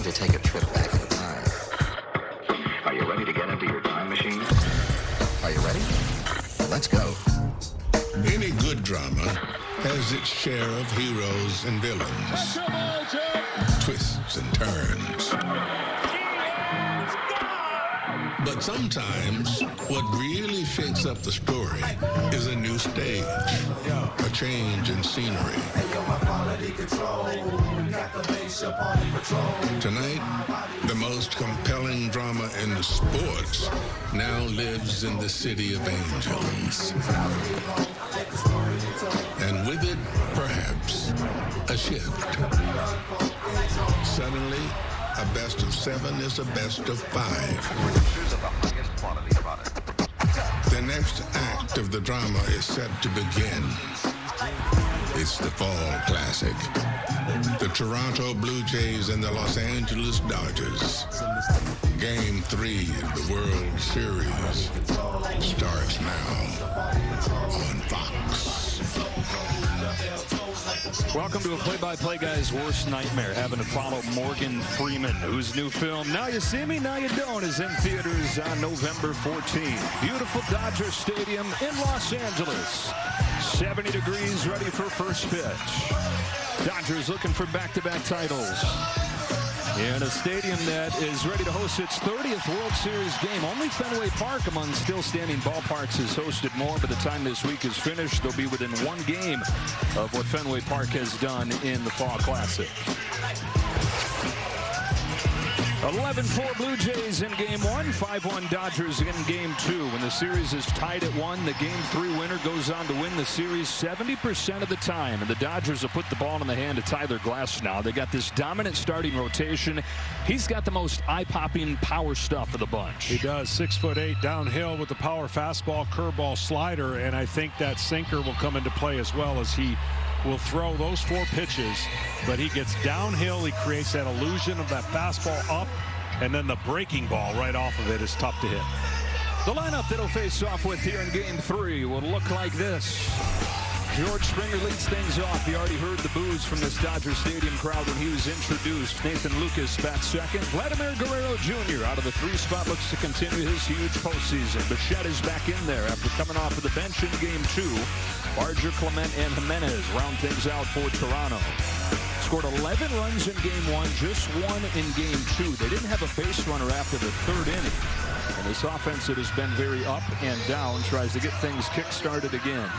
to take a trip back in time. Are you ready to get into your time machine? Are you ready? Let's go. Any good drama has its share of heroes and villains, twists and turns. But sometimes what really shakes up the story is a new stage, a change in scenery. Tonight, the most compelling drama in sports now lives in the city of angels. And with it, perhaps, a shift. Suddenly, a best of 7 is a best of 5. Producers of the highest quality product. The next act of the drama is set to begin. It's the Fall Classic. The Toronto Blue Jays and the Los Angeles Dodgers. Game 3 of the World Series starts now on Fox. Welcome to a play-by-play guy's worst nightmare, having to follow Morgan Freeman, whose new film, Now You See Me, Now You Don't, is in theaters on November 14th. Beautiful Dodger Stadium in Los Angeles. 70 degrees, ready for first pitch. Dodgers looking for back-to-back titles. In a stadium that is ready to host its 30th World Series game. Only Fenway Park among still standing ballparks has hosted more. By the time this week is finished, they'll be within 1 game of what Fenway Park has done in the Fall Classic. 11-4 Blue Jays in Game 1, 5-1 Dodgers in Game 2. When the series is tied at 1, the Game 3 winner goes on to win the series 70% of the time. And the Dodgers will put the ball in the hand of Tyler Glasnow. They got this dominant starting rotation. He's got the most eye-popping power stuff of the bunch. He does. 6'8", downhill with the power fastball, curveball, slider, and I think that sinker will come into play as well, as he will throw those 4 pitches, but he gets downhill. He creates that illusion of that fastball up, and then the breaking ball right off of it is tough to hit. The lineup that'll face off with here in Game 3 will look like this. George Springer leads things off. You already heard the boos from this Dodger Stadium crowd when he was introduced. Nathan Lucas bats second. Vladimir Guerrero Jr. out of the 3 spot looks to continue his huge postseason. Bichette is back in there after coming off of the bench in Game 2. Barger, Clement, and Jimenez round things out for Toronto. Scored 11 runs in Game 1, just 1 in Game 2. They didn't have a base runner after the 3rd inning. And this offense that has been very up and down tries to get things kick-started again.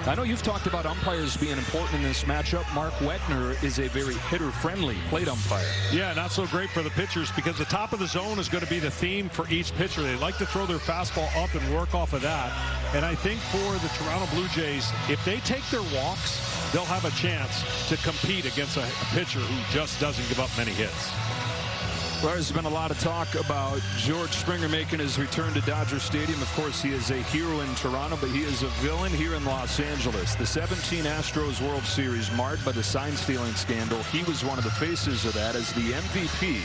I know you've talked about umpires being important in this matchup. Mark Wegner is a very hitter-friendly plate umpire. Yeah, not so great for the pitchers, because the top of the zone is going to be the theme for each pitcher. They like to throw their fastball up and work off of that. And I think for the Toronto Blue Jays, if they take their walks, they'll have a chance to compete against a pitcher who just doesn't give up many hits. Well, there's been a lot of talk about George Springer making his return to Dodger Stadium. Of course, he is a hero in Toronto, but he is a villain here in Los Angeles. The 17 Astros World Series marred by the sign-stealing scandal. He was one of the faces of that as the MVP.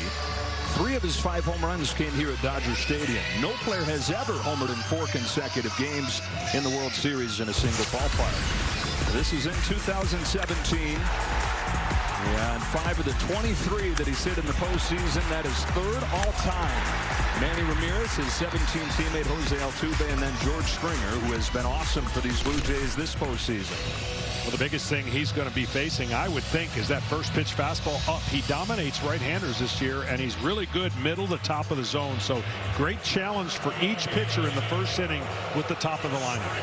3 of his 5 home runs came here at Dodger Stadium. No player has ever homered in 4 consecutive games in the World Series in a single ballpark. This is in 2017. And 5 of the 23 that he's hit in the postseason, that is 3rd all-time. Manny Ramirez, his 17 teammate Jose Altuve, and then George Springer, who has been awesome for these Blue Jays this postseason. Well, the biggest thing he's going to be facing, I would think, is that first pitch fastball up. He dominates right-handers this year, and he's really good middle to top of the zone. So great challenge for each pitcher in the first inning with the top of the lineup.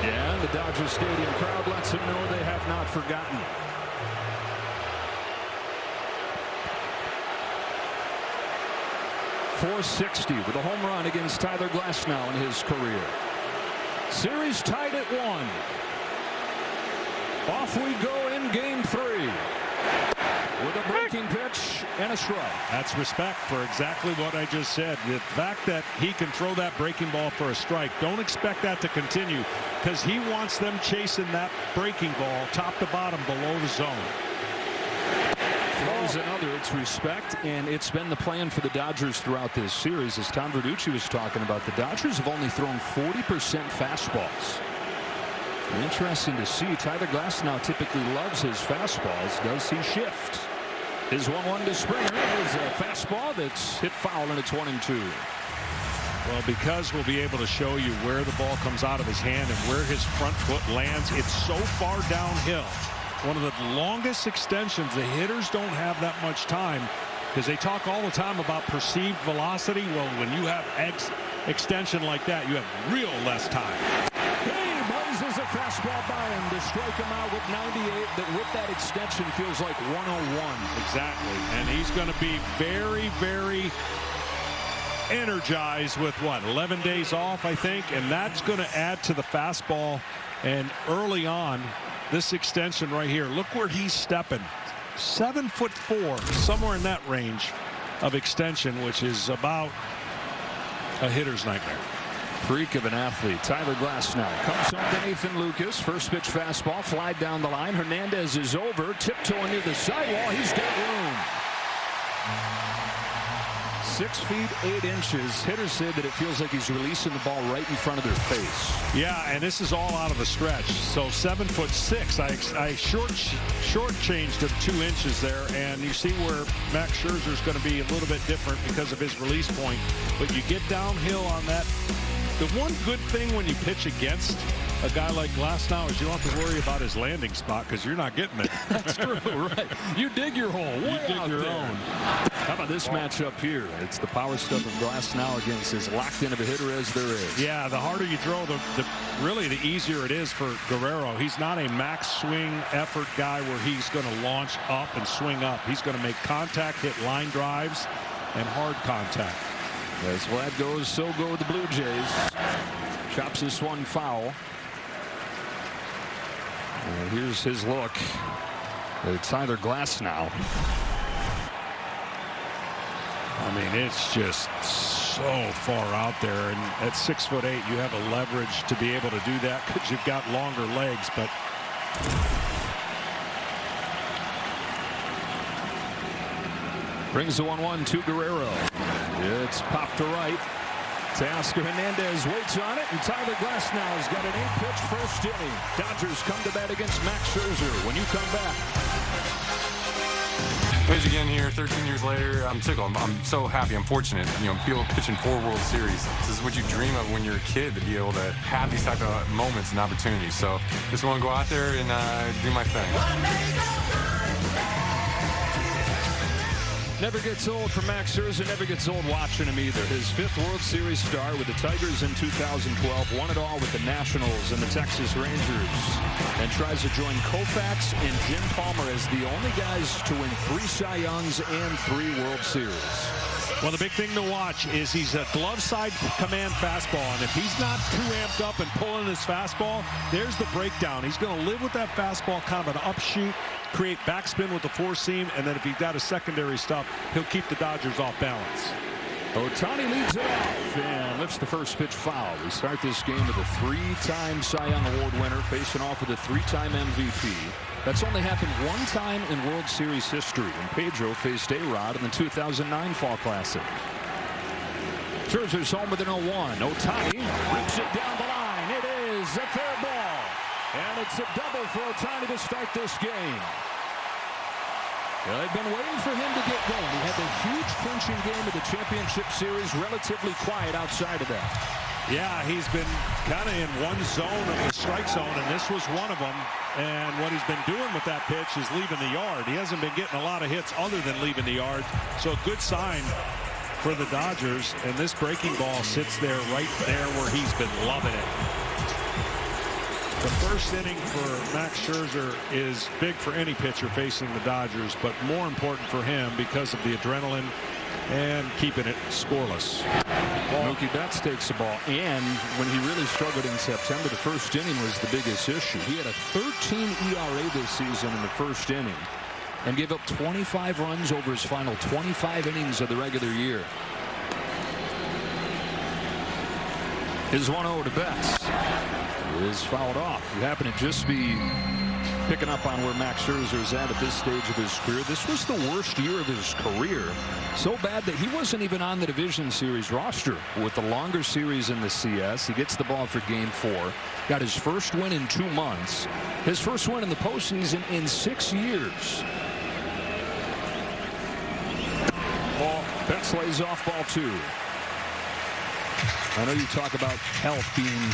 Yeah, and the Dodger Stadium crowd lets them know they have not forgotten. .460 with a home run against Tyler Glasnow in his career. Series tied at 1. Off we go in Game 3. With a breaking pitch and a strike. That's respect for exactly what I just said. The fact that he can throw that breaking ball for a strike, don't expect that to continue, because he wants them chasing that breaking ball top to bottom below the zone. Throws another. It's respect, and it's been the plan for the Dodgers throughout this series. As Tom Verducci was talking about, the Dodgers have only thrown 40% fastballs. Interesting to see. Tyler Glasnow typically loves his fastballs. Does he shift? His 1-1 to Springer is a fastball that's hit foul, and it's 1-2. Well, because we'll be able to show you where the ball comes out of his hand and where his front foot lands, it's so far downhill. One of the longest extensions. The hitters don't have that much time because they talk all the time about perceived velocity. Well, when you have extension like that, you have real less time. He blazes a fastball by him to strike him out with 98. That with that extension feels like 101. Exactly. And he's going to be very, very energized with what, 11 days off, I think, and that's going to add to the fastball. And early on, this extension right here, look where he's stepping. 7'4", somewhere in that range of extension, which is about a hitter's nightmare. Freak of an athlete. Tyler Glasnow comes home to Nathan Lucas. First pitch fastball, fly down the line. Hernandez is over, tiptoeing near the sidewall. He's got room. 6 feet 8 inches. Hitters said that it feels like he's releasing the ball right in front of their face. Yeah, and this is all out of the stretch. So 7'6". I short-changed him 2 inches there, and you see where Max Scherzer is going to be a little bit different because of his release point. But you get downhill on that. The one good thing when you pitch against a guy like Glasnow is you don't have to worry about his landing spot because you're not getting it. That's true, right? You dig your hole. You dig your own. How about this matchup here? It's the power stuff of Glasnow against as locked in of a hitter as there is. Yeah, the harder you throw, really the easier it is for Guerrero. He's not a max swing effort guy where he's going to launch up and swing up. He's going to make contact, hit line drives, and hard contact. As Vlad goes, so go the Blue Jays. Chops this one foul. And here's his look. It's Tyler Glasnow. I mean, it's just so far out there, and at 6'8", you have a leverage to be able to do that because you've got longer legs. But brings the 1-1 to Guerrero. It's popped to right. Teoscar Hernandez waits on it, and Tyler Glasnow's got an 8-pitch first inning. Dodgers come to bat against Max Scherzer. When you come back. Page again here, 13 years later. I'm tickled. I'm so happy. I'm fortunate. You know, be able to pitch in 4 World Series. This is what you dream of when you're a kid, to be able to have these type of moments and opportunities. So just want to go out there and do my thing. Never gets old for Max Scherzer, never gets old watching him either. His 5th World Series start with the Tigers in 2012, won it all with the Nationals and the Texas Rangers, and tries to join Koufax and Jim Palmer as the only guys to win 3 Cy Youngs and 3 World Series. well, the big thing to watch is he's a glove side command fastball, and if he's not too amped up and pulling his fastball, there's the breakdown. He's going to live with that fastball, kind of an upshoot, create backspin with the 4-seam, and then if he's got a secondary stuff, he'll keep the Dodgers off balance. Ohtani leads it off and lifts the first pitch foul. We start this game with a 3-time Cy Young Award winner facing off with a 3-time MVP. That's only happened 1 time in World Series history when Pedro faced A-Rod in the 2009 Fall Classic. Scherzer's home with an 0-1. Ohtani rips it down the line. It is a fair ball. And it's a double for Ohtani to start this game. They've been waiting for him to get going. He had the huge clinching game of the championship series, relatively quiet outside of that. Yeah, he's been kind of in one zone of the strike zone, and this was one of them. And what he's been doing with that pitch is leaving the yard. He hasn't been getting a lot of hits other than leaving the yard. So a good sign for the Dodgers. And this breaking ball sits there right there where he's been loving it. The first inning for Max Scherzer is big for any pitcher facing the Dodgers, but more important for him because of the adrenaline and keeping it scoreless. Mookie Betts takes the ball, and when he really struggled in September, the first inning was the biggest issue. He had a 13 ERA this season in the first inning and gave up 25 runs over his final 25 innings of the regular year. His 1-0 to Betts is fouled off. You happen to just be picking up on where Max Scherzer is at this stage of his career. This was the worst year of his career. So bad that he wasn't even on the division series roster with the longer series in the CS. He gets the ball for game 4. Got his first win in 2 months. His first win in the postseason in 6 years. Betts lays off ball 2. I know you talk about health being,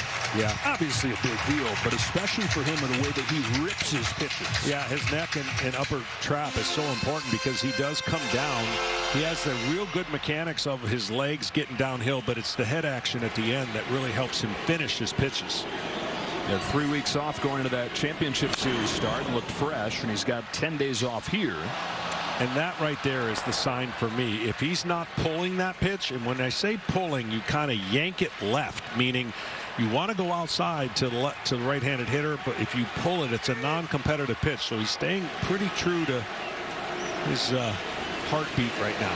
obviously a big deal, but especially for him in the way that he rips his pitches. Yeah, his neck and upper trap is so important because he does come down. He has the real good mechanics of his legs getting downhill, but it's the head action at the end that really helps him finish his pitches. He had 3 weeks off going into that championship series start and looked fresh, and he's got 10 days off here. And that right there is the sign for me. If he's not pulling that pitch, and when I say pulling, you kind of yank it left, meaning you want to go outside to the right-handed hitter, but if you pull it, it's a non-competitive pitch. So he's staying pretty true to his heartbeat right now.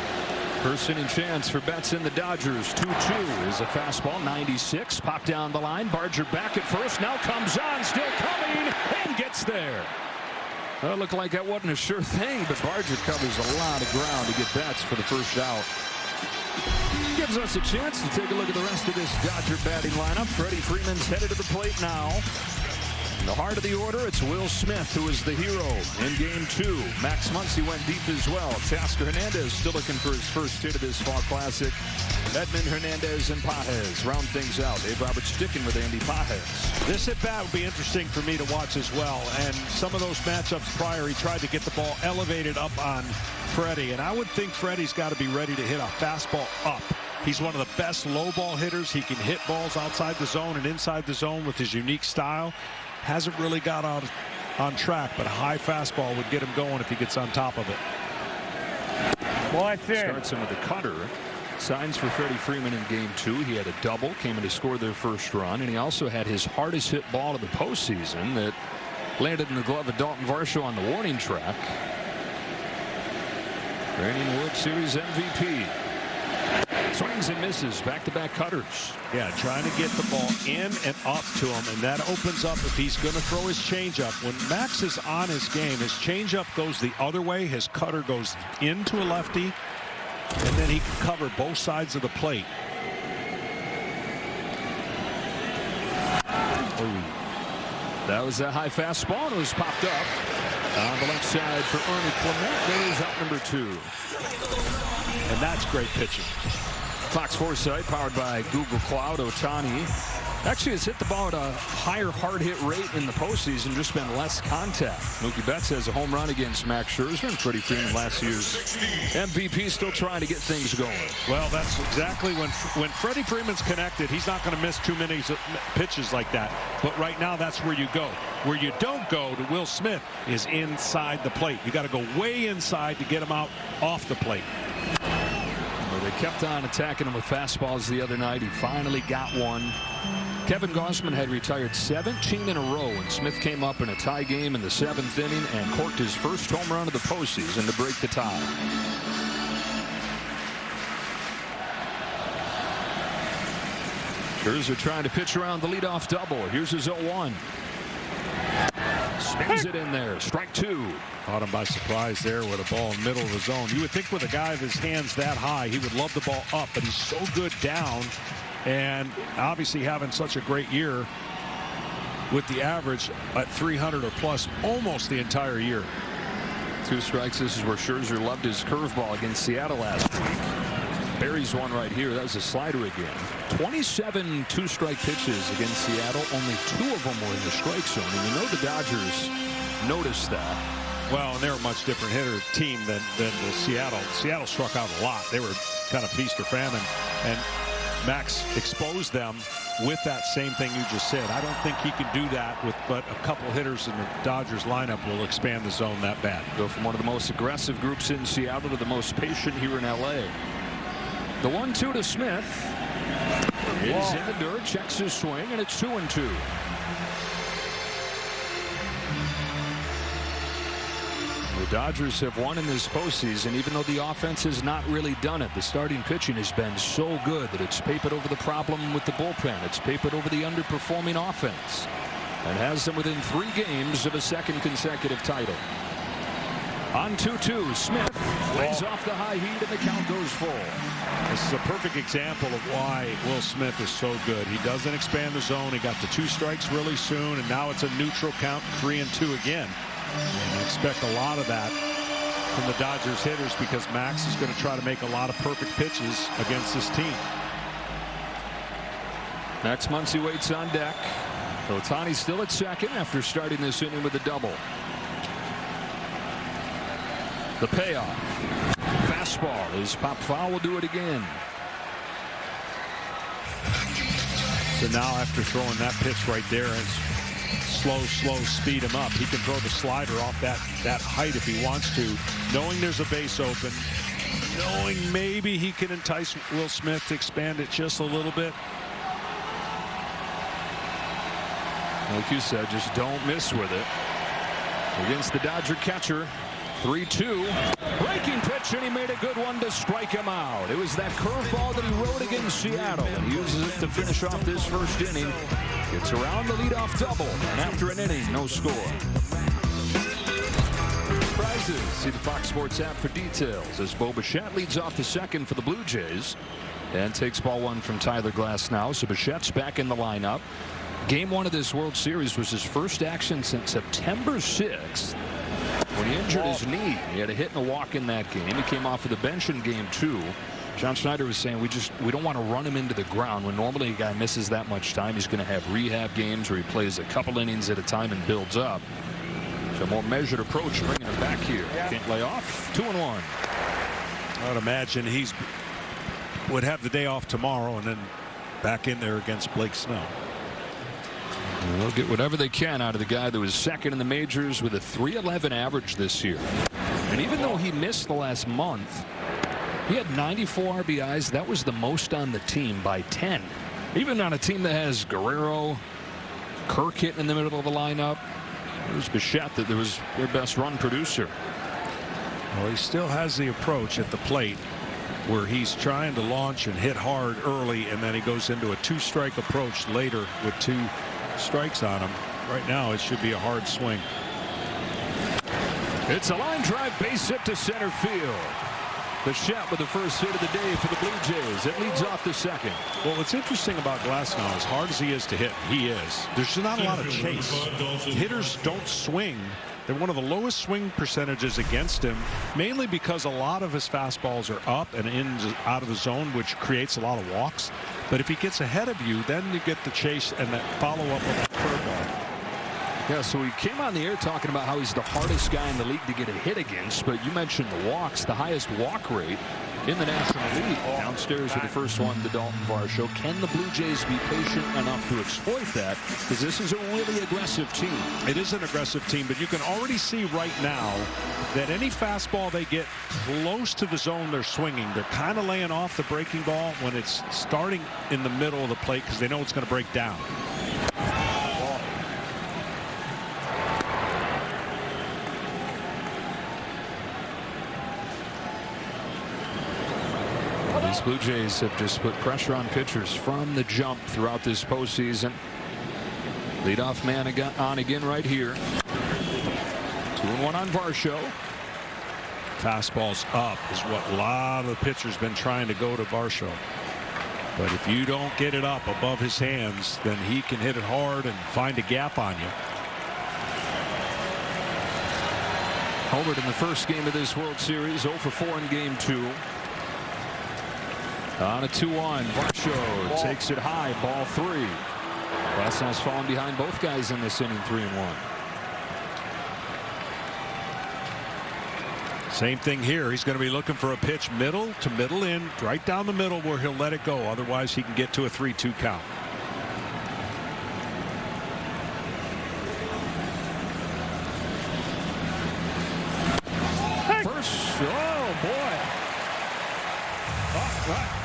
First inning chance for Betts in the Dodgers. 2-2 is a fastball, 96. Pop down the line. Barger back at first. Now comes on, still coming, and gets there. Well, it looked like that wasn't a sure thing, but Barger covers a lot of ground to get Betts for the first out. Gives us a chance to take a look at the rest of this Dodger batting lineup. Freddie Freeman's headed to the plate now. In the heart of the order, it's Will Smith, who is the hero in Game 2. Max Muncy went deep as well. Teoscar Hernandez still looking for his first hit of this Fall Classic. Edmund Hernandez and Pages round things out. Dave Roberts sticking with Andy Pages. This at-bat would be interesting for me to watch as well. And some of those matchups prior, he tried to get the ball elevated up on Freddie. And I would think Freddie's got to be ready to hit a fastball up. He's one of the best low ball hitters. He can hit balls outside the zone and inside the zone with his unique style. Hasn't really got on track, but a high fastball would get him going if he gets on top of it. Starts him with a cutter. Signs for Freddie Freeman in Game 2. He had a double, came in to score their first run, and he also had his hardest hit ball of the postseason that landed in the glove of Dalton Varsho on the warning track. Reigning World Series MVP. Swings and misses, back-to-back cutters. Yeah, trying to get the ball in and up to him, and that opens up if he's going to throw his changeup. When Max is on his game, his changeup goes the other way, his cutter goes into a lefty, and then he can cover both sides of the plate. Ooh. That was a high fastball, and it was popped up on the left side for Ernie Clement. There's out number 2. And that's great pitching. Fox Foresight, powered by Google Cloud. Ohtani actually has hit the ball at a higher hard hit rate in the postseason, just been less contact. Mookie Betts has a home run against Max Scherzer, and Freddie Freeman, last year's MVP, still trying to get things going. Well, that's exactly when Freddie Freeman's connected, he's not going to miss too many pitches like that. But right now, that's where you go. Where you don't go to Will Smith is inside the plate. You got to go way inside to get him out off the plate. They kept on attacking him with fastballs the other night. He finally got one. Kevin Gausman had retired 17 in a row, and Smith came up in a tie game in the 7th inning and corked his first home run of the postseason to break the tie. Scherzer trying to pitch around the leadoff double. Here's his 0-1. Spins it in there. Strike 2. Caught him by surprise there with a ball in the middle of the zone. You would think with a guy with his hands that high, he would love the ball up, but he's so good down, and obviously having such a great year with the average at 300 or plus almost the entire year. 2 strikes. This is where Scherzer loved his curveball against Seattle last week. Buries one right here. That was a slider again. 27 two-strike pitches against Seattle. Only 2 of them were in the strike zone. And you know the Dodgers noticed that. Well, and they're a much different hitter team than the Seattle. Seattle struck out a lot. They were kind of feast or famine. And Max exposed them with that same thing you just said. I don't think he can do that with but a couple hitters in the Dodgers lineup will expand the zone that bad. Go from one of the most aggressive groups in Seattle to the most patient here in L.A. The 1-2 to Smith is in the dirt, checks his swing, and it's 2-2. The Dodgers have won in this postseason, even though the offense has not really done it. The starting pitching has been so good that it's papered over the problem with the bullpen. It's papered over the underperforming offense, and has them within 3 games of a second consecutive title. On 2-2, Smith lays off the high heat, and the count goes full. This is a perfect example of why Will Smith is so good. He doesn't expand the zone. He got the 2 strikes really soon, and now it's a neutral count, 3-2 again. And I expect a lot of that from the Dodgers hitters because Max is going to try to make a lot of perfect pitches against this team. Max Muncy waits on deck. Ohtani still at second after starting this inning with a double. The payoff. Fastball is popped foul. Will do it again. So now after throwing that pitch right there and slow speed him up, he can throw the slider off that height if he wants to, knowing there's a base open, knowing maybe he can entice Will Smith to expand it just a little bit. Like you said, just don't miss with it. Against the Dodger catcher. 3-2. Breaking pitch, and he made a good one to strike him out. It was that curveball that he rode against Seattle, and he uses it to finish off this first inning. Gets around the leadoff double, and after an inning, no score. Prizes. See the Fox Sports app for details as Bo Bichette leads off the second for the Blue Jays and takes ball one from Tyler Glasnow. So Bichette's back in the lineup. Game one of this World Series was his first action since September 6th. When he injured his knee, he had a hit and a walk in that game. He came off of the bench in game two. John Schneider was saying we don't want to run him into the ground. When normally a guy misses that much time, he's going to have rehab games where he plays a couple innings at a time and builds up. So a more measured approach bringing him back here. Can't lay off. 2-1. I would imagine he's would have the day off tomorrow and then back in there against Blake Snell. And they'll get whatever they can out of the guy that was second in the majors with a .311 average this year. And even though he missed the last month, he had 94 RBIs. That was the most on the team by 10. Even on a team that has Guerrero, Kirk hitting in the middle of the lineup, it was Bichette that was their best run producer. Well, he still has the approach at the plate where he's trying to launch and hit hard early, and then he goes into a two-strike approach later with 2 strikes on him. Right now it should be a hard swing. It's a line drive base hit to center field. Bichette with the first hit of the day for the Blue Jays. It leads off the second. Well, what's interesting about Glasnow, as hard as he is to hit, he is. There's not a lot of chase. Hitters don't swing. They're one of the lowest swing percentages against him, mainly because a lot of his fastballs are up and in out of the zone, which creates a lot of walks. But if he gets ahead of you, then you get the chase and that follow-up with that curveball. Yeah, so he came on the air talking about how he's the hardest guy in the league to get a hit against, but you mentioned the walks, the highest walk rate in the National League. Downstairs with the first one to Dalton Varsho. Can the Blue Jays be patient enough to exploit that? Because this is a really aggressive team. It is an aggressive team, but you can already see right now that any fastball they get close to the zone they're swinging, they're kind of laying off the breaking ball when it's starting in the middle of the plate because they know it's going to break down. These Blue Jays have just put pressure on pitchers from the jump throughout this postseason. Leadoff man on again right here. 2-1 on Varsho. Fastballs up is what a lot of the pitchers been trying to go to Varsho. But if you don't get it up above his hands, then he can hit it hard and find a gap on you. Homered in the first game of this World Series, 0 for 4 in game 2. On a 2-1, Varsho takes it high, ball 3. Glasnow's falling behind both guys in this inning, 3-1. Same thing here. He's going to be looking for a pitch middle to middle in, right down the middle where he'll let it go. Otherwise, he can get to a 3-2 count. First, oh boy.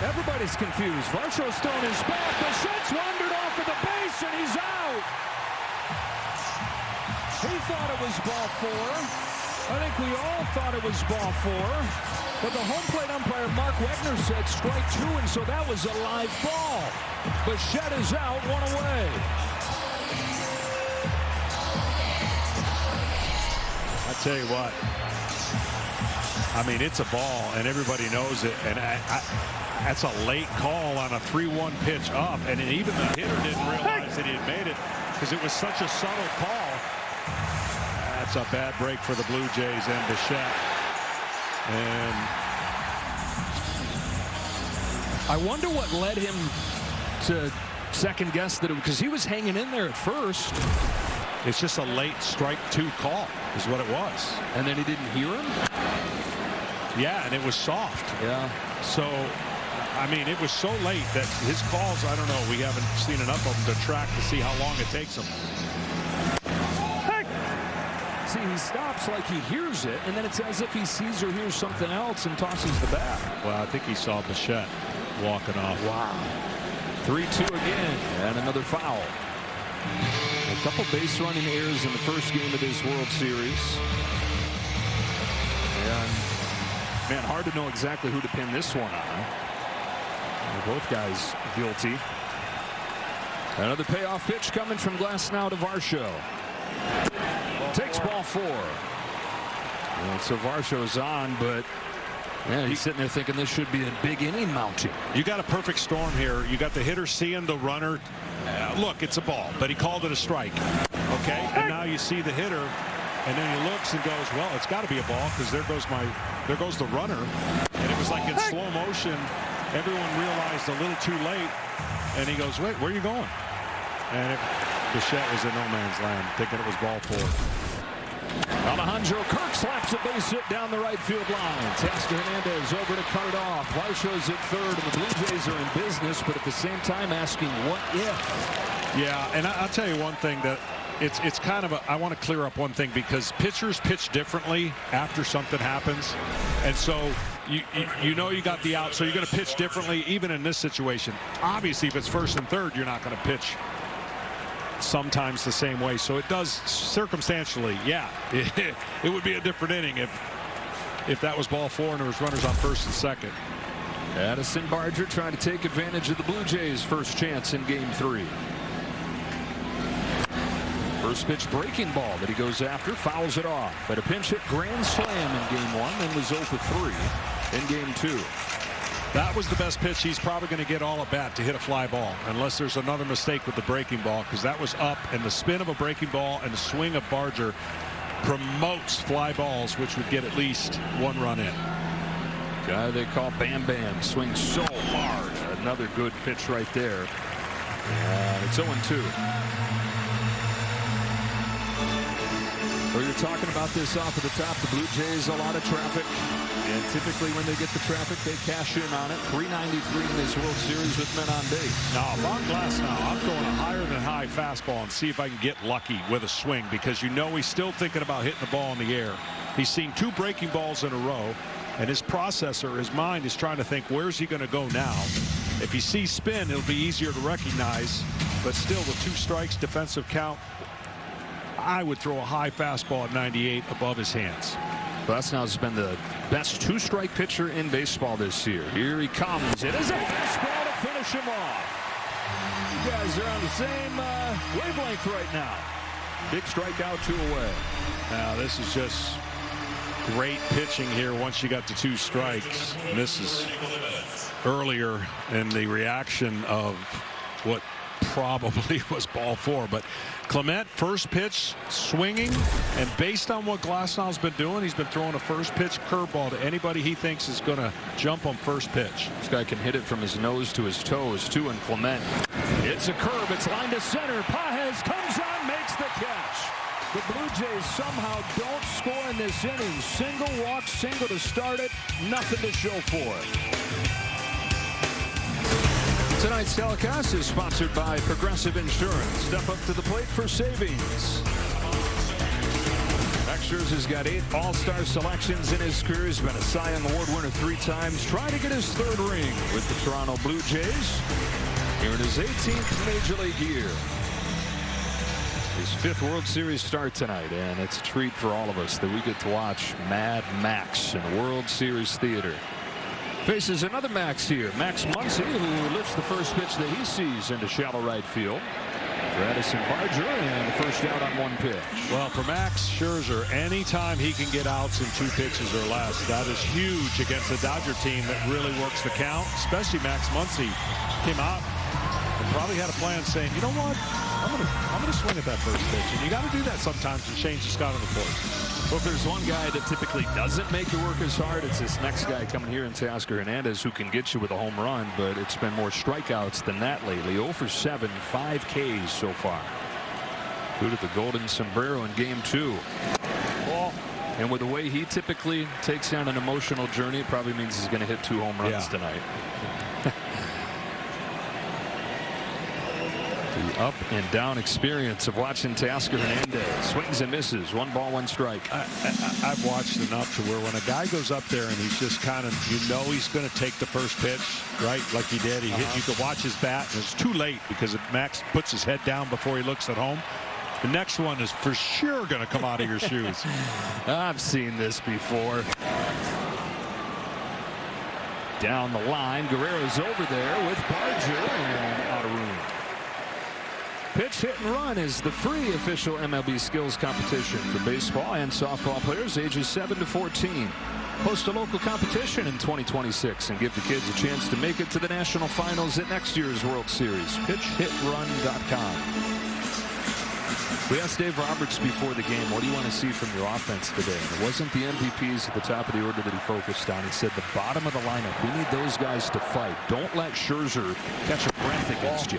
Everybody's confused. Varsho's still in his back. Bichette's wandered off of the base, and he's out. He thought it was ball 4. I think we all thought it was ball 4. But the home plate umpire, Mark Wegner, said strike 2, and so that was a live ball. Bichette is out, 1 away. I tell you what. I mean, it's a ball, and everybody knows it. And that's a late call on a 3-1 pitch up. And even the hitter didn't realize that he had made it because it was such a subtle call. That's a bad break for the Blue Jays and Bichette. And I wonder what led him to second guess that, because he was hanging in there at first. it's just a late strike 2 call is what it was. And then he didn't hear him? Yeah, and it was soft. Yeah. So, I mean, it was so late that his calls, I don't know, we haven't seen enough of them to track to see how long it takes him. See, he stops like he hears it, and then it's as if he sees or hears something else and tosses the bat. Well, I think he saw Bichette walking off. Wow. 3-2 again, and another foul. A couple base running errors in the first game of this World Series. And, man, hard to know exactly who to pin this one on. Both guys guilty. Another payoff pitch coming from Glasnow to Varsho. Takes ball 4. Well, so Varsho's on, but man, he's sitting there thinking this should be a big inning mounting. You got a perfect storm here. You got the hitter seeing the runner. Look, it's a ball, but he called it a strike. Okay, and now you see the hitter, and then he looks and goes, well, it's got to be a ball because there goes the runner. And it was like in slow motion. Everyone realized a little too late, and he goes, wait, where are you going? And Bichette was in no man's land, thinking it was ball 4. Alejandro Kirk slaps a base hit down the right field line. Teoscar Hernandez over to cut it off. Varsho's at third, and the Blue Jays are in business, but at the same time asking what if. Yeah, and I'll tell you one thing, that it's kind of a, I want to clear up one thing, because pitchers pitch differently after something happens. And so you know you got the out, so you're going to pitch differently even in this situation. Obviously, if it's first and third, you're not going to pitch sometimes the same way. So it does circumstantially, yeah, it would be a different inning if that was ball 4 and there was runners on first and second. Addison Barger trying to take advantage of the Blue Jays' first chance in game 3. First pitch breaking ball that he goes after, fouls it off. But a pinch hit grand slam in game 1, then was 0 for 3 in game 2. That was the best pitch he's probably going to get all at bat, to hit a fly ball, unless there's another mistake with the breaking ball, because that was up, and the spin of a breaking ball and the swing of Barger promotes fly balls, which would get at least 1 run in. Guy they call Bam Bam swings so hard. Another good pitch right there. It's 0-2. Well, you're talking about this off at the top. The Blue Jays, a lot of traffic. And typically when they get the traffic, they cash in on it. 393 in this World Series with men on base. Now, if I'm Glasnow, I'm going a higher than high fastball and see if I can get lucky with a swing, because you know he's still thinking about hitting the ball in the air. He's seen 2 breaking balls in a row, and his processor, his mind, is trying to think, where's he going to go now? If he sees spin, it'll be easier to recognize. But still, with 2 strikes, defensive count, I would throw a high fastball at 98 above his hands. Glasnow's been the best 2-strike pitcher in baseball this year. Here he comes. It is a fastball to finish him off. You guys are on the same wavelength right now. Big strikeout, 2 away. Now, this is just great pitching here once you got to 2 strikes. And this is earlier in the reaction of what probably was ball 4, but Clement, first pitch swinging, and based on what Glasnow's been doing, he's been throwing a first pitch curveball to anybody he thinks is going to jump on first pitch. This guy can hit it from his nose to his toes too. And Clement, it's a curve, it's lined to center. Pages comes on, makes the catch. The Blue Jays somehow don't score in this inning. Single walk, single to start it, nothing to show for it. Tonight's telecast is sponsored by Progressive Insurance. Step up to the plate for savings. Max Scherzer's got 8 All-Star selections in his career. He's been a Cy Young Award winner 3 times. Trying to get his 3rd ring with the Toronto Blue Jays. Here in his 18th Major League year. His 5th World Series start tonight, and it's a treat for all of us that we get to watch Mad Max in World Series theater. Faces another Max here, Max Muncy, who lifts the first pitch that he sees into shallow right field. For Addison Barger, and the first out on 1 pitch. Well, for Max Scherzer, anytime he can get outs in 2 pitches or less, that is huge against a Dodger team that really works the count. Especially Max Muncy came out and probably had a plan saying, you know what, I'm gonna swing at that first pitch, and you got to do that sometimes to change the scout on the plate. Well, if there's one guy that typically doesn't make you work as hard, it's this next guy coming here in Teoscar Hernandez, who can get you with a home run, but it's been more strikeouts than that lately. 0 for 7, 5 Ks so far. Good at the golden sombrero in game 2. And with the way he typically takes on an emotional journey, it probably means he's going to hit 2 home runs tonight. The up and down experience of watching Teoscar Hernandez. Swings and misses. 1 ball, 1 strike. I've watched enough to where when a guy goes up there and he's just kind of, he's going to take the first pitch, right? Like he did. You can watch his bat, and it's too late because Max puts his head down before he looks at home. The next one is for sure going to come out of your shoes. I've seen this before. Down the line, Guerrero's over there with Barger and out of room. Pitch, hit, and run is the free official MLB skills competition for baseball and softball players ages 7 to 14. Host a local competition in 2026 and give the kids a chance to make it to the national finals at next year's World Series. PitchHitRun.com. We asked Dave Roberts before the game, what do you want to see from your offense today? And it wasn't the MVPs at the top of the order that he focused on. He said the bottom of the lineup, we need those guys to fight. Don't let Scherzer catch a breath against you.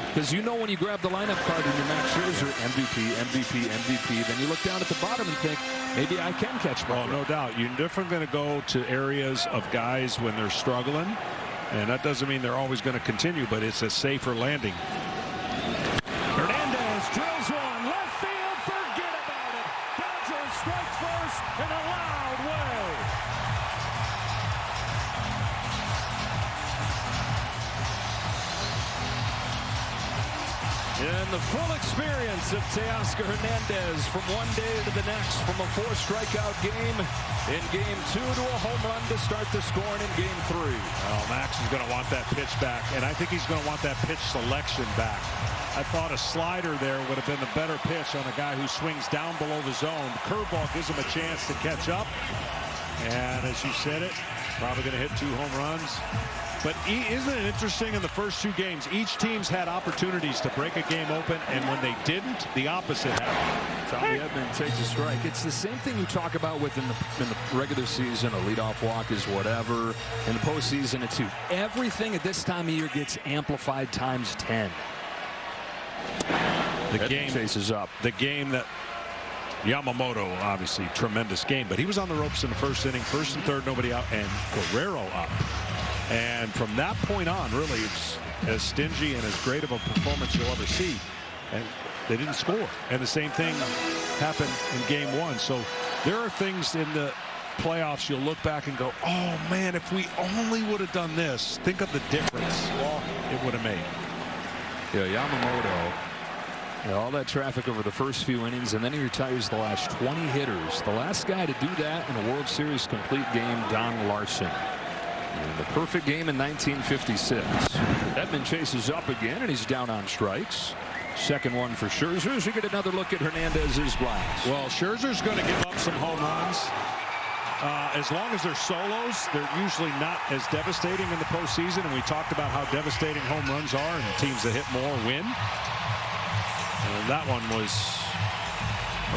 Because you know when you grab the lineup card and you're Max Scherzer, MVP, MVP, MVP, then you look down at the bottom and think, maybe I can catch ball. Oh, no doubt. You're definitely going to go to areas of guys when they're struggling. And that doesn't mean they're always going to continue, but it's a safer landing. Hernandez drills one. Left field, forget about it. Dodgers strike first in a loud way. And the full experience of Teoscar Hernandez from one day to the next, from a 4-strikeout game in game 2 to a home run to start the scoring in game 3. Oh, Max is going to want that pitch back, and I think he's going to want that pitch selection back. I thought a slider there would have been the better pitch on a guy who swings down below the zone. Curveball gives him a chance to catch up, and as you said it, probably going to hit 2 home runs. But isn't it interesting, in the first 2 games, each team's had opportunities to break a game open, and when they didn't, the opposite happened. Tommy Edman takes a strike. It's the same thing you talk about with in the regular season. A leadoff walk is whatever. In the postseason, it's 2. Everything at this time of year gets amplified times 10. The game chases up. The game that Yamamoto, obviously, tremendous game, but he was on the ropes in the first inning, 1st and 3rd, nobody out, and Guerrero up. And from that point on, really, it's as stingy and as great of a performance you'll ever see. And they didn't score. And the same thing happened in game 1. So there are things in the playoffs you'll look back and go, oh, man, if we only would have done this, think of the difference it would have made. Yeah, Yamamoto, all that traffic over the first few innings, and then he retires the last 20 hitters. The last guy to do that in a World Series complete game, Don Larson. In the perfect game in 1956. Edman chases up again, and he's down on strikes. Second one for Scherzer. As you get another look at Hernandez's blast. Well, Scherzer's going to give up some home runs. As long as they're solos, they're usually not as devastating in the postseason. And we talked about how devastating home runs are, and teams that hit more win. And that one was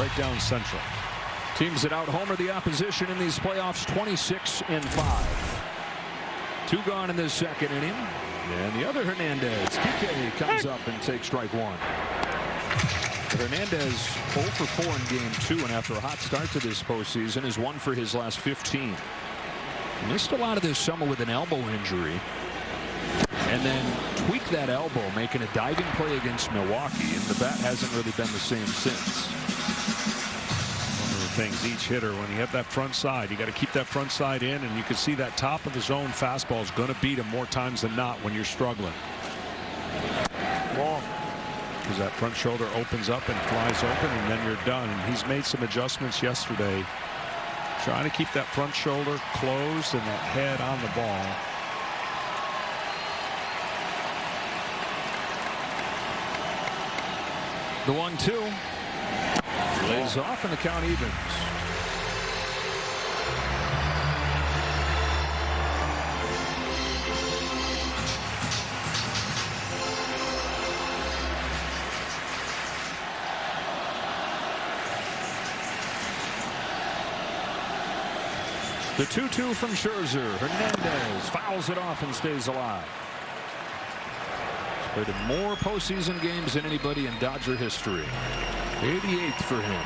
right down central. Teams that out-homer the opposition in these playoffs, 26-5. 2 gone in this second inning. And the other Hernandez, Kike, comes up and takes strike 1. Hernandez 0 for 4 in game 2, and after a hot start to this postseason is 1 for his last 15. He missed a lot of this summer with an elbow injury, and then tweaked that elbow, making a diving play against Milwaukee, and the bat hasn't really been the same since. Things each hitter, when you have that front side, you got to keep that front side in, and you can see that top of the zone fastball is going to beat him more times than not when you're struggling. Because that front shoulder opens up and flies open, and then you're done. And he's made some adjustments yesterday, trying to keep that front shoulder closed and that head on the ball. The 1-2. Lays off, and the count evens. The 2-2 from Scherzer. Hernandez fouls it off and stays alive. Played in more postseason games than anybody in Dodger history. 88th for him.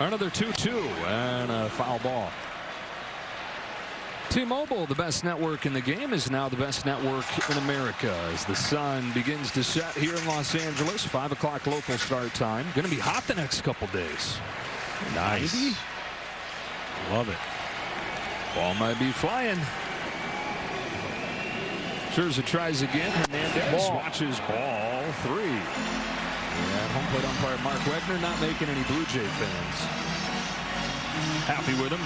Another 2-2 and a foul ball. T-Mobile, the best network in the game, is now the best network in America as the sun begins to set here in Los Angeles. 5 o'clock local start time. Going to be hot the next couple days. Nice. 90. Love it. Ball might be flying. Scherzer tries again. Hernandez watches ball 3. And home plate umpire Mark Wegner not making any Blue Jay fans happy with him.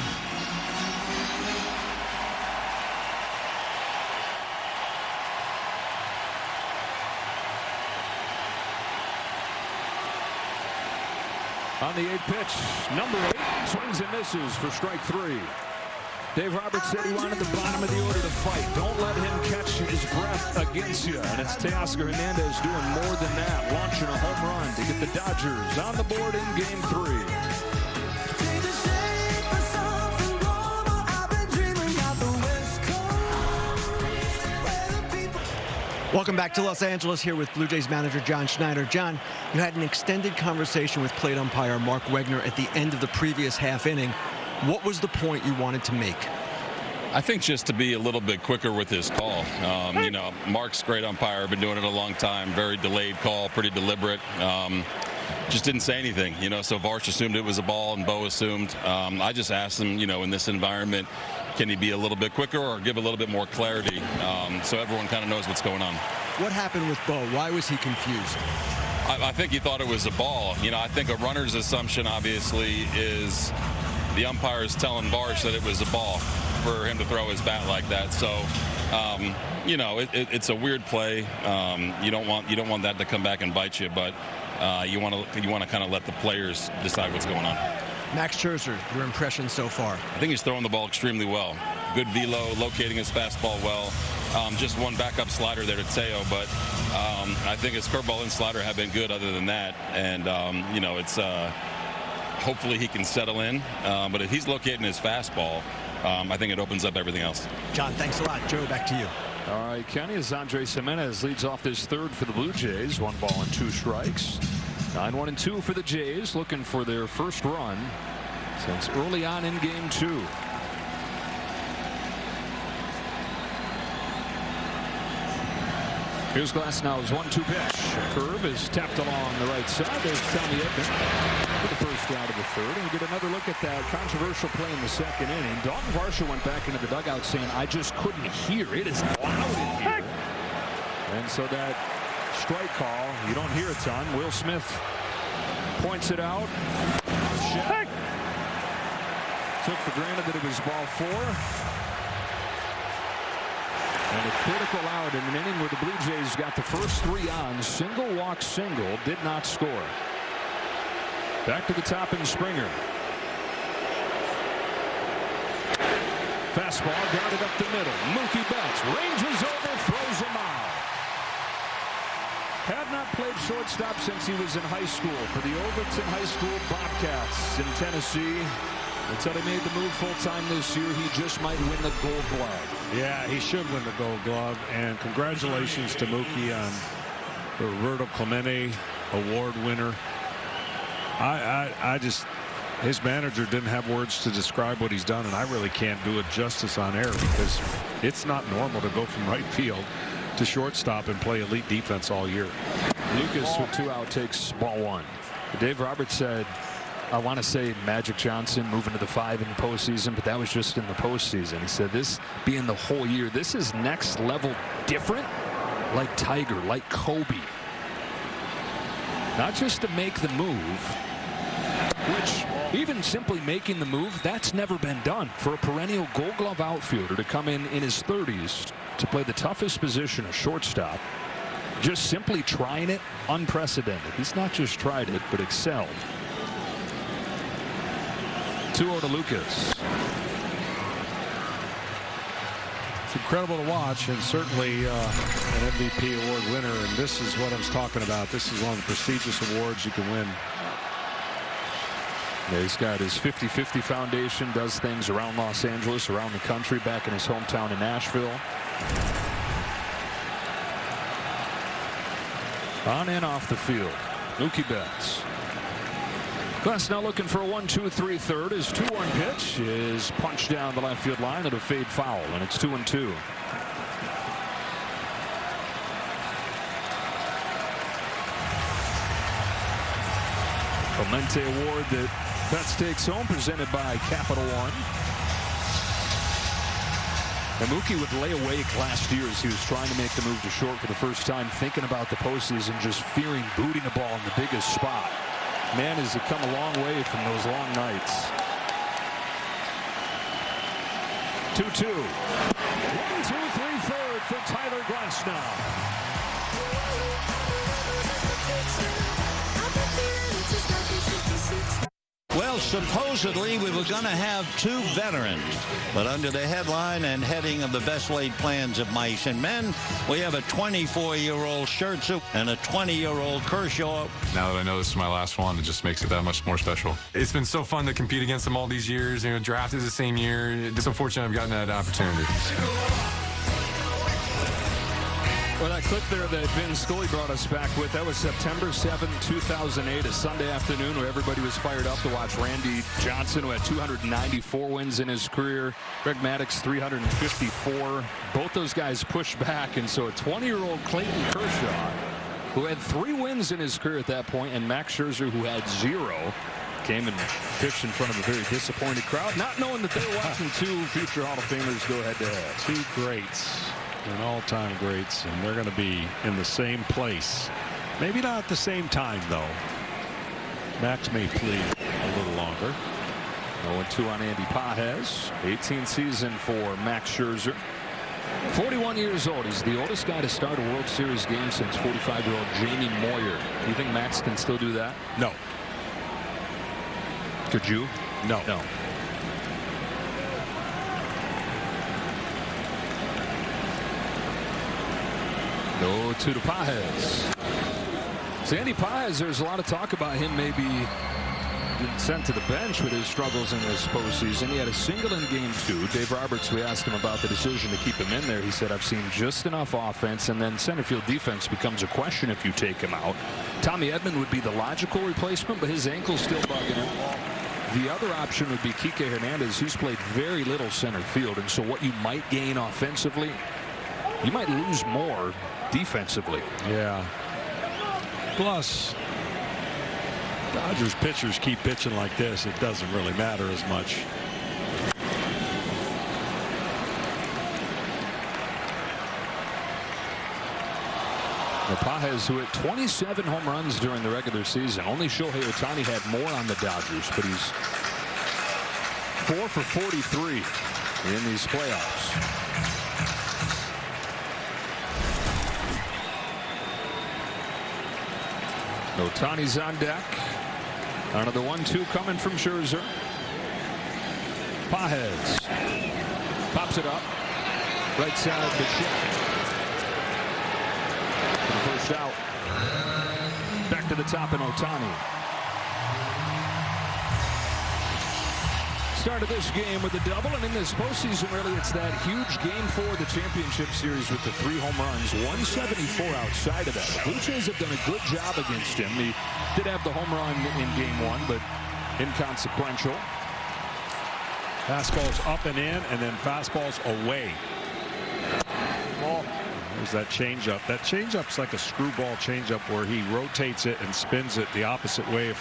On the 8th pitch, number 8 swings and misses for strike 3. Dave Roberts said he wanted the bottom of the order to fight. Don't let him catch his breath against you. And it's Teoscar Hernandez doing more than that, launching a home run to get the Dodgers on the board in Game 3. Welcome back to Los Angeles, here with Blue Jays manager John Schneider. John, you had an extended conversation with plate umpire Mark Wegner at the end of the previous half inning. What was the point you wanted to make? I think just to be a little bit quicker with his call. You know, Mark's a great umpire, been doing it a long time, very delayed call, pretty deliberate. Just didn't say anything, you know, so Varsh assumed it was a ball and Bo assumed. I just asked him, you know, in this environment, can he be a little bit quicker or give a little bit more clarity so everyone kind of knows what's going on? What happened with Bo? Why was he confused? I think he thought it was a ball. You know, I think a runner's assumption, obviously, is the umpire is telling Varsh that it was a ball for him to throw his bat like that. So, you know, it's a weird play. You don't want that to come back and bite you, but you want to kind of let the players decide what's going on. Max Scherzer, your impression so far? I think he's throwing the ball extremely well. Good velo, locating his fastball well. Just one backup slider there to Teo, but I think his curveball and slider have been good other than that. And, you know, it's hopefully he can settle in. But if he's locating his fastball, I think it opens up everything else. John, thanks a lot. Joe, back to you. All right, Kenny, as Andres Gimenez leads off this third for the Blue Jays. 1 ball and 2 strikes. 9-1-2 for the Jays, looking for their first run since early on in Game 2. Here's Glasnow's 1-2 pitch. Curve is tapped along the right side. There's Tommy Edman for the first out of the third. And we get another look at that controversial play in the second inning. Dalton Varsho went back into the dugout saying, I just couldn't hear. It is loud in here. And so that strike call, you don't hear a ton. Will Smith points it out. Check. Took for granted that it was ball 4. And a critical out in an inning where the Blue Jays got the first 3 on. Single walk single, did not score. Back to the top in Springer. Fastball grounded up the middle. Mookie Betts ranges over, throws him out. Had not played shortstop since he was in high school for the Overton High School Bobcats in Tennessee. Until they made the move full-time this year, he just might win the Gold Glove. Yeah, he should win the Gold Glove. And congratulations to Mookie on the Roberto Clemente Award winner. I just, his manager didn't have words to describe what he's done, and I really can't do it justice on air because it's not normal to go from right field to shortstop and play elite defense all year. Lucas with 2 out takes ball 1. Dave Roberts said, I want to say Magic Johnson moving to the 5 in the postseason, but that was just in the postseason. He said this being the whole year, this is next level different, like Tiger, like Kobe. Not just to make the move, which even simply making the move, that's never been done for a perennial Gold Glove outfielder to come in his 30s to play the toughest position, a shortstop. Just simply trying it, unprecedented. He's not just tried it, but excelled. 2-0 to Lucas. It's incredible to watch, and certainly an MVP award winner. And this is what I was talking about. This is one of the prestigious awards you can win. Yeah, he's got his 50/50 Foundation, does things around Los Angeles, around the country, back in his hometown in Nashville. On and off the field, Mookie Betts. Glass now looking for a 1-2-3 third. His 2-1 pitch is punched down the left field line. It'll fade foul, and it's 2-2. Clemente Award that Betts takes home, presented by Capital One. And Mookie would lay awake last year as he was trying to make the move to short for the first time, thinking about the postseason, just fearing booting the ball in the biggest spot. Man, has it come a long way from those long nights. 2-2. 1-2-3 third for Tyler Glasnow. Well, supposedly we were going to have two veterans, but under the headline and heading of the best laid plans of mice and men, we have a 24-year-old Scherzer and a 20-year-old Kershaw. Now that I know this is my last one, it just makes it that much more special. It's been so fun to compete against them all these years. You know, drafted the same year. It's unfortunate I've gotten that opportunity. Well, that clip there that Vin Scully brought us back with, that was September 7, 2008, a Sunday afternoon where everybody was fired up to watch Randy Johnson, who had 294 wins in his career. Greg Maddux, 354. Both those guys pushed back, and so a 20-year-old Clayton Kershaw, who had 3 wins in his career at that point, and Max Scherzer, who had 0, came and pitched in front of a very disappointed crowd, not knowing that they were watching 2 future Hall of Famers go head-to-head. 2 greats. And all-time greats, and they're going to be in the same place. Maybe not at the same time, though. Max may plead a little longer. 0-2 on Andy Pages. 18th season for Max Scherzer. 41 years old. He's the oldest guy to start a World Series game since 45-year-old Jamie Moyer. Do you think Max can still do that? No. Could you? No. No. No to Pages. Sandy Pages, there's a lot of talk about him maybe getting sent to the bench with his struggles in this postseason. He had a single in game 2. Dave Roberts, we asked him about the decision to keep him in there. He said, I've seen just enough offense, and then center field defense becomes a question if you take him out. Tommy Edman would be the logical replacement, but his ankle's still bugging him. The other option would be Kike Hernandez. He's played very little center field, and so what you might gain offensively, you might lose more defensively. Yeah. Plus, Dodgers pitchers keep pitching like this. It doesn't really matter as much. Pages, who hit 27 home runs during the regular season. Only Shohei Ohtani had more on the Dodgers, but he's 4 for 43 in these playoffs. Ohtani's on deck. Another 1-2 coming from Scherzer. Pages pops it up. Right side, Bichette. For the first out. Back to the top in Ohtani. Started this game with a double, and in this postseason, really, it's that huge game 4 of the championship series with the 3 home runs, 174 outside of that. The Blue Jays have done a good job against him. He did have the home run in game 1, but inconsequential. Fastballs up and in, and then fastballs away. Well, there's that changeup. That changeup's like a screwball changeup where he rotates it and spins it the opposite way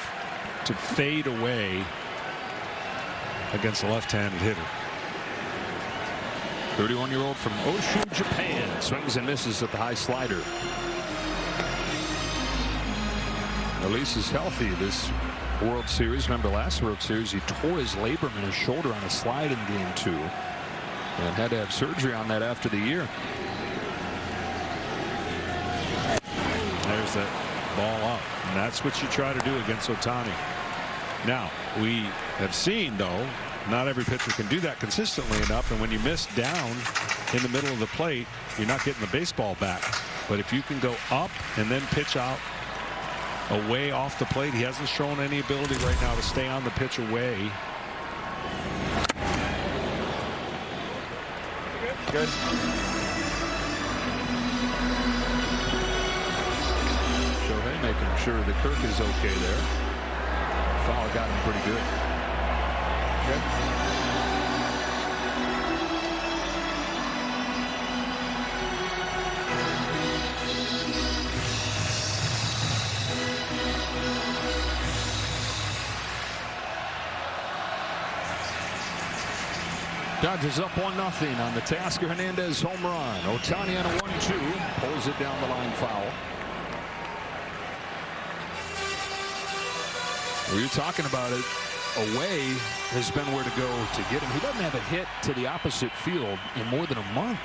to fade away against a left-handed hitter. 31-year-old from Oshu, Japan, swings and misses at the high slider. Elise is healthy this World Series. Remember last World Series, he tore his labrum in his shoulder on a slide in game 2 and had to have surgery on that after the year. There's that ball up, and that's what you try to do against Ohtani. Now, we have seen, though, Not every pitcher can do that consistently enough, and when you miss down in the middle of the plate, you're not getting the baseball back. But if you can go up and then pitch out away off the plate, he hasn't shown any ability right now to stay on the pitch away. Good. Shohei making sure that Kirk is okay there. Foul got him pretty good. Dodgers up 1-0 on the Tasker Hernandez home run. Ohtani on a 1-2 pulls it down the line, foul. We were talking about it. Away has been where to go to get him. He doesn't have a hit to the opposite field in more than a month.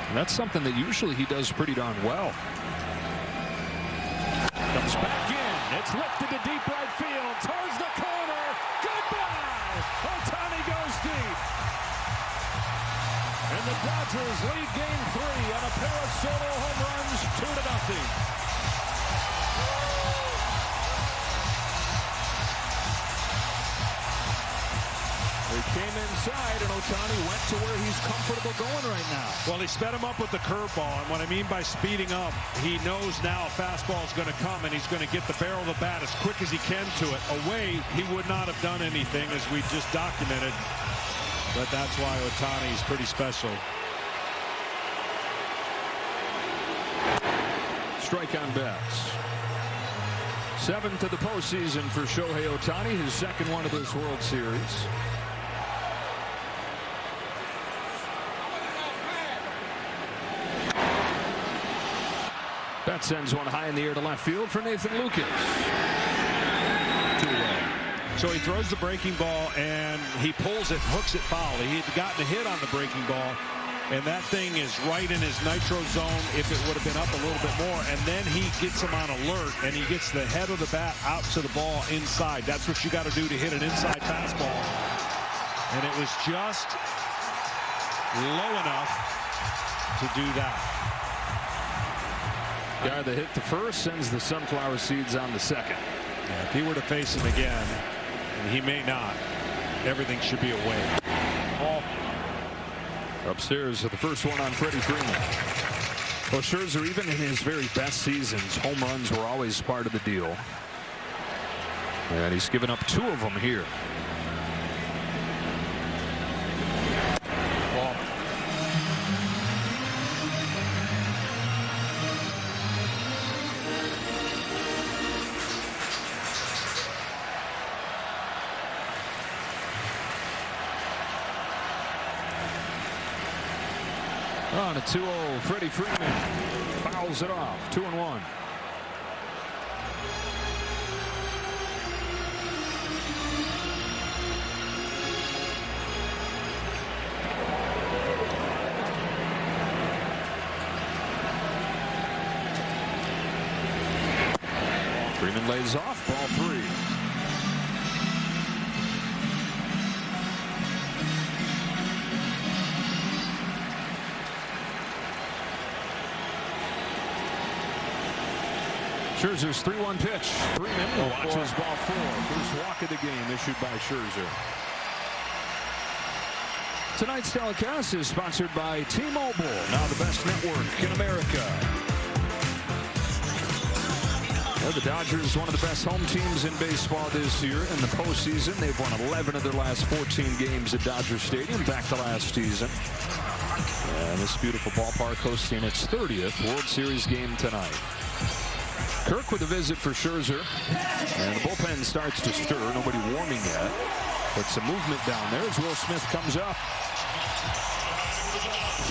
And that's something that usually he does pretty darn well. Comes back in. It's lifted to deep right field. Towards the corner. Goodbye. Ohtani goes deep. And the Dodgers lead game 3 on a pair of solo home runs, 2-0. He came inside, and Ohtani went to where he's comfortable going right now. Well, he sped him up with the curveball, and what I mean by speeding up, he knows now a fastball is going to come, and he's going to get the barrel of the bat as quick as he can to it. Away, he would not have done anything, as we just documented. But that's why Ohtani is pretty special. Strike on bats. 7th of the postseason for Shohei Ohtani, his second one of this World Series. That sends one high in the air to left field for Nathan Lucas. 2-1. So he throws the breaking ball and he pulls it, hooks it foul. He had gotten a hit on the breaking ball, and that thing is right in his nitro zone if it would have been up a little bit more. And then he gets him on alert, and he gets the head of the bat out to the ball inside. That's what you got to do to hit an inside fastball. And it was just low enough to do that. Guy that hit the first sends the sunflower seeds on the second. Yeah, if he were to face him again, and he may not, everything should be away. Oh. Upstairs with the first one on Freddie Freeman. Well, Scherzer, even in his very best seasons, home runs were always part of the deal. And he's given up 2 of them here. On a 2-0, Freddie Freeman fouls it off. 2-1. Freeman lays off, ball 3. Scherzer's 3-1 pitch. Freeman watches ball 4. First walk of the game issued by Scherzer. Tonight's telecast is sponsored by T-Mobile, now the best network in America. Well, the Dodgers, one of the best home teams in baseball this year in the postseason. They've won 11 of their last 14 games at Dodger Stadium back to last season. And this beautiful ballpark hosting its 30th World Series game tonight. Kirk with a visit for Scherzer, and the bullpen starts to stir. Nobody warming yet, but some movement down there as Will Smith comes up.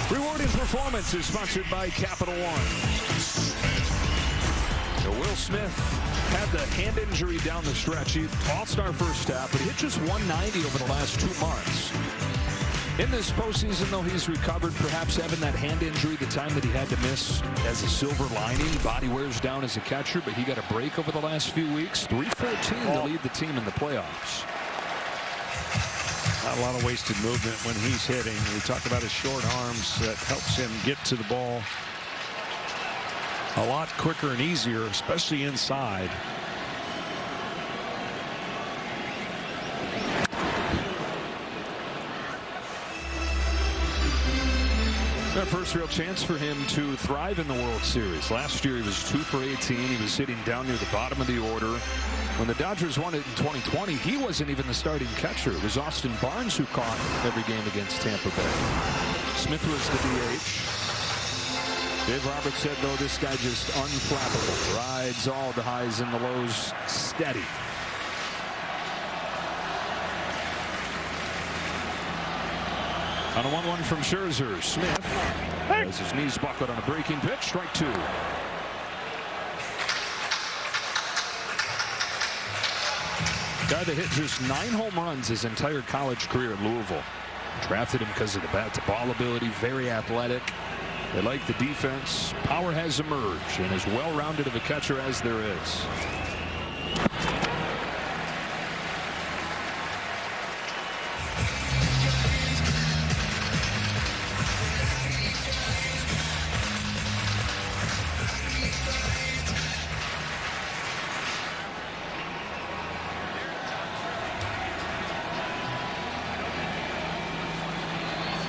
Rewarding performance is sponsored by Capital One. So Will Smith had the hand injury down the stretch. He all-star first half, but he hit just 190 over the last 2 months. In this postseason, though, he's recovered, perhaps having that hand injury, the time that he had to miss as a silver lining. Body wears down as a catcher, but he got a break over the last few weeks. 3-14 to lead the team in the playoffs. Not a lot of wasted movement when he's hitting. We talked about his short arms that helps him get to the ball a lot quicker and easier, especially inside. That first real chance for him to thrive in the World Series. Last year he was 2 for 18. He was hitting down near the bottom of the order. When the Dodgers won it in 2020, he wasn't even the starting catcher. It was Austin Barnes who caught every game against Tampa Bay. Smith was the DH. Dave Roberts said, though, this guy just unflappable. Rides all the highs and the lows steady. On a 1-1 from Scherzer, Smith has his knees buckled on a breaking pitch. Strike 2. Guy that hit just 9 home runs his entire college career at Louisville. Drafted him because of the bat-to-ball ability. Very athletic. They like the defense. Power has emerged, and as well-rounded of a catcher as there is.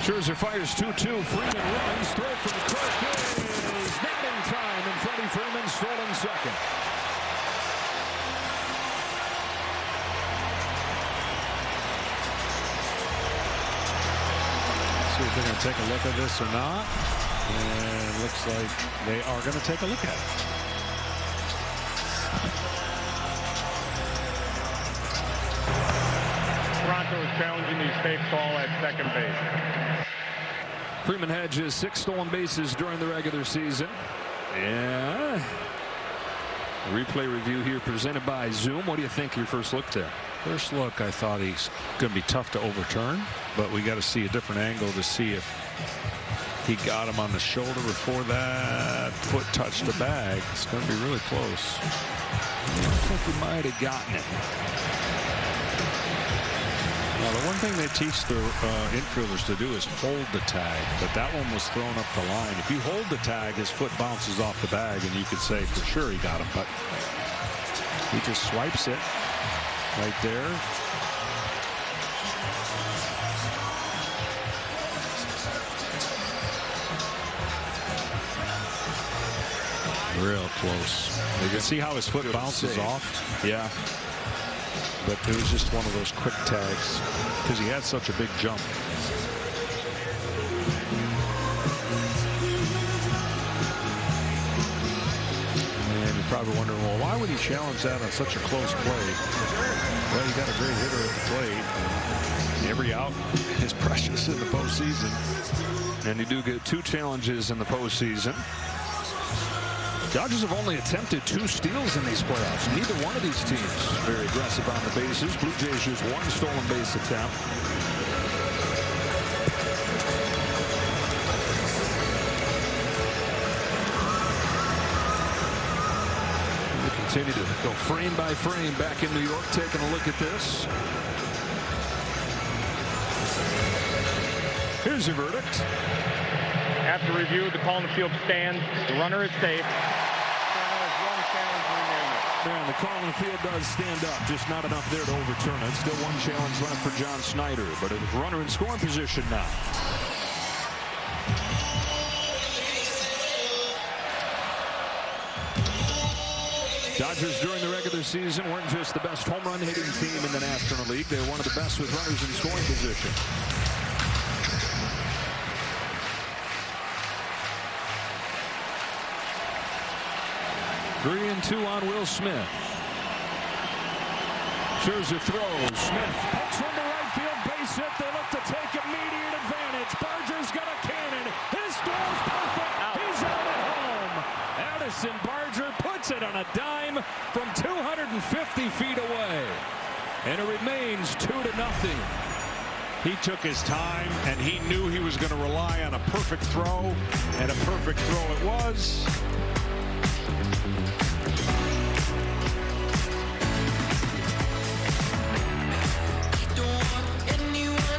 Scherzer fires 2-2. Freeman runs. Throw from Kirk is not in time, and Freddie Freeman stolen second. See if they're going to take a look at this or not. And it looks like they are going to take a look at it. Toronto is challenging the safe call at second base. Freeman had just 6 stolen bases during the regular season. Yeah. Replay review here presented by Zoom. What do you think your first look there? First look, I thought he's going to be tough to overturn, but we got to see a different angle to see if he got him on the shoulder before that foot touched the bag. It's going to be really close. I think he might have gotten it. Well, the one thing they teach their infielders to do is hold the tag, but that one was thrown up the line. If you hold the tag, his foot bounces off the bag, and you could say for sure he got him, but he just swipes it right there. Real close. You can see how his foot bounces off. Yeah. But it was just one of those quick tags because he had such a big jump. And you're probably wondering, well, why would he challenge that on such a close play? Well, you got a great hitter at the plate. Every out is precious in the postseason. And you do get 2 challenges in the postseason. Dodgers have only attempted 2 steals in these playoffs. Neither one of these teams very aggressive on the bases. Blue Jays just 1 stolen base attempt. We continue to go frame by frame back in New York, taking a look at this. Here's your verdict. After review, the call in the field stands. The runner is safe. And the call in the field does stand up, just not enough there to overturn it. Still 1 challenge left for John Schneider, but a runner in scoring position now. Dodgers during the regular season weren't just the best home run hitting team in the National League. They were one of the best with runners in scoring position. Three and 2 on Will Smith. Scherzer throws. Smith pokes from the right field base hit. They look to take immediate advantage. Barger's got a cannon. His throw's perfect. He's out at home. Addison Barger puts it on a dime from 250 feet away. And it remains 2-0. He took his time, and he knew he was going to rely on a perfect throw, and a perfect throw it was. Don't want anyone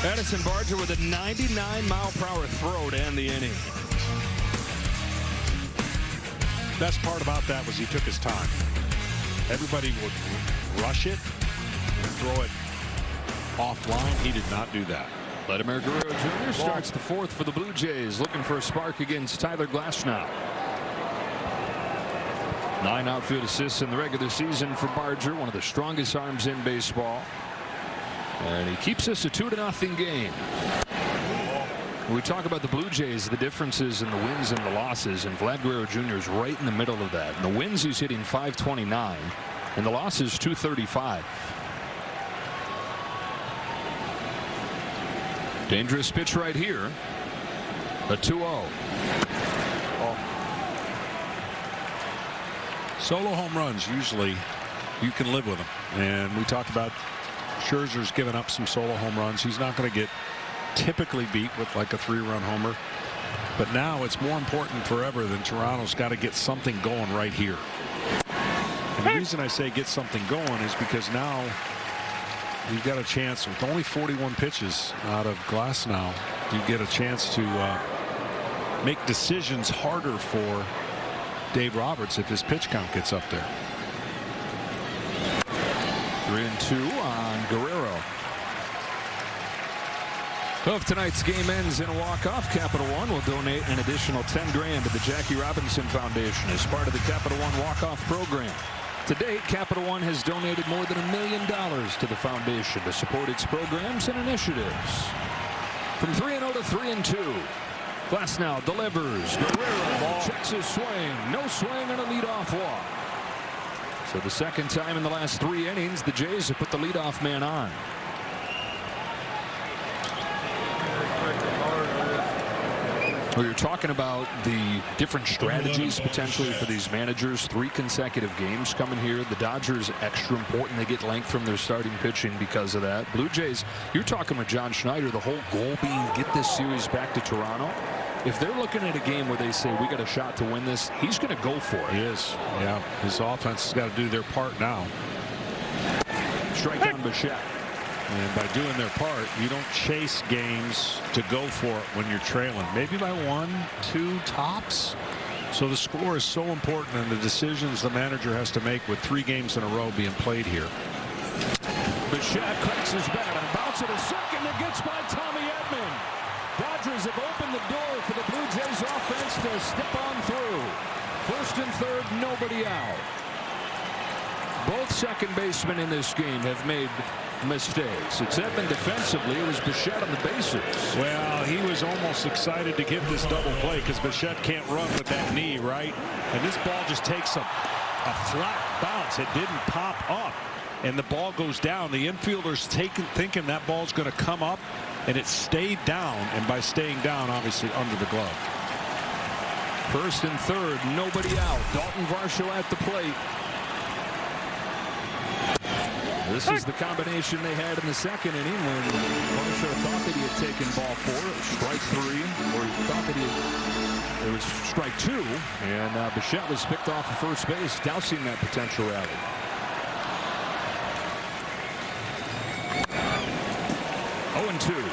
Addison Barger with a 99-mile-per-hour throw to end the inning. Best part about that was he took his time. Everybody would rush it and throw it offline. He did not do that. Vladimir Guerrero Jr. starts the fourth for the Blue Jays, looking for a spark against Tyler Glasnow. 9 outfield assists in the regular season for Barger, one of the strongest arms in baseball. And he keeps us a 2-0 game. We talk about the Blue Jays, the differences in the wins and the losses, and Vlad Guerrero Jr. is right in the middle of that. In the wins, he's hitting .529, and the losses .235. Dangerous pitch right here. A 2-0. Solo home runs, usually you can live with them. And we talked about Scherzer's given up some solo home runs. He's not going to get typically beat with like a 3-run homer. But now it's more important forever than Toronto's got to get something going right here. And the reason I say get something going is because now you've got a chance with only 41 pitches out of Glasnow. You get a chance to make decisions harder for Dave Roberts if his pitch count gets up there. 3-2 on Guerrero. So if tonight's game ends in a walk-off, Capital One will donate an additional $10,000 to the Jackie Robinson Foundation as part of the Capital One walk-off program. To date, Capital One has donated more than $1 million to the foundation to support its programs and initiatives. From 3-0 to 3-2. Glasnow delivers. Guerrero checks his swing. No swing and a leadoff walk. So the second time in the last 3 innings, the Jays have put the leadoff man on. Well, you're talking about the different strategies potentially for these managers. 3 consecutive games coming here. The Dodgers, extra important. They get length from their starting pitching because of that. Blue Jays, you're talking with John Schneider, the whole goal being get this series back to Toronto. If they're looking at a game where they say we got a shot to win this, he's going to go for it. He is. Yeah. His offense has got to do their part now. Strike on Bichette. And by doing their part, you don't chase games to go for it when you're trailing. Maybe by 1, 2 tops. So the score is so important, and the decisions the manager has to make with 3 games in a row being played here. Bichette cracks his bat and bounces to second. It gets by Tommy Edman. Dodgers have opened the door for the Blue Jays offense to step on through. First and third, nobody out. Both second basemen in this game have made mistakes. It's Edman defensively. It was Bichette on the bases. Well, he was almost excited to get this double play because Bichette can't run with that knee, right? And this ball just takes a flat bounce. It didn't pop up, and the ball goes down. The infielder's thinking that ball's going to come up, and it stayed down, and by staying down, obviously under the glove. First and third, nobody out. Dalton Varsho at the plate. This is the combination they had in the second inning when Varsho thought that he had taken ball 4, strike 3, or he thought that it was strike 2, and Bichette was picked off of first base, dousing that potential rally.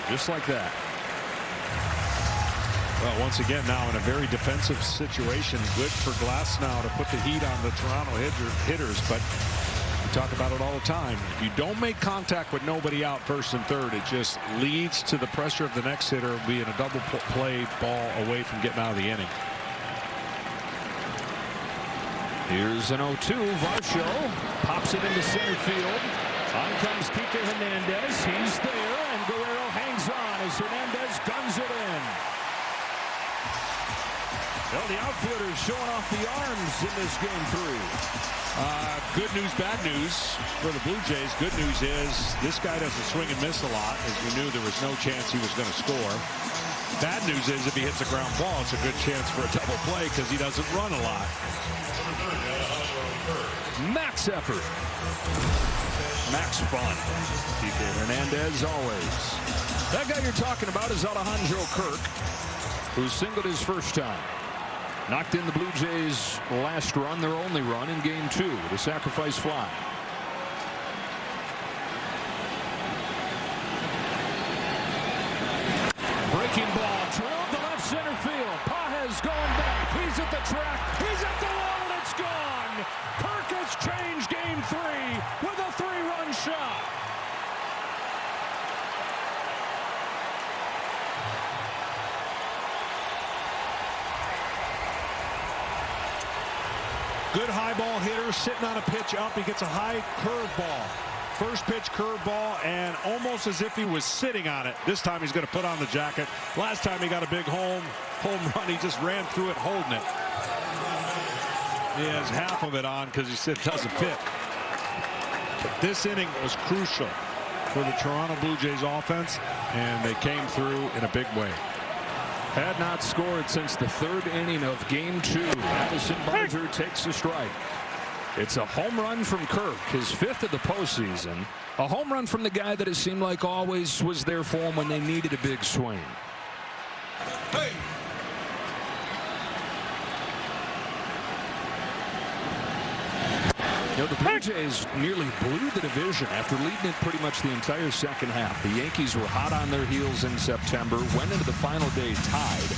Just like that. Well, once again, now in a very defensive situation, good for Glasnow to put the heat on the Toronto hitters, but we talk about it all the time. If you don't make contact with nobody out first and third, it just leads to the pressure of the next hitter being a double play ball away from getting out of the inning. Here's an 0-2. Varsho pops it into center field. On comes Kike Hernandez. He's there, and Guerrero hangs on as Hernandez guns it in. Well, the outfielders showing off the arms in this game 3. Good news, bad news for the Blue Jays. Good news is this guy doesn't swing and miss a lot, as we knew there was no chance he was going to score. Bad news is if he hits a ground ball, it's a good chance for a double play because he doesn't run a lot. Max effort. Max fun. Kike Hernandez always. That guy you're talking about is Alejandro Kirk, who singled his first time. Knocked in the Blue Jays' last run, their only run in game 2 with a sacrifice fly. is going back. He's at the track. He's at the wall, and it's gone. Kirk has changed Game 3 with a 3-run shot. Good high ball hitter, sitting on a pitch up. He gets a high curve ball. First pitch curveball, and almost as if he was sitting on it. This time he's going to put on the jacket. Last time he got a big home run. He just ran through it holding it. He has half of it on because he said it doesn't fit. But this inning was crucial for the Toronto Blue Jays offense, and they came through in a big way. Had not scored since the 3rd inning of Game 2. Madison Barger takes a strike. It's a home run from Kirk, his 5th of the postseason. A home run from the guy that it seemed like always was there for him when they needed a big swing. Hey. You know, the Blue Jays nearly blew the division after leading it pretty much the entire second half. The Yankees were hot on their heels in September, went into the final day tied.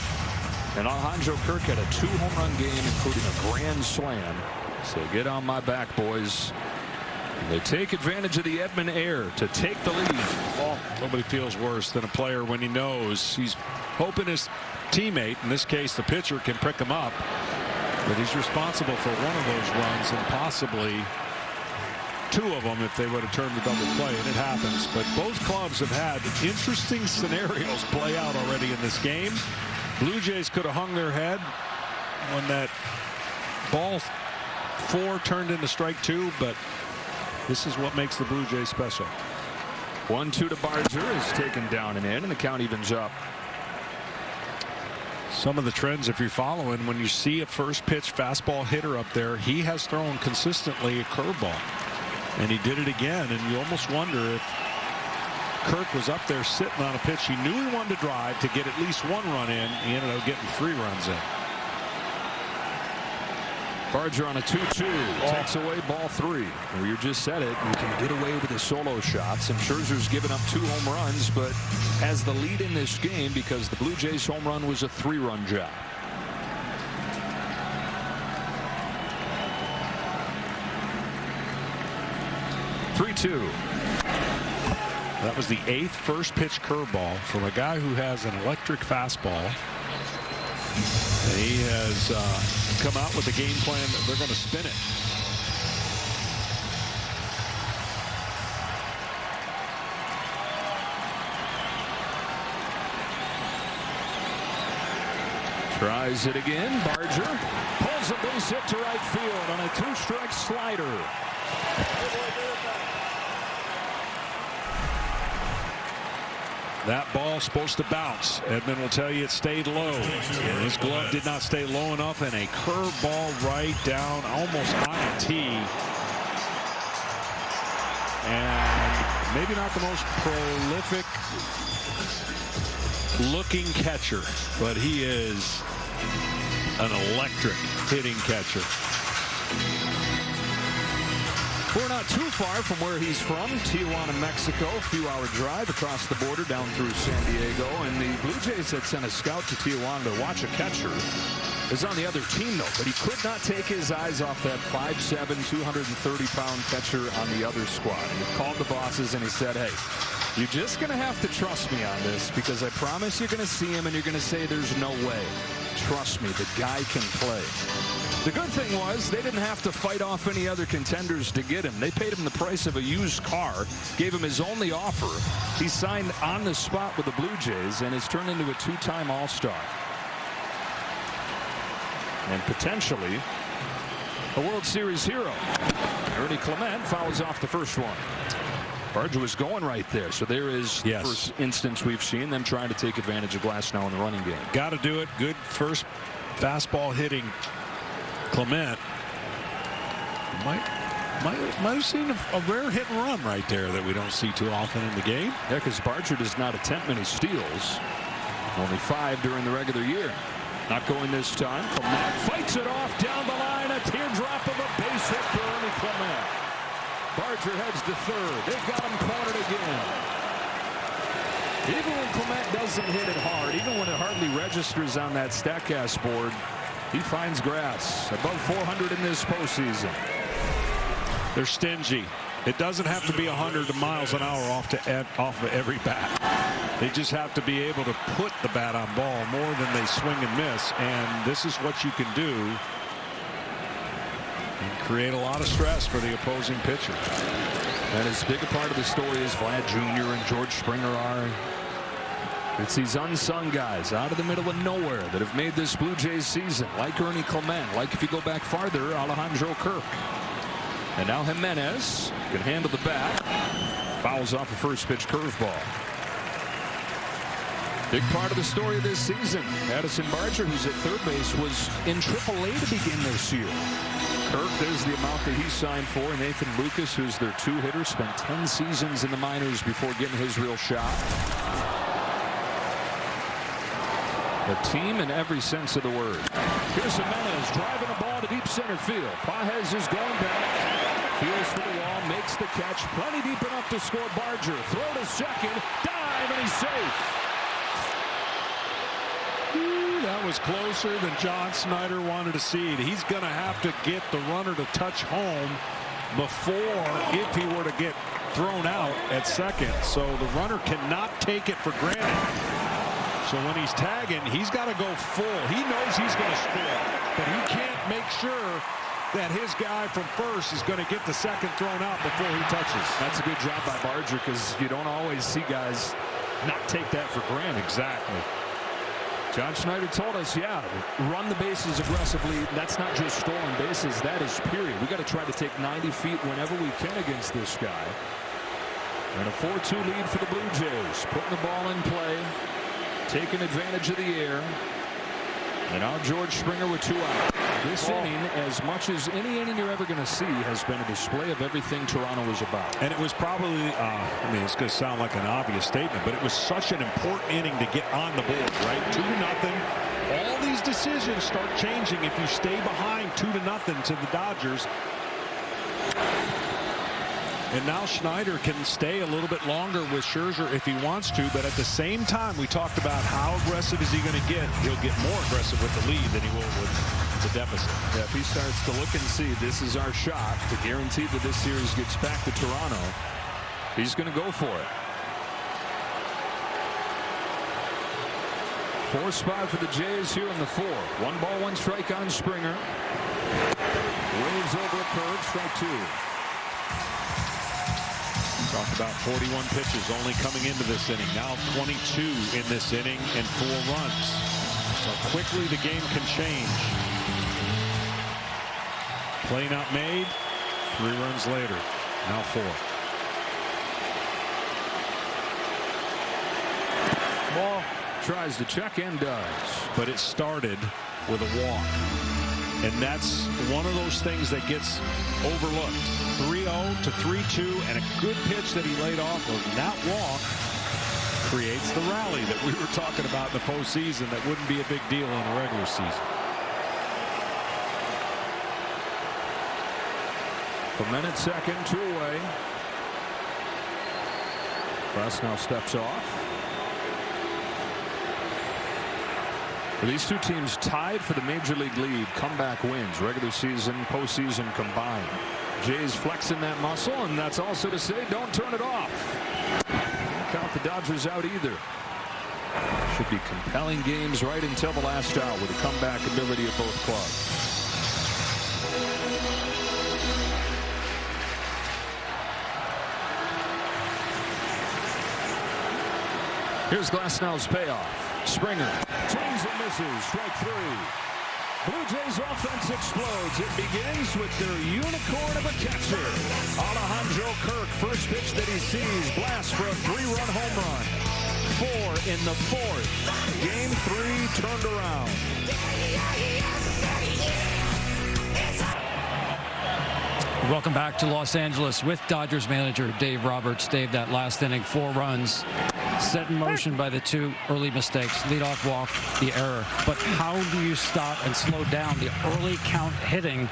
And Alejandro Kirk had a 2-home-run game, including a grand slam. So get on my back, boys. They take advantage of the Edmund air to take the lead. Well, nobody feels worse than a player when he knows he's hoping his teammate, in this case the pitcher, can pick him up. But he's responsible for one of those runs and possibly 2 of them if they would have turned the double play, and it happens. But both clubs have had interesting scenarios play out already in this game. Blue Jays could have hung their head when that ball 4 turned into strike 2, but this is what makes the Blue Jays special. 1-2 to Barger is taken down and in, and the count evens up. Some of the trends, if you're following, when you see a first pitch fastball hitter up there, he has thrown consistently a curveball, and he did it again. And you almost wonder if Kirk was up there sitting on a pitch he knew he wanted to drive to get at least 1 run in. He ended up getting 3 runs in. Barger on a 2-2 takes away ball 3. Well, you just said it, you can get away with the solo shots, and Scherzer's given up 2 home runs, but has the lead in this game because the Blue Jays home run was a 3-run job. That was the 8th first pitch curveball from a guy who has an electric fastball. And he has come out with a game plan that they're going to spin it. Tries it again. Barger pulls a base hit to right field on a 2-strike slider. That ball's supposed to bounce. Edmund will tell you it stayed low. And his glove did not stay low enough, and a curveball right down, almost on a tee. And maybe not the most prolific looking catcher, but he is an electric hitting catcher. We're not too far from where he's from, Tijuana, Mexico. A few-hour drive across the border down through San Diego. And the Blue Jays had sent a scout to Tijuana to watch a catcher. Is on the other team, though, but he could not take his eyes off that 5'7", 230-pound catcher on the other squad. And he called the bosses and he said, hey, you're just going to have to trust me on this because I promise you're going to see him and you're going to say there's no way. Trust me, the guy can play. The good thing was they didn't have to fight off any other contenders to get him. They paid him the price of a used car, gave him his only offer. He signed on the spot with the Blue Jays and has turned into a 2-time All-Star. And potentially a World Series hero. Ernie Clement fouls off the first one. Barger was going right there, so there is the first instance we've seen them trying to take advantage of Glasnow in the running game. Got to do it. Good first fastball hitting Clement. Might have seen a rare hit and run right there that we don't see too often in the game. Yeah, because Barger does not attempt many steals. Only 5 during the regular year. Not going this time. Clement fights it off down the line. A teardrop of a base hit for Ernie Clement. Barger heads to third. They've got him cornered again. Even when Clement doesn't hit it hard, even when it hardly registers on that StatCast board, he finds grass. Above 400 in this postseason. They're stingy. It doesn't have to be 100 miles an hour off of every bat. They just have to be able to put the bat on ball more than they swing and miss. And this is what you can do and create a lot of stress for the opposing pitcher. And as big a part of the story as Vlad Jr. and George Springer are, it's these unsung guys out of the middle of nowhere that have made this Blue Jays season, like Ernie Clement, like if you go back farther, Alejandro Kirk. And now Jimenez can handle the bat. Fouls off a first pitch curveball. Big part of the story of this season. Addison Barger, who's at third base, was in AAA to begin this year. Kirk, there's the amount that he signed for. Nathan Lucas, who's their two-hitter, spent 10 seasons in the minors before getting his real shot. A team in every sense of the word. Here's Jimenez driving the ball to deep center field. Pages is going back. Feels for the wall, makes the catch. Plenty deep enough to score. Barger. Throw to second. Dive, and he's safe. That was closer than John Schneider wanted to see. He's going to have to get the runner to touch home before, if he were to get thrown out at second. So the runner cannot take it for granted. So when he's tagging, he's got to go full. He knows he's going to score, but he can't make sure that his guy from first is going to get the second thrown out before he touches. That's a good job by Barger, because you don't always see guys not take that for granted. Exactly. John Schneider told us, yeah, run the bases aggressively. That's not just stolen bases. That is period. We got to try to take 90 feet whenever we can against this guy. And a 4-2 lead for the Blue Jays. Putting the ball in play. Taking advantage of the air. And now George Springer with 2 out. This inning, as much as any inning you're ever going to see, has been a display of everything Toronto is about. And it was probably, I mean, it's going to sound like an obvious statement, but it was such an important inning to get on the board, right? 2-0. All these decisions start changing if you stay behind 2-0 to the Dodgers. And now Schneider can stay a little bit longer with Scherzer if he wants to, but at the same time, we talked about how aggressive is he going to get. He'll get more aggressive with the lead than he will with the deficit. Yeah, if he starts to look and see this is our shot to guarantee that this series gets back to Toronto, he's going to go for it. 4th spot for the Jays here in the 4th. 1 ball, 1 strike on Springer. Waves over a curve, strike 2. Talk about 41 pitches only coming into this inning. Now 22 in this inning and 4 runs. So quickly the game can change. Play not made. 3 runs later. Now 4. Ball tries to check and does. But it started with a walk. And that's one of those things that gets overlooked. 3-0 to 3-2, and a good pitch that he laid off of. That walk creates the rally that we were talking about in the postseason that wouldn't be a big deal in the regular season. Clement at second, 2 away. Press now steps off. These two teams tied for the Major League lead. Comeback wins, regular season, postseason combined. Jays flexing that muscle, and that's also to say, don't turn it off. Don't count the Dodgers out either. Should be compelling games right until the last out with the comeback ability of both clubs. Here's Glasnow's payoff. Springer swings and misses. Strike 3. Blue Jays offense explodes. It begins with their unicorn of a catcher, Alejandro Kirk. First pitch that he sees, blast for a 3-run home run. 4 in the 4th. Game 3 turned around. Welcome back to Los Angeles with Dodgers manager Dave Roberts. Dave, that last inning, 4 runs. Set in motion by the 2 early mistakes, leadoff walk, the error. But how do you stop and slow down the early count hitting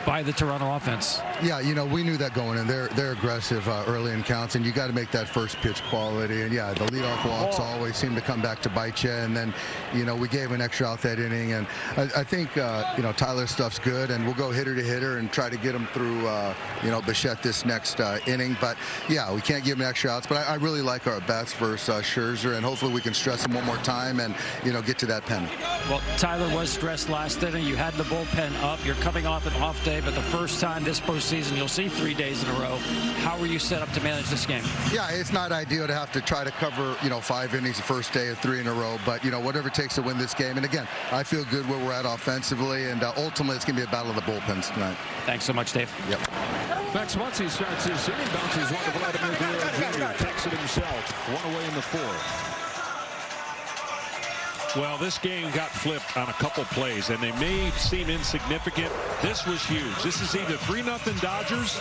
by the Toronto offense? Yeah, you know, we knew that going in. They're aggressive early in counts, and you got to make that first pitch quality. And yeah, the leadoff walks always seem to come back to bite you. And then, you know, we gave an extra out that inning, and I think you know, Tyler's stuff's good, and we'll go hitter to hitter and try to get him through you know, Bichette this next inning. But yeah, we can't give him extra outs. But I really like our bats versus Scherzer, and hopefully we can stress him one more time and, you know, get to that pen. Well, Tyler was stressed last inning. You had the bullpen up. You're coming off an off day, but the first time this postseason you'll see 3 days in a row. How were you set up to manage this game? Yeah, it's not ideal to have to try to cover, you know, 5 innings the first day of 3 in a row, but, you know, whatever it takes to win this game. And again, I feel good where we're at offensively, and ultimately it's going to be a battle of the bullpens tonight. Thanks so much, Dave. Yep. Max Muncy starts his inning, bounces one to Vladimir Guerrero Jr., takes it himself, 1 away in the 4th. Well, this game got flipped on a couple plays, and they may seem insignificant. This was huge. This is either 3-0 Dodgers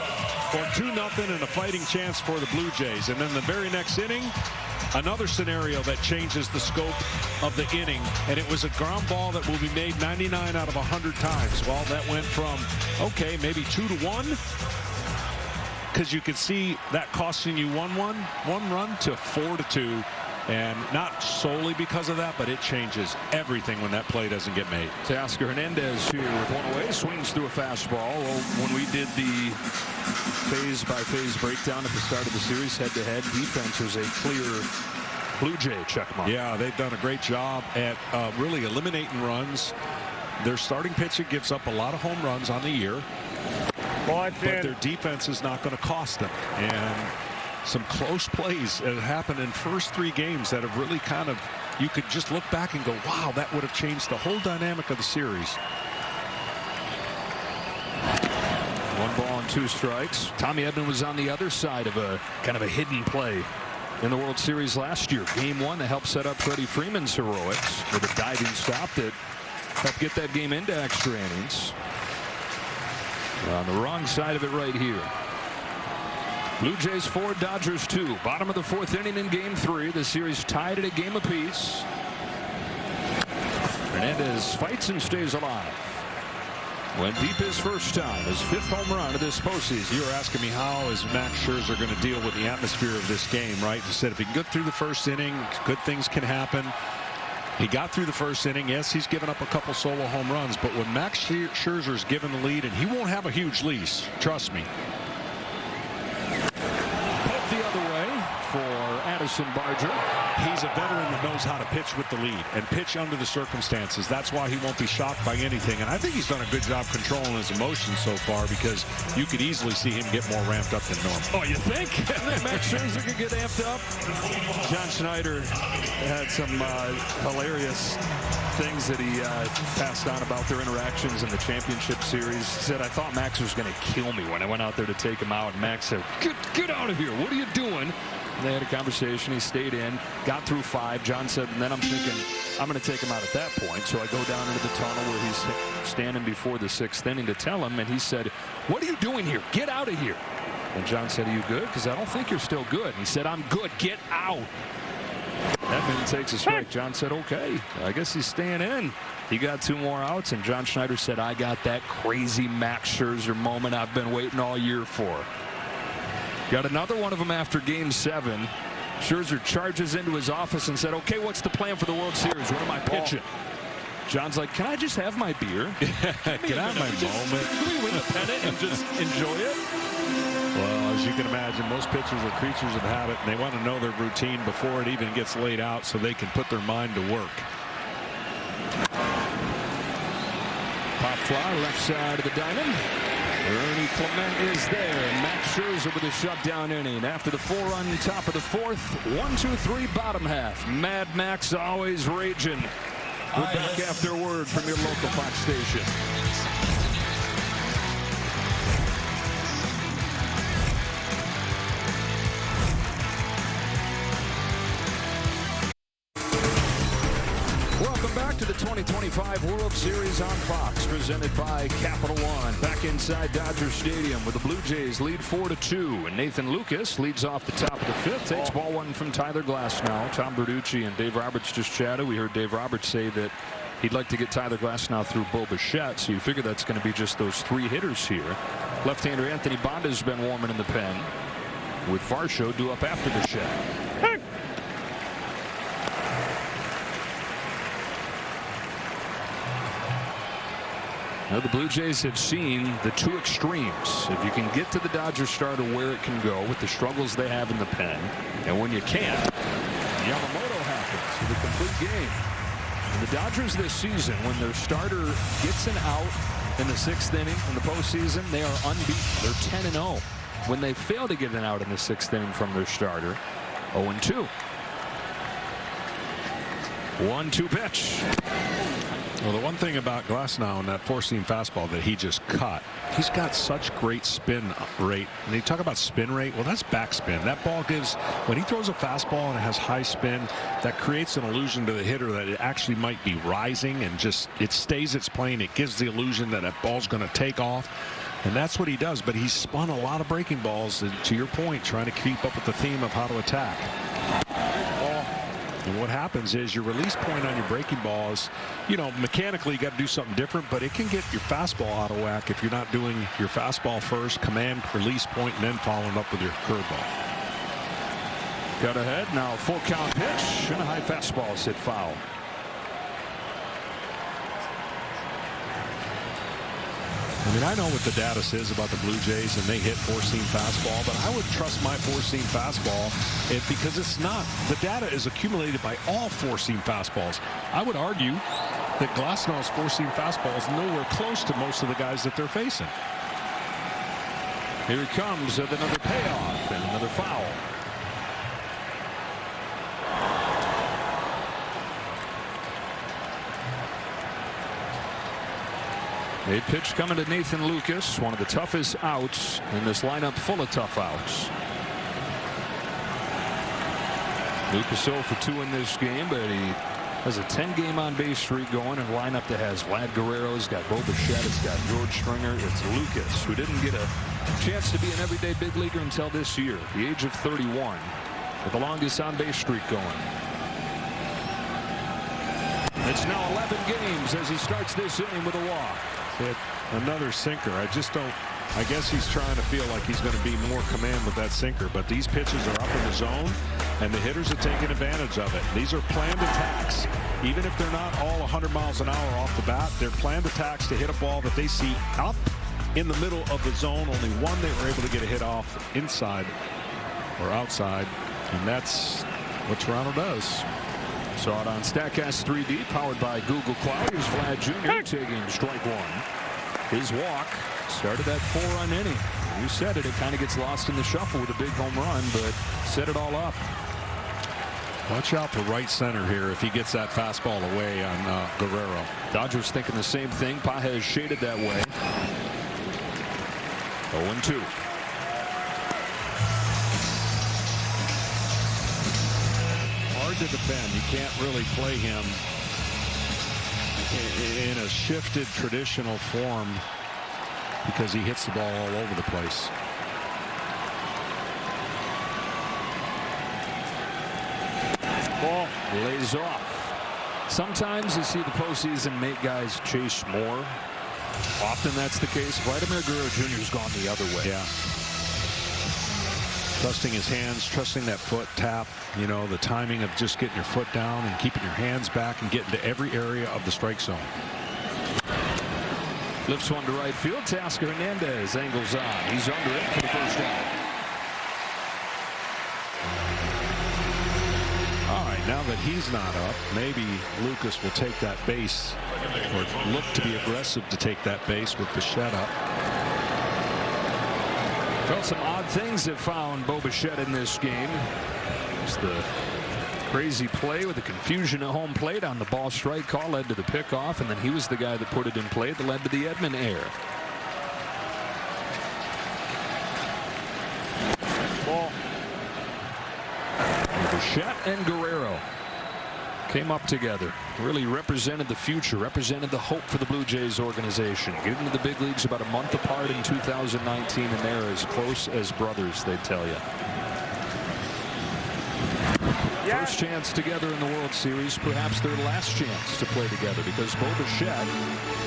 or 2-0 and a fighting chance for the Blue Jays. And then the very next inning, another scenario that changes the scope of the inning, and it was a ground ball that will be made 99 out of 100 times. Well, that went from, okay, maybe 2-1, because you could see that costing you one run to 4-2. And not solely because of that, but it changes everything when that play doesn't get made. Teoscar Hernandez here with 1 away, swings through a fastball. Well, when we did the phase-by-phase breakdown at the start of the series, head-to-head, defense was a clear Blue Jay checkmark. Yeah, they've done a great job at really eliminating runs. Their starting pitcher gives up a lot of home runs on the year, but their defense is not going to cost them. And some close plays that happened in first 3 games that have really kind of, you could just look back and go, wow, that would have changed the whole dynamic of the series. 1 ball and 2 strikes. Tommy Edman was on the other side of a kind of a hidden play in the World Series last year. Game 1 that helped set up Freddie Freeman's heroics with a diving stop that helped get that game into extra innings. On the wrong side of it right here. Blue Jays 4, Dodgers 2. Bottom of the 4th inning in Game 3. The series tied at a game apiece. Hernandez fights and stays alive. Went deep his first time. His 5th home run of this postseason. You were asking me how is Max Scherzer going to deal with the atmosphere of this game, right? You said if he can get through the first inning, good things can happen. He got through the first inning. Yes, he's given up a couple solo home runs, but when Max Scherzer's given the lead, and he won't have a huge lease, trust me. The other way for Addison Barger. He's a veteran that knows how to pitch with the lead and pitch under the circumstances. That's why he won't be shocked by anything. And I think he's done a good job controlling his emotions so far, because you could easily see him get more ramped up than normal. Oh, you think? Max Scherzer could get amped up? John Schneider had some hilarious things that he passed on about their interactions in the championship series. He said, I thought Max was going to kill me when I went out there to take him out. And Max said, get out of here. What are you doing? And they had a conversation. He stayed in, got through 5. John said, and then I'm thinking, I'm going to take him out at that point. So I go down into the tunnel where he's standing before the 6th inning to tell him. And he said, what are you doing here? Get out of here. And John said, are you good? Because I don't think you're still good. And he said, I'm good. Get out. Edman takes a strike. John said, okay, I guess he's staying in. He got 2 more outs, and John Schneider said, I got that crazy Max Scherzer moment I've been waiting all year for. Got another one of them after Game 7. Scherzer charges into his office and said, okay, what's the plan for the World Series? What am I pitching? John's like, can I just have my beer? Can I have my moment? Can we win the pennant and just enjoy it? Well, as you can imagine, most pitchers are creatures of habit, and they want to know their routine before it even gets laid out so they can put their mind to work. Pop fly, left side of the diamond. Ernie Clement is there. Max Scherzer with a shutdown inning. After the 4-run top of the 4th, 1-2-3 bottom half. Mad Max always raging. We're back after a word from your local Fox station. Welcome back to the 2025 World Series on Fox, presented by Capital One. Back inside Dodger Stadium, where the Blue Jays lead 4-2, and Nathan Lucas leads off the top of the 5th. Takes ball 1 from Tyler Glasnow. Tom Bertucci and Dave Roberts just chatted. We heard Dave Roberts say that he'd like to get Tyler Glasnow through Bo Bichette, so you figure that's going to be just those 3 hitters here. Left-hander Anthony Bond has been warming in the pen, with Varsho due up after Bichette. Now the Blue Jays have seen the two extremes. If you can get to the Dodgers starter where it can go with the struggles they have in the pen, and when you can't, Yamamoto happens with a complete game. And the Dodgers this season, when their starter gets an out in the 6th inning in the postseason, they are unbeaten. They're 10-0. When they fail to get an out in the 6th inning from their starter, 0-2. 1-2 pitch. Well, the one thing about Glasnow and that four-seam fastball that he just cut, he's got such great spin rate. And they talk about spin rate. Well, that's backspin. That ball gives, when he throws a fastball and it has high spin, that creates an illusion to the hitter that it actually might be rising, and just it stays its plane. It gives the illusion that that ball's going to take off. And that's what he does. But he's spun a lot of breaking balls, and to your point, trying to keep up with the theme of how to attack. And what happens is your release point on your breaking ball is, you know, mechanically you got to do something different, but it can get your fastball out of whack if you're not doing your fastball first, command, release point, and then following up with your curveball. Got ahead now, full count pitch, and a high fastball is hit foul. I mean, I know what the data says about the Blue Jays, and they hit four-seam fastball, but I would trust my four-seam fastball because it's not. The data is accumulated by all four-seam fastballs. I would argue that Glasnow's four-seam fastball is nowhere close to most of the guys that they're facing. Here it comes with another payoff and another foul. A pitch coming to Nathan Lucas, one of the toughest outs in this lineup full of tough outs. Lucas 0 for 2 in this game, but he has a 10-game on-base streak going, and a lineup that has Vlad Guerrero, it's got Bo Bichette, it's got George Springer, it's Lucas, who didn't get a chance to be an everyday big leaguer until this year, the age of 31, with the longest on-base streak going. It's now 11 games as he starts this inning with a walk. Another sinker. I guess he's trying to feel like he's going to be more command with that sinker, but these pitches are up in the zone and the hitters are taking advantage of it. These are planned attacks. Even if they're not all 100 miles an hour off the bat, they're planned attacks to hit a ball that they see up in the middle of the zone. Only one they were able to get a hit off inside or outside, and that's what Toronto does. Saw it on StatCast 3D, powered by Google Cloud. Here's Vlad Jr. taking strike one. His walk started that 4-run inning. You said it, it kind of gets lost in the shuffle with a big home run, but set it all up. Watch out for right center here if he gets that fastball away on Guerrero. Dodgers thinking the same thing. Pages shaded that way. 0-2. Hard to defend. You can't really play him in a shifted traditional form because he hits the ball all over the place. Ball lays off. Sometimes you see the postseason make guys chase more. Often that's the case. Vladimir Guerrero Jr. has gone the other way. Yeah. Trusting his hands, trusting that foot tap, you know, the timing of just getting your foot down and keeping your hands back and getting to every area of the strike zone. Lifts one to right field. Tasker Hernandez angles on. He's under it for the first out. All right, now that he's not up, maybe Lucas will take that base or look to be aggressive to take that base with Bichette up. Well, some odd things have found Bo Bichette in this game. It's the crazy play with the confusion at home plate on the ball strike call led to the pickoff, and then he was the guy that put it in play that led to the Edman error. Ball. Bichette and Guerrero came up together, really represented the future, represented the hope for the Blue Jays organization. Getting into the big leagues about a month apart in 2019, and they're as close as brothers, they tell you. First chance together in the World Series, perhaps their last chance to play together, because Bo Bichette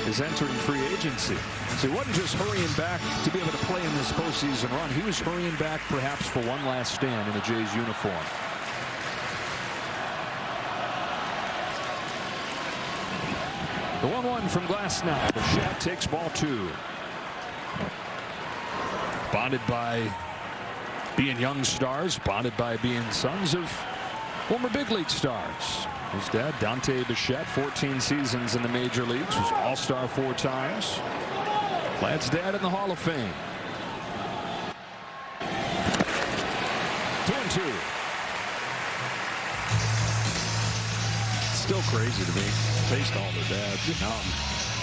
is entering free agency. So he wasn't just hurrying back to be able to play in this postseason run. He was hurrying back perhaps for one last stand in a Jays uniform. The 1-1 from Glasnow. Bichette takes ball 2. Bonded by being young stars, bonded by being sons of former big league stars. His dad, Dante Bichette, 14 seasons in the major leagues, was all-star 4 times. Lad's dad in the Hall of Fame. 2-2. Still crazy to me. Faced all their dads. Now I'm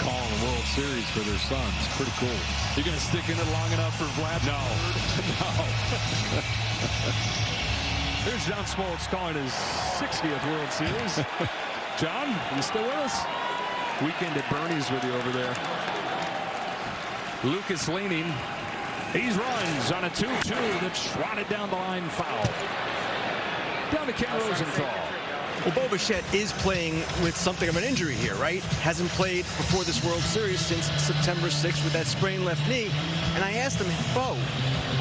calling the World Series for their sons. Pretty cool. You're going to stick in it long enough for Vlad? No. No. Here's John Smoltz calling his 60th World Series. John, you still with us? Weekend at Bernie's with you over there. Lucas leaning. He runs on a 2-2 that's swatted down the line, foul. Down to Ken Rosenthal. Well, Bo Bichette is playing with something of an injury here, right? Hasn't played before this World Series since September 6th with that sprained left knee. And I asked him, Bo,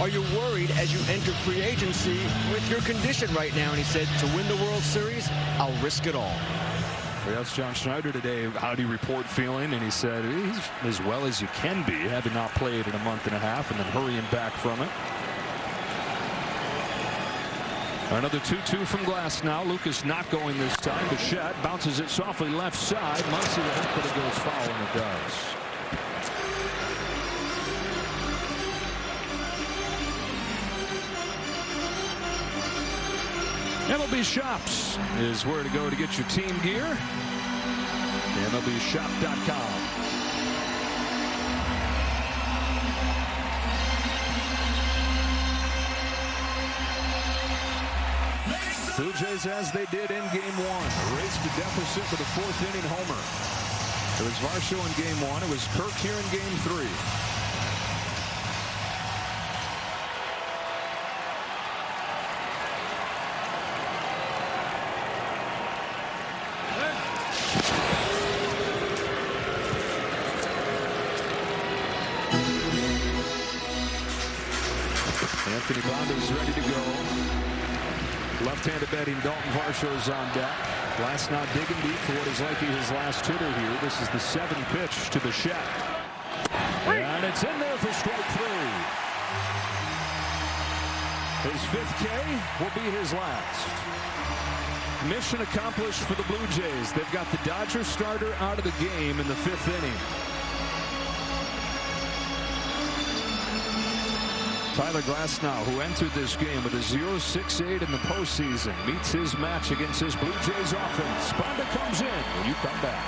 are you worried as you enter free agency with your condition right now? And he said, to win the World Series, I'll risk it all. We asked John Schneider today, how do you report feeling? And he said, he's as well as you can be, having not played in a month and a half and then hurrying back from it. Another 2-2 from Glasnow. Lucas not going this time. Bichette bounces it softly left side. Muncy with it, but it goes foul, and it does. MLB Shops is where to go to get your team gear. MLBshop.com. Blue Jays, as they did in Game 1, erased the deficit with a 4th inning homer. It was Varsho in Game 1. It was Kirk here in Game 3. Anthony Bonda's ready to go. Left-handed batting Dalton Varsho's on deck. Glasnow digging deep for what is likely his last hitter here. This is the 7th pitch to Bichette. And it's in there for strike 3. His 5th K will be his last. Mission accomplished for the Blue Jays. They've got the Dodgers starter out of the game in the 5th inning. Tyler Glasnow, who entered this game with a 0.68 in the postseason, meets his match against his Blue Jays offense. Bonda comes in when you come back.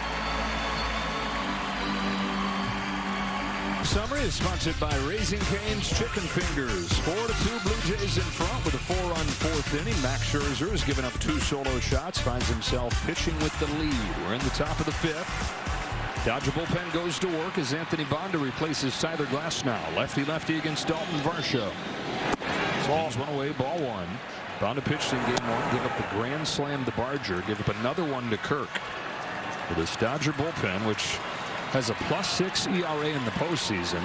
Summary is sponsored by Raising Cane's Chicken Fingers. 4-2 Blue Jays in front with a 4-run 4th inning. Max Scherzer has given up 2 solo shots, finds himself pitching with the lead. We're in the top of the 5th. Dodger bullpen goes to work as Anthony Bonda replaces Tyler Glasnow. Lefty-lefty against Dalton Varsho. Balls one away, ball 1. Bonda pitched in Game 1, give up the grand slam to Barger, give up another one to Kirk. For this Dodger bullpen, which has a +6 ERA in the postseason,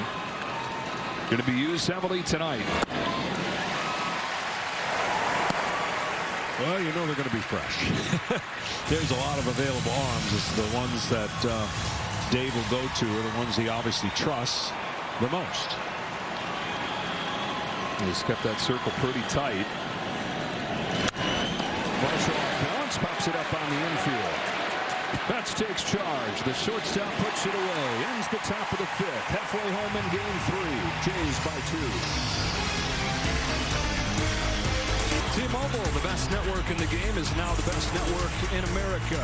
going to be used heavily tonight. Well, you know they're going to be fresh. There's a lot of available arms. It's the ones that Dave will go to are the ones he obviously trusts the most. He's kept that circle pretty tight. Marshall off balance, pops it up on the infield. Betts takes charge. The shortstop puts it away. Ends the top of the 5th. Halfway home in Game 3. Jays by 2. T-Mobile, the best network in the game, is now the best network in America.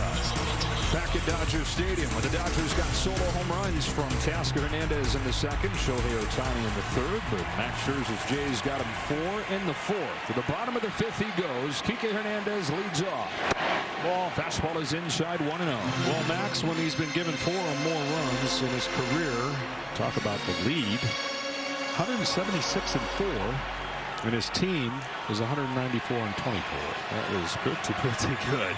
Back at Dodger Stadium, where the Dodgers got solo home runs from Tasker Hernandez in the 2nd, Shohei Ohtani in the 3rd, but Max Scherzer's Jays got him 4 in the 4th. To the bottom of the 5th he goes. Kike Hernandez leads off. Ball, fastball is inside, 1-0. Well, Max, when he's been given 4 or more runs in his career, talk about the lead, 176 and 4. And his team is 194 and 24. That was pretty good.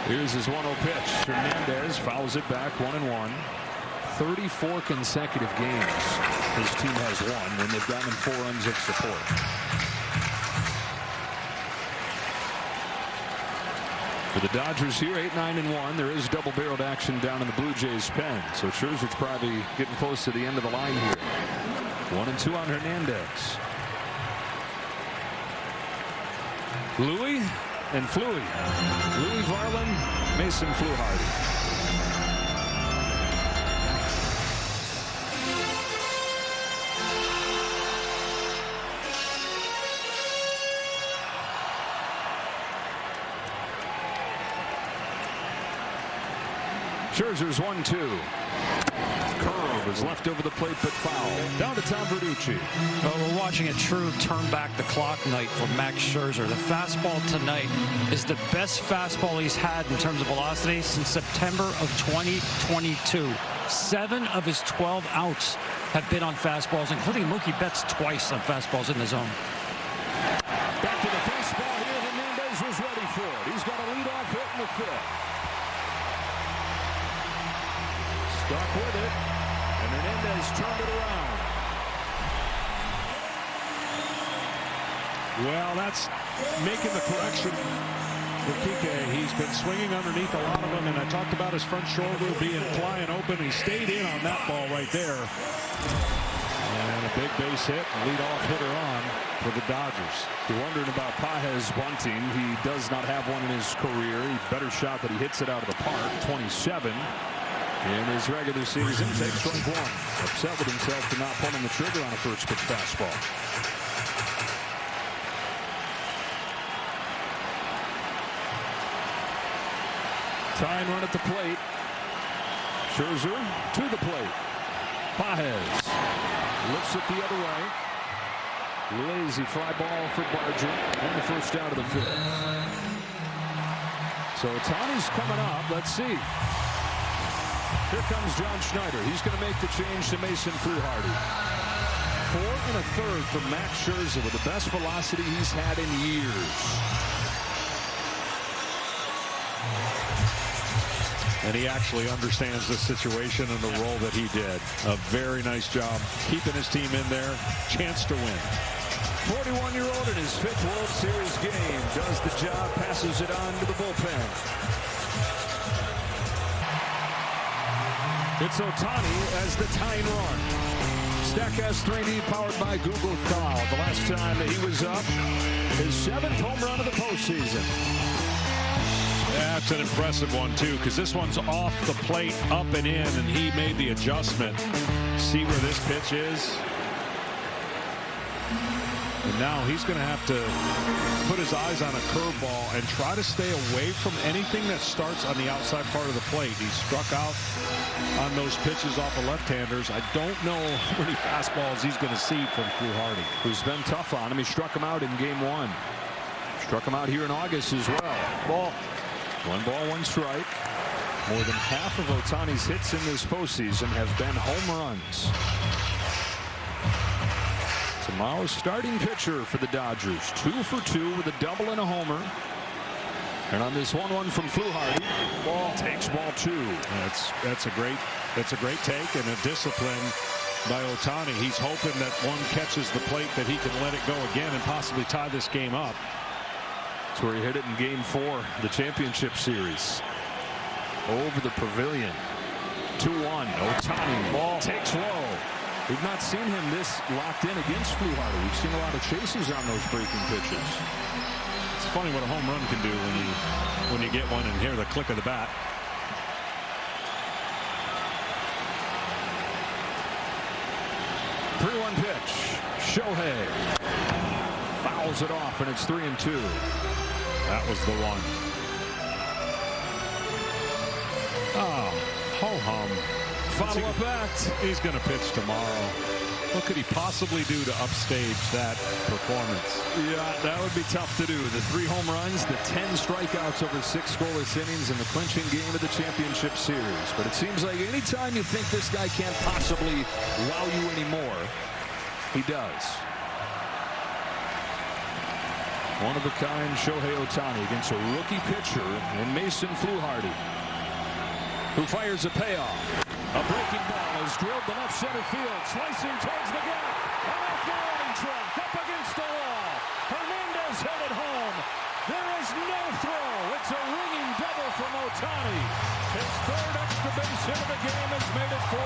Here's his 1-0 pitch. Hernandez fouls it back, 1-1. 34 consecutive games his team has won when they've gotten him 4 runs of support. For the Dodgers here, 8-9-1. There is double-barreled action down in the Blue Jays' pen. So Scherzer's probably getting close to the end of the line here. 1-2 on Hernandez. Louis and Fleury. Louis Varland, Mason Fluharty. Scherzer's 1-2. Curve is left over the plate, but foul. Down to Tom Verducci. Well, we're watching a true turn back the clock night for Max Scherzer. The fastball tonight is the best fastball he's had in terms of velocity since September of 2022. 7 of his 12 outs have been on fastballs, including Mookie Betts twice on fastballs in the zone. Back to the fastball here. Hernandez was ready for it. He's got a leadoff hit in the 5th. Stuck with it, and Hernandez turned it around. Well, that's making the correction for Kike. He's been swinging underneath a lot of them, and I talked about his front shoulder being flying open. He stayed in on that ball right there. And a big base hit, leadoff hitter on for the Dodgers. You're wondering about Pages bunting. He does not have one in his career. Better shot that he hits it out of the park. 27. In his regular season, takes strike 1. Upset with himself for not pulling the trigger on a first pitch fastball. Tying run at the plate. Scherzer to the plate. Pages lifts it the other way. Lazy fly ball for Barger. And the first out of the 5th. So Ohtani's coming up. Let's see. Here comes John Schneider. He's going to make the change to Mason Fluharty. 4 1/3 from Max Scherzer with the best velocity he's had in years. And he actually understands the situation and the role that he did. A very nice job keeping his team in there. Chance to win. 41-year-old in his 5th World Series game does the job, passes it on to the bullpen. It's Ohtani as the tying run. Statcast 3D powered by Google Cloud. The last time that he was up, his 7th home run of the postseason. That's an impressive one, too, because this one's off the plate, up and in, and he made the adjustment. See where this pitch is? And now he's going to have to put his eyes on a curveball and try to stay away from anything that starts on the outside part of the plate. He struck out on those pitches off of left-handers. I don't know how many fastballs he's going to see from Fluharty, who's been tough on him. He struck him out in game 1. Struck him out here in August as well. 1 ball, 1 strike. More than half of Ohtani's hits in this postseason have been home runs. Tomorrow's starting pitcher for the Dodgers. 2 for 2 with a double and a homer. And on this 1-1 from Fluharty, takes ball 2. That's a great take and a discipline by Ohtani. He's hoping that one catches the plate, that he can let it go again and possibly tie this game up. That's where he hit it in game 4, the championship series. Over the pavilion. 2-1. Ohtani takes low. We've not seen him this locked in against Fluharty. We've seen a lot of chases on those breaking pitches. It's funny what a home run can do when you get one and hear the click of the bat. Three-one pitch. Shohei fouls it off, and it's 3-2. That was the one. Oh, ho-hum. Follow-up act. He's going to pitch tomorrow. What could he possibly do to upstage that performance? Yeah, that would be tough to do. The 3 home runs, the 10 strikeouts over 6 scoreless innings in the clinching game of the championship series. But it seems like anytime you think this guy can't possibly wow you anymore, he does. One-of-a-kind Shohei Ohtani against a rookie pitcher in Mason Fluharty, who fires a payoff. A breaking ball. drilled to left center field. Slicing towards the gap. And off the warning track. Up against the wall. Hernandez headed home. There is no throw. It's a ringing double from Ohtani. His third extra base hit of the game has made it 4-3.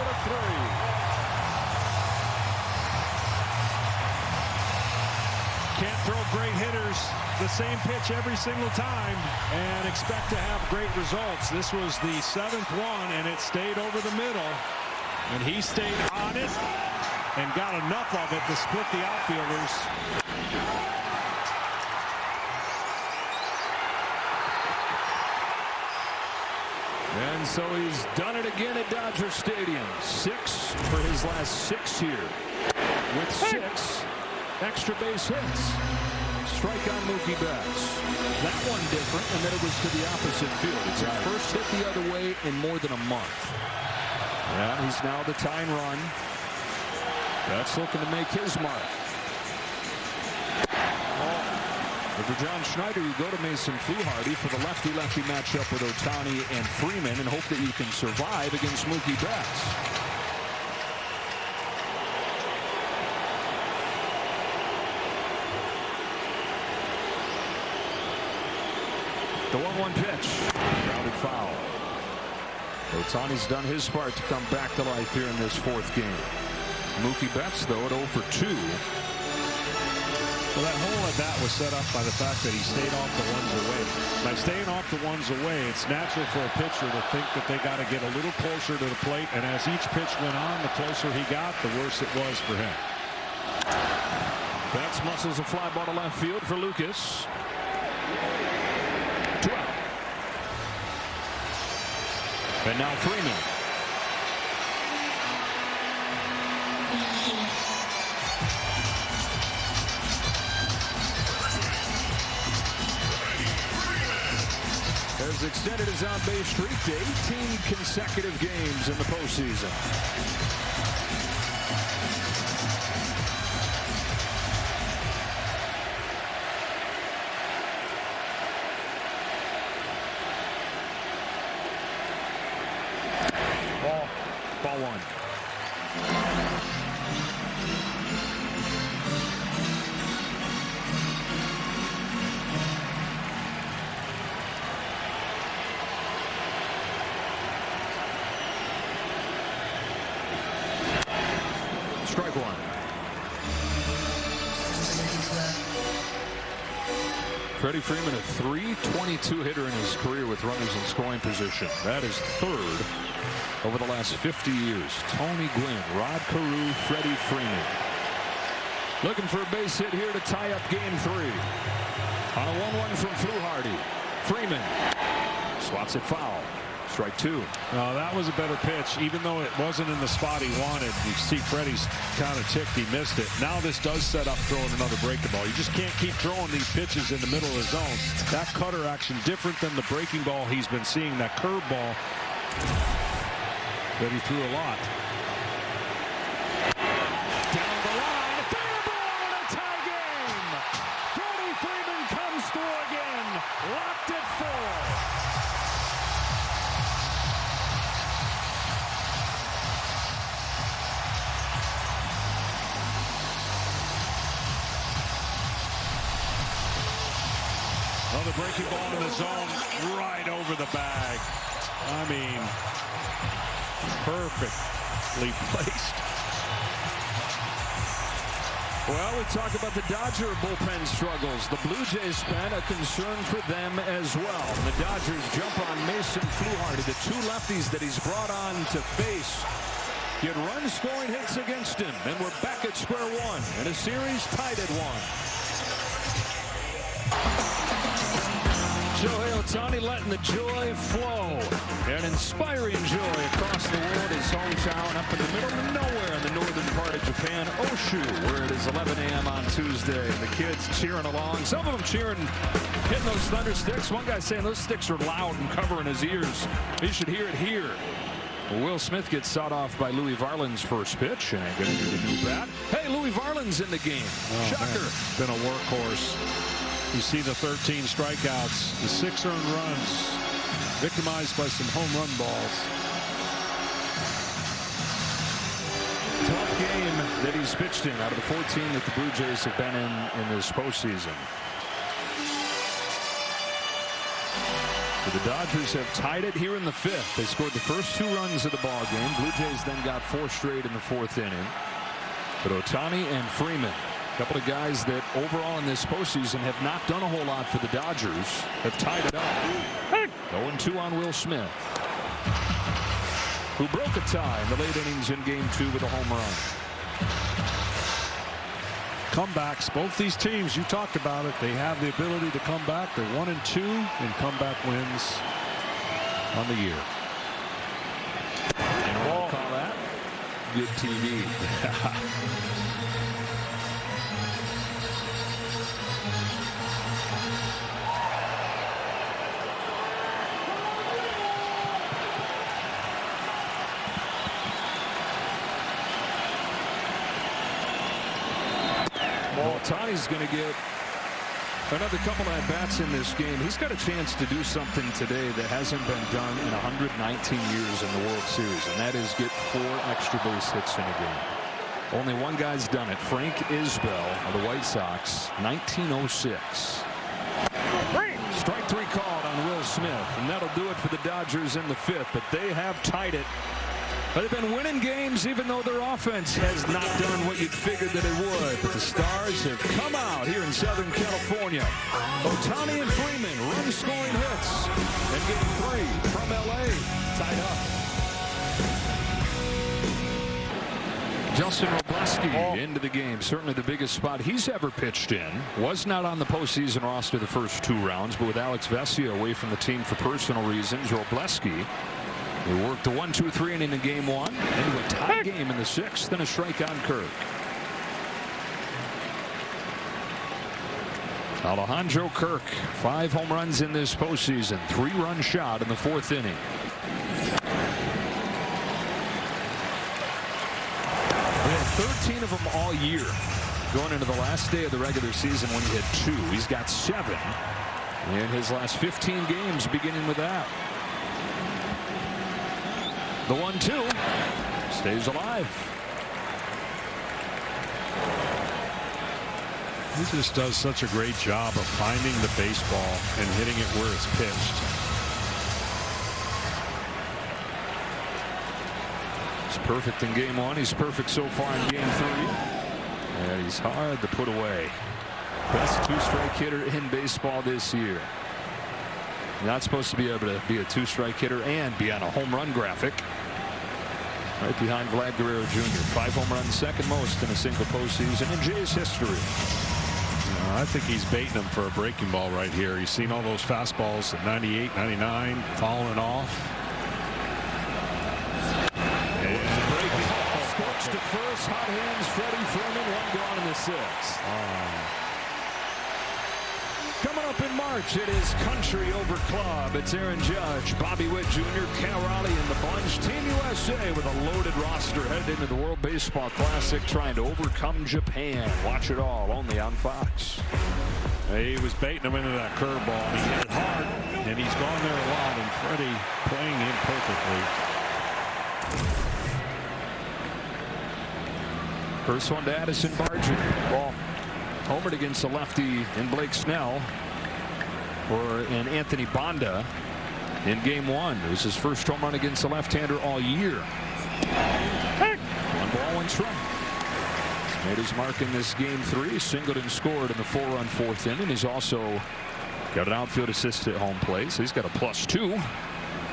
Can't throw great hitters the same pitch every single time and expect to have great results. This was the 7th one, and it stayed over the middle. And he stayed on it and got enough of it to split the outfielders. And so he's done it again at Dodger Stadium. 6 for his last 6 here. With 6 extra base hits. Strike on Mookie Betts. That one different, and then it was to the opposite field. It's his first hit the other way in more than a month. And he's now the tying run. Betts looking to make his mark. But for John Schneider, you go to Mason Fluharty for the lefty-lefty matchup with Ohtani and Freeman and hope that you can survive against Mookie Betts. The 1-1 pitch. Grounded foul. Ohtani's done his part to come back to life here in this 4th game. Mookie Betts, though, at 0 for 2. Well, that whole at bat was set up by the fact that he stayed off the ones away. By staying off the ones away, it's natural for a pitcher to think that they got to get a little closer to the plate. And as each pitch went on, the closer he got, the worse it was for him. Betts muscles a fly ball to left field for Lucas. 2 out. And now Freeman. Has extended his on-base streak to 18 consecutive games in the postseason. Ball 1. Strike 1. Freddie Freeman, a .322 hitter in his career with runners in scoring position. That is 3rd over the last 50 years. Tony Gwynn, Rod Carew, Freddie Freeman. Looking for a base hit here to tie up game 3. On a 1-1 from Fluharty. Freeman swats it foul. Strike 2. That was a better pitch, even though it wasn't in the spot he wanted. You see Freddie's kind of ticked. He missed it. Now this does set up throwing another breaking ball. You just can't keep throwing these pitches in the middle of the zone. That cutter action, different than the breaking ball he's been seeing, that curve ball that he threw a lot. Down the line, fair ball in a tie game. Freddie Freeman comes through again. Locked at 4. The breaking ball in the zone right over the bag. I mean, perfectly placed. Well, we talk about the Dodger bullpen struggles. The Blue Jays been a concern for them as well. The Dodgers jump on Mason Fluharty, the 2 lefties that he's brought on to face. Get run-scoring hits against him, and we're back at square one in a series tied at 1. Shohei Ohtani letting the joy flow. An inspiring joy across the world. His hometown up in the middle of nowhere in the northern part of Japan, Oshu, where it is 11 a.m. on Tuesday. The kids cheering along. Some of them cheering, hitting those thunder sticks. One guy saying those sticks are loud and covering his ears. He should hear it here. Well, Will Smith gets sawed off by Louis Varland's first pitch. And going to do the new bat. Hey, Louis Varland's in the game. Shocker. Man. Been a workhorse. You see the 13 strikeouts, the 6 earned runs, victimized by some home run balls. that he's pitched in out of the 14 that the Blue Jays have been in this postseason. So the Dodgers have tied it here in the 5th. They scored the first 2 runs of the ball game. Blue Jays then got 4 straight in the 4th inning. But Ohtani and Freeman, a couple of guys that overall in this postseason have not done a whole lot for the Dodgers, have tied it up. 0-2 on Will Smith, who broke a tie in the late innings in Game 2 with a home run. Comebacks, both these teams, you talked about it, they have the ability to come back. They're 1-2 in comeback wins on the year. And we'll call that good TV. Ohtani's going to get another couple of at-bats in this game. He's got a chance to do something today that hasn't been done in 119 years in the World Series, and that is get 4 extra base hits in a game. Only one guy's done it, Frank Isbell of the White Sox, 1906. Strike 3 called on Will Smith, and that'll do it for the Dodgers in the 5th, but they have tied it. But they've been winning games even though their offense has not done what you'd figured that it would. But the Stars have come out here in Southern California. Ohtani and Freeman run-scoring hits. And Game 3 from L.A. tied up. Justin Robleski into the game. Certainly the biggest spot he's ever pitched in. Was not on the postseason roster the first 2 rounds, but with Alex Vesia away from the team for personal reasons, Robleski, we worked the 1-2-3 inning in Game 1 into a tie game in the 6th and a strike on Kirk. Alejandro Kirk, 5 home runs in this postseason, 3-run shot in the 4th inning. We had 13 of them all year going into the last day of the regular season when he had 2. He's got 7 in his last 15 games beginning with that. The 1-2 stays alive. He just does such a great job of finding the baseball and hitting it where it's pitched. He's perfect in Game 1. He's perfect so far in Game 3. And he's hard to put away. Best 2-strike hitter in baseball this year. Not supposed to be able to be a 2-strike hitter and be on a home run graphic. Right behind Vlad Guerrero Jr. 5 home runs, second most in a single postseason in Jays history. I think he's baiting him for a breaking ball right here. He's seen all those fastballs at 98, 99, falling off. And breaking ball. Scorched to first. Hot hands. Freddie Freeman. 1 gone in the 6th. Coming up in March, it is Country over Club. It's Aaron Judge, Bobby Witt Jr., Cal Raleigh in the bunch. Team USA with a loaded roster headed into the World Baseball Classic, trying to overcome Japan. Watch it all only on Fox. He was baiting him into that curveball. He hit it hard, and he's gone there a lot, and Freddie playing him perfectly. First one to Addison Barger. Ball. Homered against the lefty in Blake Snell, or in Anthony Bonda in Game 1. It was his first home run against the left-hander all year. 1 ball, 1 strike. He's made his mark in this Game 3. Singled and scored in the 4-run 4th inning. He's also got an outfield assist at home plate, so he's got a +2.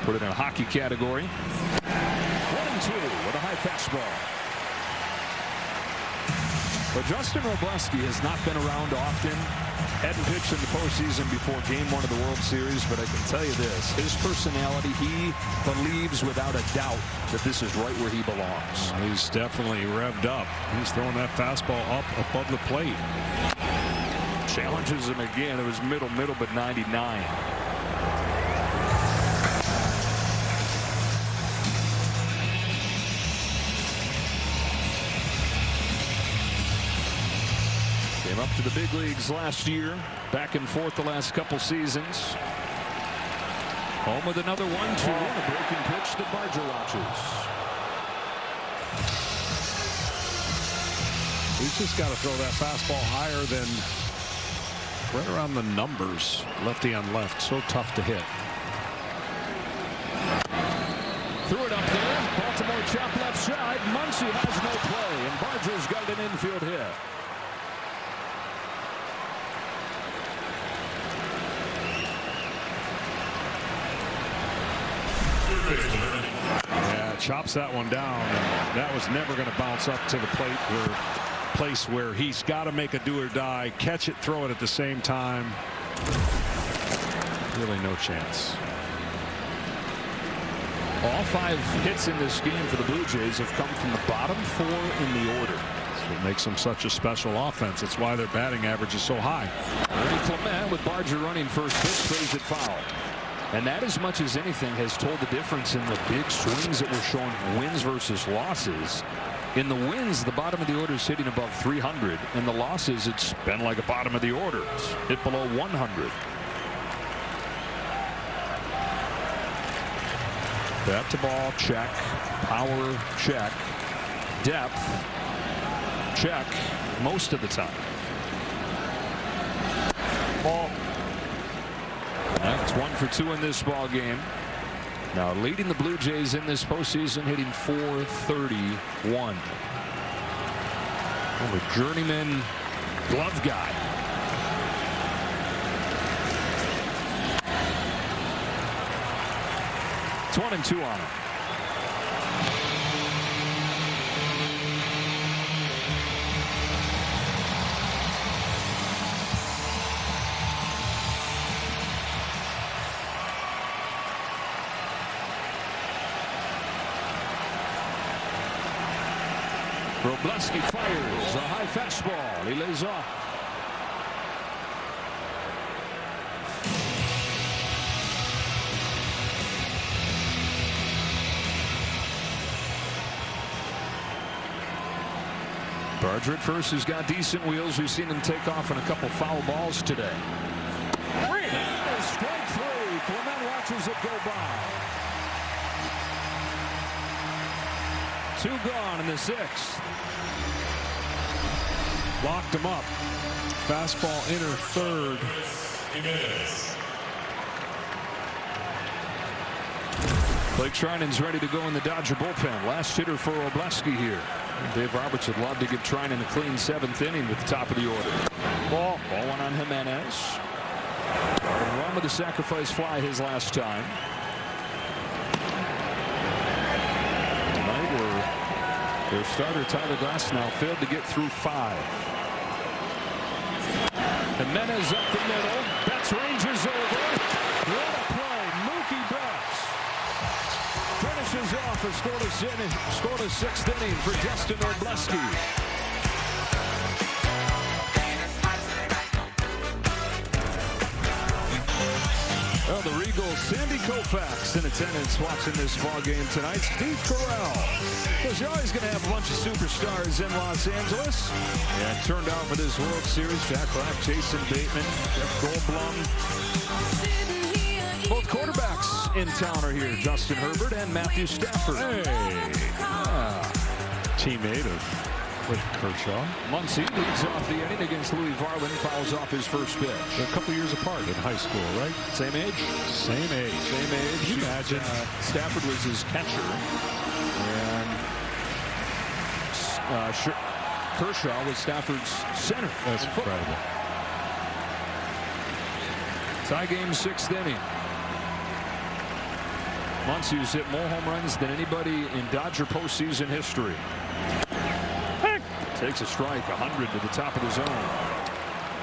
Put it in a hockey category. 1-2 with a high fastball. But Justin Robleski has not been around often. Hadn't pitched in the postseason before Game 1 of the World Series, but I can tell you this, his personality, he believes without a doubt that this is right where he belongs. He's definitely revved up. He's throwing that fastball up above the plate. Challenges him again. It was middle, but 99. Came up to the big leagues last year, back and forth the last couple seasons. Home with another 1-2 and a breaking pitch that Barger watches. He's just got to throw that fastball higher than right around the numbers. Lefty on left. So tough to hit. Threw it up there. Baltimore chop left side. Muncy has no play, and Barger's got an infield hit. Yeah, chops that one down, and that was never going to bounce up to the place where he's got to make a do or die, catch it, throw it at the same time. Really no chance. All 5 hits in this game for the Blue Jays have come from the bottom 4 in the order. That's what makes them such a special offense. It's why their batting average is so high. Ernie Clement with Barger running first pitch, throws it foul. And that, as much as anything, has told the difference in the big swings that were shown, wins versus losses. In the wins, the bottom of the order is hitting above 300. In the losses, it's been like a bottom of the order. It's hit below 100. Bat to ball, check. Power, check. Depth, check. Most of the time. Ball. That's 1 for 2 in this ball game. Now leading the Blue Jays in this postseason, hitting .431. A journeyman glove guy. It's 1-2 on him. Robleski fires a high fastball. He lays off. Barger at first has got decent wheels. We've seen him take off on a couple foul balls today. That is strike 3. Clement watches it go by. 2 gone in the 6th. Locked him up. Fastball inner third. Blake Trinan's ready to go in the Dodger bullpen. Last hitter for Robleski here. Dave Roberts would love to give Trinan a clean 7th inning with the top of the order. Ball one on Jimenez. Run with a sacrifice fly his last time. Tonight, their starter Tyler Glasnow failed to get through 5. Jimenez up the middle. Betts ranges over. What a play. Mookie Betts finishes off a scoreless 6th inning for Justin Robleski. Well, the Regals, Sandy Koufax in attendance watching this ball game tonight. Steve Carell. Because you're always going to have a bunch of superstars in Los Angeles. Yeah, it turned out with this World Series. Jack Black, Jason Bateman, Jeff Goldblum. Both quarterbacks in town are here. Justin Herbert and Matthew Stafford. Hey. Teammate of Kershaw. Muncy leads off the inning against Louis Varland. Fouls off his first pitch. They're a couple years apart in high school, right? Same age? Same age. Same age. Can you imagine? Stafford was his catcher. And Kershaw was Stafford's center. That's incredible. Tie game, 6th inning. Muncy's hit more home runs than anybody in Dodger postseason history. Takes a strike, 100 to the top of the zone.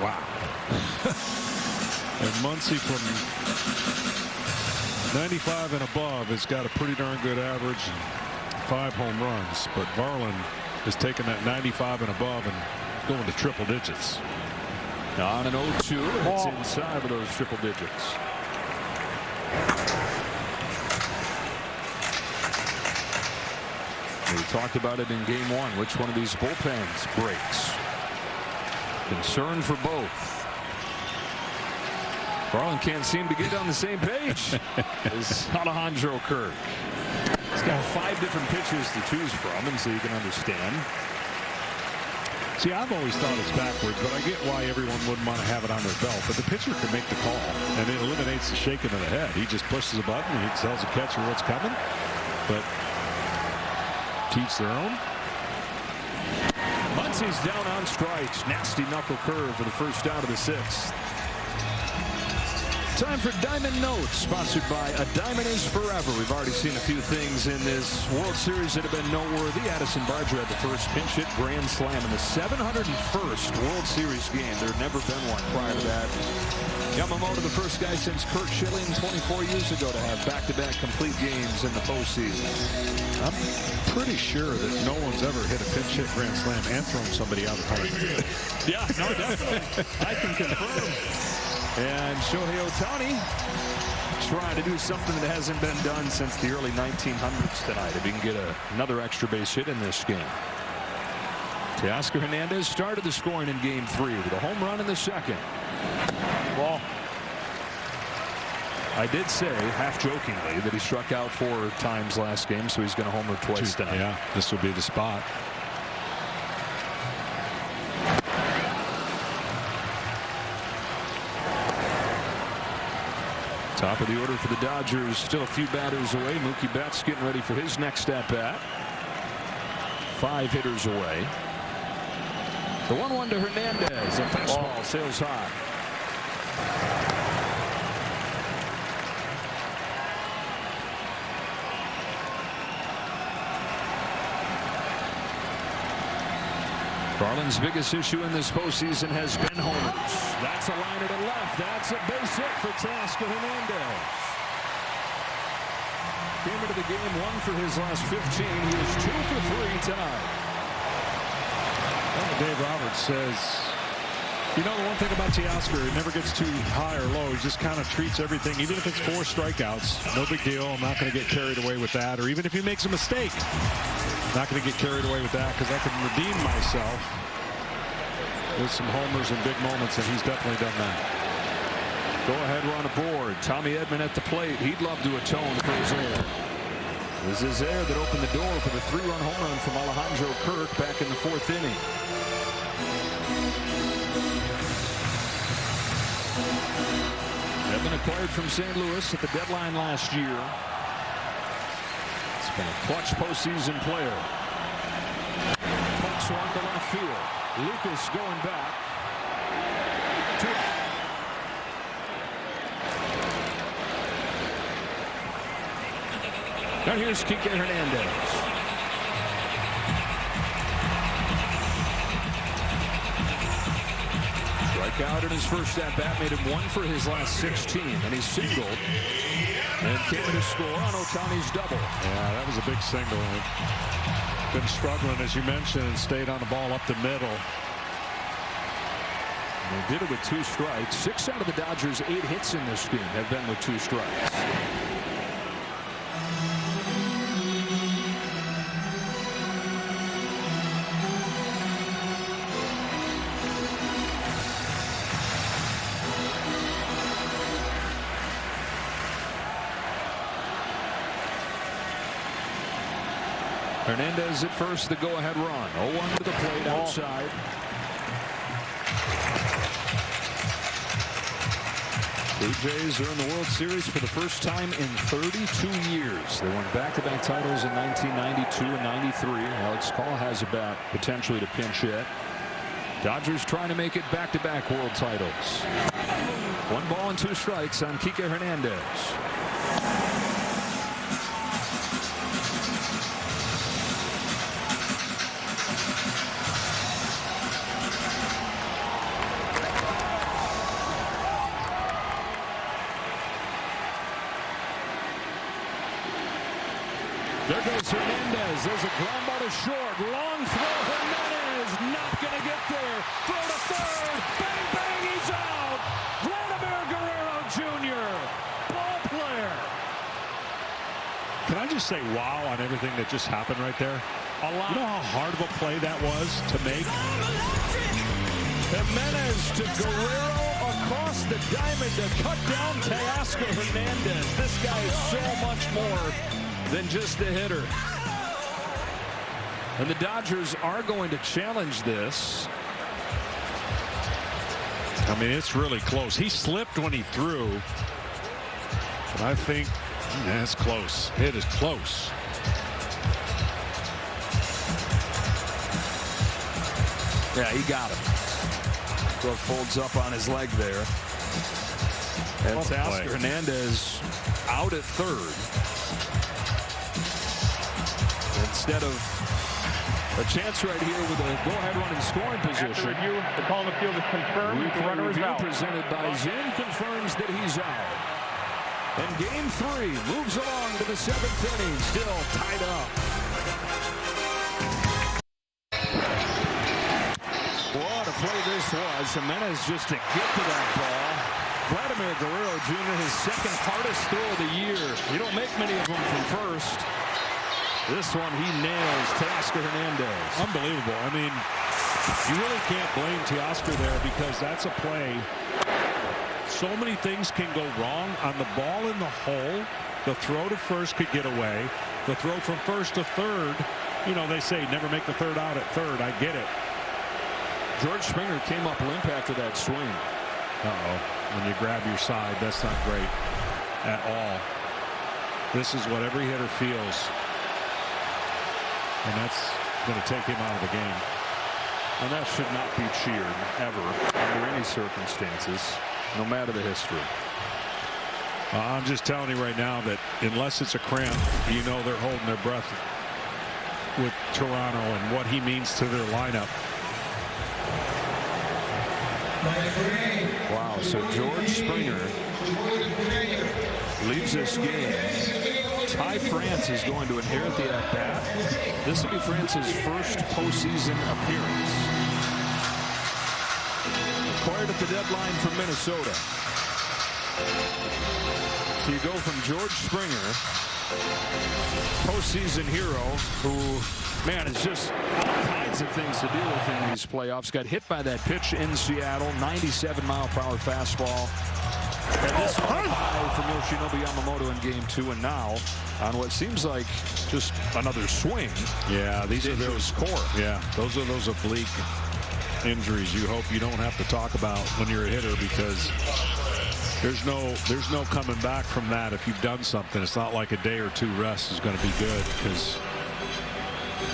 Wow. And Muncy from 95 and above has got a pretty darn good average, 5 home runs. But Varland is taking that 95 and above and going to triple digits. On an 0-2, it's inside of those triple digits. We talked about it in game 1. Which one of these bullpens breaks? Concern for both. Varland can't seem to get on the same page as Alejandro Kirk. He's got 5 different pitches to choose from, and so you can understand. See, I've always thought it's backwards, but I get why everyone wouldn't want to have it on their belt. But the pitcher can make the call, and it eliminates the shaking of the head. He just pushes a button, and he tells the catcher what's coming. But teach their own. Muncie's down on strikes. Nasty knuckle curve for the first out of the sixth. Time for Diamond Notes, sponsored by A Diamond Is Forever. We've already seen a few things in this World Series that have been noteworthy. Addison Barger had the first pinch hit grand slam in the 701st World Series game. There had never been one prior to that. Yamamoto, the first guy since Kurt Schilling 24 years ago to have back-to-back complete games in the postseason. I'm pretty sure that no one's ever hit a pinch hit grand slam and thrown somebody out of the park. Yeah, no, definitely. I can confirm. And Shohei Ohtani trying to do something that hasn't been done since the early 1900s tonight. If he can get another extra base hit in this game. Teoscar Hernandez started the scoring in game 3 with a home run in the second. Well, I did say, half jokingly, that he struck out 4 times last game, so he's going to homer twice tonight. Yeah, this would be the spot. Top of the order for the Dodgers, still a few batters away. Mookie Betts getting ready for his next at-bat. 5 hitters away. The 1-1 to Hernandez. A fastball sails high. Garland's biggest issue in this postseason has been homers. That's a liner to left. That's a base hit for Teoscar Hernandez. Came into the game 1 for his last 15. He was 2 for 3 tonight. Well, Dave Roberts says, you know, the one thing about Teoscar, it never gets too high or low. He just kind of treats everything, even if it's 4 strikeouts, no big deal. I'm not going to get carried away with that. Or even if he makes a mistake, not going to get carried away with that because I can redeem myself with some homers and big moments, and he's definitely done that. Go ahead run aboard. Tommy Edman at the plate. He'd love to atone for his error. This is air that opened the door for the 3-run home run from Alejandro Kirk back in the 4th inning. Edman acquired from St. Louis at the deadline last year. It's been a clutch postseason player. Puck swung to left field. Lucas going back. Now here's Kike Hernandez. Strikeout in his first at-bat made him 1 for his last 16, and he singled and came to score on Ohtani's double. Yeah, that was a big single. Been struggling, as you mentioned, and stayed on the ball up the middle. And they did it with 2 strikes. 6 out of the Dodgers' 8 hits in this game have been with 2 strikes. Hernandez at first, the go-ahead run. 0-1 to the plate outside. Blue Jays are in the World Series for the first time in 32 years. They won back-to-back titles in 1992 and 93. Alex Call has a bat potentially to pinch hit. Dodgers trying to make it back-to-back world titles. 1 ball and 2 strikes on Kike Hernandez. There goes Hernandez. There's a ground ball to short. Long throw. Hernandez not going to get there. Throw to third. Bang, bang. He's out. Vladimir Guerrero Jr. Ball player. Can I just say wow on everything that just happened right there? A lot. You know how hard of a play that was to make? Jimenez to Guerrero across the diamond to cut down Teoscar Hernandez. This guy is so much more than just a hitter. And the Dodgers are going to challenge this. I mean, it's really close. He slipped when he threw. But I think that's close. It is close. Yeah, he got him. Glove folds up on his leg there. And Teoscar Hernandez out at third. Instead of a chance right here with a go-ahead run in scoring position. After review, the call on the field is confirmed. The runner is out. Presented by Zinn confirms that he's out. And game 3 moves along to the 7th inning, still tied up. What a play this was. Jimenez just to get to that ball. Vladimir Guerrero Jr., his second hardest throw of the year. You don't make many of them from first. This one he nails Teoscar Hernandez. Unbelievable. I mean, you really can't blame Teoscar there because that's a play. So many things can go wrong on the ball in the hole. The throw to first could get away. The throw from first to third, you know, they say never make the third out at third. I get it. George Springer came up limp after that swing. When you grab your side, that's not great at all. This is what every hitter feels. And that's going to take him out of the game. And that should not be cheered ever under any circumstances, no matter the history. I'm just telling you right now that unless it's a cramp, you know they're holding their breath with Toronto and what he means to their lineup. Wow, so George Springer leaves this game. Ty France is going to inherit the at-bat. This will be France's first postseason appearance. Acquired at the deadline from Minnesota. So you go from George Springer, postseason hero, who, man, is just all kinds of things to deal with in these playoffs. Got hit by that pitch in Seattle, 97-mile-per-hour fastball. And this one high from Yoshinobu Yamamoto in game 2, and now on what seems like just another swing. Yeah, these are those core. Yeah, those are those oblique injuries you hope you don't have to talk about when you're a hitter, because there's no coming back from that if you've done something. It's not like a day or 2 rest is going to be good, because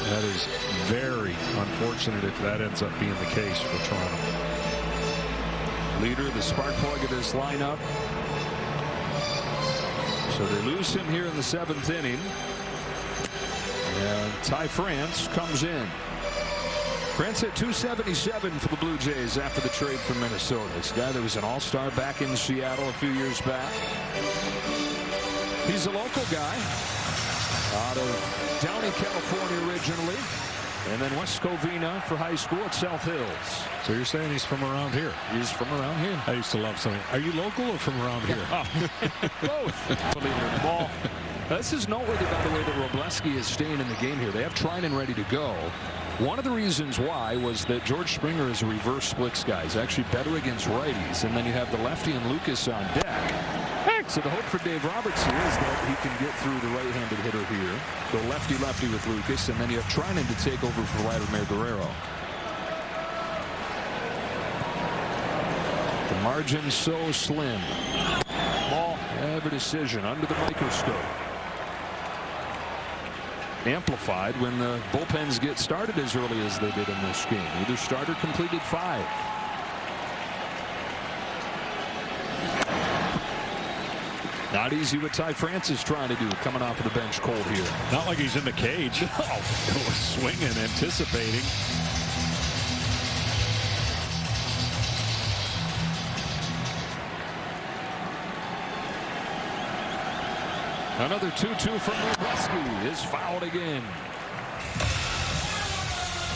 that is very unfortunate if that ends up being the case for Toronto. Leader, the spark plug of this lineup. So they lose him here in the 7th inning. And Ty France comes in. France at 277 for the Blue Jays after the trade from Minnesota. This guy that was an all-star back in Seattle a few years back. He's a local guy out of Downey, California originally, and then West Covina for high school at South Hills. So you're saying he's from around here? He's from around here. I used to love something. Are you local or from around here? Both. Ball. This is noteworthy, by the way, that Robleski is staying in the game here. They have Trinan ready to go. One of the reasons why was that George Springer is a reverse splits guy. He's actually better against righties. And then you have the lefty and Lucas on deck. So the hope for Dave Roberts here is that he can get through the right-handed hitter here. Go lefty-lefty with Lucas. And then you have Trinan to take over for Vladimir Guerrero. The margin so slim. Ball. Every decision under the microscope. Amplified when the bullpens get started as early as they did in this game. Either starter completed 5. Not easy what Ty France is trying to do, coming off of the bench cold here. Not like he's in the cage. No. Swinging, anticipating. Another 2-2 from Robleski is fouled again.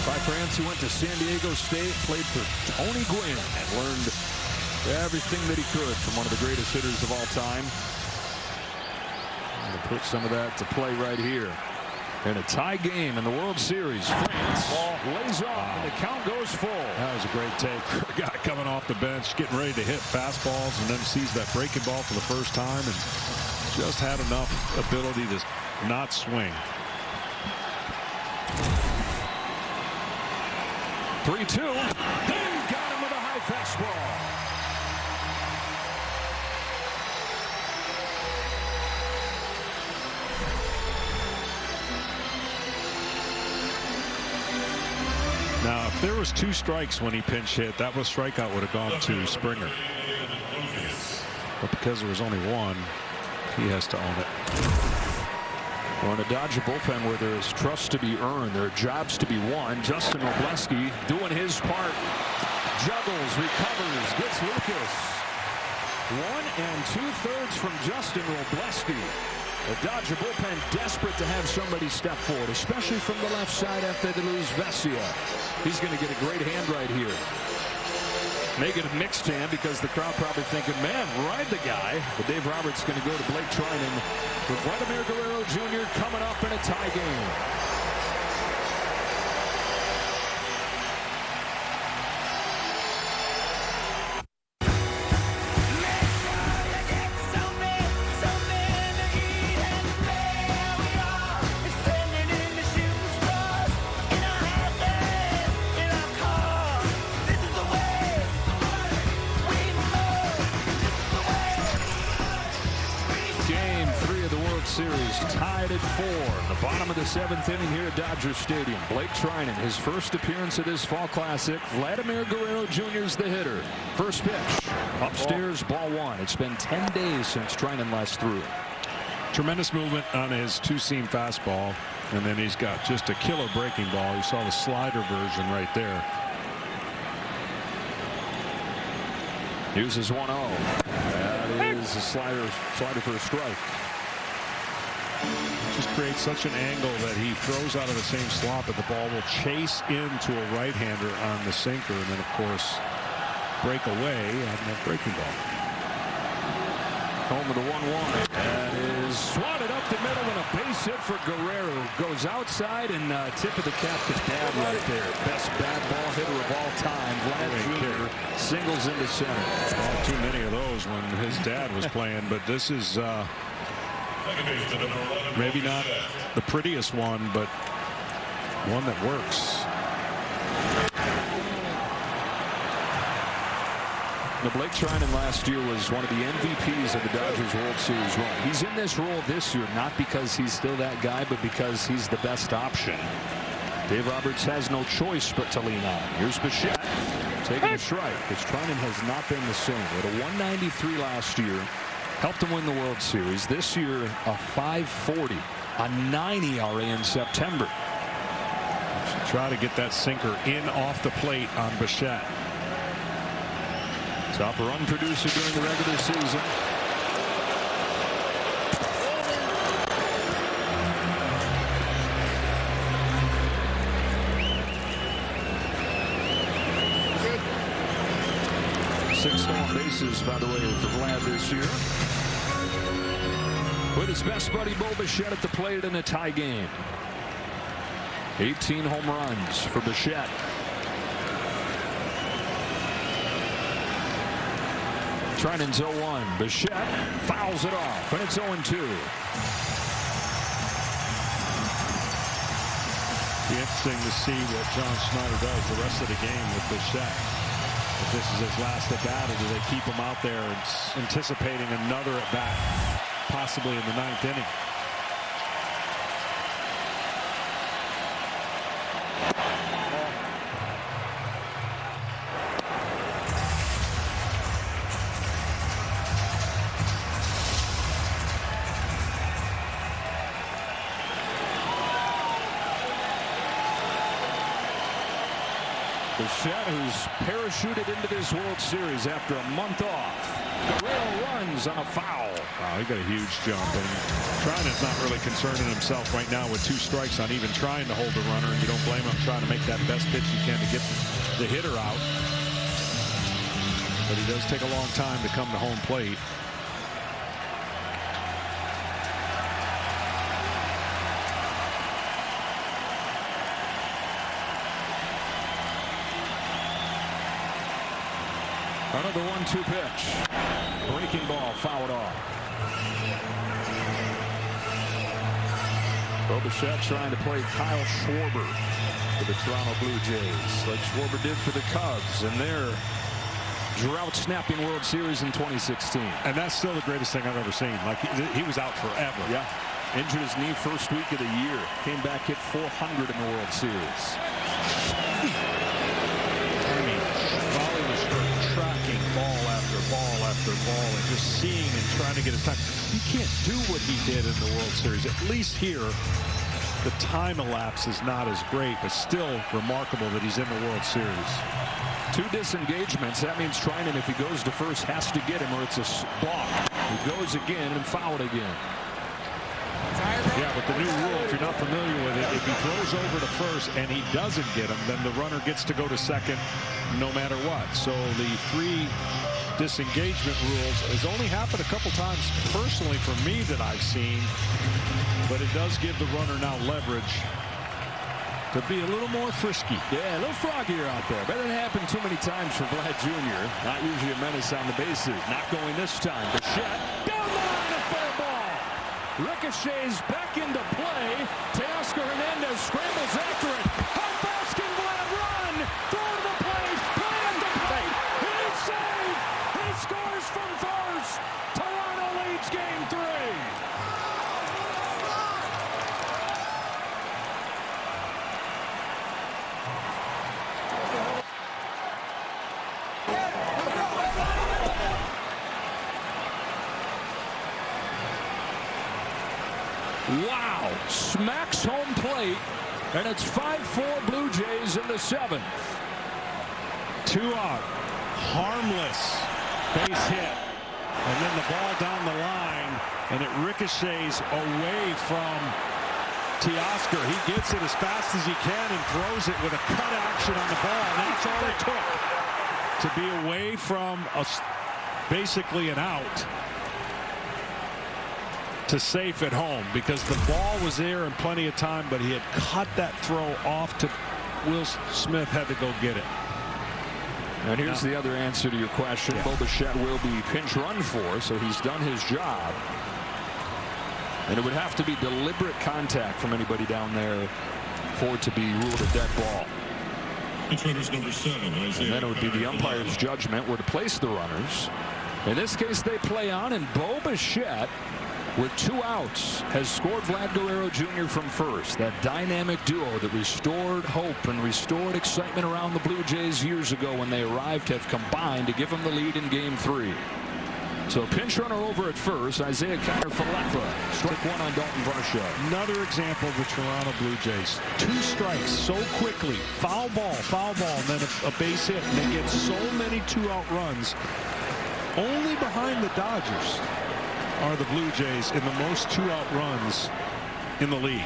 By France, who went to San Diego State, played for Tony Gwynn, and learned everything that he could from one of the greatest hitters of all time. To put some of that to play right here. In a tie game in the World Series, France lays off and the count goes full. That was a great take. A guy coming off the bench, getting ready to hit fastballs, and then sees that breaking ball for the first time and just had enough ability to not swing. 3-2. Then got him with a high fastball. Now, if there was 2 strikes when he pinch hit, that was strikeout would have gone to Springer. But because there was only 1, he has to own it. Well, in a Dodger bullpen where there is trust to be earned, there are jobs to be won. Justin Robleski doing his part. Juggles, recovers, gets Lucas. 1 2/3 from Justin Robleski. The Dodger bullpen desperate to have somebody step forward, especially from the left side after they lose Vesia. He's going to get a great hand right here. Make it a mixed hand because the crowd probably thinking, man, ride the guy. But Dave Roberts going to go to Blake Trinan with Vladimir Guerrero Jr. coming up in a tie game. Series tied at 4. The bottom of the 7th inning here at Dodger Stadium. Blake Trinan, his first appearance at this fall classic. Vladimir Guerrero Jr. is the hitter. First pitch. Upstairs, ball 1. It's been 10 days since Trinan last threw. Tremendous movement on his 2-seam fastball. And then he's got just a killer breaking ball. You saw the slider version right there. Here's his 1-0. That is a slider for a strike. Just creates such an angle that he throws out of the same slot, but the ball will chase into a right-hander on the sinker, and then of course break away on that breaking ball. Home of the 1-1. That is swatted up the middle, and a base hit for Guerrero. Goes outside, and tip of the cap to Dad right there. Best bad ball hitter of all time. Vlad Jr. singles into center. Not too many of those when his dad was playing, but this is maybe not the prettiest one, but one that works. Now, Blake Trinan last year was one of the MVPs of the Dodgers World Series run. He's in this role this year, not because he's still that guy, but because he's the best option. Dave Roberts has no choice but to lean on. Here's Bichette taking a strike, because Trinan has not been the same. At a 193 last year, helped him win the World Series. This year, a 540, a 9 ERA in September. Should try to get that sinker in off the plate on Bichette. Top run producer during the regular season. Six stolen bases, by the way, for Vlad this year. With his best buddy Bo Bichette at the plate in a tie game. 18 home runs for Bichette. Trinan's 0-1. Bichette fouls it off, and it's 0-2. Be interesting to see what John Schneider does the rest of the game with Bichette. If this is his last at bat, or do they keep him out there and anticipating another at bat, possibly in the 9th inning? Bichette, who's parachuted into this World Series after a month off. Guerrero runs on a foul. Wow, he got a huge jump, and Trinan's not really concerning himself right now with 2 strikes on even trying to hold the runner, and you don't blame him trying to make that best pitch he can to get the hitter out. But he does take a long time to come to home plate. Another 1-2 pitch. Breaking ball, fouled off. Bo Bichette trying to play Kyle Schwarber. for the Toronto Blue Jays, like Schwarber did for the Cubs in their drought-snapping World Series in 2016. And that's still the greatest thing I've ever seen. Like, he was out forever. Yeah. Injured his knee first week of the year. Came back, hit .400 in the World Series. I mean, Volley was tracking ball after ball after ball and just seeing and trying to get his time. You can't do what he did in the World Series. At least here, the time elapse is not as great, but still remarkable that he's in the World Series. 2 disengagements. That means Trinan, if he goes to first, has to get him or it's a balk. He goes again and fouled again. Yeah, but the new rule, if you're not familiar with it, if he throws over to first and he doesn't get him, then the runner gets to go to second no matter what. So the 3 disengagement rules has only happened a couple times personally for me that I've seen, but it does give the runner now leverage to be a little more frisky. Yeah, a little froggier out there. But it didn't happen too many times for Vlad Jr. Not usually a menace on the bases. Not going this time. Bichette down the line, a fair ball. Ricochets back into play. Teoscar Hernandez scrambles after it. How fast can Vlad run? Throw to the plate. Play at the plate. He's safe. He scores from first. Toronto leads game 3. Wow, smacks home plate, and it's 5-4 Blue Jays in the 7th. 2 out, harmless base hit, and then the ball down the line, and it ricochets away from Teoscar. He gets it as fast as he can and throws it with a cut action on the ball, and that's all it took to be away from basically an out to safe at home, because the ball was there in plenty of time, but he had cut that throw off to Will Smith, had to go get it. And here's the other answer to your question. Yeah. Bo Bichette will be pinch run for, so he's done his job. And it would have to be deliberate contact from anybody down there for it to be ruled a dead ball. Pitch runner's number 7, Isaiah. And then it would be the umpire's judgment where to place the runners. In this case, they play on, and Bo Bichette, with 2 outs, has scored Vlad Guerrero Jr. from first. That dynamic duo that restored hope and restored excitement around the Blue Jays years ago when they arrived have combined to give them the lead in game 3. So pinch runner over at first, Isaiah Kiner-Falefa. Strike 1 on Dalton Varsho. Another example of the Toronto Blue Jays. 2 strikes so quickly. Foul ball, and then a base hit. And they get so many 2-out runs. Only behind the Dodgers are the Blue Jays in the most 2-out runs in the league.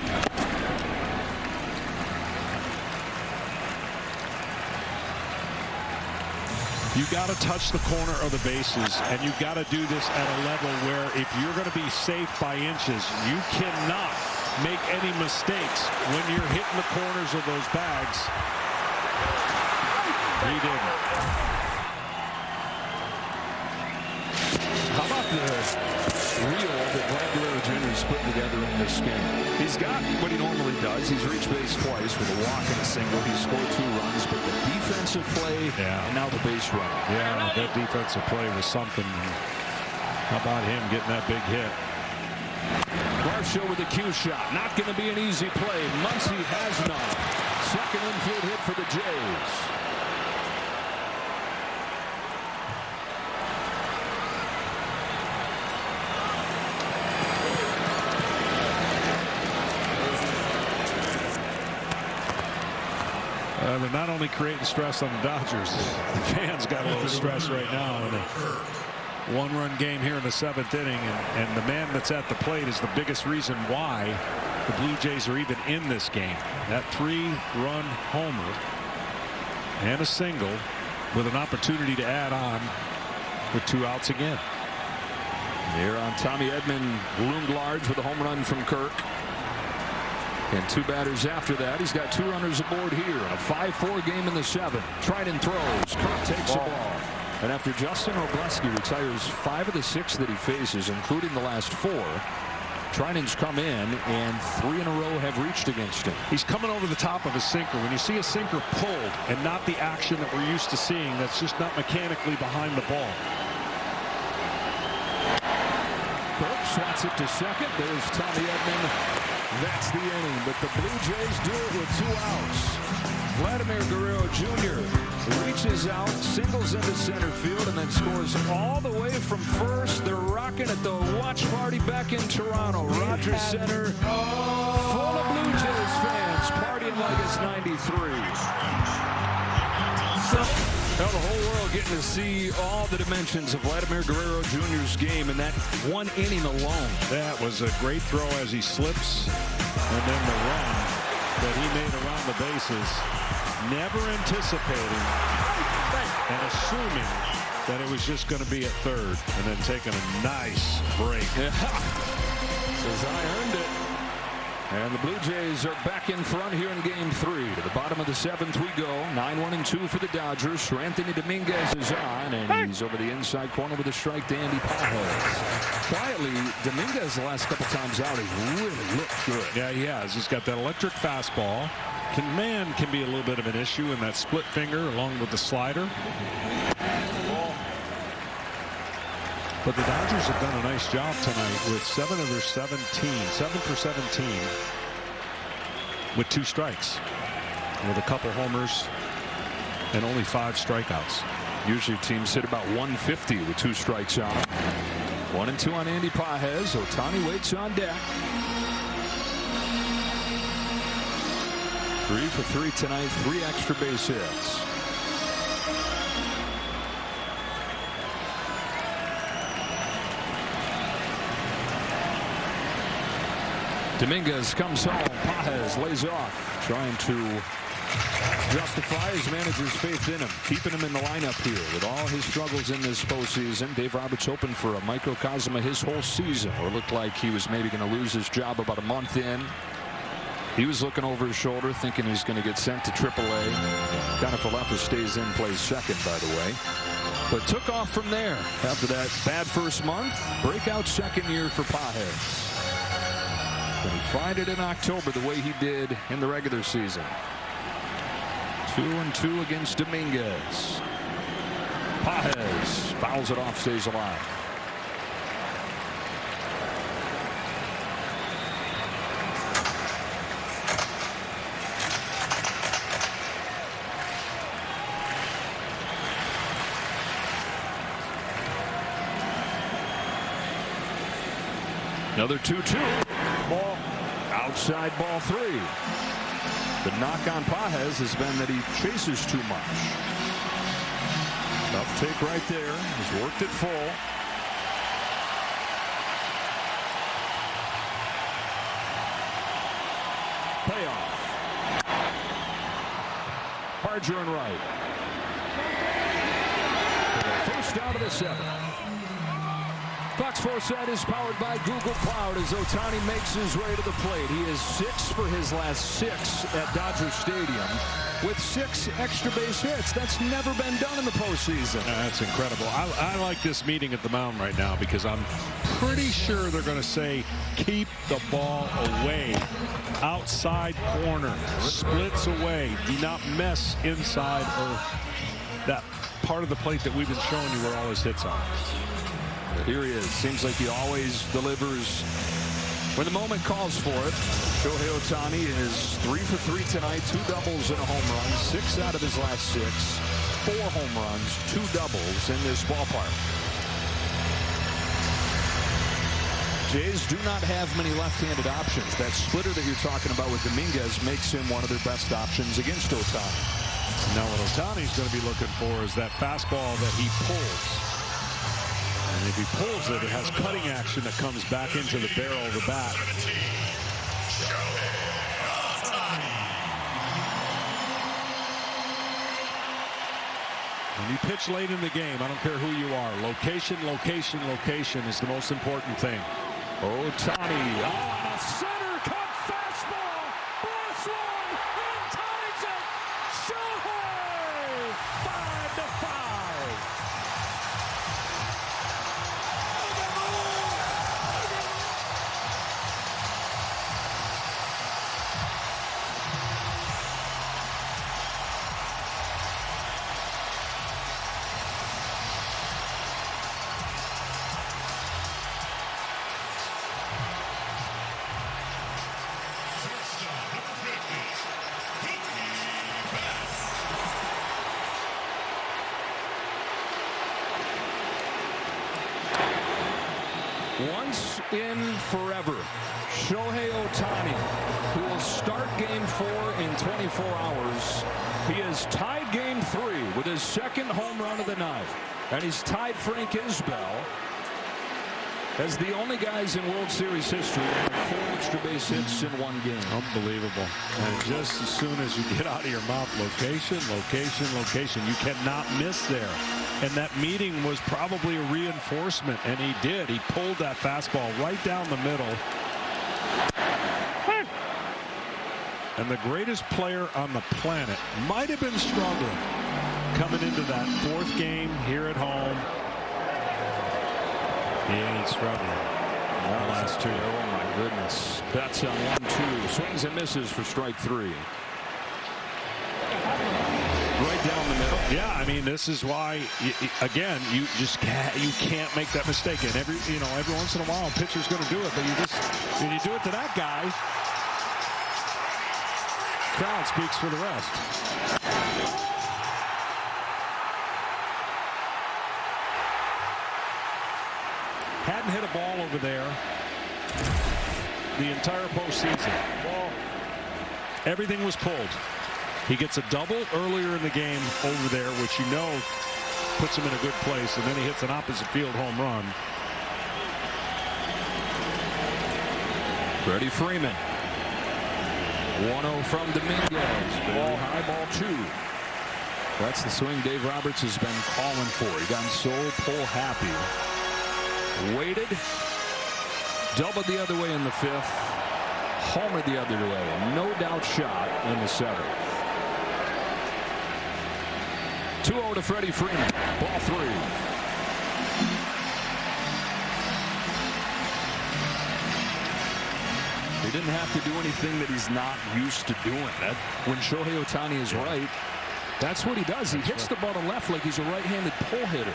You got to touch the corner of the bases, and you got to do this at a level where if you're going to be safe by inches, you cannot make any mistakes when you're hitting the corners of those bags. He didn't. How about the reel that Vlad Guerrero Jr. is putting together in this game? He's got what he normally does. He's reached base twice with a walk and a single. He's scored 2 runs, but the defensive play and now the base run. Yeah, that defensive play was something. How about him getting that big hit? Varsho with a cue shot. Not going to be an easy play. Muncy has none. Second infield hit for the Jays. They're not only creating stress on the Dodgers, the fans got a little stress right now in a 1-run game here in the 7th inning, and the man that's at the plate is the biggest reason why the Blue Jays are even in this game. That 3-run homer and a single with an opportunity to add on with 2 outs again. Here on Tommy Edman loomed large with a home run from Kirk. And 2 batters after that. He's got 2 runners aboard here in a 5-4 game in the 7th. Trinan throws. Kirk takes the ball. And after Justin Robleski retires 5 of the 6 that he faces, including the last 4, Treinen's come in, and 3 in a row have reached against him. He's coming over the top of his sinker. When you see a sinker pulled and not the action that we're used to seeing, that's just not mechanically behind the ball. Burke swats it to second. There's Tommy Edman. That's the inning, but the Blue Jays do it with 2 outs. Vladimir Guerrero Jr. reaches out, singles into center field, and then scores all the way from first. They're rocking at the watch party back in Toronto. Rogers Center, full of Blue Jays fans, partying like it's 93. Now the whole world getting to see all the dimensions of Vladimir Guerrero Jr.'s game in that 1 inning alone. That was a great throw as he slips, and then the run that he made around the bases, never anticipating and assuming that it was just going to be at third, and then taking a nice break. Says I earned it. And the Blue Jays are back in front here in game 3. To the bottom of the 7th we go. 9-1-2 for the Dodgers. Anthony Dominguez is on, and he's over the inside corner with a strike to Andy Pajes. Quietly, Dominguez the last couple times out has really looked good. Yeah, he has. He's got that electric fastball. Command can be a little bit of an issue in that split finger along with the slider. But the Dodgers have done a nice job tonight with 7 of their 17, 7 for 17 with 2 strikes, with a couple homers and only 5 strikeouts. Usually teams hit about 150 with 2 strikes on them. 1-2 on Andy Pajes. Ohtani waits on deck. 3 for 3 tonight, 3 extra base hits. Dominguez comes home. Pajes lays off, trying to justify his manager's faith in him, keeping him in the lineup here with all his struggles in this postseason. Dave Roberts hoping for a microcosm of his whole season, or looked like he was maybe going to lose his job about a month in. He was looking over his shoulder, thinking he's going to get sent to AAA. Kiner-Falefa stays in, plays second, by the way. But took off from there after that bad first month. Breakout second year for Pajes. Can he find it in October the way he did in the regular season? 2-2 against Dominguez. Pajes fouls it off, stays alive. Another 2-2. Ball outside, ball 3. The knock on Pajes has been that he chases too much. Tough take right there. He's worked it full. Payoff. Barger and right. First out of the 7th. Fox 4 Side is powered by Google Cloud as Ohtani makes his way to the plate. He is 6 for his last 6 at Dodger Stadium with 6 extra base hits. That's never been done in the postseason. That's incredible. I like this meeting at the mound right now because I'm pretty sure they're going to say keep the ball away. Outside corner. Splits away. Do not mess inside or that part of the plate that we've been showing you where all his hits are. Here he is. Seems like he always delivers when the moment calls for it. Shohei Ohtani is 3 for 3 tonight. 2 doubles and a home run. 6 out of his last 6. 4 home runs, 2 doubles in this ballpark. Jays do not have many left-handed options. That splitter that you're talking about with Dominguez makes him one of their best options against Ohtani. Now what Ohtani's going to be looking for is that fastball that he pulls. And if he pulls it, it has cutting action that comes back into the barrel of the bat. When you pitch late in the game, I don't care who you are. Location, location, location is the most important thing. Ohtani on a center cut fastball. Ball swung and ties it. Shohei 5-5. Once in forever, Shohei Ohtani, who will start Game 4 in 24 hours. He has tied Game 3 with his second home run of the night. And he's tied Frank Isbell as the only guys in World Series history to have 4 extra base hits in one game. Unbelievable. And just as soon as you get out of your mouth, location, location, location, you cannot miss there. And that meeting was probably a reinforcement, and he did. He pulled that fastball right down the middle. And the greatest player on the planet might have been struggling coming into that 4th game here at home. He ain't struggling. The last 2. Oh my goodness. That's on 1-2. Swings and misses for strike 3. Right down the middle. Yeah, I mean, this is why, again, you can't make that mistake. And every once in a while, a pitcher's going to do it. But when you do it to that guy, crowd speaks for the rest. Hadn't hit a ball over there the entire postseason. Everything was pulled. He gets a double earlier in the game over there, which puts him in a good place, and then he hits an opposite field home run. Freddie Freeman. 1-0 from Dominguez. Ball high, ball 2. That's the swing Dave Roberts has been calling for. He got so pull happy. Waited. Doubled the other way in the 5th. Homered the other way. No doubt shot in the 7th. 2-0 to Freddie Freeman. Ball 3. He didn't have to do anything that he's not used to doing. When Shohei Ohtani is right, that's what he does. He hits the ball to left like he's a right-handed pull hitter.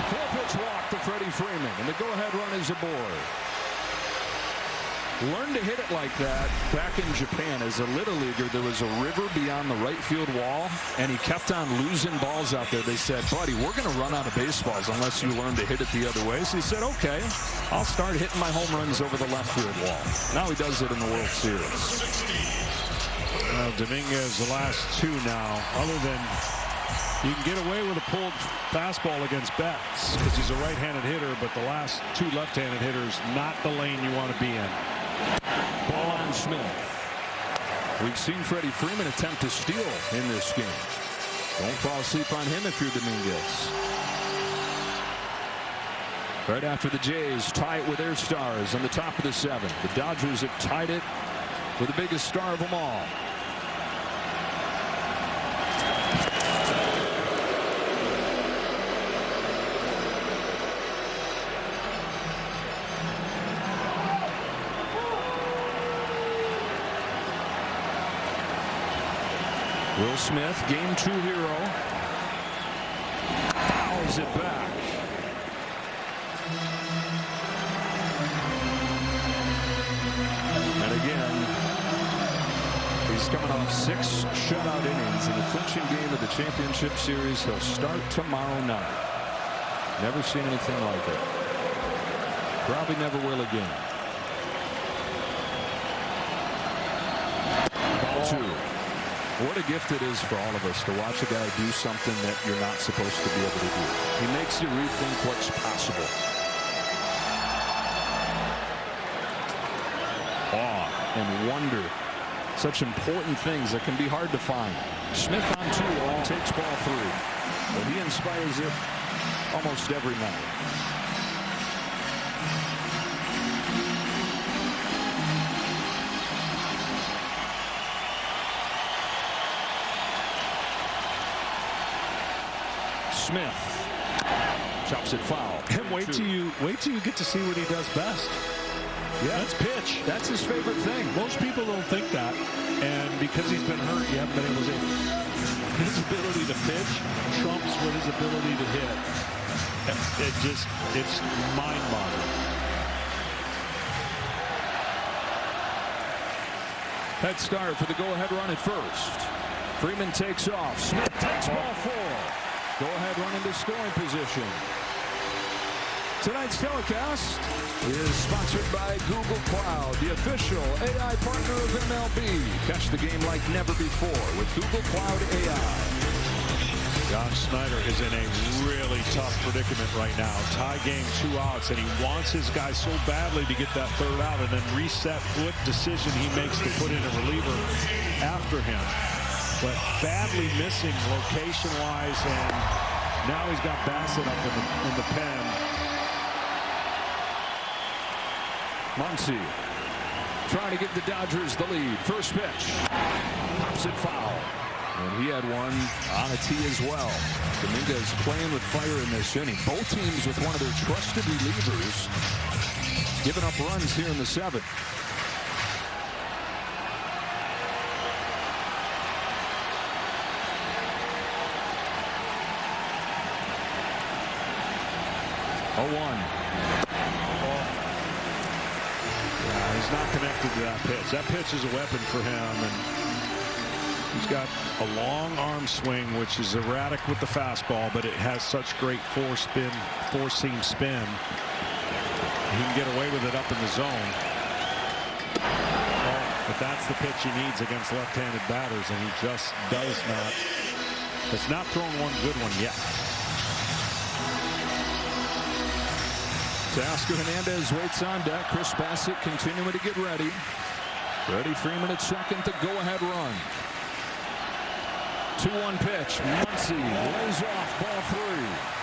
4-pitch walk to Freddie Freeman, and the go-ahead run is aboard. Learned to hit it like that back in Japan. As a little leaguer, there was a river beyond the right field wall, and he kept on losing balls out there. They said, buddy, we're going to run out of baseballs unless you learn to hit it the other way. So he said, okay, I'll start hitting my home runs over the left field wall. Now he does it in the World Series. Well, Dominguez, the last 2 now, other than you can get away with a pulled fastball against Betts because he's a right-handed hitter, but the last 2 left-handed hitters, not the lane you want to be in. Ball on Smith. We've seen Freddie Freeman attempt to steal in this game. Don't fall asleep on him if you're Dominguez. Right after the Jays tie it with their stars on the top of the 7th. The Dodgers have tied it with the biggest star of them all. Will Smith, Game 2 hero, fouls it back. And again, he's coming off 6 shutout innings in the clinching game of the championship series. He'll start tomorrow night. Never seen anything like it. Probably never will again. Ball 2. What a gift it is for all of us to watch a guy do something that you're not supposed to be able to do. He makes you rethink what's possible. Awe and wonder. Such important things that can be hard to find. Smith on 2 takes ball 3. But he inspires it almost every night. Smith chops it foul. And wait till you get to see what he does best. Yeah, that's pitch. That's his favorite thing. Most people don't think that, and because he's been hurt, you haven't been able to see his ability to pitch trumps with his ability to hit. It's mind-boggling. Head start for the go-ahead run at first. Freeman takes off. Smith takes ball 4. Go ahead, run into scoring position. Tonight's telecast is sponsored by Google Cloud, the official AI partner of MLB. Catch the game like never before with Google Cloud AI. John Snyder is in a really tough predicament right now. Tie game, 2 outs, and he wants his guy so badly to get that 3rd out and then reset what decision he makes to put in a reliever after him. But badly missing location-wise, and now he's got Bassett up in the pen. Muncy trying to give the Dodgers the lead. First pitch. Pops it foul. And he had one on a tee as well. Dominguez playing with fire in this inning. Both teams with one of their trusted relievers giving up runs here in the 7th. He's not connected to that pitch. That pitch is a weapon for him, and he's got a long arm swing, which is erratic with the fastball, but it has such great four-seam spin. He can get away with it up in the zone. But that's the pitch he needs against left-handed batters, and he just does not. Has not thrown one good one yet. Teoscar Hernandez waits on deck. Chris Bassett continuing to get ready. Freddie Freeman at second, the go-ahead run. 2-1 pitch. Muncy lays off, ball 3.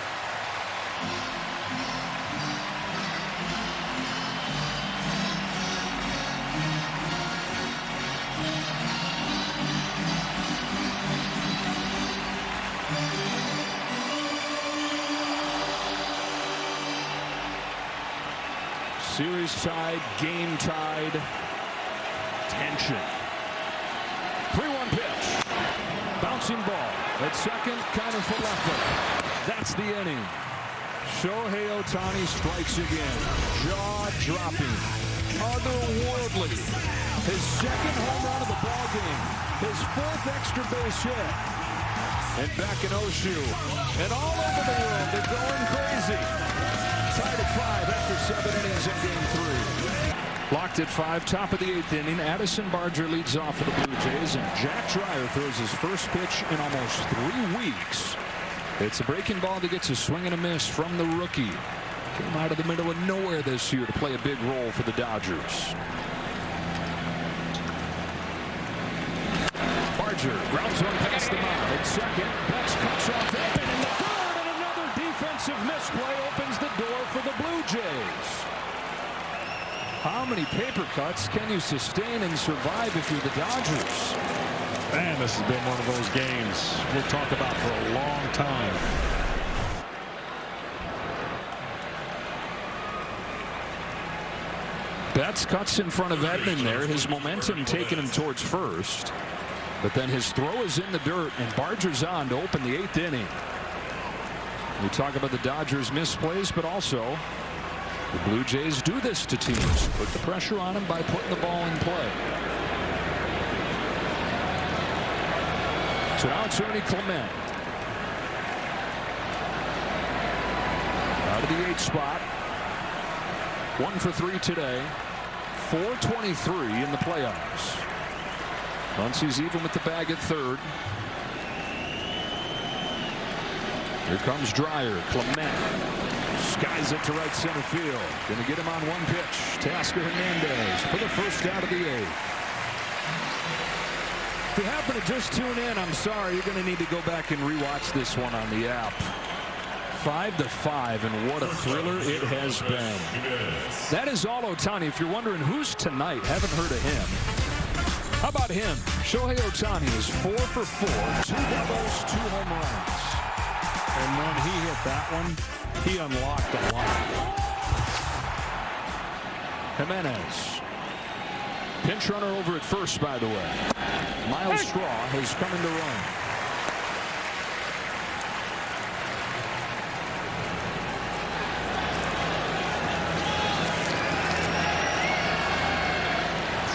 Series tied, game tied, tension. 3-1 pitch. Bouncing ball at second, kind of for left foot. That's the inning. Shohei Ohtani strikes again. Jaw-dropping. Otherworldly. His 2nd home run of the ball game. His 4th extra base hit. And back in Oshu. And all over the world, they're going crazy. Tied at 5 after 7 innings in game 3. Locked at 5, top of the 8th inning. Addison Barger leads off for the Blue Jays, and Jack Dreyer throws his first pitch in almost 3 weeks. It's a breaking ball that gets a swing and a miss from the rookie. Came out of the middle of nowhere this year to play a big role for the Dodgers. Barger grounds one past the mound at second. Betts cuts off open in the 3rd, and another defensive misplay opens the door for the Blue Jays. How many paper cuts can you sustain and survive if you're the Dodgers? Man, this has been one of those games we'll talk about for a long time. Betts cuts in front of Edman there. His momentum taking him towards first. But then his throw is in the dirt, and Barger's on to open the 8th inning. We talk about the Dodgers' misplays, but also the Blue Jays do this to teams. Put the pressure on them by putting the ball in play. So now it's Ernie Clement. Out of the 8th spot. 1 for 3 today. 423 in the playoffs. Muncy's even with the bag at 3rd. Here comes Dreyer. Clement skies it to right center field. Going to get him on 1 pitch. Teoscar Hernandez for the first out of the 8th. If you happen to just tune in, I'm sorry. You're going to need to go back and rewatch this one on the app. 5-5, and what a thriller it has been. That is all Ohtani. If you're wondering who's tonight, haven't heard of him. How about him? Shohei Ohtani is 4 for 4, 2 doubles, 2 home runs. And when he hit that one, he unlocked a lot. Jimenez. Pinch runner over at first, by the way. Miles Straw has come in to run.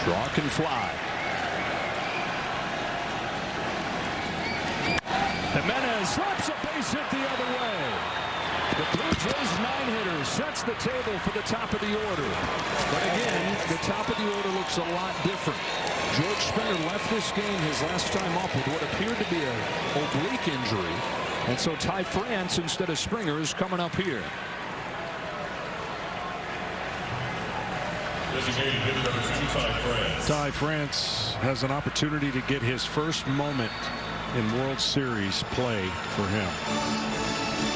Straw can fly. Jimenez slaps a base hit the other way. The Blue Jays 9-hitter sets the table for the top of the order. But again, the top of the order looks a lot different. George Springer left this game his last time up with what appeared to be an oblique injury. And so Ty France instead of Springer is coming up here. Ty France has an opportunity to get his first moment in World Series play for him.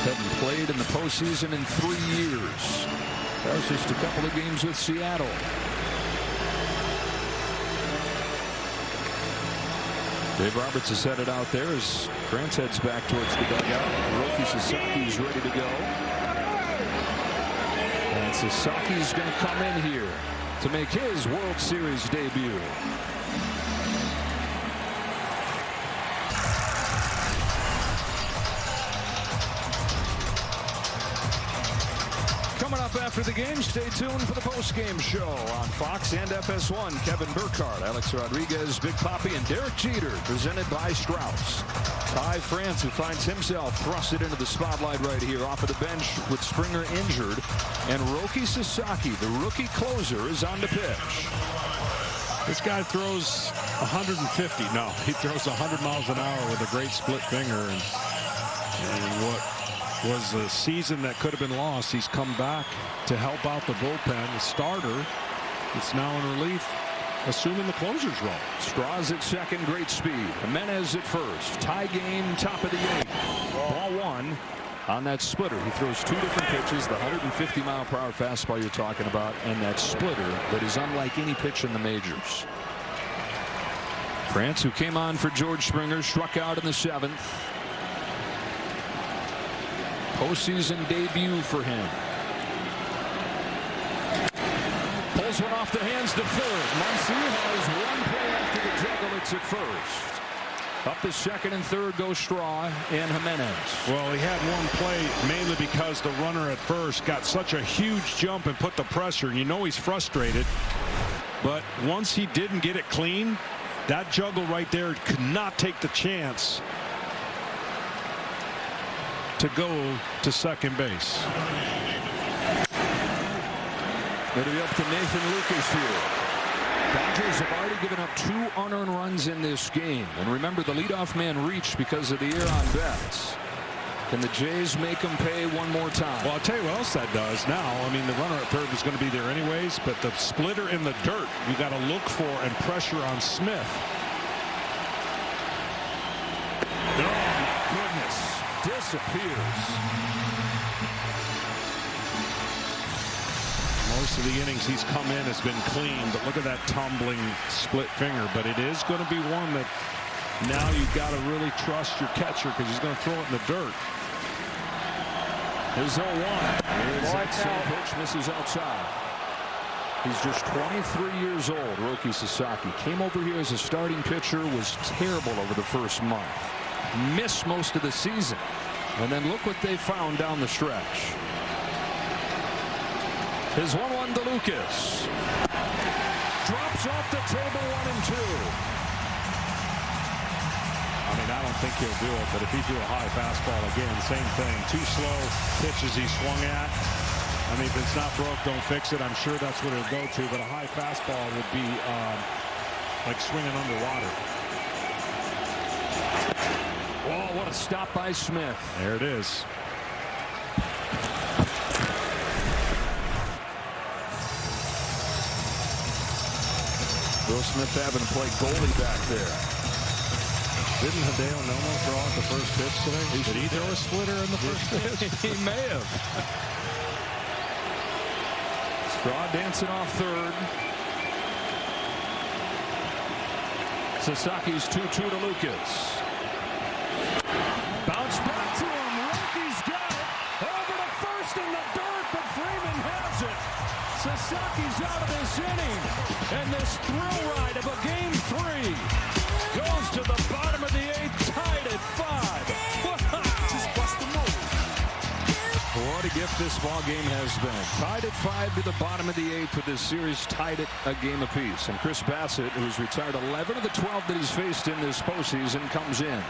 Hadn't played in the postseason in 3 years. That was just a couple of games with Seattle. Dave Roberts has set it out there as France heads back towards the dugout. Roki Sasaki's ready to go. And Sasaki's going to come in here to make his World Series debut. Coming up after the game, stay tuned for the post-game show on Fox and FS1. Kevin Burkhardt, Alex Rodriguez, Big Papi, and Derek Jeter, presented by Strauss. Ty France, who finds himself thrusted into the spotlight right here off of the bench with Springer injured. And Roki Sasaki, the rookie closer, is on the pitch. This guy throws 150. No, he throws 100 miles an hour with a great split finger. And what was a season that could have been lost, he's come back to help out the bullpen. The starter is now in relief, assuming the closer's role. Straws at second, great speed. Jimenez at first. Tie game, top of the 8th. Ball 1 on that splitter. He throws 2 different pitches, the 150-mile-per-hour fastball you're talking about, and that splitter that is unlike any pitch in the majors. France, who came on for George Springer, struck out in the 7th. Postseason debut for him. Pulls one off the hands to third. Muncy has one play after the juggle. It's at first. Up to second and third go Straw and Jimenez. Well, he had one play mainly because the runner at first got such a huge jump and put the pressure. You know he's frustrated. But once he didn't get it clean, that juggle right there could not take the chance to go to second base. It'll be up to Nathan Lucas here. Dodgers have already given up 2 unearned runs in this game. And remember, the leadoff man reached because of the error on Betts. Can the Jays make him pay one more time? Well, I'll tell you what else that does now. I mean, the runner at third is going to be there anyways, but the splitter in the dirt, you got to look for and pressure on Smith. Disappears. Most of the innings he's come in has been clean, but look at that tumbling split finger. But it is going to be one that now you've got to really trust your catcher because he's going to throw it in the dirt. Here's 0-1. Here's that same pitch, misses outside. He's just 23 years old, Roki Sasaki. Came over here as a starting pitcher, was terrible over the first month. Missed most of the season. And then look what they found down the stretch. His 1-1 to Lucas. Drops off the table, 1-2. I mean, I don't think he'll do it, but if he do a high fastball again, same thing. 2 slow pitches he swung at. I mean, if it's not broke, don't fix it. I'm sure that's what he'll go to, but a high fastball would be like swinging underwater. Oh, what a stop by Smith. There it is. Will Smith having to play goalie back there. Didn't Hideo Nomo throw out the first pitch today? Did he throw a splitter in the first pitch? He may have. Straw dancing off third. Sasaki's 2-2 to Lucas. Bounce back to him. Roki's got it. Over to first in the dirt, but Freeman has it. Sasaki's out of this inning. And this thrill ride of a game 3 goes to the bottom of the 8th, tied at 5. Wow. Just bust the move. What a gift this ball game has been. Tied at 5 to the bottom of the 8th with this series tied at a game apiece. And Chris Bassett, who's retired 11 of the 12 that he's faced in this postseason, comes in.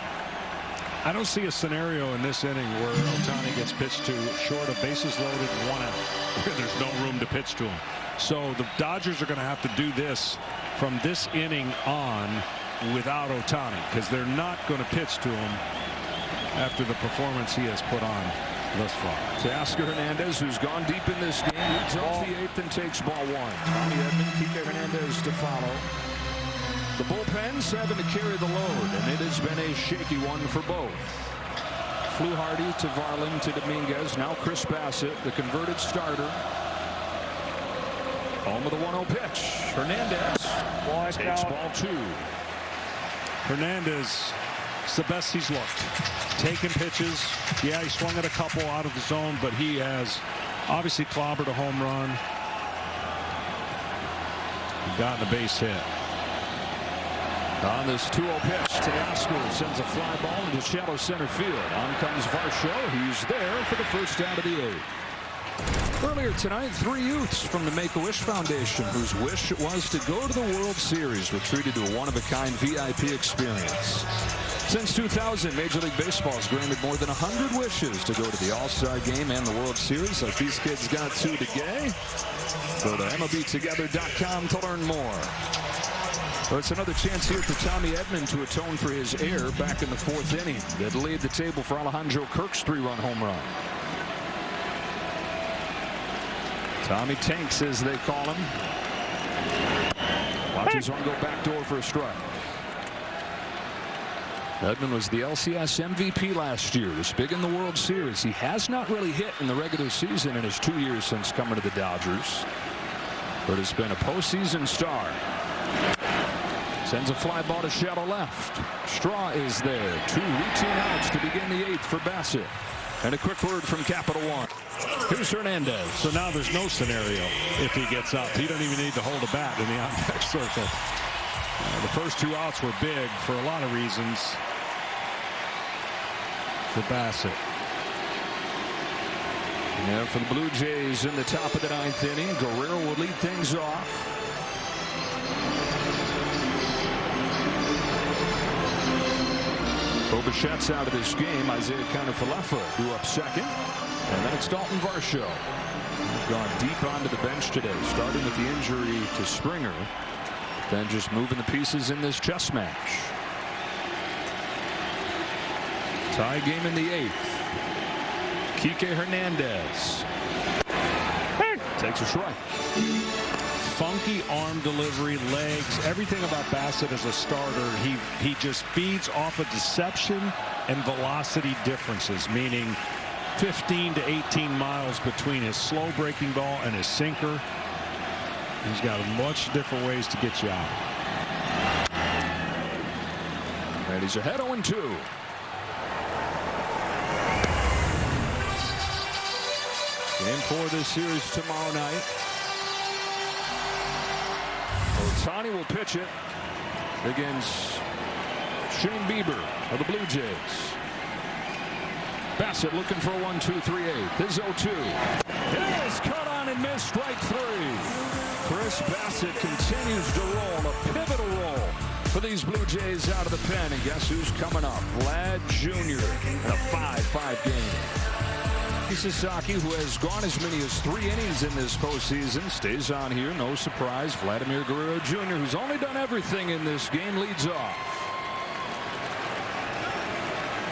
I don't see a scenario in this inning where Ohtani gets pitched to short of bases loaded and 1 out, where there's no room to pitch to him. So the Dodgers are going to have to do this from this inning on without Ohtani, because they're not going to pitch to him after the performance he has put on thus far. Teoscar Hernandez, who's gone deep in this game, leads off the 8th and takes ball 1. Tommy Edman, Kike Hernandez to follow. The bullpen's having to carry the load, and it has been a shaky one for both. Fluharty to Varland to Dominguez. Now Chris Bassett, the converted starter. Home of the 1-0 pitch. Hernandez takes ball 2. Hernandez, it's the best he's looked. Taking pitches. Yeah, he swung at a couple out of the zone, but he has obviously clobbered a home run. Gotten a base hit. On this 2-0 pitch, Teoscar sends a fly ball into shallow center field. On comes Varsho. He's there for the first out of the 8th. Earlier tonight, 3 youths from the Make-A-Wish Foundation, whose wish it was to go to the World Series, were treated to a one-of-a-kind VIP experience. Since 2000, Major League Baseball has granted more than 100 wishes to go to the All-Star Game and the World Series, like these kids got 2 today. Go to MLBtogether.com to learn more. Well, it's another chance here for Tommy Edman to atone for his error back in the 4th inning that laid the table for Alejandro Kirk's 3-run home run. Tommy tanks, as they call him. Watches one go backdoor for a strike. Edman was the LCS MVP last year. Was big in the World Series. He has not really hit in the regular season in his 2 years since coming to the Dodgers, but has been a postseason star. Sends a fly ball to shallow left. Straw is there. 2 routine outs to begin the 8th for Bassett. And a quick word from Capital One. Here's Hernandez. So now there's no scenario if he gets up. He don't even need to hold a bat in the on-deck circle. The first 2 outs were big for a lot of reasons for Bassett. Now for the Blue Jays in the top of the 9th inning, Guerrero will lead things off. Bobichette's out of this game. Isaiah Kiner-Falefa, who up second. And then it's Dalton Varsho. Gone deep onto the bench today, starting with the injury to Springer. Then just moving the pieces in this chess match. Tie game in the 8th. Kike Hernandez takes a strike. Funky arm delivery, legs, everything about Bassett as a starter. He just feeds off of deception and velocity differences, meaning 15 to 18 miles between his slow breaking ball and his sinker. He's got much different ways to get you out. And he's ahead 0-2. Game 4 of this series tomorrow night. Ohtani will pitch it against Shane Bieber of the Blue Jays. Bassett looking for a 1-2-3-8. This is 0-2. It is cut on and missed, strike 3. Chris Bassett continues to roll, a pivotal roll for these Blue Jays out of the pen. And guess who's coming up? Vlad Jr. in a 5-5 game. Sasaki, who has gone as many as 3 innings in this postseason, stays on here. No surprise. Vladimir Guerrero Jr., who's only done everything in this game, leads off.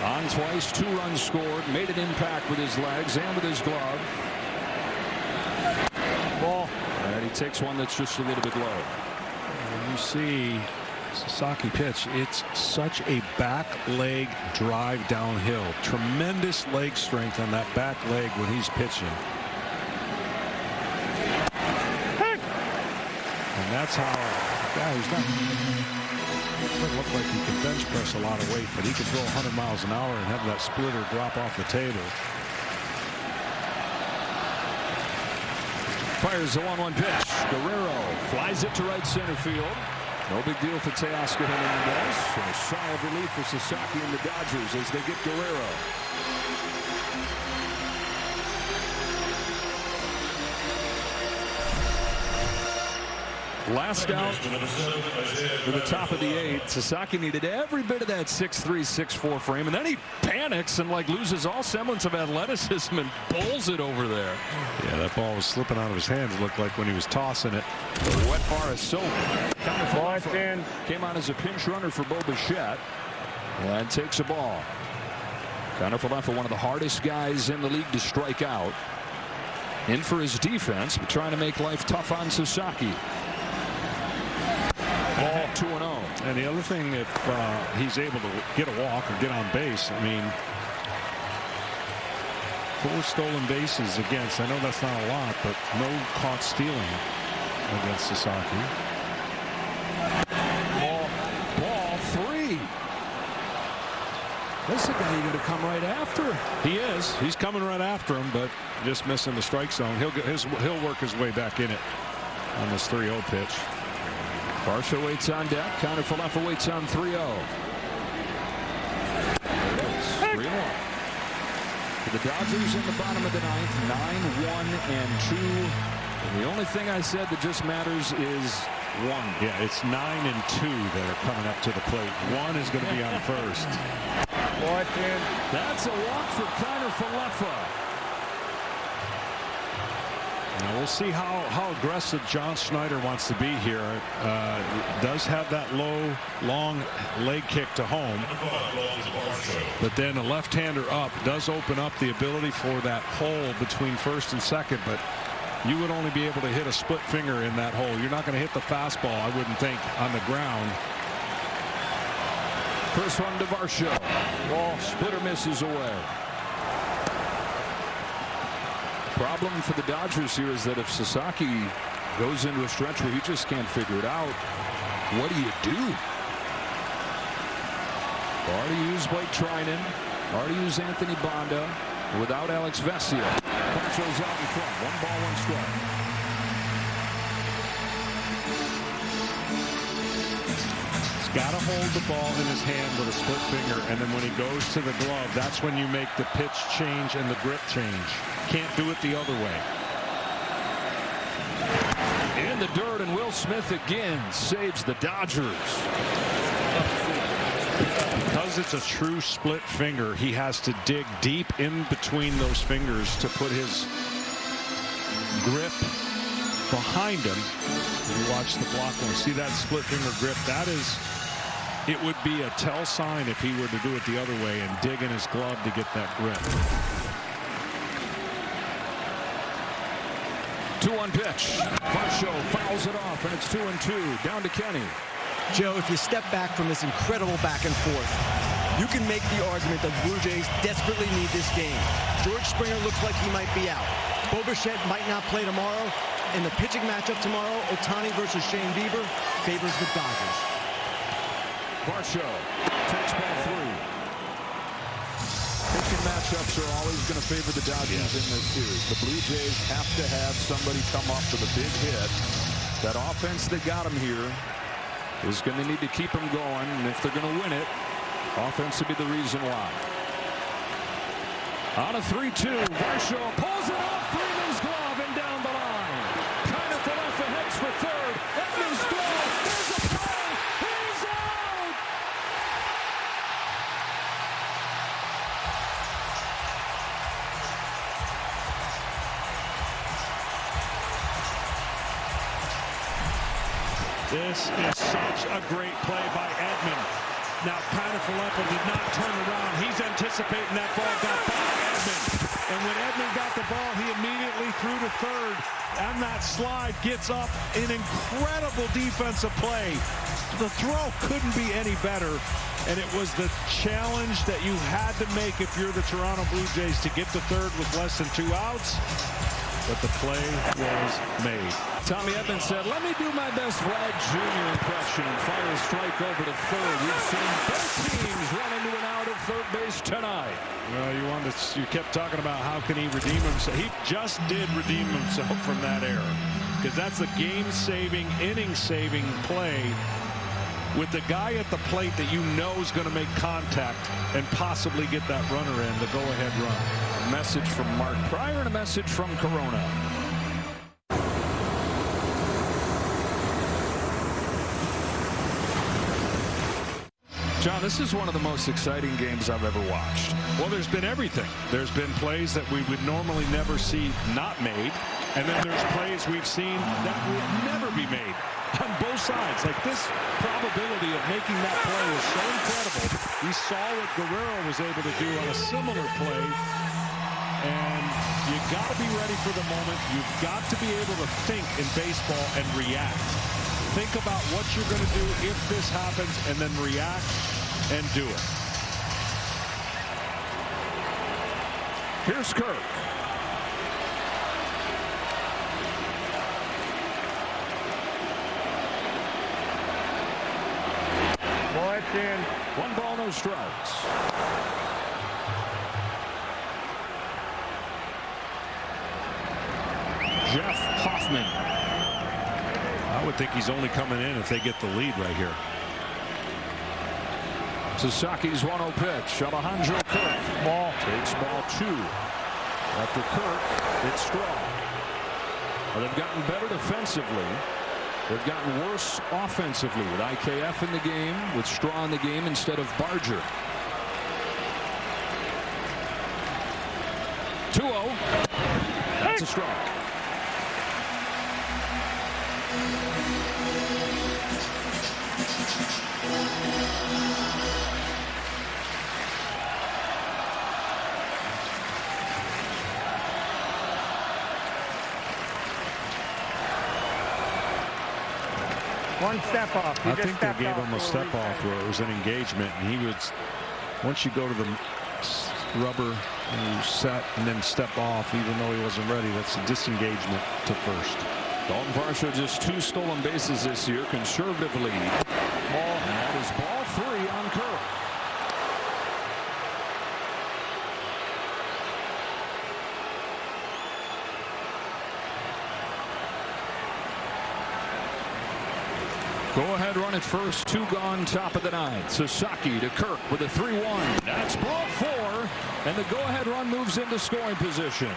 On twice, 2 runs scored, made an impact with his legs and with his glove. Ball. And he takes one that's just a little bit low. When you see Sasaki pitch, it's such a back leg drive downhill. Tremendous leg strength on that back leg when he's pitching. And that's how a guy who's doesn't look like he can bench press a lot of weight, but he can throw 100 miles an hour and have that splitter drop off the table. Fires a 1-1 pitch. Guerrero flies it to right center field. No big deal for Teoscar Hernandez. And a sigh of relief for Sasaki and the Dodgers as they get Guerrero. Last out to the top of the 8th. Sasaki needed every bit of that 6'3", 6'4" frame, and then he panics and like loses all semblance of athleticism and bowls it over there. Yeah, that ball was slipping out of his hands. It looked like when he was tossing it. The wet bar is soap. Came on as a pinch runner for Bo Bichette and takes a ball. Connor Falefa, one of the hardest guys in the league to strike out. In for his defense, but trying to make life tough on Sasaki. Ball 2-0. And the other thing, if he's able to get a walk or get on base, I mean, 4 stolen bases against, I know that's not a lot, but no caught stealing against Sasaki. Ball 3. This is a guy you're going to come right after. He is. He's coming right after him, but just missing the strike zone. He'll work his way back in it on this 3-0 pitch. Varsho waits on deck. Connor Falefa waits on 3-0. There it is. 3-1. For the Dodgers in the bottom of the 9th. 9-1-2. And the only thing I said that just matters is 1. Yeah, it's 9 and 2 that are coming up to the plate. 1 is going to be on first. That's a walk for Connor Falefa. Now we'll see how aggressive John Schneider wants to be here. Does have that low, long leg kick to home. But then a left-hander up does open up the ability for that hole between first and second. But you would only be able to hit a split finger in that hole. You're not going to hit the fastball, I wouldn't think, on the ground. First one to Varsho. Ball splitter misses away. Problem for the Dodgers here is that if Sasaki goes into a stretch where he just can't figure it out, what do you do? Already used Blake Trinan, already used Anthony Banda, without Alex Vesia. Varsho's out in front. 1 ball, 1 strike. Got to hold the ball in his hand with a split finger, and then when he goes to the glove, that's when you make the pitch change and the grip change. Can't do it the other way. In the dirt, and Will Smith again saves the Dodgers. Because it's a true split finger, he has to dig deep in between those fingers to put his grip behind him. You watch the block one. See that split finger grip? That is, it would be a tell sign if he were to do it the other way and dig in his glove to get that grip. 2-1 pitch. Varsho fouls it off, and it's 2-2. Down to Kenny. Joe, if you step back from this incredible back and forth, you can make the argument that the Blue Jays desperately need this game. George Springer looks like he might be out. Bo Bichette might not play tomorrow. In the pitching matchup tomorrow, Ohtani versus Shane Bieber favors the Dodgers. Varsho takes ball 3. Pitching matchups are always going to favor the Dodgers in this series. The Blue Jays have to have somebody come up with a big hit. That offense that got them here is going to need to keep them going, and if they're going to win it, offense will be the reason why. On a 3-2, Varsho pulls it off Freeman's glove and down the line. Connor Falefa heads for third. Edmonds throw. There's a play. He's out. This is such a great play by Edman. Now, Connor Falefa did not turn around. He's anticipating that ball got by Edman. And when Edman got the ball, he immediately threw to third. And that slide gets up an incredible defensive play. The throw couldn't be any better. And it was the challenge that you had to make if you're the Toronto Blue Jays to get to third with less than 2 outs. But the play was made. Tommy Edman said, let me do my best Vlad Jr. impression and fire a strike over to third. We've seen both teams run into an out at third base tonight. Well, you kept talking about how can he redeem himself. He just did redeem himself from that error. Because that's a game-saving, inning-saving play with the guy at the plate that you know is going to make contact and possibly get that runner in, the go-ahead run. A message from Mark Pryor and a message from Corona. John, this is one of the most exciting games I've ever watched. Well, there's been everything. There's been plays that we would normally never see not made, and then there's plays we've seen that would never be made on both sides. Like this probability of making that play is so incredible. We saw what Guerrero was able to do on a similar play, and you got to be ready for the moment. You've got to be able to think in baseball and react. Think about what you're going to do if this happens, and then react and do it. Here's Kirk. Ball in. 1 ball, no strikes. Jeff Hoffman. I would think he's only coming in if they get the lead right here. Sasaki's 1-0 pitch. Alejandro Kirk. Ball. Takes ball 2. After Kirk, it's Straw. Well, they've gotten better defensively. They've gotten worse offensively with IKF in the game, with Straw in the game instead of Barger. 2-0. That's a strike. One step off. I think they gave him a step off where it was an engagement, and he was, once you go to the rubber and you set and then step off, even though he wasn't ready, that's a disengagement to first. Dalton Varsho just 2 stolen bases this year, conservative lead. Ball, and that is ball 3 on Kirk. Go-ahead run at first, 2 gone, top of the 9th. Sasaki to Kirk with a 3-1. That's ball 4, and the go-ahead run moves into scoring position.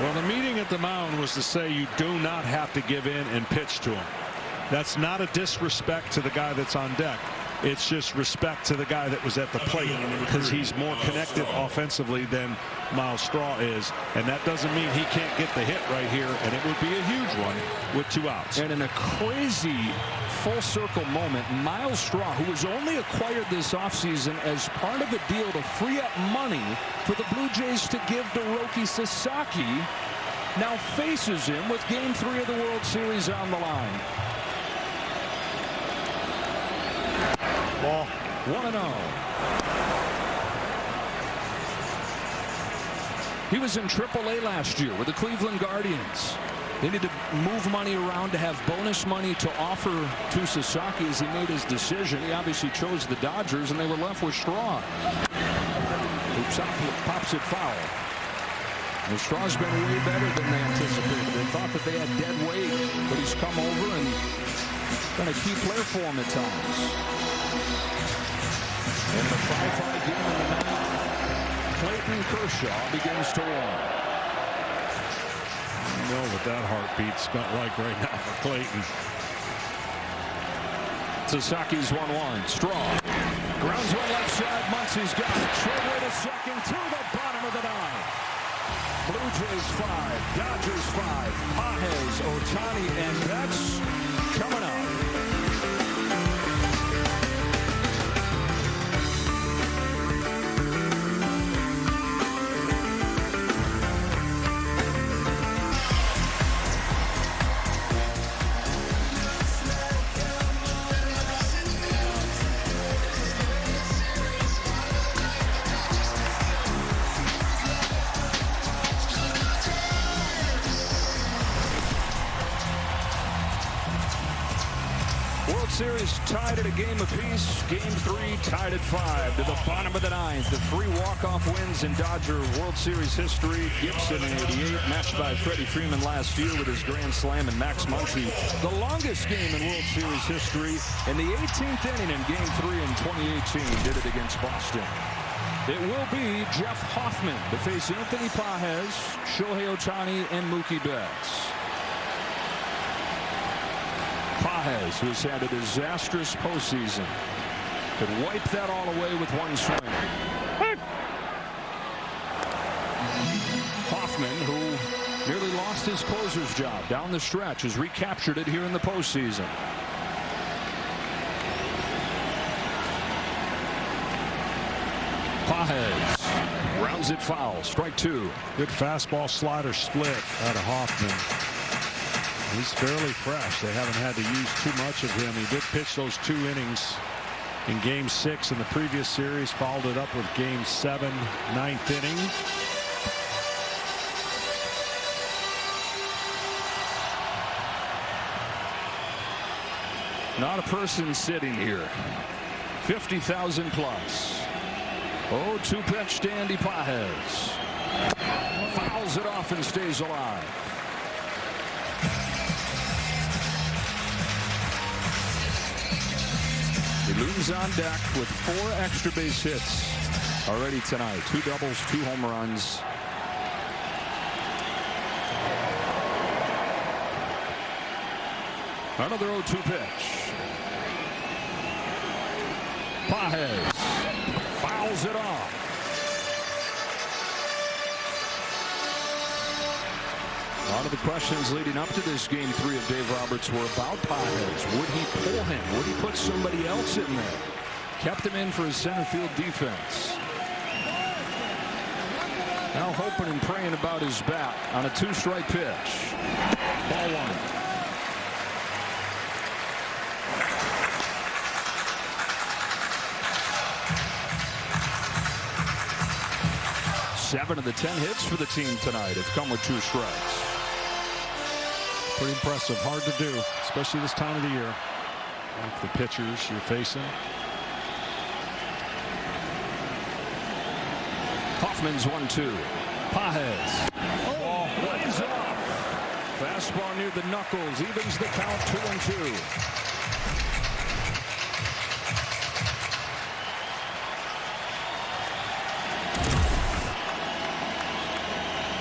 Well, the meeting at the mound was to say you do not have to give in and pitch to him. That's not a disrespect to the guy that's on deck. It's just respect to the guy that was at the plate, because he's more connected offensively than Miles Straw is, and that doesn't mean he can't get the hit right here, and it would be a huge one with 2 outs. And in a crazy full circle moment, Miles Straw, who was only acquired this offseason as part of a deal to free up money for the Blue Jays to give to Roki Sasaki, now faces him with Game 3 of the World Series on the line. Ball 1-0. He was in AAA last year with the Cleveland Guardians. They need to move money around to have bonus money to offer to Sasaki as he made his decision. He obviously chose the Dodgers, and they were left with Straw. Pops it foul. And Straw's been way better than they anticipated. They thought that they had dead weight, but he's come over and been a key player for him at times. In the 5-5 game in the 9th, Clayton Kershaw begins to warm. You know what that heartbeat's got like right now for Clayton. Sasaki's 1-1. Straw grounds one left side. Muncie's got it. Short way to second to the bottom of the 9th. Blue Jays 5, Dodgers 5. Pages, Ohtani, and Betts coming up. Series tied at a game apiece. Game 3 tied at 5 to the bottom of the 9th. The 3 walk-off wins in Dodger World Series history. Gibson in '88, matched by Freddie Freeman last year with his grand slam, and Max Muncy, the longest game in World Series history, in the 18th inning in Game 3 in 2018, did it against Boston. It will be Jeff Hoffman to face Anthony Pages, Shohei Ohtani, and Mookie Betts. Pages, who's had a disastrous postseason, could wipe that all away with one swing. Hoffman, who nearly lost his closer's job down the stretch, has recaptured it here in the postseason. Pages rounds it foul. Strike two. Good fastball slider split out of Hoffman. He's fairly fresh. They haven't had to use too much of him. He did pitch those 2 innings in Game 6 in the previous series. Followed it up with Game 7, 9th inning. Not a person sitting here. 50,000 plus. 0-2 pitch to Andy Pages. Fouls it off and stays alive. He looms on deck with 4 extra base hits already tonight. 2 doubles, 2 home runs. Another 0-2 pitch. Pages fouls it off. A lot of the questions leading up to this Game 3 of Dave Roberts were about Pages. Would he pull him? Would he put somebody else in there? Kept him in for his center field defense. Now hoping and praying about his bat on a 2-strike pitch. Ball 1. 7 of the 10 hits for the team tonight have come with 2 strikes. Pretty impressive. Hard to do, especially this time of the year. Like the pitchers you're facing. Hoffman's 1-2. Pages. Oh, lays off. Fastball near the knuckles. Evens the count 2-2.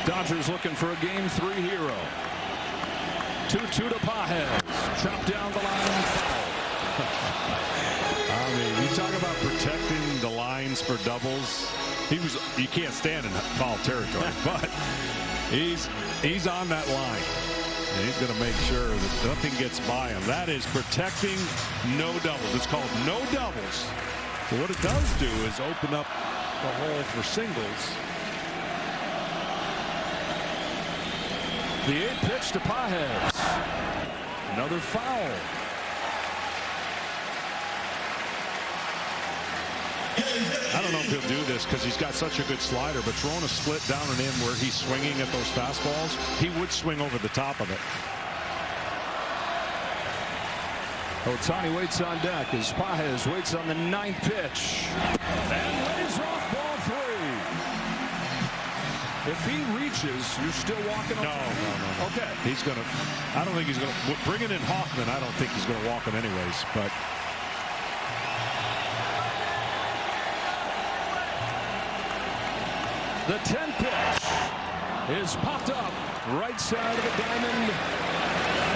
Dodgers looking for a Game 3 hero. 2-2 to Pages. Chopped down the line. Foul. I mean, you talk about protecting the lines for doubles. You can't stand in foul territory, but he's on that line. And he's going to make sure that nothing gets by him. That is protecting no doubles. It's called no doubles. So what it does do is open up the hole for singles. The 8 pitch to Pages. Another foul. I don't know if he'll do this because he's got such a good slider, but throwing a split down and in where he's swinging at those fastballs, he would swing over the top of it. Ohtani waits on deck as Pages waits on the 9th pitch. And lays off ball 3. If he reaches, you're still walking up. No. Okay. He's going to, I don't think he's going to, bringing in Hoffman, I don't think he's going to walk him anyways, but. The 10th pitch is popped up right side of the diamond.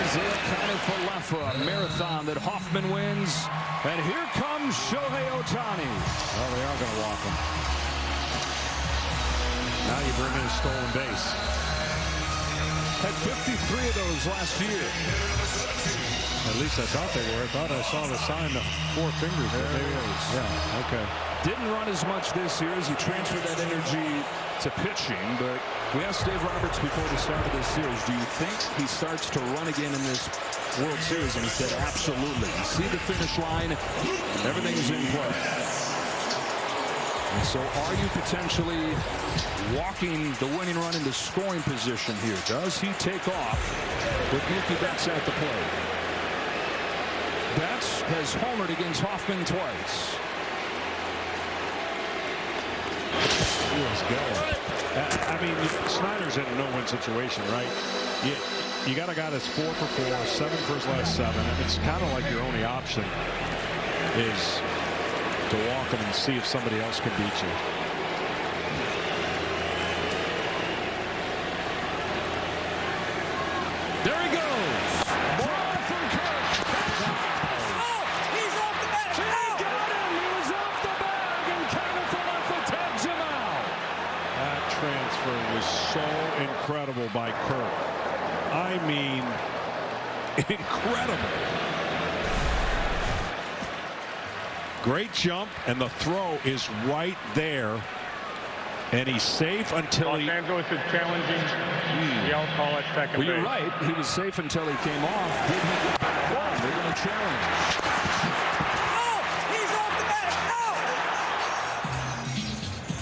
Isaiah Kiner-Falefa, marathon that Hoffman wins. And here comes Shohei Ohtani. Well, they are going to walk him. Now you bring in a stolen base. Had 53 of those last year. At least I thought they were. I thought I saw the sign of 4 fingers. There he is. Yeah, okay. Didn't run as much this year as he transferred that energy to pitching, but we asked Dave Roberts before the start of this series, do you think he starts to run again in this World Series? And he said, absolutely. You see the finish line, everything's in play. And so are you potentially walking the winning run into scoring position here? Does he take off with Mookie Betts at the plate? Betts has homered against Hoffman twice. Feels good. I mean, Snyder's in a no-win situation, right? You got a guy that's 4 for 4, 7 for his last 7, and it's kind of like your only option is to walk him and see if somebody else can beat you. There he goes. Ball from Kirk. Oh, he's off the bat. He got him. He was was so incredible by Kirk. I mean, incredible. Great jump, and the throw is right there. And he's safe until Los Angeles is challenging the out call at second Well, you're base. right. He was safe until he came off. Did he get back on? They're going to challenge.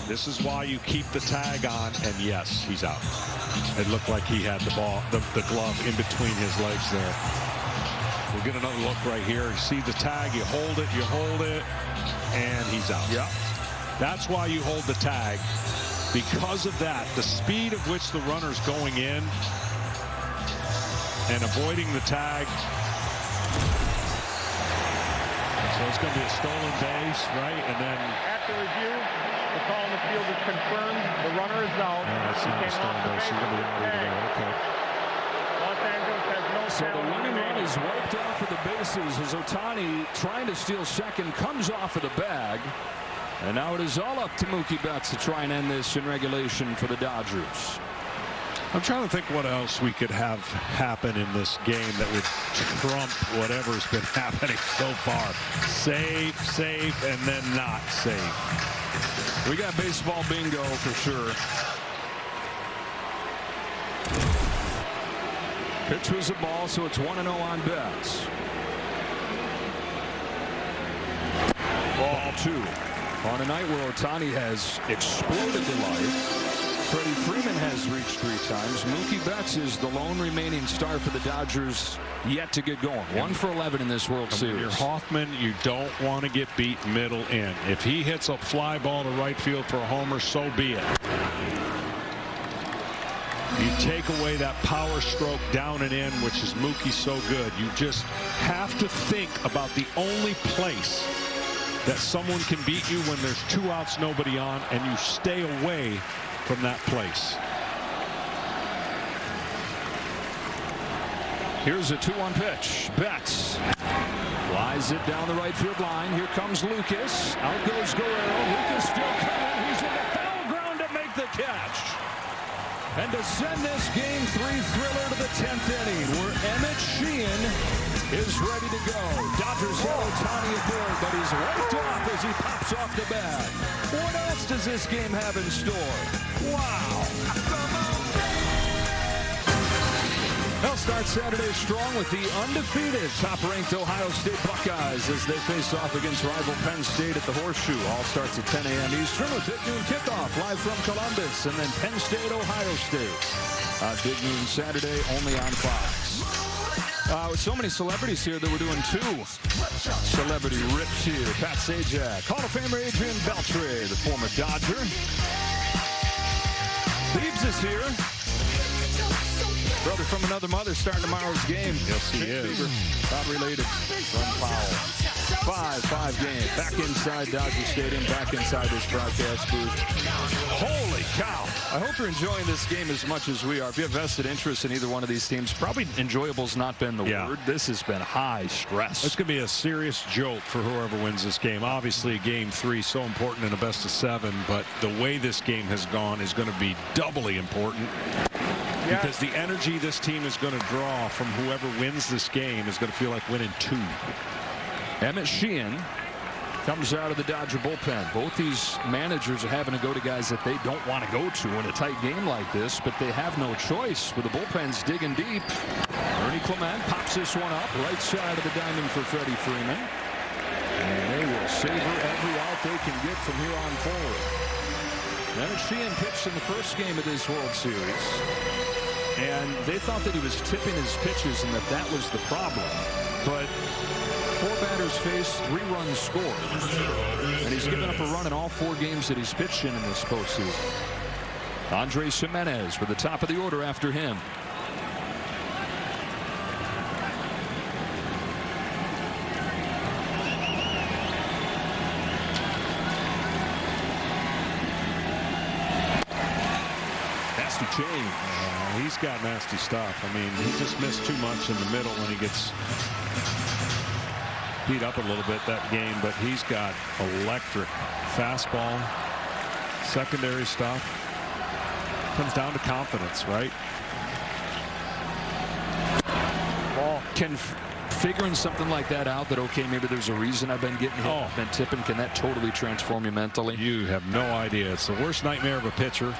This is why you keep the tag on, and yes, he's out. It looked like he had the ball, the glove in between his legs there. We'll get another look right here. You see the tag, you hold it, and he's out. Yeah. That's why you hold the tag. Because of that, the speed of which the runner's going in and avoiding the tag. So it's going to be a stolen base, right? And then After review, the call in the field is confirmed. The runner is out. that's not a stolen base. He's going to be out either way. Okay. Los Angeles has no So the challenge winning run remaining. is wiped off of the bases as Ohtani, trying to steal second, comes off of the bag. And now it is all up to Mookie Betts to try and end this in regulation for the Dodgers. I'm trying to think what else we could have happen in this game that would trump whatever's been happening so far. Safe, and then not safe. We got baseball bingo for sure. Pitch was a ball, so it's 1-0 on Betts. Ball 2. On a night where Ohtani has exploded to life. Freddie Freeman has reached 3 times. Mookie Betts is the lone remaining star for the Dodgers yet to get going. 1 for 11 in this World Series. You're Hoffman, you don't want to get beat middle in. If he hits a fly ball to right field for a homer, so be it. You take away that power stroke down and in, which is Mookie so good. You just have to think about the only place that someone can beat you when there's 2 outs, nobody on, and you stay away from that place. Here's a 2-1 pitch. Betts flies it down the right field line. Here comes Lucas. Out goes Guerrero. Lucas still coming. He's in the foul ground to make the catch. And to send this Game 3 thriller to the 10th inning, where Emmett Sheehan is ready to go. Dodgers have Ohtani aboard, but he's wiped off as he pops off the bag. What else does this game have in store? Wow. They'll start Saturday strong with the undefeated top-ranked Ohio State Buckeyes as they face off against rival Penn State at the Horseshoe. All starts at 10 a.m. Eastern with Big Noon kickoff live from Columbus, and then Penn State, Ohio State. Big Noon Saturday only on Fox. With so many celebrities here that we're doing 2 celebrity rips here. Pat Sajak, Hall of Famer Adrian Beltre, the former Dodger. Biebs is here. Brother from another mother starting tomorrow's game. Yes, he is. Not related. Ron Powell. 5-5 game. Back inside Dodger Stadium. Back inside this broadcast booth. Holy cow. I hope you're enjoying this game as much as we are. If you have vested interest in either one of these teams, probably enjoyable's not been the word. This has been high stress. It's going to be a serious jolt for whoever wins this game. Obviously, Game 3 so important in a best-of-7, but the way this game has gone is going to be doubly important. Because the energy this team is going to draw from whoever wins this game is going to feel like winning 2. Emmett Sheehan comes out of the Dodger bullpen. Both these managers are having to go to guys that they don't want to go to in a tight game like this, but they have no choice with the bullpens digging deep. Ernie Clement pops this one up right side of the diamond for Freddie Freeman. And they will savor every out they can get from here on forward. Emmett Sheehan pitched in the first game of this World Series, and they thought that he was tipping his pitches and that was the problem. But 4 batters faced, 3 runs scored, and he's given up a run in all 4 games that he's pitched in this postseason. Andres Jimenez with the top of the order after him. Nasty change. He's got nasty stuff. I mean, he just missed too much in the middle when he gets beat up a little bit that game, but he's got electric fastball, secondary stuff. comes down to confidence, right? Ball. Figuring something like that out, that okay, maybe there's a reason I've been getting hit, I've been tipping, can that totally transform you mentally? You have no idea. It's the worst nightmare of a pitcher.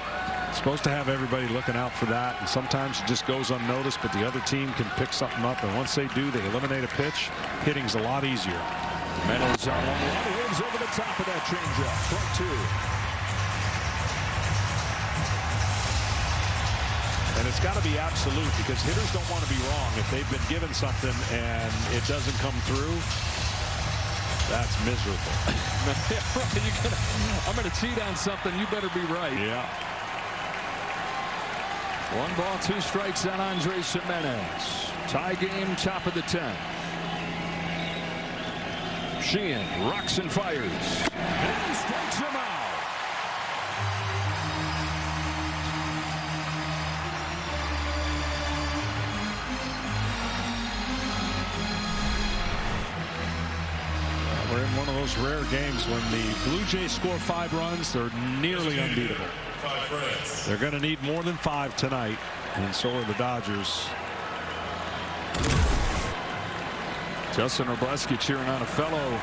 It's supposed to have everybody looking out for that, and sometimes it just goes unnoticed, but the other team can pick something up, and once they do, they eliminate a pitch. Hitting's a lot easier. Meadows on one, waves over the top of that changeup. Strike 2. And it's got to be absolute, because hitters don't want to be wrong. If they've been given something and it doesn't come through, that's miserable. I'm going to cheat on something. You better be right. Yeah. 1 ball, 2 strikes on Andres Gimenez. Tie game, top of the 10th. Sheehan rocks and fires. And strikes him out. We're in one of those rare games when the Blue Jays score 5 runs, they're nearly unbeatable. They're going to need more than 5 tonight, and so are the Dodgers. Justin Robleski cheering on a fellow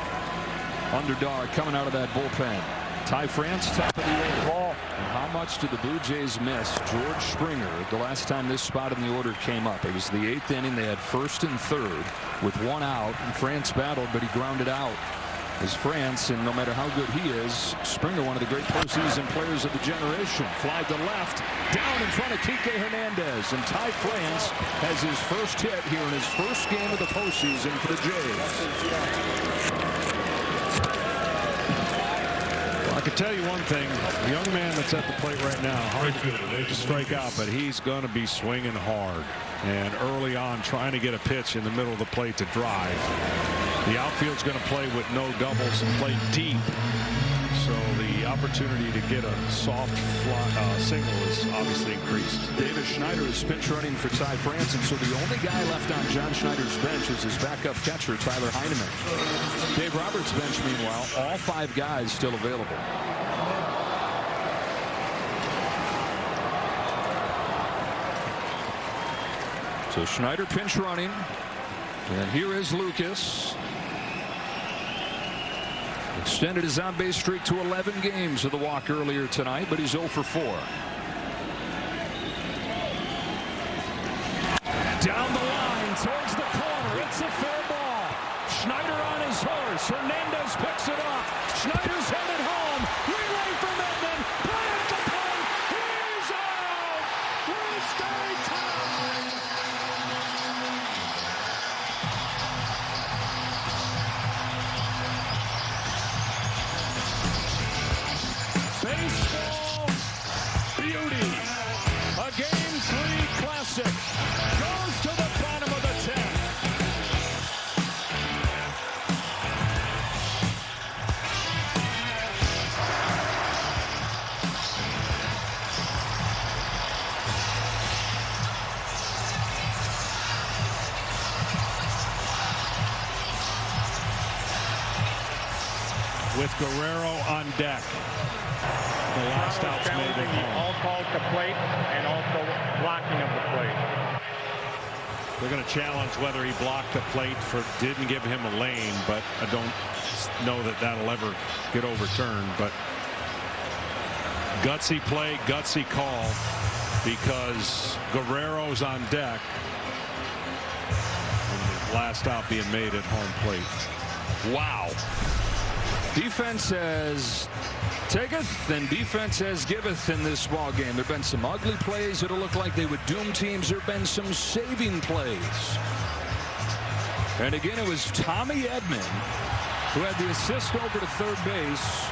underdog coming out of that bullpen. Ty France, top of the order. And how much did the Blue Jays miss George Springer the last time this spot in the order came up? It was the 8th inning. They had 1st and 3rd with 1 out, and France battled, but he grounded out. As France, and no matter how good he is, Springer, one of the great postseason players of the generation. Fly to left, down in front of Kike Hernandez, and Ty France has his first hit here in his first game of the postseason for the Jays. I can tell you one thing, the young man that's at the plate right now, hard to strike out, but he's going to be swinging hard. And early on, trying to get a pitch in the middle of the plate to drive. The outfield's going to play with no doubles and play deep. So the opportunity to get a soft single is obviously increased. Davis Schneider is pinch running for Ty France, and so the only guy left on John Schneider's bench is his backup catcher, Tyler Heineman. Dave Roberts' bench, meanwhile, all 5 guys still available. So Schneider pinch running, and here is Lucas. Extended his on-base streak to 11 games with a walk earlier tonight, but he's 0 for 4. Down the line towards the corner. It's a fair ball. Schneider on his horse. Hernandez picks it up. Schneider's headed home. Relay from Edman. Play at the plate. He's out. We stay tied. Baseball beauty. A Game 3 classic goes to the bottom of the 10th. With Guerrero on deck. The last out's made at home. All calls to plate and also blocking of the plate. They're going to challenge whether he blocked the plate didn't give him a lane, but I don't know that that'll ever get overturned. But gutsy play, gutsy call, because Guerrero's on deck. And the last out being made at home plate. Wow. Defense has taketh and defense has giveth in this ball game. There have been some ugly plays that'll look like they would doom teams. There have been some saving plays. And again, it was Tommy Edman who had the assist over to third base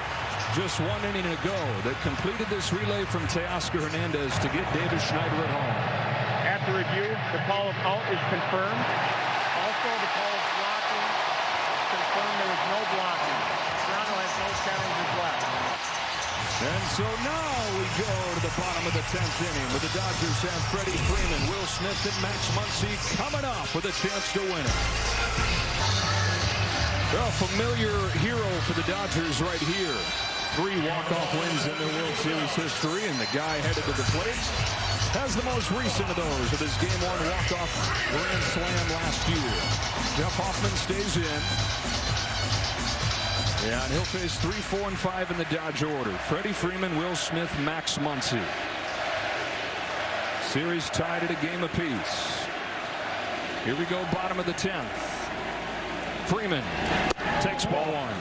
just 1 inning ago that completed this relay from Teoscar Hernandez to get Davis Schneider at home. After review, the call of out is confirmed. Also, the call of blocking confirmed. There was no blocking. Toronto has no challenges left. And so now we go to the bottom of the 10th inning where the Dodgers have Freddie Freeman, Will Smith, and Max Muncy coming up with a chance to win it. A familiar hero for the Dodgers right here. 3 walk-off wins in their World Series history, and the guy headed to the plate has the most recent of those with his Game 1 walk-off grand slam last year. Jeff Hoffman stays in. Yeah, and he'll face 3, 4, and 5 in the Dodge order. Freddie Freeman, Will Smith, Max Muncy. Series tied at a game apiece. Here we go, bottom of the 10th. Freeman takes ball 1.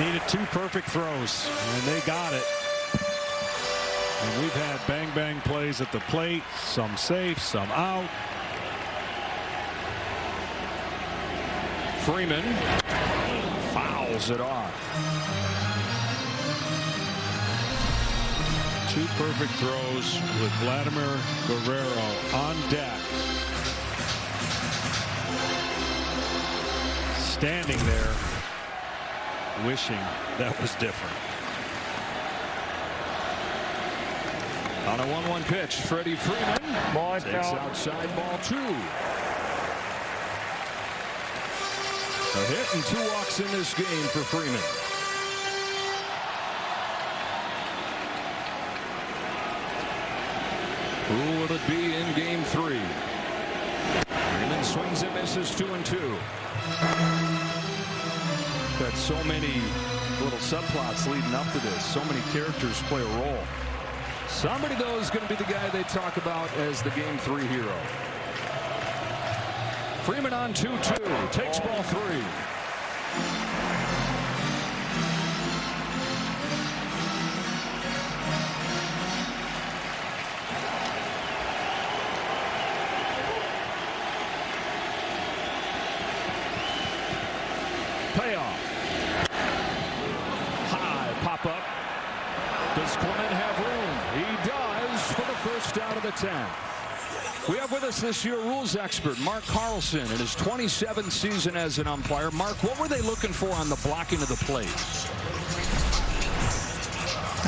Needed 2 perfect throws, and they got it. And we've had bang-bang plays at the plate, some safe, some out. Freeman fouls it off. 2 perfect throws with Vladimir Guerrero on deck. Standing there, wishing that was different. On a 1-1 pitch, Freddie Freeman takes outside ball 2. A hit and 2 walks in this game for Freeman. Who will it be in game 3? Freeman swings and misses 2-2. Got so many little subplots leading up to this. So many characters play a role. Somebody, though, is going to be the guy they talk about as the game 3 hero. Freeman on 2-2. Takes ball 3. Payoff. High pop up. Does Clement have room? He does for the first out of the 10th. We have with us this year rules expert Mark Carlson in his 27th season as an umpire. Mark, what were they looking for on the blocking of the plate?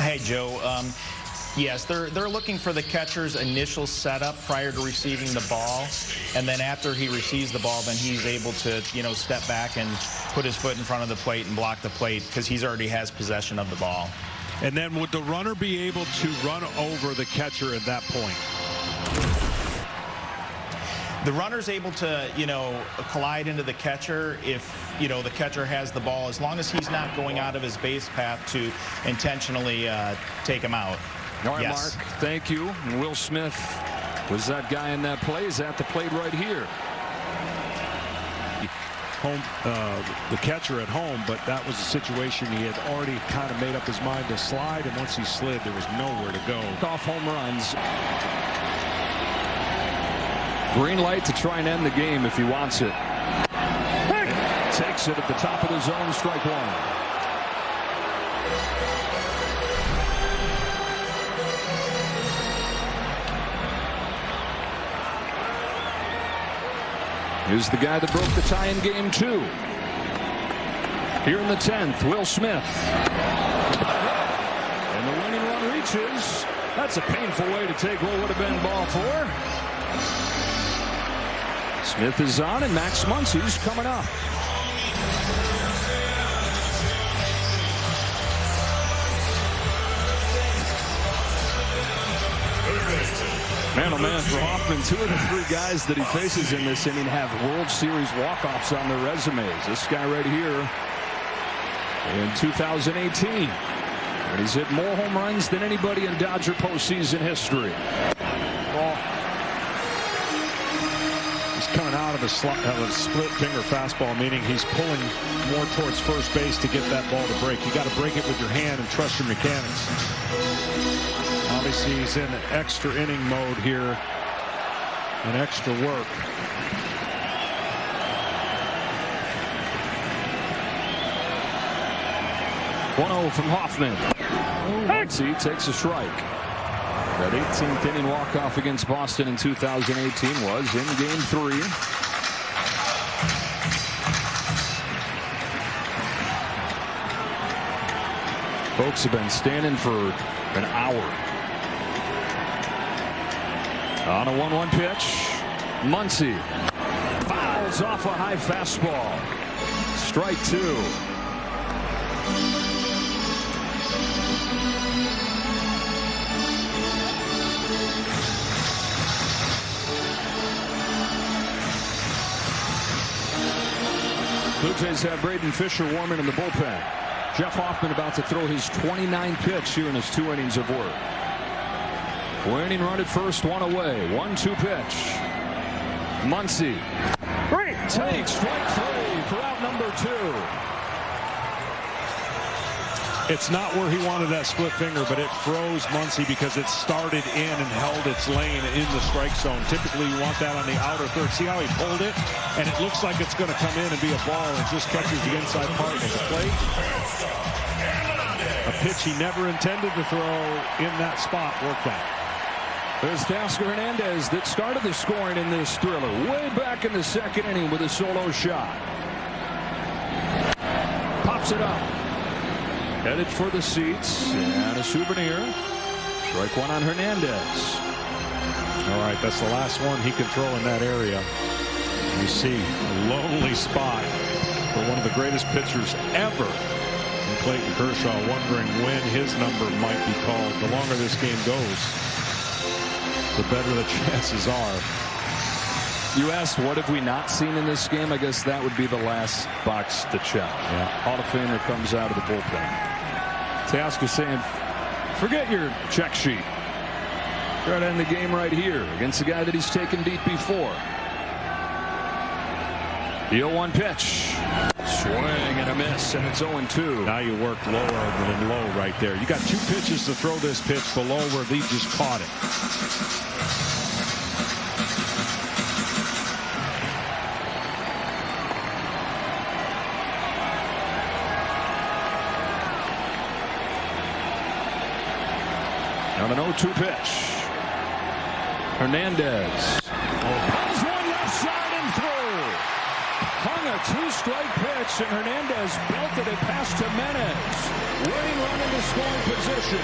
Hey, Joe. Yes, they're looking for the catcher's initial setup prior to receiving the ball, and then after he receives the ball, then he's able to, step back and put his foot in front of the plate and block the plate because he's already has possession of the ball. And then would the runner be able to run over the catcher at that point? The runner's able to, collide into the catcher if, the catcher has the ball, as long as he's not going out of his base path to intentionally take him out. All right, yes. Mark, thank you. And Will Smith was that guy in that play. Is at the plate right here. Home, the catcher at home, but that was a situation he had already kind of made up his mind to slide, and once he slid, there was nowhere to go. Off home runs. Green light to try and end the game if he wants it. Takes it at the top of the zone, strike 1. Here's the guy that broke the tie in game 2. Here in the 10th, Will Smith. And the winning run reaches. That's a painful way to take what would have been ball 4. Smith is on, and Max Muncy's coming up. Man, oh man, for Hoffman, 2 of the 3 guys that he faces in this inning have World Series walk-offs on their resumes. This guy right here in 2018. And he's hit more home runs than anybody in Dodger postseason history. He's coming out of a split-finger fastball, meaning he's pulling more towards first base to get that ball to break. You got to break it with your hand and trust your mechanics. Obviously, he's in extra inning mode here and extra work. .0 from Hoffman. Muncy takes a strike. That 18th inning walk-off against Boston in 2018 was in game 3. Folks have been standing for an hour. On a 1-1 pitch, Muncy fouls off a high fastball. Strike 2. Jays have Braden Fisher warming in the bullpen. Jeff Hoffman about to throw his 29th pitch here in his 2 innings of work. Winning run at first, 1 away. 1-2 pitch. Muncy takes strike 3 for out number 2. It's not where he wanted that split finger, but it froze Muncy because it started in and held its lane in the strike zone. Typically, you want that on the outer third. See how he pulled it? And it looks like it's going to come in and be a ball and just catches the inside part of the plate. A pitch he never intended to throw in that spot worked out. There's Teoscar Hernandez that started the scoring in this thriller. Way back in the 2nd inning with a solo shot. Pops it up. Headed for the seats and a souvenir. Strike 1 on Hernandez. All right, that's the last one he can throw in that area. You see a lonely spot for one of the greatest pitchers ever in Clayton Kershaw, wondering when his number might be called. The longer this game goes, the better the chances are. You asked what have we not seen in this game? I guess that would be the last box to check. Yeah. Hall of Famer comes out of the bullpen. Teoscar saying, forget your check sheet. Try to end the game right here against the guy that he's taken deep before. The 0-1 pitch. Swing and a miss, and it's 0-2. Now you work lower than low right there. You got 2 pitches to throw this pitch below where Lee just caught it. On an 0-2 pitch. Hernandez. Has one left side and through. Hung a 2-strike pitch, and Hernandez belted it past Jimenez. Winning run into scoring position.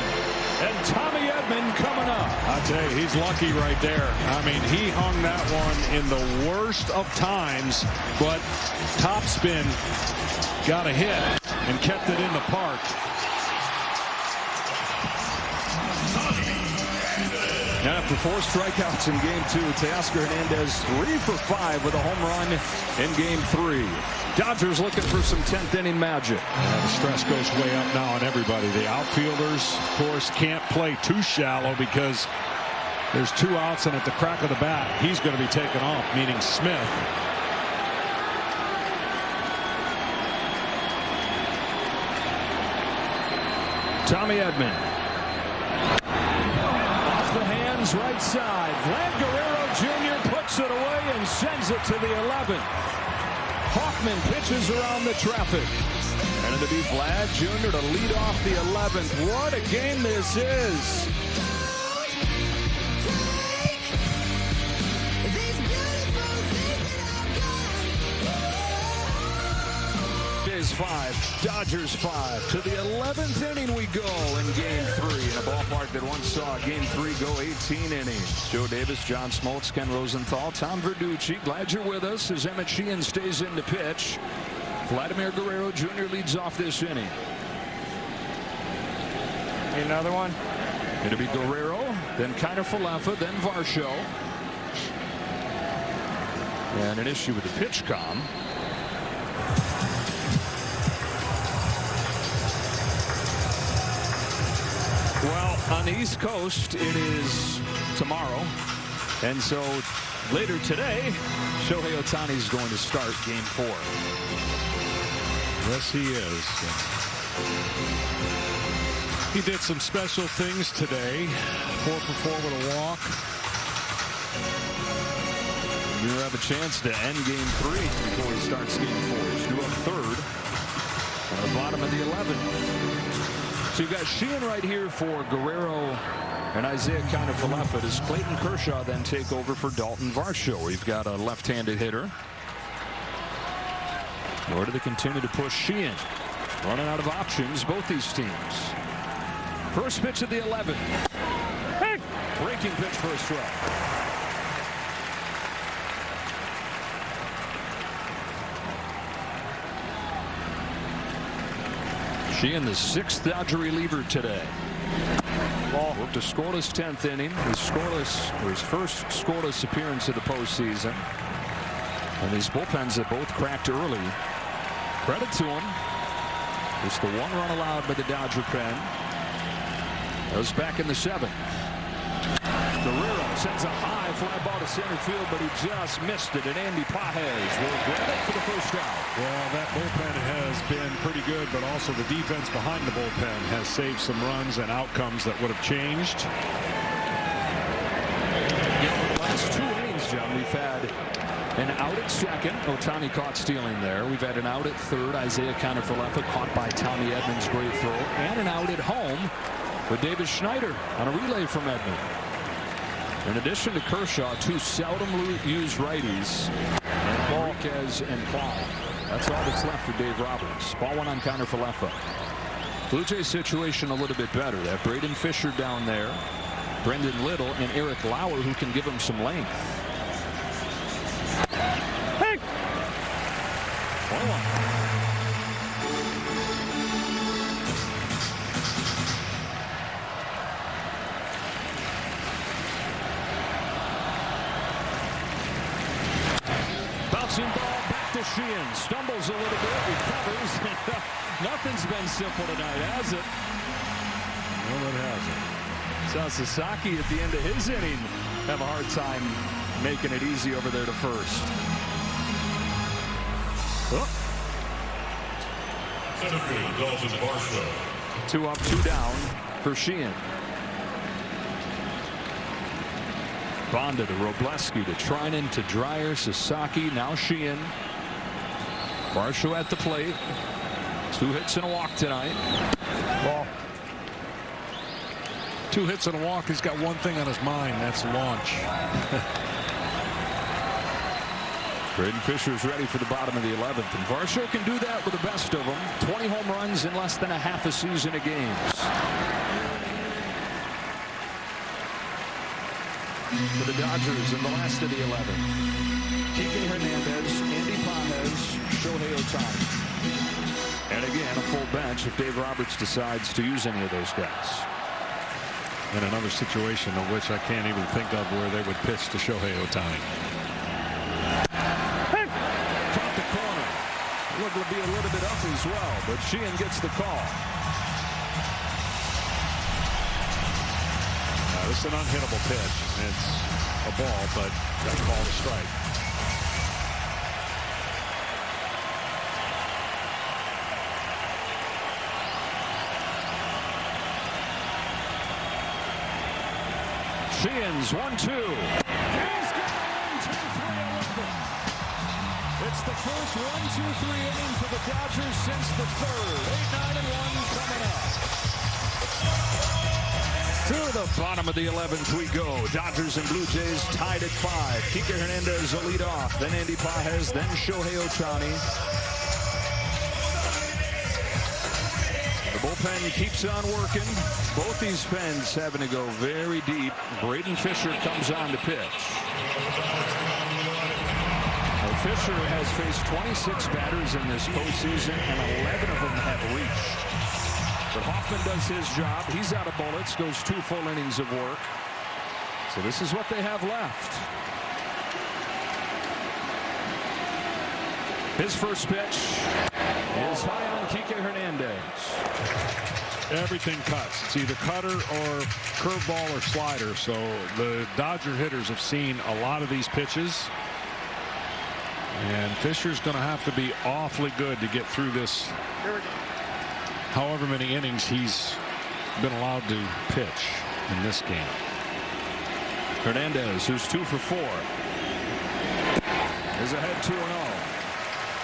And Tommy Edman coming up. I tell you, he's lucky right there. I mean, he hung that one in the worst of times, but top spin got a hit and kept it in the park. And after 4 strikeouts in game 2, Teoscar Hernandez 3 for 5 with a home run in game 3. Dodgers looking for some 10th inning magic. Yeah, the stress goes way up now on everybody. The outfielders, of course, can't play too shallow because there's 2 outs, and at the crack of the bat, he's going to be taken off, meaning Smith. Tommy Edman. Right side. Vlad Guerrero Jr. puts it away and sends it to the 11th. Hoffman pitches around the traffic. And it'll be Vlad Jr. to lead off the 11th. What a game this is. Jays 5, Dodgers 5. To the 11th inning we go in game 3 in a ballpark that once saw game 3 go 18 innings. Joe Davis, John Smoltz, Ken Rosenthal, Tom Verducci. Glad you're with us as Emmett Sheehan stays in to pitch. Vladimir Guerrero Jr. leads off this inning. Another one. It'll be Guerrero, then Kiner Falefa, then Varsho. And an issue with the pitch comm. Well, on the East Coast, it is tomorrow. And so later today, Shohei Ohtani is going to start game 4. Yes, he is. He did some special things today. 4 for 4 with a walk. You have a chance to end game 3 before he starts game 4. He's due up 3rd on the bottom of the 11th. So you've got Sheehan right here for Guerrero and Isaiah Kiner Falefa. Does Clayton Kershaw then take over for Dalton Varsho? We've got a left-handed hitter. Or do they continue to push Sheehan? Running out of options, both these teams. First pitch of the 11th. Hey! Breaking pitch for a strike. Sheehan, the 6th Dodger reliever today. Ball worked a scoreless 10th inning. His first scoreless appearance of the postseason. And these bullpens have both cracked early Credit to him. Just the one run allowed by the Dodger pen. Goes back in the 7th. Guerrero sends a high fly ball to center field, but he just missed it, and Andy Pages will grab it for the first out. Well, that bullpen has been pretty good, but also the defense behind the bullpen has saved some runs and outcomes that would have changed. For the last 2 innings, John, we've had an out at second. Ohtani caught stealing there. We've had an out at third. Isaiah Kiner-Falefa caught by Tommy Edmonds. Great throw. And an out at home for Davis Schneider on a relay from Edmonds. In addition to Kershaw, 2 seldom used righties, Enriquez and Plow. That's all that's left for Dave Roberts. Ball 1 on Kiner-Falefa. Blue Jays situation a little bit better. They have Braden Fisher down there, Brendan Little, and Eric Lauer, who can give him some length. Hey! 1-1. Bouncing ball back to Sheehan. Stumbles a little bit, recovers. Nothing's been simple tonight, has it? No, it hasn't. Saw Sasaki at the end of his inning have a hard time making it easy over there to first. Oh. Center field, Dalton Varsho. 2 up, 2 down for Sheehan. Bonda to Robleski to Trinan to Dreyer, Sasaki, now Sheehan. Varsho at the plate. 2 hits and a walk tonight. Ball. 2 hits and a walk. He's got one thing on his mind. That's launch. Braden Fisher's ready for the bottom of the 11th, and Varsho can do that with the best of them. 20 home runs in less than a half a season of games. For the Dodgers in the last of the 11th. Kike Hernandez, Andy Pages, Shohei Ohtani. And again, a full bench if Dave Roberts decides to use any of those guys. In another situation of which I can't even think of where they would pitch to Shohei Ohtani. Caught the corner. Looked to be a little bit up as well, but Sheehan gets the call. This is an unhittable pitch. It's a ball, but got called a strike. Sheehan's 1-2. He's gone 2-3-11. It's the first 1-2-3 inning for the Dodgers since the 3rd. 8-9-1 coming up. To the bottom of the 11th we go. Dodgers and Blue Jays tied at 5. Kike Hernandez will lead off. Then Andy Pages. Then Shohei Ohtani. The bullpen keeps on working. Both these pens having to go very deep. Braden Fisher comes on to pitch. Now, Fisher has faced 26 batters in this postseason, and 11 of them have reached. But Hoffman does his job. He's out of bullets, goes 2 full innings of work. So this is what they have left. His first pitch is high on Kike Hernandez. Everything cuts. It's either cutter or curveball or slider. So the Dodger hitters have seen a lot of these pitches. And Fisher's going to have to be awfully good to get through this. However many innings he's been allowed to pitch in this game. Hernandez, who's 2 for 4, is ahead 2-0.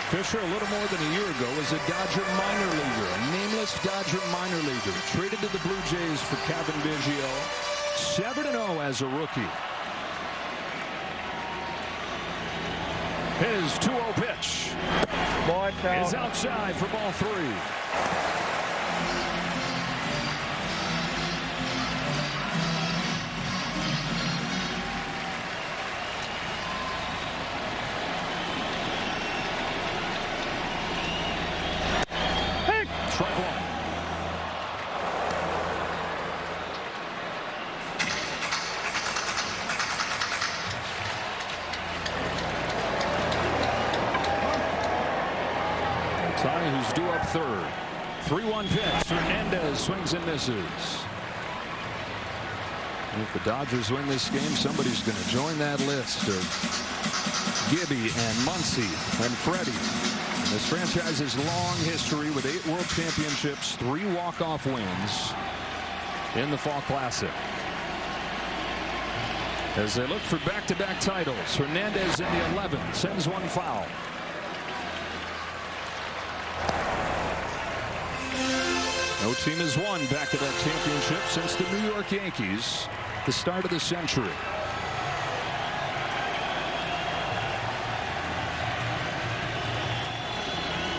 Fisher, a little more than a year ago, was a Dodger minor leaguer, a nameless Dodger minor leaguer, traded to the Blue Jays for Kevin Biggio. 7-0 as a rookie. His 2-0 pitch is outside for ball 3. Strike 1. third. 3-1 pitch. Hernandez swings and misses. If the Dodgers win this game, somebody's going to join that list of Gibby and Muncy and Freddie. And this franchise's long history with 8 World Championships, 3 walk-off wins in the Fall Classic. As they look for back-to-back titles, Hernandez in the 11th sends one foul. No team has won back-to-back championship since the New York Yankees, the start of the century.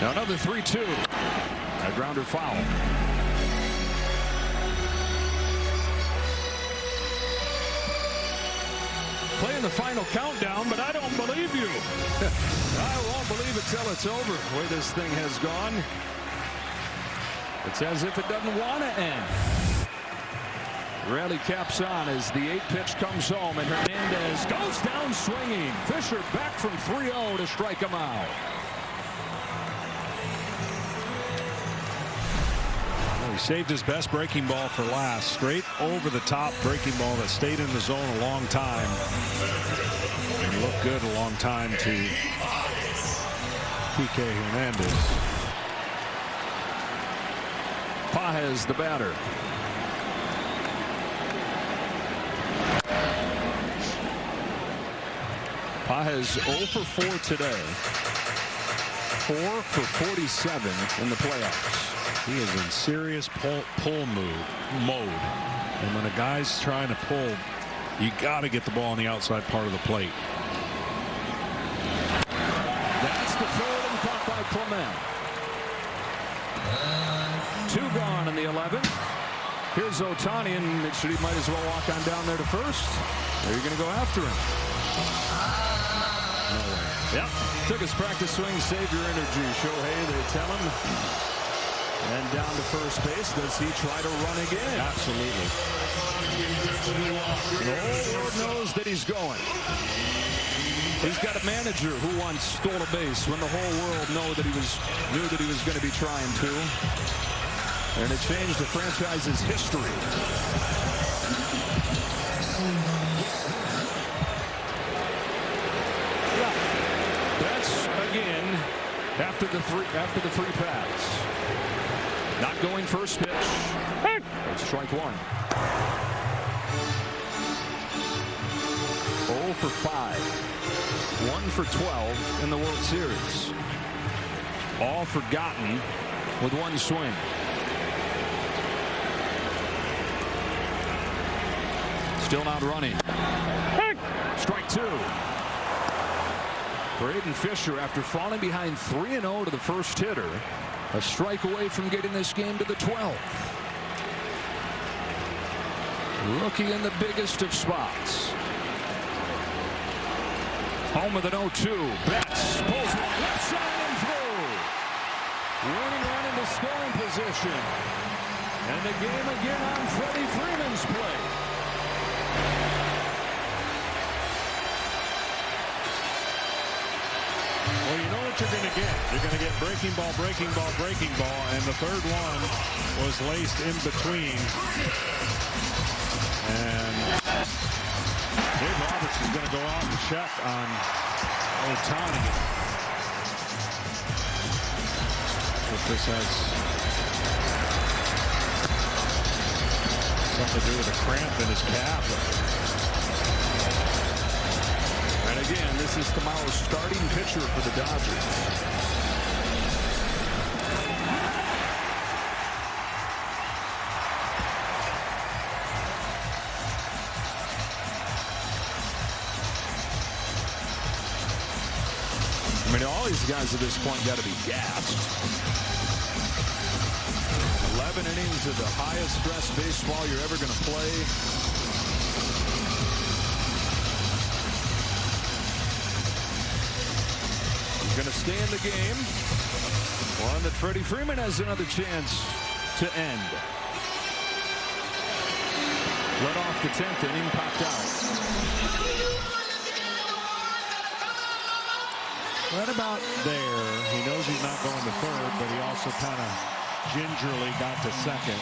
Now another 3-2. A grounder foul. Playing the final countdown, but I don't believe you. I won't believe it till it's over, the way this thing has gone. It's as if it doesn't want to end. Rally caps on as the 8th pitch comes home, and Hernandez goes down swinging. Fisher back from 3-0 to strike him out. He saved his best breaking ball for last. Straight over the top breaking ball that stayed in the zone a long time. And looked good a long time to P.K. Hernandez. Pages the batter. Pages 0 for 4 today. 4 for 47 in the playoffs. He is in serious pull mode. And when a guy's trying to pull, you got to get the ball on the outside part of the plate. That's the third and caught by Clement. 2 gone in the 11th. Here's Ohtani, and he might as well walk on down there to first. Are you going to go after him? No way. Yep. Took his practice swing, save your energy. Shohei, they tell him. And down to first base. Does he try to run again? Absolutely. The whole world knows that he's going. He's got a manager who once stole a base when the whole world knew that he was going to be trying to. And it changed the franchise's history. Yeah. That's again after the three pads. Not going first pitch. It's strike 1. 0 for 5. 1 for 12 in the World Series. All forgotten with 1 swing. Still not running. Strike 2. Braden Fisher, after falling behind 3-0 to the first hitter, a strike away from getting this game to the 12th. Rookie in the biggest of spots. Home with an 0-2. Betts pulls one left side and through. Winning run into scoring position. And the game again on Freddie Freeman's play. Well, you know what you're going to get. You're going to get breaking ball, and the third one was laced in between. And Dave Roberts is going to go out and check on Ohtani. If this has something to do with a cramp in his calf. And again, this is tomorrow's starting pitcher for the Dodgers. I mean, all these guys at this point got to be gassed. 11 innings of the highest stress baseball you're ever going to play. Going to stay in the game. One that Freddie Freeman has another chance to end. Led off the 10th inning, popped out. Right about there. He knows he's not going to third, but he also kind of gingerly got to second.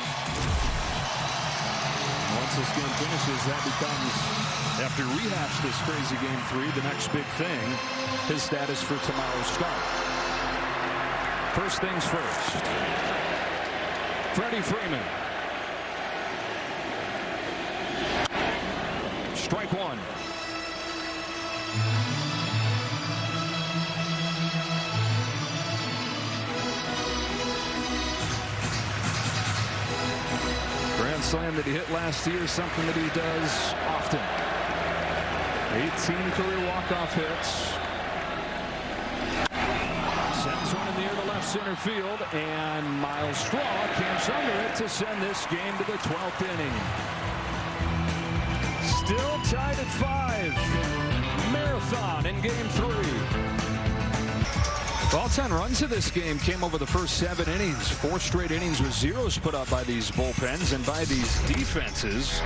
Once this game finishes, that becomes, after rehash this crazy game 3, the next big thing, his status for tomorrow's start. First things first. Freddie Freeman. Strike one. Grand slam that he hit last year, something that he does often. 18 career walk-off hits. Sends one in the air to left center field, and Miles Straw camps under it to send this game to the 12th inning. Still tied at 5. Marathon in game 3. All 10 runs of this game came over the first 7 innings. 4 straight innings with zeros put up by these bullpens and by these defenses.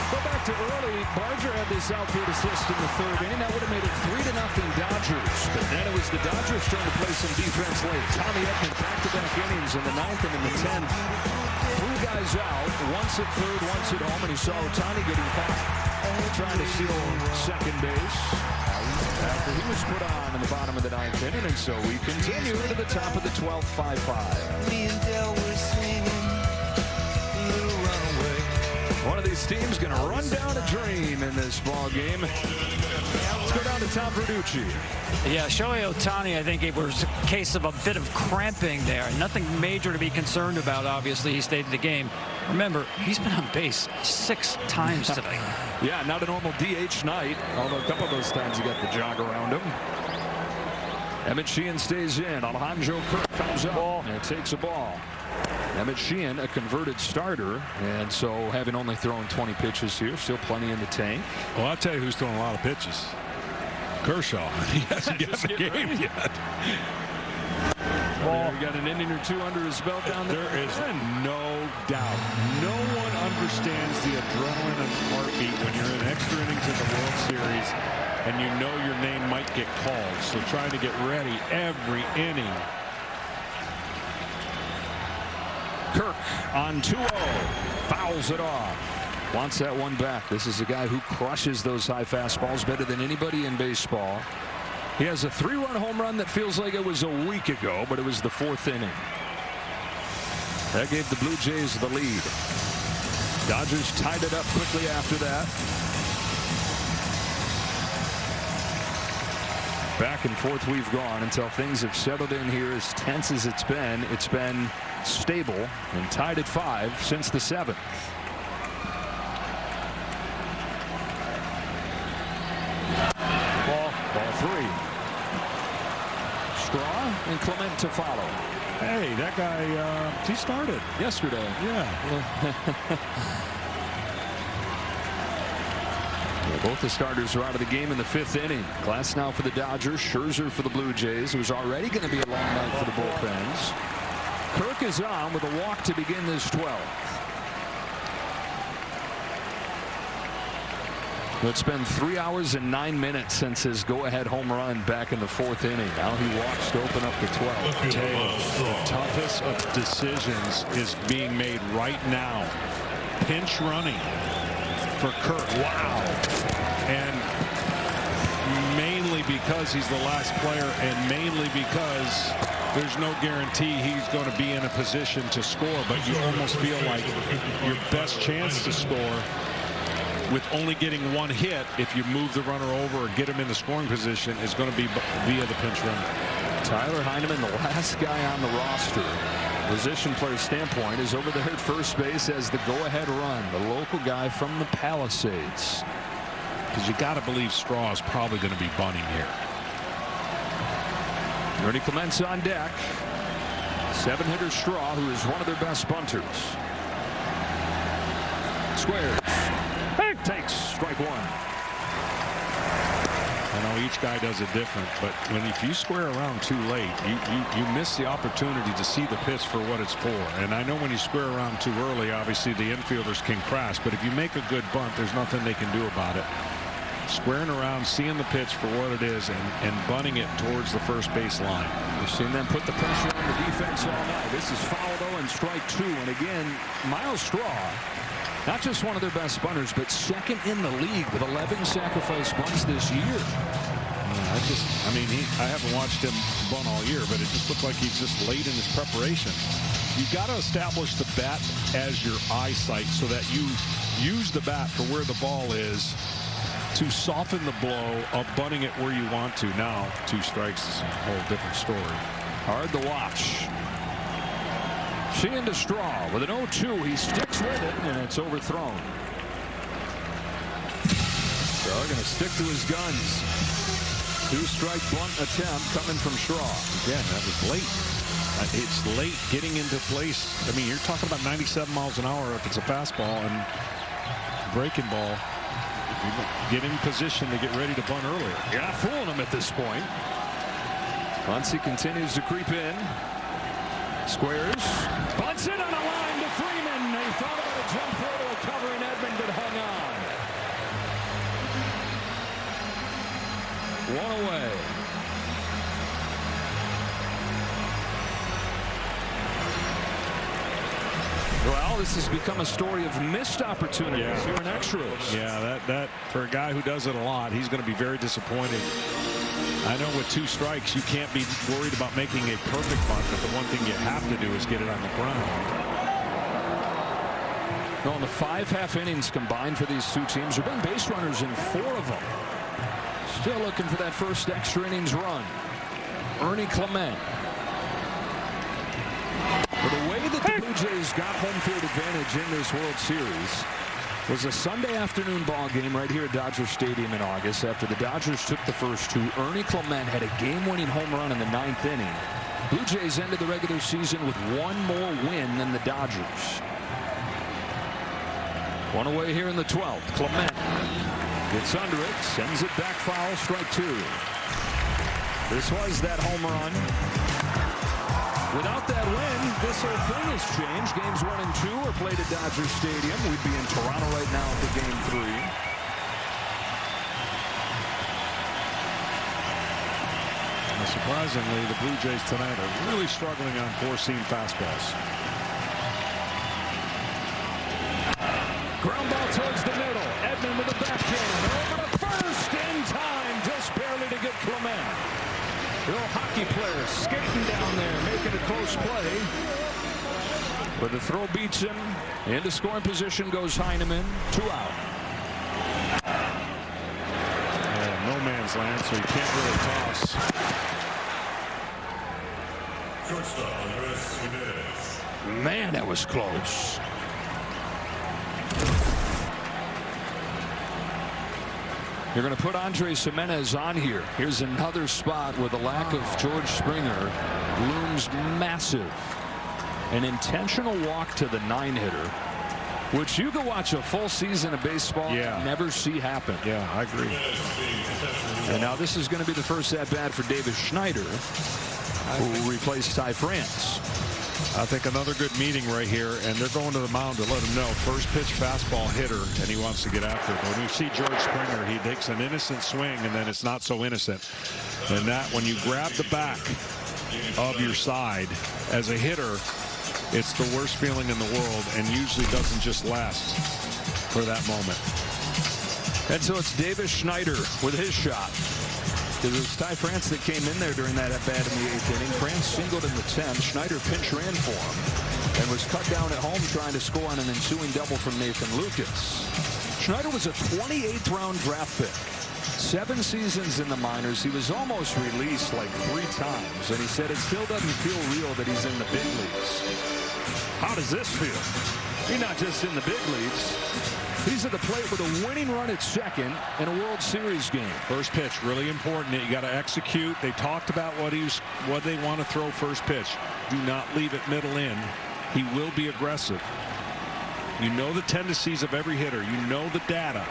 Go back to early. Barger had this outfield assist in the 3rd inning. That would have made it 3-0 Dodgers. But then it was the Dodgers trying to play some defense late. Tommy Edman back-to-back innings in the 9th and in the 10th. 3 guys out, once at third, once at home, and he saw Ohtani getting caught trying to steal second base after he was put on in the bottom of the 9th inning, and so we continue to the top of the 12th, 5-5. Me and Dell were singing, one of these teams going to run down a dream in this ball game. Let's go down to Tom Verducci. Yeah, Shohei Ohtani, I think it was a case of a bit of cramping there. Nothing major to be concerned about, obviously. He stayed in the game. Remember, he's been on base 6 times today. Yeah, not a normal DH night, although a couple of those times he got the jog around him. Emmett Sheehan stays in. Alejandro Kirk comes up and takes a ball. Emmett Sheehan, a converted starter, and so having only thrown 20 pitches here, still plenty in the tank. Well, I'll tell you who's throwing a lot of pitches. Kershaw. He hasn't got the game yet. Well, he got an inning or 2 under his belt down there. There is no doubt. No one understands the adrenaline and heartbeat when you're in extra innings in the World Series and you know your name might get called. So trying to get ready every inning. Kirk on 2-0. Fouls it off. Wants that one back. This is a guy who crushes those high fastballs better than anybody in baseball. He has a 3-run home run that feels like it was a week ago, but it was the 4th inning. That gave the Blue Jays the lead. Dodgers tied it up quickly after that. Back and forth we've gone until things have settled in here. As tense as it's been stable and tied at 5 since the 7th. Ball 3. Straw and Clement to follow. Hey, that guy, he started yesterday. Yeah. Both the starters are out of the game in the 5th inning. Glass now for the Dodgers, Scherzer for the Blue Jays. It was already going to be a long night for the bullpens. Kirk is on with a walk to begin this 12th. It's been 3 hours and 9 minutes since his go-ahead home run back in the 4th inning. Now he walks to open up the 12th. The toughest of decisions is being made right now. Pinch running for Kirk. Wow. And mainly because he's the last player and mainly because there's no guarantee he's going to be in a position to score, but you almost feel like your best chance to score with only getting 1 hit, if you move the runner over or get him in the scoring position, is going to be via the pinch runner. Tyler Heineman, the last guy on the roster, position player standpoint, is over there at first base as the go-ahead run. The local guy from the Palisades. Because you got to believe Straw is probably going to be bunting here. Ernie Clement's on deck. 7-hitter Straw, who is one of their best bunters. Squares. Takes strike 1. I know each guy does it different, but if you square around too late, you miss the opportunity to see the pitch for what it's for. And I know when you square around too early, obviously the infielders can crash, but if you make a good bunt, there's nothing they can do about it. squaring around, seeing the pitch for what it is, and bunting it towards the first base line. We've seen them put the pressure on the defense all night. This is foul, though, and strike 2. And again, Miles Straw, not just one of their best bunters, but second in the league with 11 sacrifice bunts this year. I haven't watched him bunt all year, but it just looked like he's just late in his preparation. You've got to establish the bat as your eyesight so that you use the bat for where the ball is to soften the blow of bunting it where you want to. Now, 2 strikes is a whole different story. Hard to watch. Sheehan to Straw with an 0-2. He sticks with it, and it's overthrown. Straw going to stick to his guns. 2-strike bunt attempt coming from Straw. Again, that was late. It's late getting into place. I mean, you're talking about 97 miles an hour if it's a fastball, and breaking ball. Get in position to get ready to bunt earlier. You're not fooling him at this point. Muncy continues to creep in. Squares. Bunts it on a line to Freeman. They thought about a jump throw to a covering Edman, but hung on. 1 away. Well, this has become a story of missed opportunities here in extras. Yeah, that for a guy who does it a lot, he's going to be very disappointed. I know with 2 strikes, you can't be worried about making a perfect bunt, but the one thing you have to do is get it on the ground. Well, in the 5 half innings combined for these 2 teams, there have been base runners in 4 of them. Still looking for that first extra innings run. Ernie Clement. Well, the way that the Blue Jays got home field advantage in this World Series was a Sunday afternoon ball game right here at Dodger Stadium in August. After the Dodgers took the first 2, Ernie Clement had a game-winning home run in the 9th inning. Blue Jays ended the regular season with 1 more win than the Dodgers. 1 away here in the 12th. Clement gets under it, sends it back foul, strike 2. This was that home run. Without that win, this whole thing has changed. Games 1 and 2 are played at Dodger Stadium. We'd be in Toronto right now for Game 3. And surprisingly, the Blue Jays tonight are really struggling on 4-seam fastballs. Ground ball towards the middle. Edman with a backhand. Over to first in time, just barely to get Clement. Real hockey player skating down there, making a close play. But the throw beats him. Into scoring position goes Heineman. 2 out. Yeah, no man's land, so you can't really toss. Man, that was close. You're going to put Andres Gimenez on here. Here's another spot where the lack of George Springer looms massive. An intentional walk to the 9-hitter, which you could watch a full season of baseball and never see happen. Yeah, I agree. And now this is going to be the first at-bat for Davis Schneider, who replaced Ty France. I think another good meeting right here, and they're going to the mound to let him know first pitch fastball hitter, and he wants to get after it. When you see George Springer, he takes an innocent swing, and then it's not so innocent. And that when you grab the back of your side as a hitter, it's the worst feeling in the world, and usually doesn't just last for that moment. And so it's Davis Schneider with his shot. It was Ty France that came in there during that at-bat in the 8th inning. France singled in the 10th. Schneider pinch ran for him and was cut down at home trying to score on an ensuing double from Nathan Lucas. Schneider was a 28th round draft pick. 7 seasons in the minors. He was almost released like 3 times, and he said it still doesn't feel real that he's in the big leagues. How does this feel? He's not just in the big leagues. He's at the plate with a winning run at second in a World Series game. First pitch, really important. You got to execute. They talked about what they want to throw first pitch. Do not leave it middle in. He will be aggressive. You know the tendencies of every hitter. You know the data.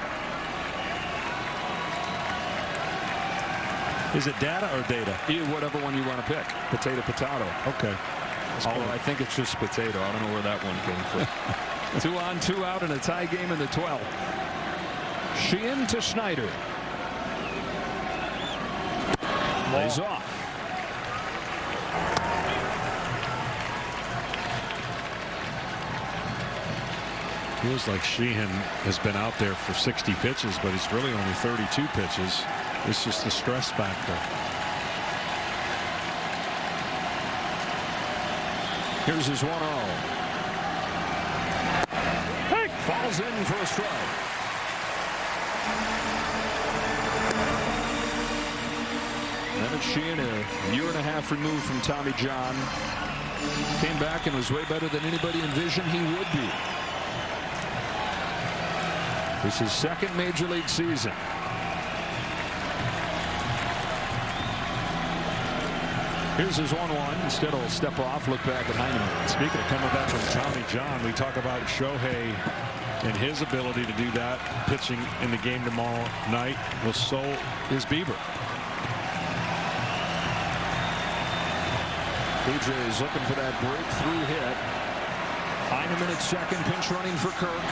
Is it data or data? Whatever one you want to pick. Potato, potato. Okay. Although I think it's just potato. I don't know where that one came from. 2 on, 2 out in a tie game in the 12th. Sheehan to Schneider. Lays off. Feels like Sheehan has been out there for 60 pitches, but it's really only 32 pitches. It's just the stress factor. Here's his 1-0. Hey! Falls in for a strike. Emmett Sheehan, a year and a half removed from Tommy John, came back and was way better than anybody envisioned he would be. This is his second major league season. Here's his 1-1. Instead, he'll step off, look back at Heineman. Speaking of coming back from Tommy John, we talk about Shohei and his ability to do that, pitching in the game tomorrow night. Well, so is Bieber. Blue Jays looking for that breakthrough hit. Heineman at second, pinch running for Kirk.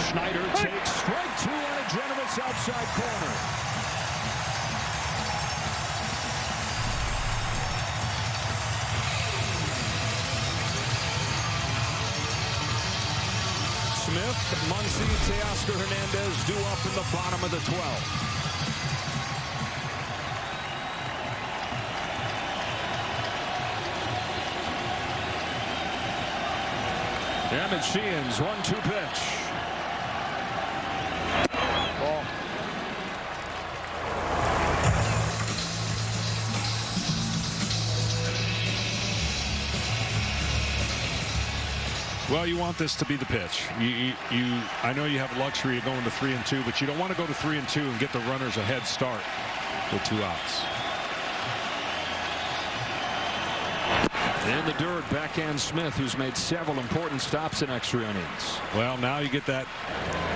Schneider takes strike 2 on a generous outside corner. Smith, Muncy, Teoscar Hernandez due up in the bottom of the 12th. Emmett Sheehan's 1-2 pitch. Ball. Well, you want this to be the pitch. I know you have luxury of going to 3-2, but you don't want to go to 3-2 and get the runners a head start with 2 outs. In the dirt, backhand Smith, who's made several important stops in extra innings. Well, now you get that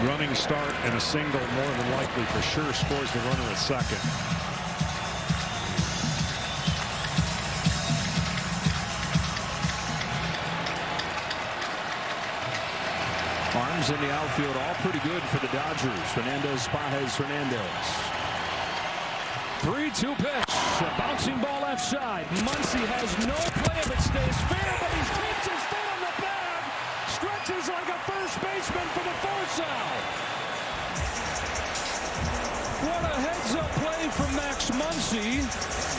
running start, and a single more than likely for sure scores the runner at second. Arms in the outfield, all pretty good for the Dodgers. Hernandez, Pages, Hernandez. 3-2 pitch. A bouncing ball left side. Muncy has no play if it stays fair, but he takes his foot on the bag. Stretches like a first baseman for the force out. What a heads-up play from Max Muncy.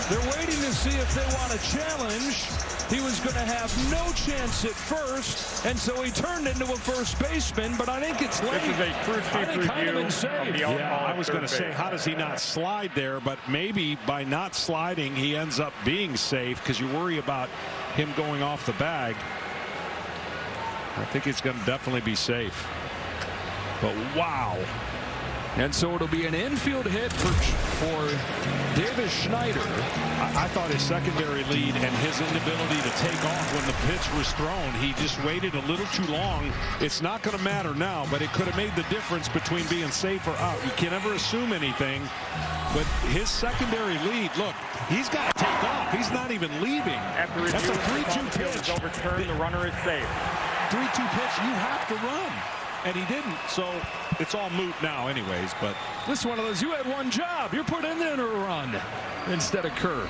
They're waiting to see if they want a challenge. He was going to have no chance at first, and so he turned into a first baseman, but I think it's late. This is a true chief review of the yeah, I was going to say, how does he not slide there? But maybe by not sliding, he ends up being safe, because you worry about him going off the bag. I think he's going to definitely be safe. But wow. And so it'll be an infield hit for Davis Schneider. I thought his secondary lead and his inability to take off when the pitch was thrown, he just waited a little too long. It's not going to matter now, but it could have made the difference between being safe or out. You can never assume anything, but his secondary lead, look, he's got to take off. He's not even leaving. After That's a review, 3-2 pitch. overturned, the runner is safe. 3-2 pitch, you have to run. And he didn't, so it's all moot now anyways. But this is one of those, you had one job. You're put in there to run instead of Kirk.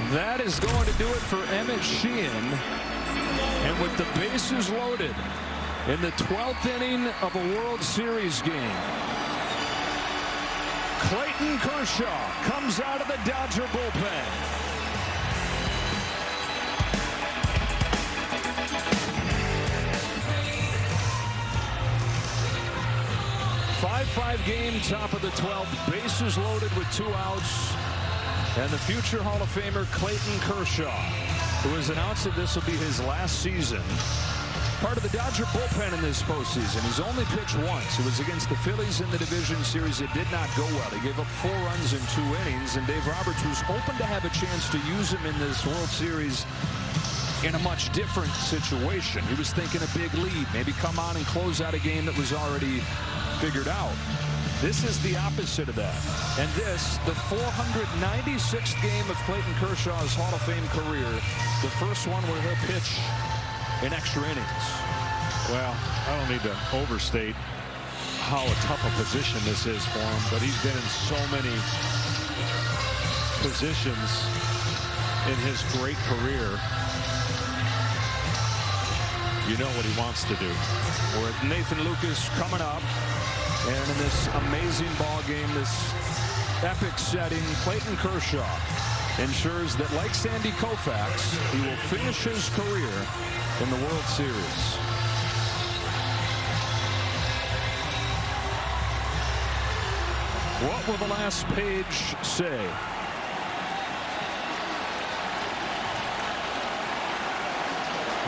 That is going to do it for Emmett Sheehan. And with the bases loaded in the 12th inning of a World Series game, Clayton Kershaw comes out of the Dodger bullpen. 5-5 game, top of the 12th, bases loaded with 2 outs. And the future Hall of Famer Clayton Kershaw, who has announced that this will be his last season. Part of the Dodger bullpen in this postseason. He's only pitched once. It was against the Phillies in the division series. It did not go well. He gave up 4 runs in 2 innings, and Dave Roberts was hoping to have a chance to use him in this World Series in a much different situation. He was thinking a big lead, maybe come on and close out a game that was already figured out. This is the opposite of that. And this, the 496th game of Clayton Kershaw's Hall of Fame career, the first one where he'll pitch in extra innings. Well, I don't need to overstate how tough a position this is for him, but he's been in so many positions in his great career, you know what he wants to do. With Nathan Lucas coming up, and in this amazing ball game, this epic setting, Clayton Kershaw ensures that, like Sandy Koufax, he will finish his career in the World Series. What will the last page say?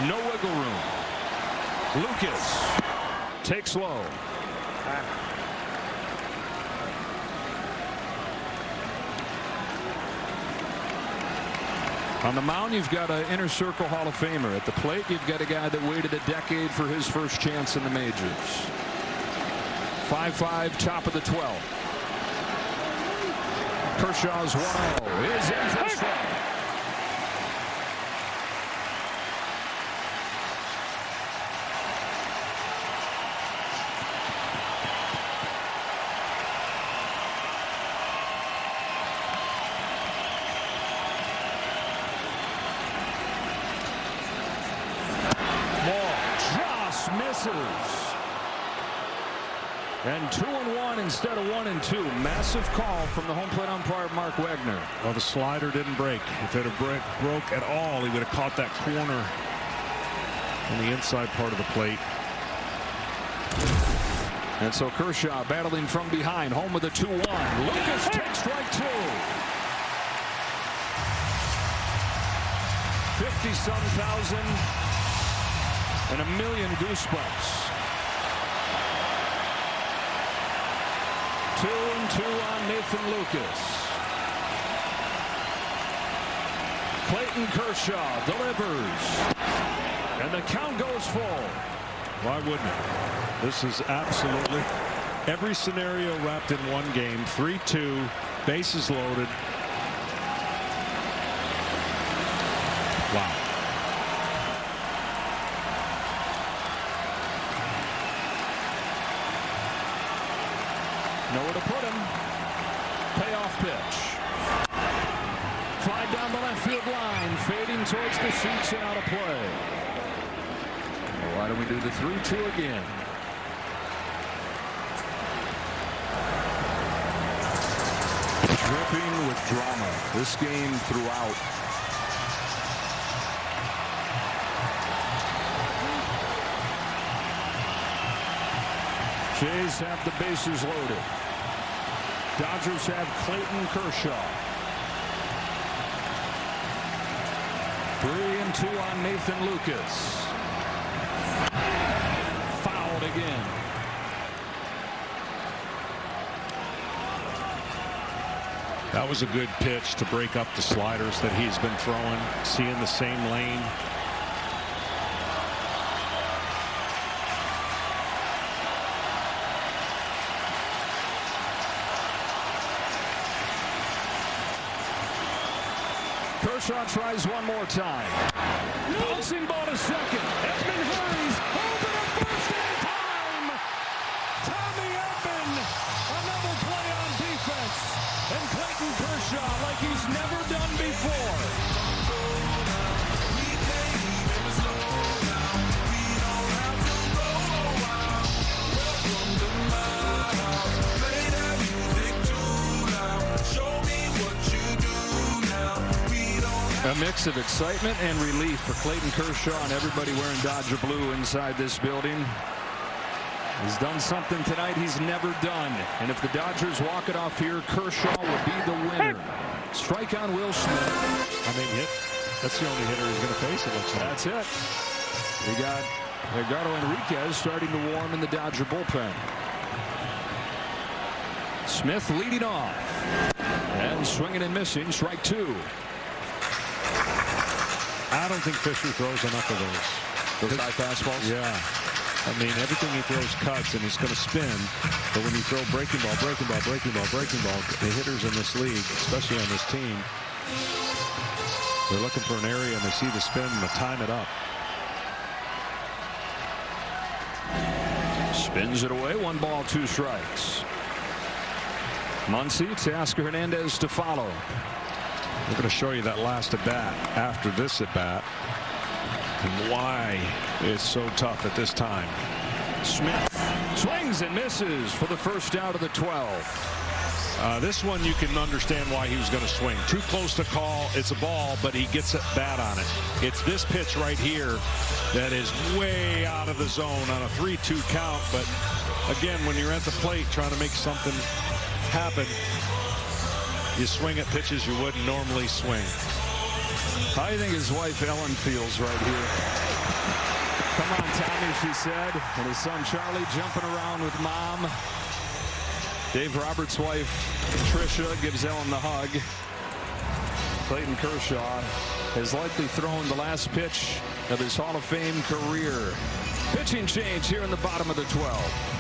No wiggle room. Lucas takes low. On the mound, you've got an inner circle Hall of Famer. At the plate, you've got a guy that waited a decade for his first chance in the majors. 5-5, top of the 12th. Kershaw's 1-0 is in for a strike. And 2-1 instead of 1-2. Massive call from the home plate umpire, Mark Wagner. Well, the slider didn't break. If it had broke at all, he would have caught that corner on the inside part of the plate. And so Kershaw battling from behind, home with a 2-1. Lucas takes strike 2. 50-some thousand and a million goosebumps. 2-2 on Nathan Lucas. Clayton Kershaw delivers, and the count goes full. Why wouldn't it? This is absolutely every scenario wrapped in one game. 3-2, bases loaded. Wow. Nowhere to put him. Payoff pitch. Fly down the left field line, fading towards the seats and out of play. Well, why don't we do the 3-2 again? Dripping with drama this game throughout. Jays have the bases loaded. Dodgers have Clayton Kershaw. 3-2 on Nathan Lucas. Fouled again. That was a good pitch to break up the sliders that he's been throwing. Seeing the same lane. Kershaw tries one more time. Bouncing ball to second. Edman hurries. Over to first in time. Tommy Edman. Another play on defense. And Clayton Kershaw like he's never done before. A mix of excitement and relief for Clayton Kershaw and everybody wearing Dodger blue inside this building. He's done something tonight he's never done. And if the Dodgers walk it off here, Kershaw will be the winner. Strike on Will Smith. I mean, that's the only hitter he's going to face, it looks like. That's it. We got Edgardo Enriquez starting to warm in the Dodger bullpen. Smith leading off. And swinging and missing. Strike 2. I don't think Fisher throws enough of those. Those high fastballs? Yeah. I mean, everything he throws cuts, and he's going to spin. But when you throw breaking ball, the hitters in this league, especially on this team, they're looking for an area, and they see the spin, and they time it up. Spins it away. 1 ball, 2 strikes. Muncy, Teoscar Hernandez to follow. We're going to show you that last at bat after this at bat and why it's so tough at this time. Smith swings and misses for the first out of the 12. This one you can understand why he was going to swing. Too close to call. It's a ball, but he gets it bad on it. It's this pitch right here that is way out of the zone on a 3-2 count. But again, when you're at the plate trying to make something happen, you swing at pitches you wouldn't normally swing. How do you think his wife Ellen feels right here? Come on, Tommy, she said. And his son Charlie jumping around with Mom. Dave Roberts' wife, Tricia, gives Ellen the hug. Clayton Kershaw has likely thrown the last pitch of his Hall of Fame career. Pitching change here in the bottom of the 12.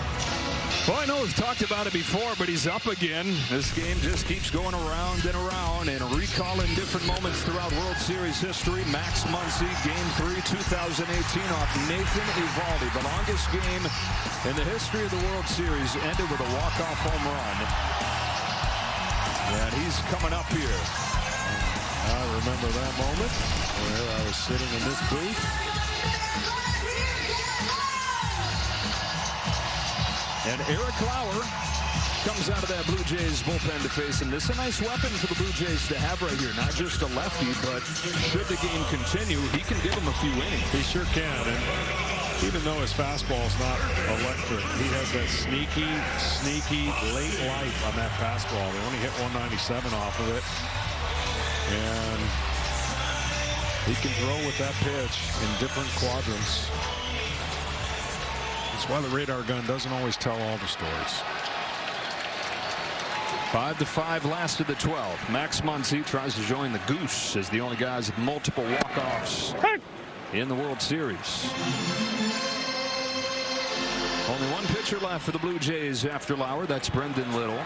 Well, I know we've talked about it before, but he's up again. This game just keeps going around and around, and recalling different moments throughout World Series history. Max Muncy, Game 3, 2018, off Nathan Eovaldi. The longest game in the history of the World Series ended with a walk-off home run. And he's coming up here. I remember that moment where I was sitting in this booth. And Eric Lauer comes out of that Blue Jays bullpen to face him. This is a nice weapon for the Blue Jays to have right here. Not just a lefty, but should the game continue, he can give him a few innings. He sure can. And even though his fastball is not electric, he has that sneaky late life on that fastball. They only hit 197 off of it. And he can throw with that pitch in different quadrants. That's why the radar gun doesn't always tell all the stories. 5-5 last of the 12. Max Muncy tries to join the Goose as the only guys with multiple walk-offs in the World Series. Only one pitcher left for the Blue Jays after Lauer. That's Brendan Little.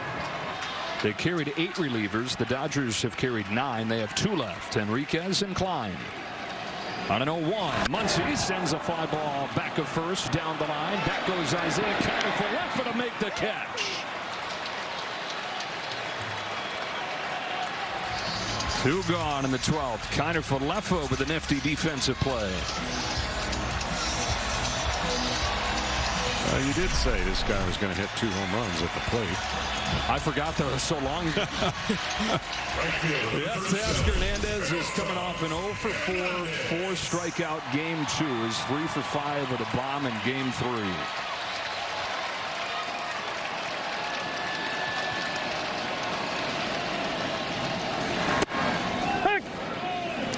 They carried 8 relievers. The Dodgers have carried 9. They have 2 left. Enriquez and Klein. On an 0-1, Muncy sends a fly ball back of first, down the line. Back goes Isaiah Kiner for left to make the catch. 2 gone in the 12th. Kiner for Leffa with a nifty defensive play. You did say this guy was going to hit 2 home runs at the plate. I forgot that was so long ago. Teoscar Hernandez is coming off an 0 for 4, 4-strikeout Game 2. Is 3 for 5 with a bomb in Game 3.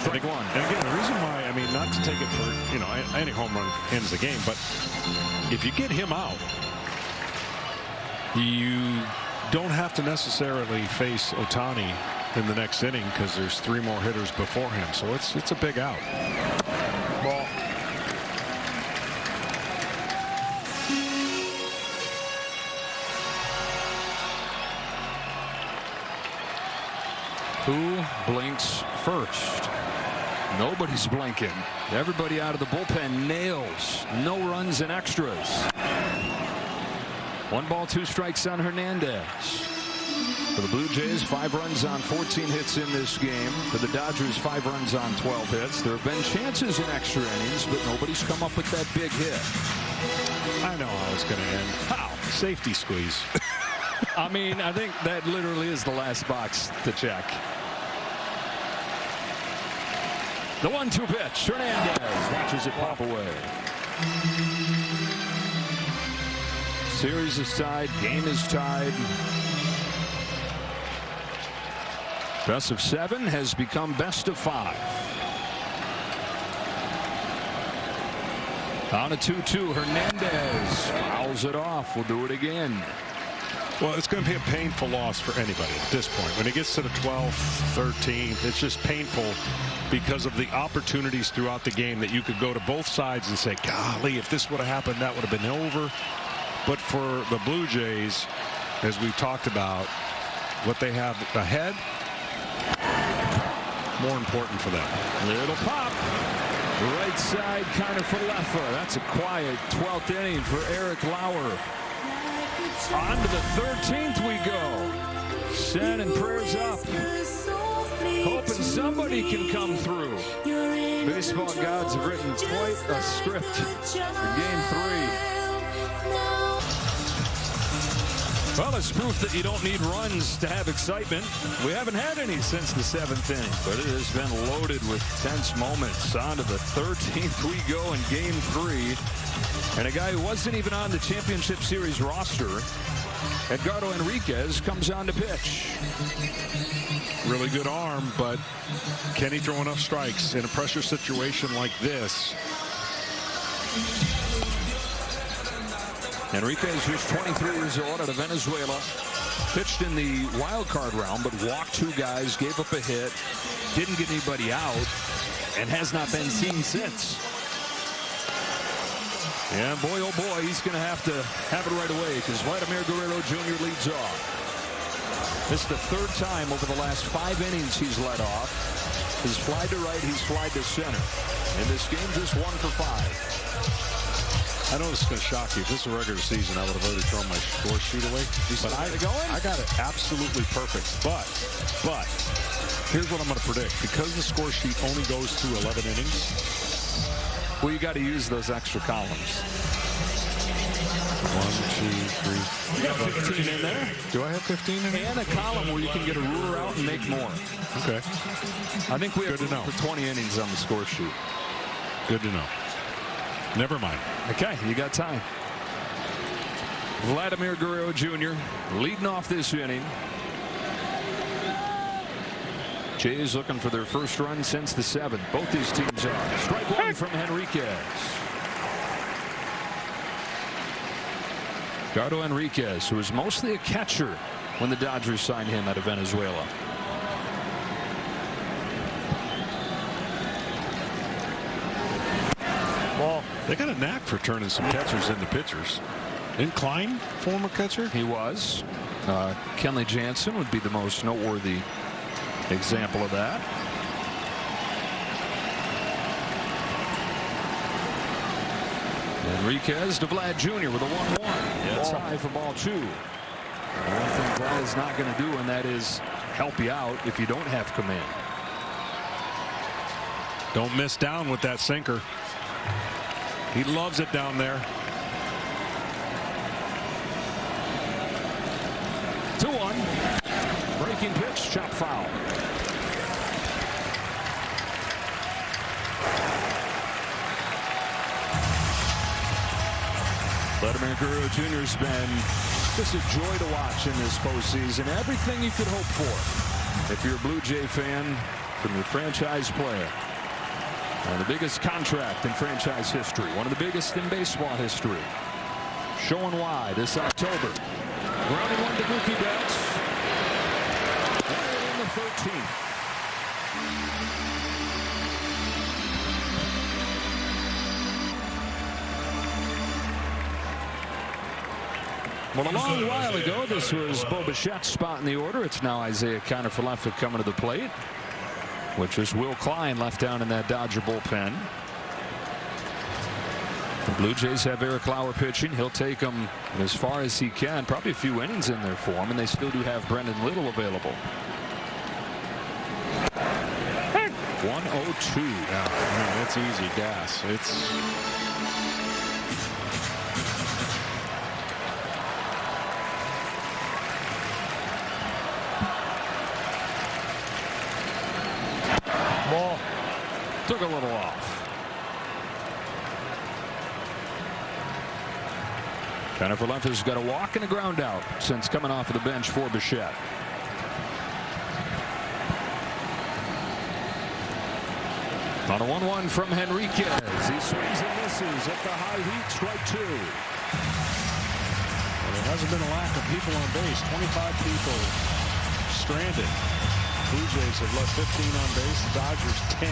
Strike 1. And again, the reason why, I mean, not to take it for, you know, any home run ends the game, but if you get him out, you don't have to necessarily face Ohtani in the next inning because there's 3 more hitters before him. So it's a big out. Ball. Who blinks first? Nobody's blinking. Everybody out of the bullpen nails. No runs and extras. 1 ball, 2 strikes on Hernandez. For the Blue Jays, 5 runs on 14 hits in this game. For the Dodgers, 5 runs on 12 hits. There have been chances in extra innings, but nobody's come up with that big hit. I know how it's going to end. How? Safety squeeze. I mean, I think that literally is the last box to check. The 1-2 pitch. Hernandez watches it pop away. Series is tied. Game is tied. Best of 7 has become best of 5. On a 2-2, Hernandez fouls it off. We'll do it again. Well, it's going to be a painful loss for anybody at this point. When it gets to the 12th, 13th, it's just painful because of the opportunities throughout the game that you could go to both sides and say, golly, if this would have happened, that would have been over. But for the Blue Jays, as we've talked about, what they have ahead, more important for them. Little pop. Right side, kind of for Leffa. That's a quiet 12th inning for Eric Lauer. On to the 13th we go. Set and prayers up. Hoping somebody can come through. Baseball gods have written quite a script for Game 3. Well, it's proof that you don't need runs to have excitement. We haven't had any since the 7th inning, but it has been loaded with tense moments. On to the 13th we go in Game 3. And a guy who wasn't even on the Championship Series roster, Edgardo Enriquez, comes on to pitch. Really good arm, but can he throw enough strikes in a pressure situation like this? Enriquez, who's 23 years old, out of Venezuela, pitched in the wild card round, but walked 2 guys, gave up a hit, didn't get anybody out, and has not been seen since. And boy, oh boy, he's going to have it right away, because Vladimir Guerrero Jr. leads off. This is the 3rd time over the last 5 innings he's led off. He's flied to right, he's flied to center. In this game, just 1 for 5. I know this is going to shock you. If this is a regular season, I would have already thrown my score sheet away. But I got it absolutely perfect. But here's what I'm going to predict. Because the score sheet only goes through 11 innings. Well, you got to use those extra columns. 1, 2, 3. You got 15 in there. Do I have 15 in there? And a column where you can get a ruler out and make more. Okay. I think we have room for 20 innings on the score sheet. Good to know. Never mind. Okay, you got time. Vladimir Guerrero Jr. leading off this inning. Jays looking for their first run since the 7th. Both these teams are. Strike 1 from Enriquez. Edgardo Enriquez, who was mostly a catcher when the Dodgers signed him out of Venezuela. Well, they got a knack for turning some catchers into pitchers. Isn't Klein former catcher? He was. Kenley Jansen would be the most noteworthy example of that. Enriquez to Vlad Jr. with a 1-1. It's high for ball 2. One thing Vlad is not going to do, and that is help you out if you don't have command. Don't miss down with that sinker. He loves it down there. 2-1. Breaking pitch, chop foul. Vladimir Guerrero Jr. has been just a joy to watch in this postseason. Everything you could hope for if you're a Blue Jay fan from your franchise player. The biggest contract in franchise history. One of the biggest in baseball history. Showing why this October. Grounding 1 to Mookie Betts. And in the 13th. Well, a long while ago, this was Bo Bichette's spot in the order. It's now Isaiah Kiner-Falefa coming to the plate, which is Will Klein left down in that Dodger bullpen. The Blue Jays have Eric Lauer pitching. He'll take them as far as he can. Probably a few innings in there for him, and they still do have Brendan Little available. 102. Yeah, I mean, it's easy gas. It's ball took a little off. Kiner-Falefa's got a walk and a ground out since coming off of the bench for Bichette. On a 1-1 from Henriquez. He swings and misses at the high heat. Strike 2. Well, there hasn't been a lack of people on base. 25 people stranded. Blue Jays have left 15 on base. The Dodgers 10.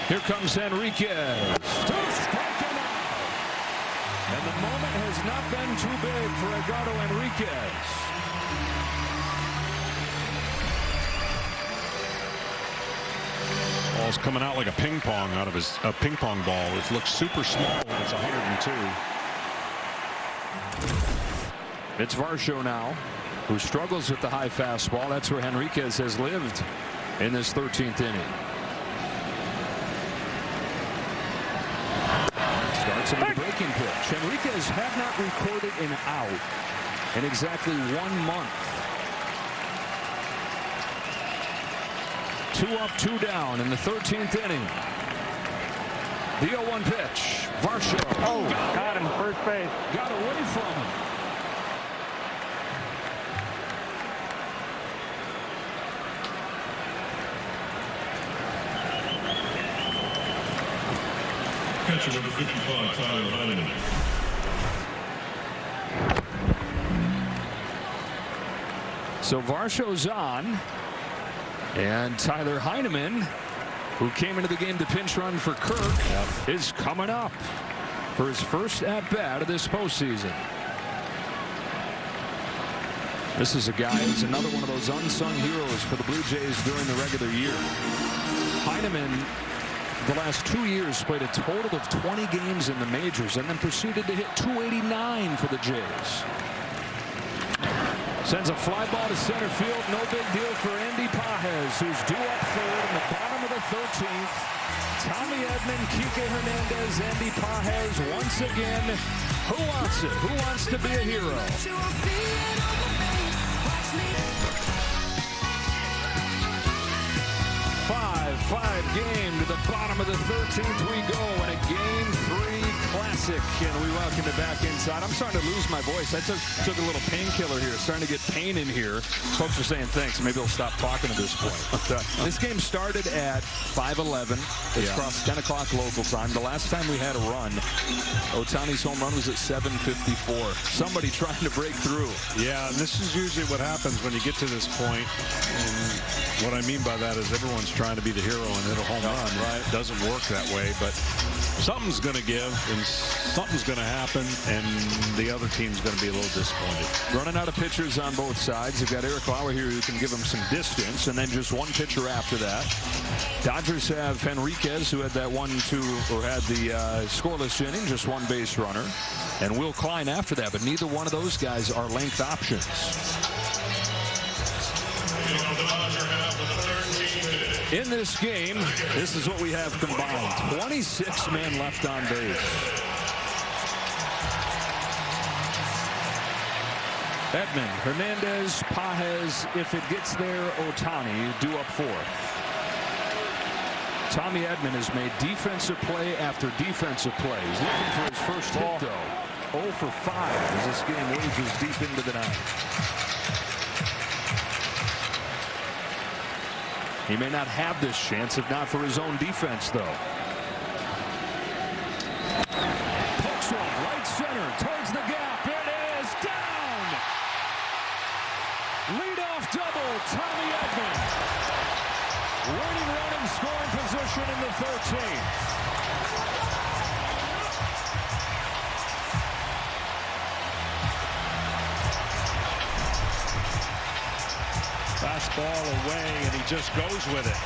Here comes Enriquez. To strike him out. And the moment has not been too big for Edgardo Enriquez. Fastball's coming out like a ping pong out of his ping pong ball. It looks super small when it's 102. It's Varsho now, who struggles with the high fastball. That's where Henriquez has lived in this 13th inning. Starts him with a breaking pitch. Henriquez had not recorded an out in exactly 1 month. 2 up, 2 down in the 13th inning. The 0-1 pitch. Varsho. Oh, got him, first base. Got away from him. Catcher number 55, Tyler Heineman. So Varsho's on, and Tyler Heineman, who came into the game to pinch run for Kirk, is coming up for his first at-bat of this postseason. This is a guy who's another one of those unsung heroes for the Blue Jays during the regular year. Heineman, the last 2 years, played a total of 20 games in the majors and then proceeded to hit .289 for the Jays. Sends a fly ball to center field. No big deal for Andy Pages, who's due up third in the bottom of the 13th. Tommy Edman, Kike Hernandez, Andy Pages once again. Who wants it? Who wants to be a hero? 5-5 game to the bottom of the 13th we go in a Game 3 classic, and we welcome it back inside. I'm starting to lose my voice. I took a little painkiller here. It's starting to get pain in here. Folks are saying thanks. Maybe I'll stop talking at this point. But, this game started at 5:11. It's across 10 o'clock local time. The last time we had a run, Ohtani's home run was at 7:54. Somebody trying to break through. Yeah, and this is usually what happens when you get to this point. And what I mean by that is everyone's trying to be the hero and hit a home run. Right? It doesn't work that way, but something's going to give and something's going to happen, and the other team's going to be a little disappointed. Running out of pitchers on both sides. You've got Eric Lauer here who can give them some distance, and then just one pitcher after that. Dodgers have Henriquez, who had that 1-2 or had the scoreless inning, just one base runner, and Will Klein after that. But neither one of those guys are length options. In this game, this is what we have combined. 26 men left on base. Edman, Hernandez, Pages, if it gets there, Ohtani, due up fourth. Tommy Edman has made defensive play after defensive play. He's looking for his first hit, though. 0 for 5 as this game wages deep into the ninth. He may not have this chance if not for his own defense, though. Pokes one right center towards the gap. It is down. Leadoff double, Tommy Edman. Leading run in scoring position in the 13th. Fastball away, and he just goes with it.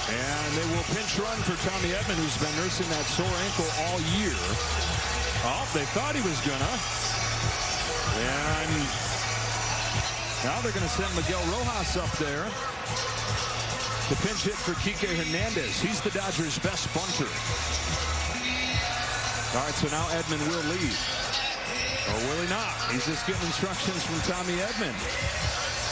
And they will pinch run for Tommy Edman, who's been nursing that sore ankle all year. Oh, they thought he was gonna. And now they're going to send Miguel Rojas up there. The pinch hit for Kike Hernandez. He's the Dodgers' best bunter. All right, so now Edman will lead. Or will he not? He's just getting instructions from Tommy Edman.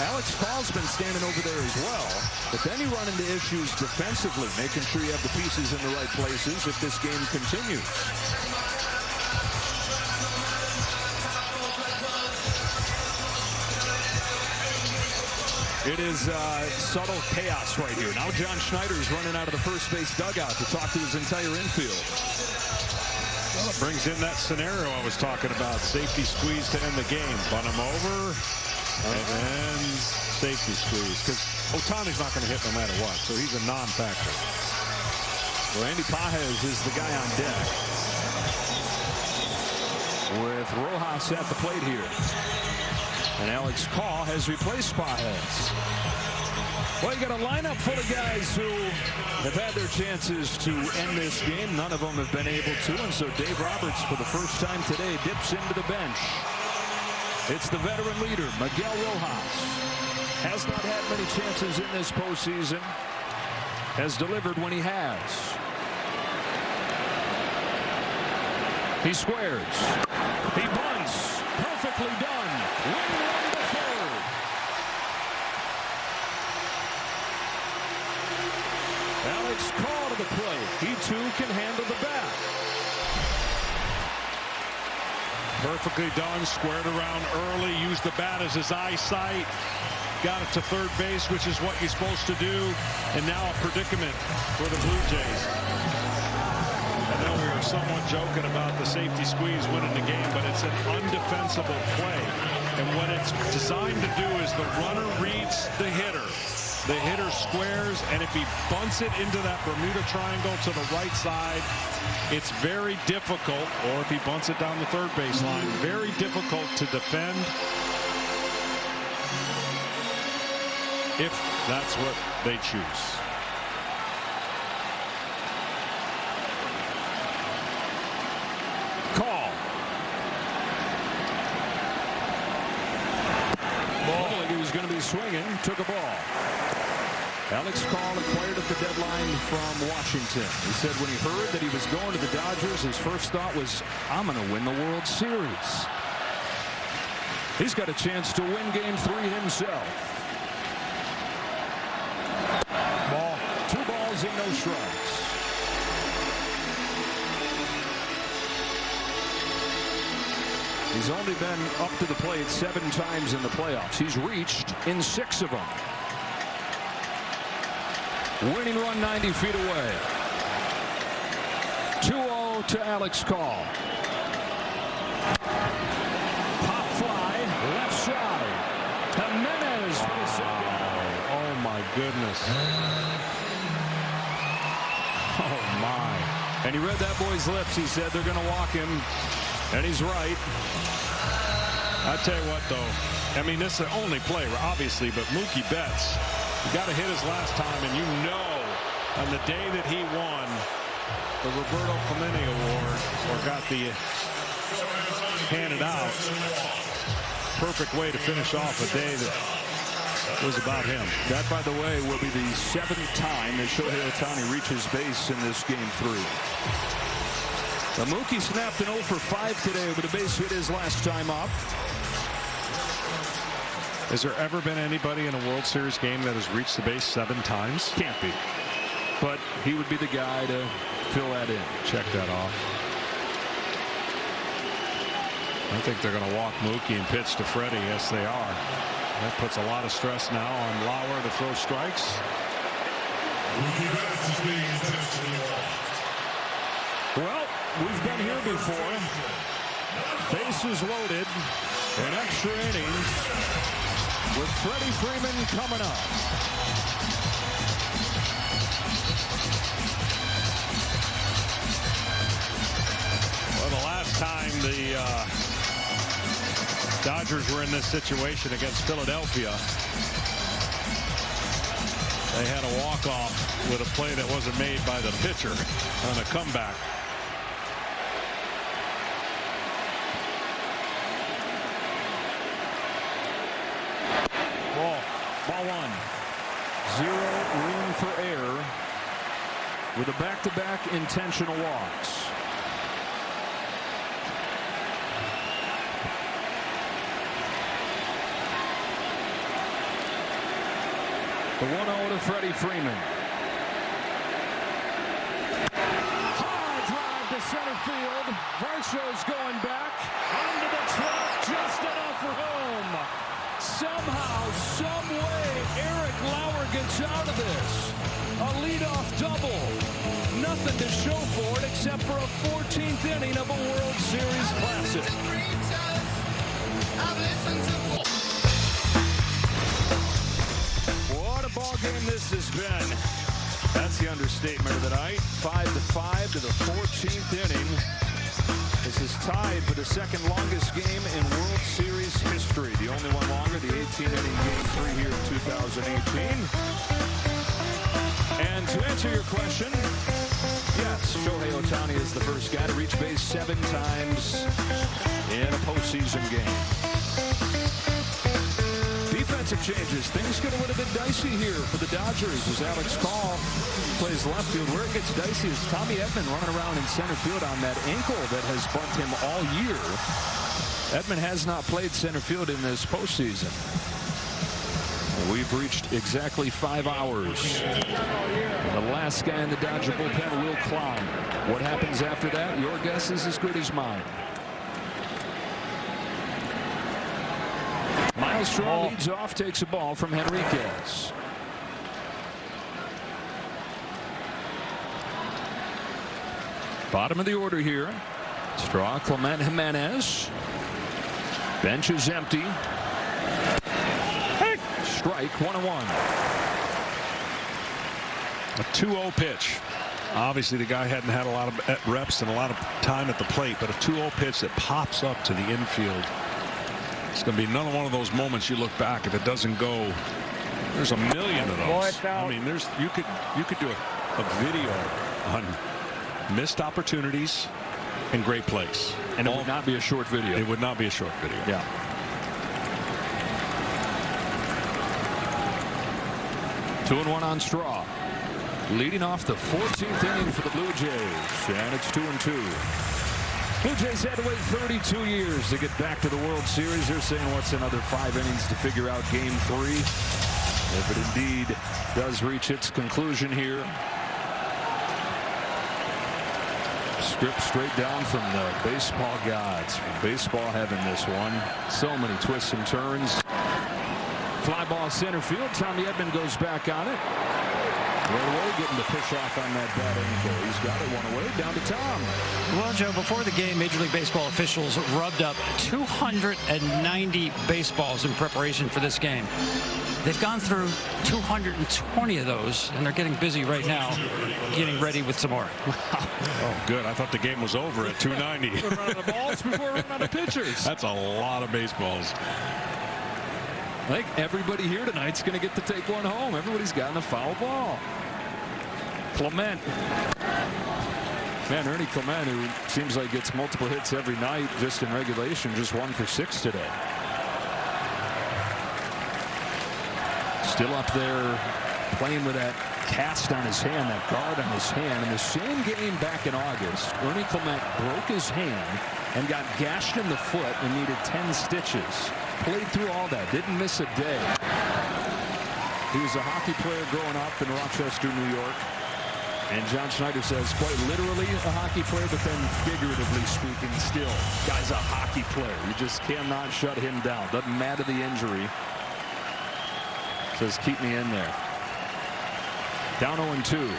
Alex Call's been standing over there as well. But then you run into issues defensively, making sure you have the pieces in the right places if this game continues. It is subtle chaos right here. Now John Schneider is running out of the first base dugout to talk to his entire infield. Well, it brings in that scenario I was talking about. Safety squeeze to end the game. Bunt him over, and then safety squeeze. Because Ohtani's not going to hit no matter what, so he's a non-factor. Randy Pages is the guy on deck, with Rojas at the plate here. And Alex Call has replaced Pages. Well, you got a lineup full of guys who have had their chances to end this game. None of them have been able to, and so Dave Roberts, for the first time today, dips into the bench. It's the veteran leader, Miguel Rojas. Has not had many chances in this postseason. Has delivered when he has. He squares. He bunts. Perfectly done. Winning run to third. Alex Call to the plate. He too can handle the bat. Perfectly done. Squared around early. Used the bat as his eyesight. Got it to third base, which is what you're supposed to do. And now a predicament for the Blue Jays. I know we were somewhat joking about the safety squeeze winning the game, but it's an undefensible play. And what it's designed to do is the runner reads the hitter. The hitter squares, and if he bunts it into that Bermuda Triangle to the right side, it's very difficult, or if he bunts it down the third baseline, very difficult to defend if that's what they choose. Call. Ball. Like he was going to be swinging, took a ball. Alex Call acquired at the deadline from Washington. He said when he heard that he was going to the Dodgers, his first thought was, I'm going to win the World Series. He's got a chance to win Game 3 himself. Ball. 2 balls and no strikes. He's only been up to the plate 7 times in the playoffs. He's reached in 6 of them. Winning run 90 feet away. 2-0 to Alex Call. Pop fly, left side. Jimenez for the second. Oh my goodness. Oh my. And he read that boy's lips. He said they're going to walk him. And he's right. I tell you what, though, I mean, this is the only play, obviously, but Mookie Betts, he got to hit his last time, and you know, on the day that he won the Roberto Clemente Award, or got the handed out, perfect way to finish off a day that was about him. That, by the way, will be the 7th time that Shohei Ohtani reaches base in this Game 3. The Mookie snapped an 0 for 5 today with a base hit his last time up. Has there ever been anybody in a World Series game that has reached the base 7 times? Can't be. But he would be the guy to fill that in. Check that off. I think they're going to walk Mookie and pitch to Freddie. Yes, they are. That puts a lot of stress now on Lauer to throw strikes. Well, we've been here before. Bases loaded in extra innings with Freddie Freeman coming up. Well, the last time the Dodgers were in this situation against Philadelphia, they had a walk-off with a play that wasn't made by the pitcher on a comeback. Ball 1. 0 room for error with a back-to-back intentional walks. The 1-0 to Freddie Freeman. High drive to center field. Varsho's going back. Onto the track, just enough for home. Somehow, some way, Eric Lauer gets out of this. A leadoff double. Nothing to show for it except for a 14th inning of a World Series classic. What a ball game this has been. That's the understatement of the night. 5-5 to the 14th inning. This is tied for the second longest game in World Series history. The only one longer, the 18-inning Game 3 here in 2018. And to answer your question, yes, Shohei Ohtani is the first guy to reach base 7 times in a postseason game. Defensive changes. Things get a little bit dicey here for the Dodgers as Alex Call plays left field. Where it gets dicey is Tommy Edman running around in center field on that ankle that has bumped him all year. Edman has not played center field in this postseason. We've reached exactly 5 hours. The last guy in the Dodger bullpen will climb. What happens after that? Your guess is as good as mine. Miles Straw leads off, takes a ball from Henriquez. Bottom of the order here. Straw, Clement, Jimenez. Bench is empty. Strike, 1-1. A 2-0 pitch. Obviously, the guy hadn't had a lot of reps and a lot of time at the plate, but a 2-0 pitch that pops up to the infield. It's going to be another one of those moments you look back if it doesn't go. There's a million of those. I mean, you could do a video on missed opportunities and great plays. And it would not be a short video. It would not be a short video. Yeah. Two and 1 on Straw. Leading off the 14th inning for the Blue Jays. And it's 2-2. Blue Jays had to wait 32 years to get back to the World Series. They're saying what's another 5 innings to figure out Game 3. If it indeed does reach its conclusion here. Script straight down from the baseball gods. From baseball heaven, this one. So many twists and turns. Fly ball center field. Tommy Edman goes back on it. Right away, getting the push off on that bad ankle. He's got it one away, down to Tom. Well, Joe, before the game, Major League Baseball officials rubbed up 290 baseballs in preparation for this game. They've gone through 220 of those, and they're getting busy right now, getting ready with some more. Oh, good. I thought the game was over at 290. We're running out of balls before we're running out of pitchers. That's a lot of baseballs. I think everybody here tonight's going to get to take one home. Everybody's gotten a foul ball. Clement. Man, Ernie Clement, who seems like gets multiple hits every night just in regulation, just 1 for 6 today. Still up there playing with that cast on his hand, that guard on his hand. In the same game back in August, Ernie Clement broke his hand and got gashed in the foot and needed 10 stitches. Played through all that, didn't miss a day. He was a hockey player growing up in Rochester, New York. And John Schneider says quite literally a hockey player, but then figuratively speaking still. Guy's a hockey player. You just cannot shut him down. Doesn't matter the injury. Says keep me in there. Down 0-2.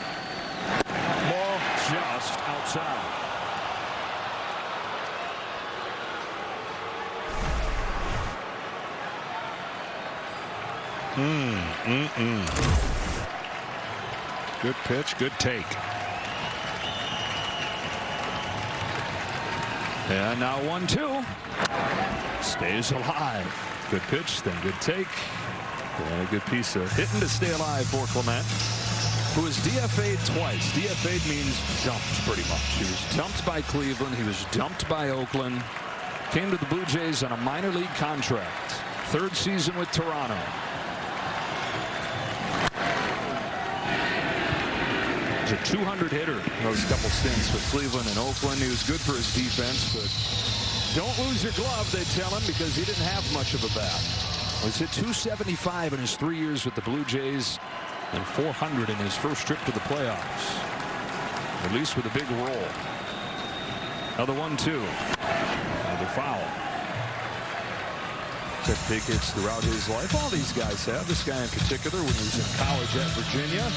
Ball just outside. Good pitch, good take. And now 1-2. Stays alive. Good pitch, then good take. And a good piece of hitting to stay alive for Clement, who was DFA'd twice. DFA'd means dumped, pretty much. He was dumped by Cleveland. He was dumped by Oakland. Came to the Blue Jays on a minor league contract. 3rd season with Toronto. He's a 200 hitter those couple stints with Cleveland and Oakland. He was good for his defense, but don't lose your glove, they tell him, because he didn't have much of a bat. He's hit 275 in his 3 years with the Blue Jays and 400 in his first trip to the playoffs. At least with a big roll. Another 1-2. Another foul. Took big hits throughout his life. All these guys have. This guy in particular when he was in college at Virginia.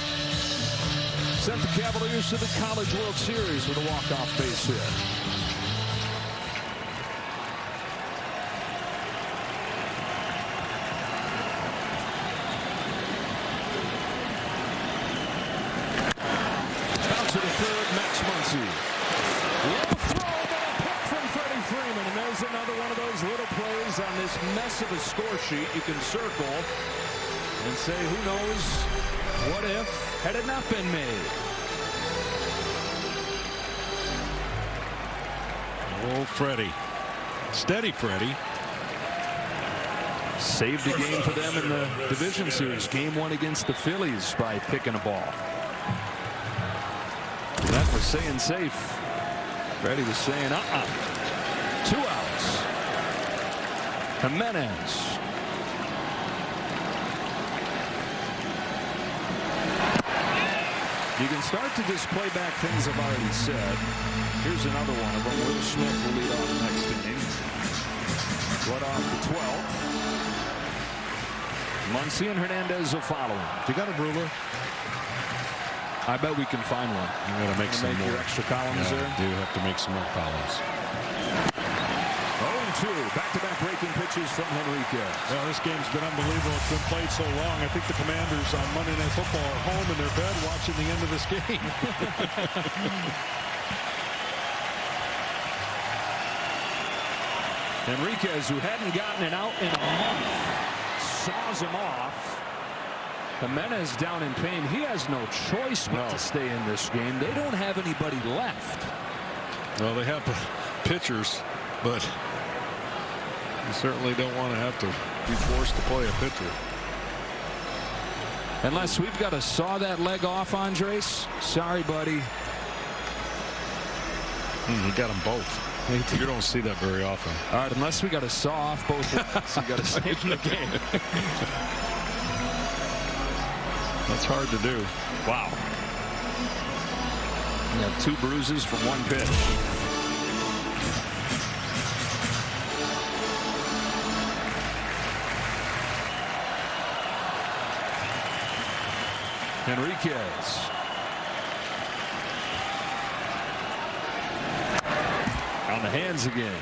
Sent the Cavaliers to the College World Series with a walk-off base hit. Low throw, but a pick from Freddie Freeman. And there's another one of those little plays on this mess of a score sheet you can circle and say, who knows what if had it not been made. Oh, Freddie. Steady, Freddie. Saved a game for them in the division series. Game 1 against the Phillies by picking a ball. That was saying safe. Freddie was saying 2 outs. Jimenez. You can start to just play back things I've already said. Here's another one of them. Will Smith will lead off next inning. What off the 12th. Muncy and Hernandez will follow him. You got a ruler? I bet we can find one. You got to make some more. Your extra columns there. You have to make some more columns. 0-2. Back-to-back breaking pitches from Henriquez. Well, this game's been unbelievable. It's been played so long. I think the Commanders on Monday Night Football are home in their bed watching the end of this game. Henriquez, who hadn't gotten it out in a month, saws him off. Jimenez down in pain. He has no choice but to stay in this game. They don't have anybody left. Well, they have pitchers, but you certainly don't want to have to be forced to play a pitcher. Unless we've got to saw that leg off, Andres. Sorry, buddy. He got them both. You don't see that very often. All right, unless we got to saw off both legs, you got to stay in the game. That's hard to do. Wow. You have 2 bruises from 1 pitch. Henriquez. On the hands again.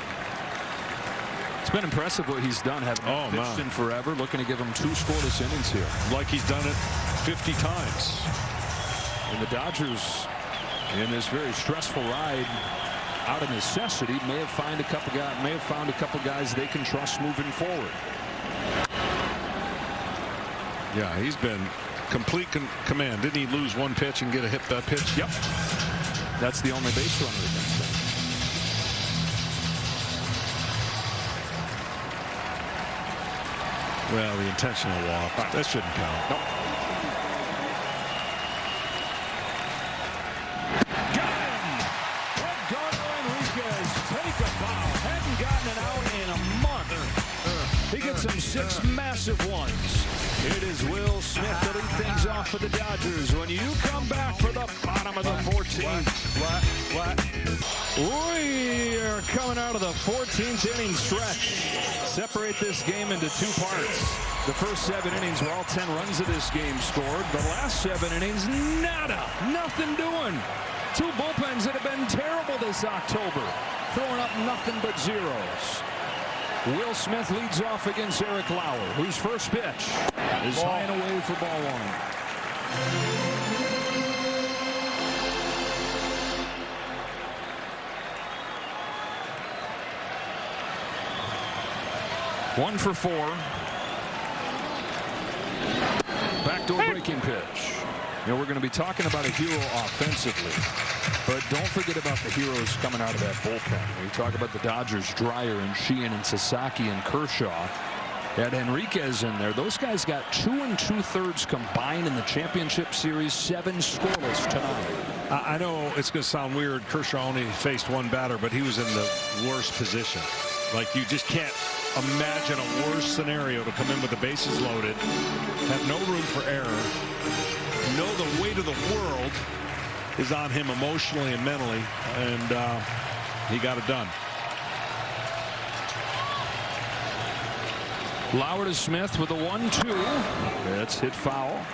It's been impressive what he's done, having pitched in forever, looking to give him 2 scoreless innings here. Like he's done it 50 times. And the Dodgers, in this very stressful ride, out of necessity, may have found a couple guys they can trust moving forward. Yeah, he's been complete command. Didn't he lose 1 pitch and get a hit that pitch? Yep. That's the only base runner against him. Well, the intentional walk. That shouldn't count. Nope. Got him! Edgardo Enriquez, take a bow. Hadn't gotten it out in a month. He gets him 6 massive ones. It is Will Smith to lead things off for the Dodgers. When you come back for the bottom of the 14th. What? We are coming out of the 14th inning stretch. Separate this game into 2 parts. The first 7 innings were all 10 runs of this game scored. The last 7 innings, nada. Nothing doing. 2 bullpens that have been terrible this October. Throwing up nothing but zeros. Will Smith leads off against Eric Lauer, whose first pitch is high and away for ball 1. 1 for 4. Backdoor breaking pitch. You know, we're going to be talking about a hero offensively, but don't forget about the heroes coming out of that bullpen. We talk about the Dodgers, Dreyer and Sheehan and Sasaki and Kershaw. Had Enriquez in there. Those guys got 2 2/3 combined in the championship series, 7 scoreless tonight. I know it's going to sound weird. Kershaw only faced 1 batter, but he was in the worst position. Like, you just can't imagine a worse scenario to come in with the bases loaded, have no room for error, know the weight of the world is on him emotionally and mentally, and he got it done. Lauer to Smith with a 1-2. That's hit foul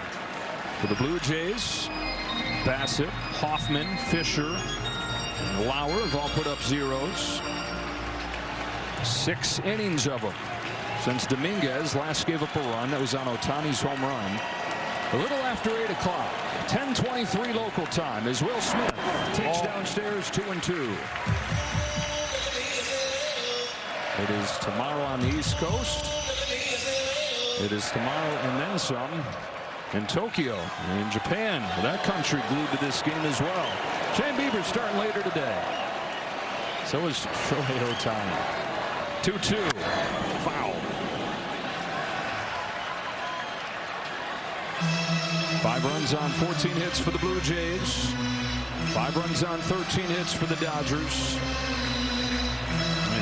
for the Blue Jays. Bassett, Hoffman, Fisher, and Lauer have all put up zeros. 6 innings of them since Dominguez last gave up a run. That was on Ohtani's home run. A little after 8 o'clock. 10:23 local time as Will Smith takes downstairs 2-2. It is tomorrow on the East Coast. It is tomorrow and then some in Tokyo, in Japan. That country glued to this game as well. Shane Bieber starting later today. So is Shohei Ohtani. 2-2. Foul. 5 runs on 14 hits for the Blue Jays. 5 runs on 13 hits for the Dodgers.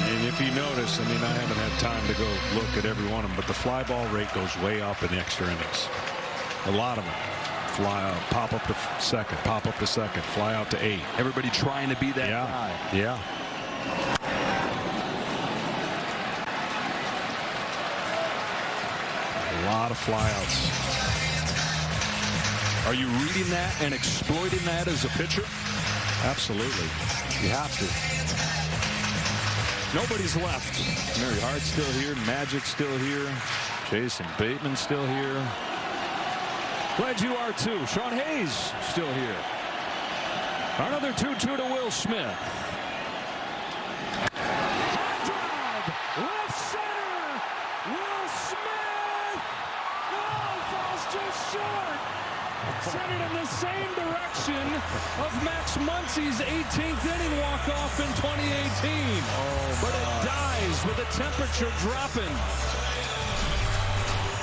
And if you notice, I mean, I haven't had time to go look at every one of them, but the fly ball rate goes way up in the extra innings. A lot of them. Fly out, pop up to second, pop up to second, fly out to 8. Everybody trying to be that guy. Yeah. A lot of flyouts. Are you reading that and exploiting that as a pitcher? Absolutely. You have to. Nobody's left. Mary Hart's still here. Magic's still here. Jason Bateman's still here. Glad you are too. Sean Hayes still here. Another 2-2 to Will Smith. High drive. Left center. Will Smith. Oh, falls just short. Sent it in the same direction of Max Muncy's 18th inning walk-off in 2018. But it dies with the temperature dropping.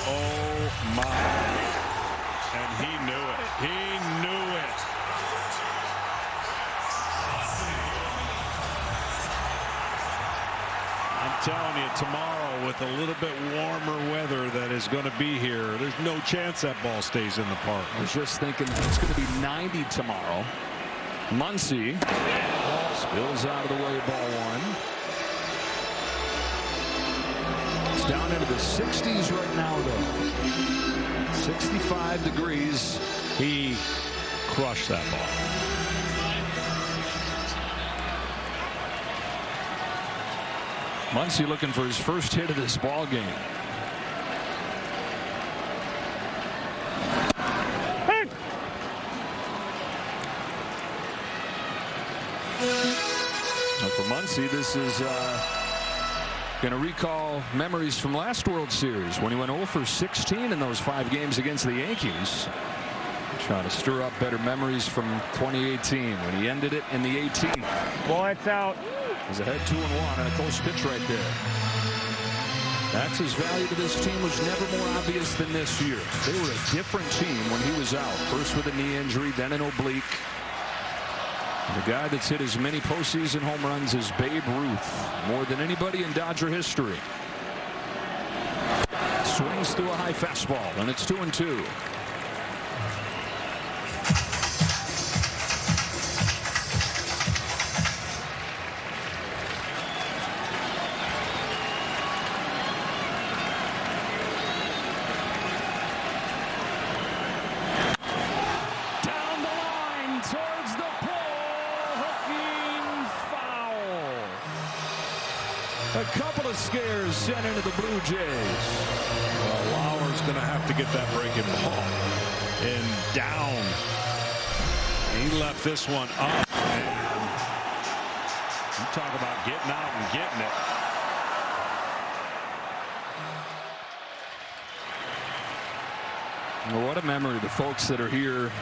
Oh, my. And he knew it. He knew it. I'm telling you, tomorrow with a little bit warmer weather that is going to be here, there's no chance that ball stays in the park. I was just thinking it's going to be 90 tomorrow. Muncy spills out of the way, ball 1. It's down into the 60s right now, though. 65 degrees. He crushed that ball. Muncy looking for his first hit of this ball game. Now for Muncy, this is going to recall memories from last World Series when he went 0 for 16 in those 5 games against the Yankees. Trying to stir up better memories from 2018 when he ended it in the 18th. Lights out. He's ahead 2-1 and a close pitch right there. That's his value to this team was never more obvious than this year. They were a different team when he was out. First with a knee injury, then an oblique. The guy that's hit as many postseason home runs as Babe Ruth, more than anybody in Dodger history. Swings through a high fastball, and it's 2-2. A couple of scares sent into the Blue Jays. Well, Lauer's going to have to get that breaking ball. And down. He left this one up. And you talk about getting out and getting it. Well, what a memory the folks that are here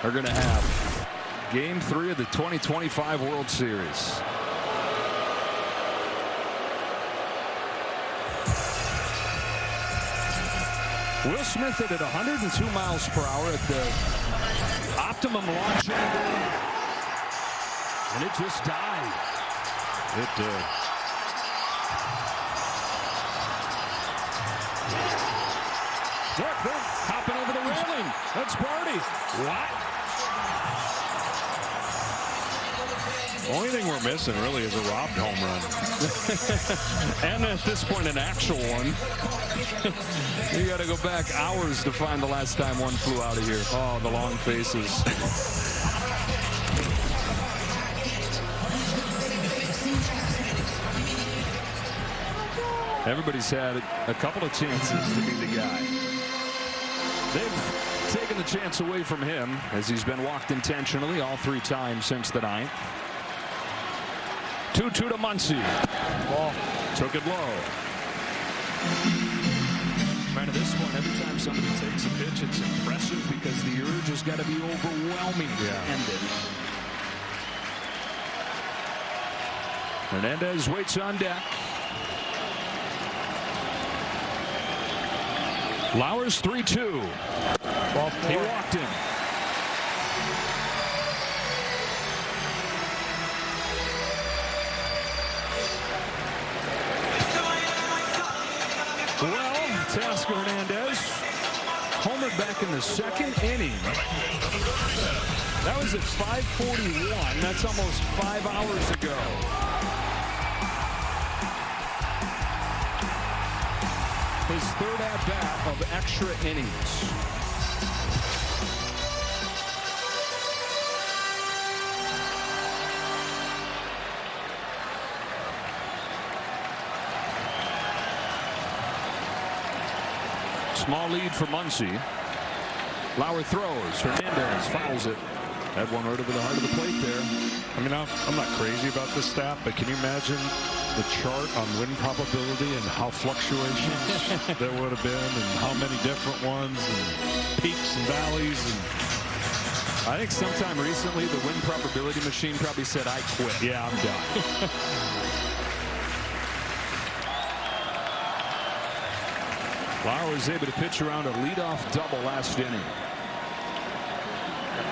are going to have. Game 3 of the 2025 World Series. Will Smith hit at 102 miles per hour at the optimum launch angle, and it just died. It did. Look, they're hopping over the railing. That's Barty. What? Only thing we're missing really is a robbed home run. And at this point, an actual one. You got to go back hours to find the last time one flew out of here. Oh, the long faces. Everybody's had a couple of chances to be the guy. They've taking the chance away from him as he's been walked intentionally all 3 times since the 9th. 2-2 to Muncy. Ball took it low. Man, at this point, every time somebody takes a pitch, it's impressive because the urge has got to be overwhelming to end it. Hernandez waits on deck. Lauer's 3-2. He walked him. Well, Teoscar Hernandez homered back in the 2nd inning. That was at 5:41. That's almost 5 hours ago. His 3rd at-bat of extra innings. Small lead for Muncy. Lauer throws. Hernandez fouls it. Had one right over the heart of the plate there. I mean, I'm not crazy about this stat, but can you imagine the chart on win probability and how fluctuations there would have been and how many different ones and peaks and valleys? And I think sometime recently the win probability machine probably said, I quit. Yeah, I'm done. Lauer was able to pitch around a leadoff double last inning.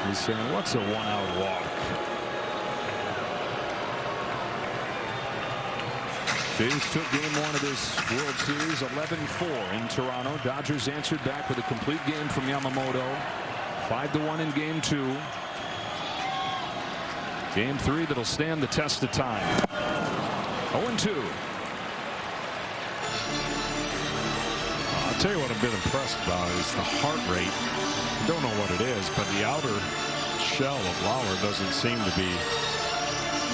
He's saying, what's a 1-out walk? Phillies took game 1 of this World Series 11-4 in Toronto. Dodgers answered back with a complete game from Yamamoto. 5-1 in game 2. Game 3 that'll stand the test of time. 0-2. I'll tell you what I've been impressed about is the heart rate. I don't know what it is, but the outer shell of Lauer doesn't seem to be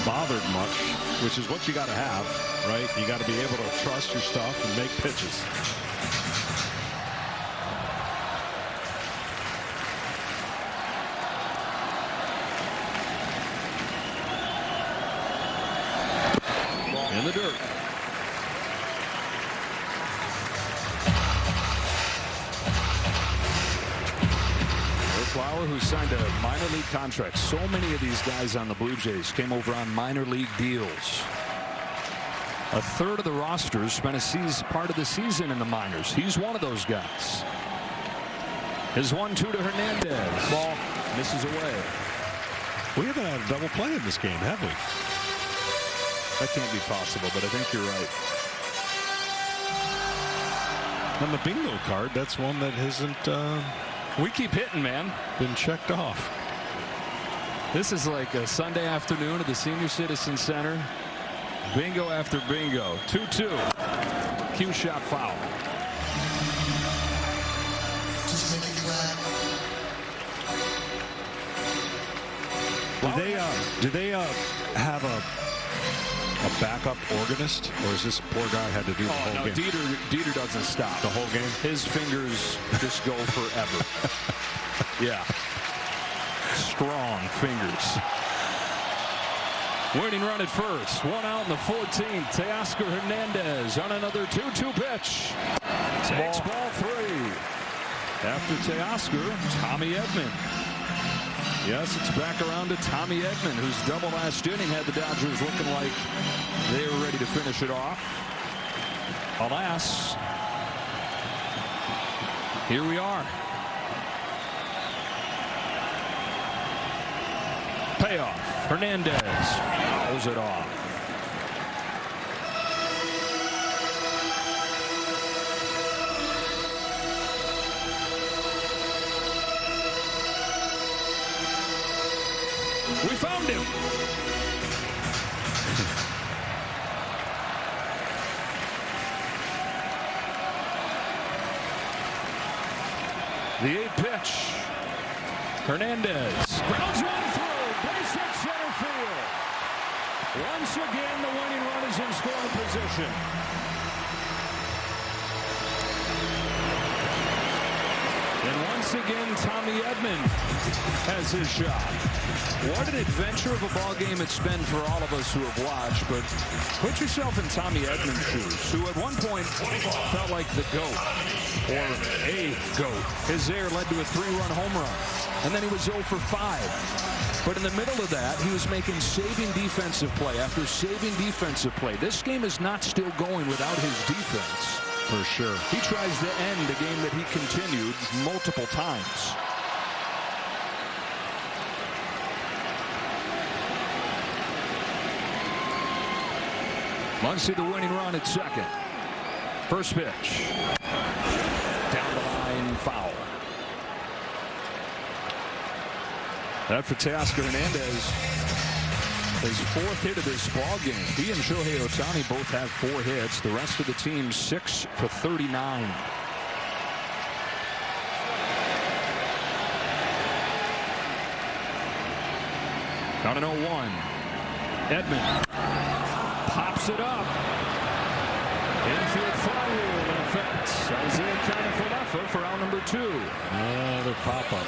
bothered much, which is what you got to have, right? You got to be able to trust your stuff and make pitches. In the dirt. Lauer, who signed a minor league contract. So many of these guys on the Blue Jays came over on minor league deals. A third of the rosters spent part of the season in the minors. He's one of those guys. His 1-2 to Hernandez. Ball misses away. We haven't had a double play in this game, have we? That can't be possible, but I think you're right. On the bingo card, that's one that hasn't we keep hitting, man. Been checked off. This is like a Sunday afternoon at the Senior Citizen Center. Bingo after bingo. 2-2. Cue shot foul. Do they have a backup organist, or is this poor guy had to do the whole game? Dieter doesn't stop the whole game. His fingers just go forever. Yeah, strong fingers. Winning run at first. 1 out in the 14th. Teoscar Hernandez on another 2-2 pitch. Takes ball 3. After Teoscar, Tommy Edman. Yes, it's back around to Tommy Edman, whose double last inning had the Dodgers looking like they were ready to finish it off. Alas, here we are. Payoff. Hernandez fouls it off. We found him. The 8th pitch. Hernandez grounds one through. Base hit center field. Once again, the winning run is in scoring position. And once Once again, Tommy Edman has his shot. What an adventure of a ball game it's been for all of us who have watched. But put yourself in Tommy Edman's shoes, who at one point felt like the GOAT, or a GOAT. His air led to a 3-run home run, and then he was 0 for 5. But in the middle of that, he was making saving defensive play after saving defensive play. This game is not still going without his defense. For sure. He tries to end a game that he continued multiple times. Muncy the winning run at second. First pitch. Down the line, foul. That for Teoscar Hernandez. His 4th hit of this ball game. He and Shohei Ohtani both have 4 hits. The rest of the team 6 for 39. On an 0-1. Edman pops it up. Infield fly rule in effect. Isaiah Kiner-Falefa for out number 2. Another pop-up.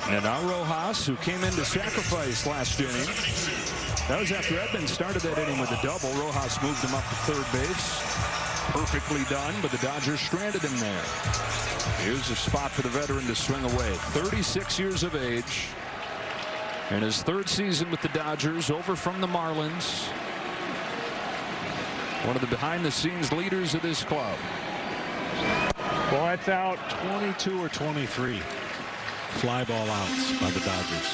And now Rojas, who came in to sacrifice last inning. That was after Edman started that inning with a double. Rojas moved him up to third base. Perfectly done, but the Dodgers stranded him there. Here's a spot for the veteran to swing away. 36 years of age. And his 3rd season with the Dodgers, over from the Marlins. One of the behind-the-scenes leaders of this club. Well, that's out. 22 or 23 fly ball outs by the Dodgers.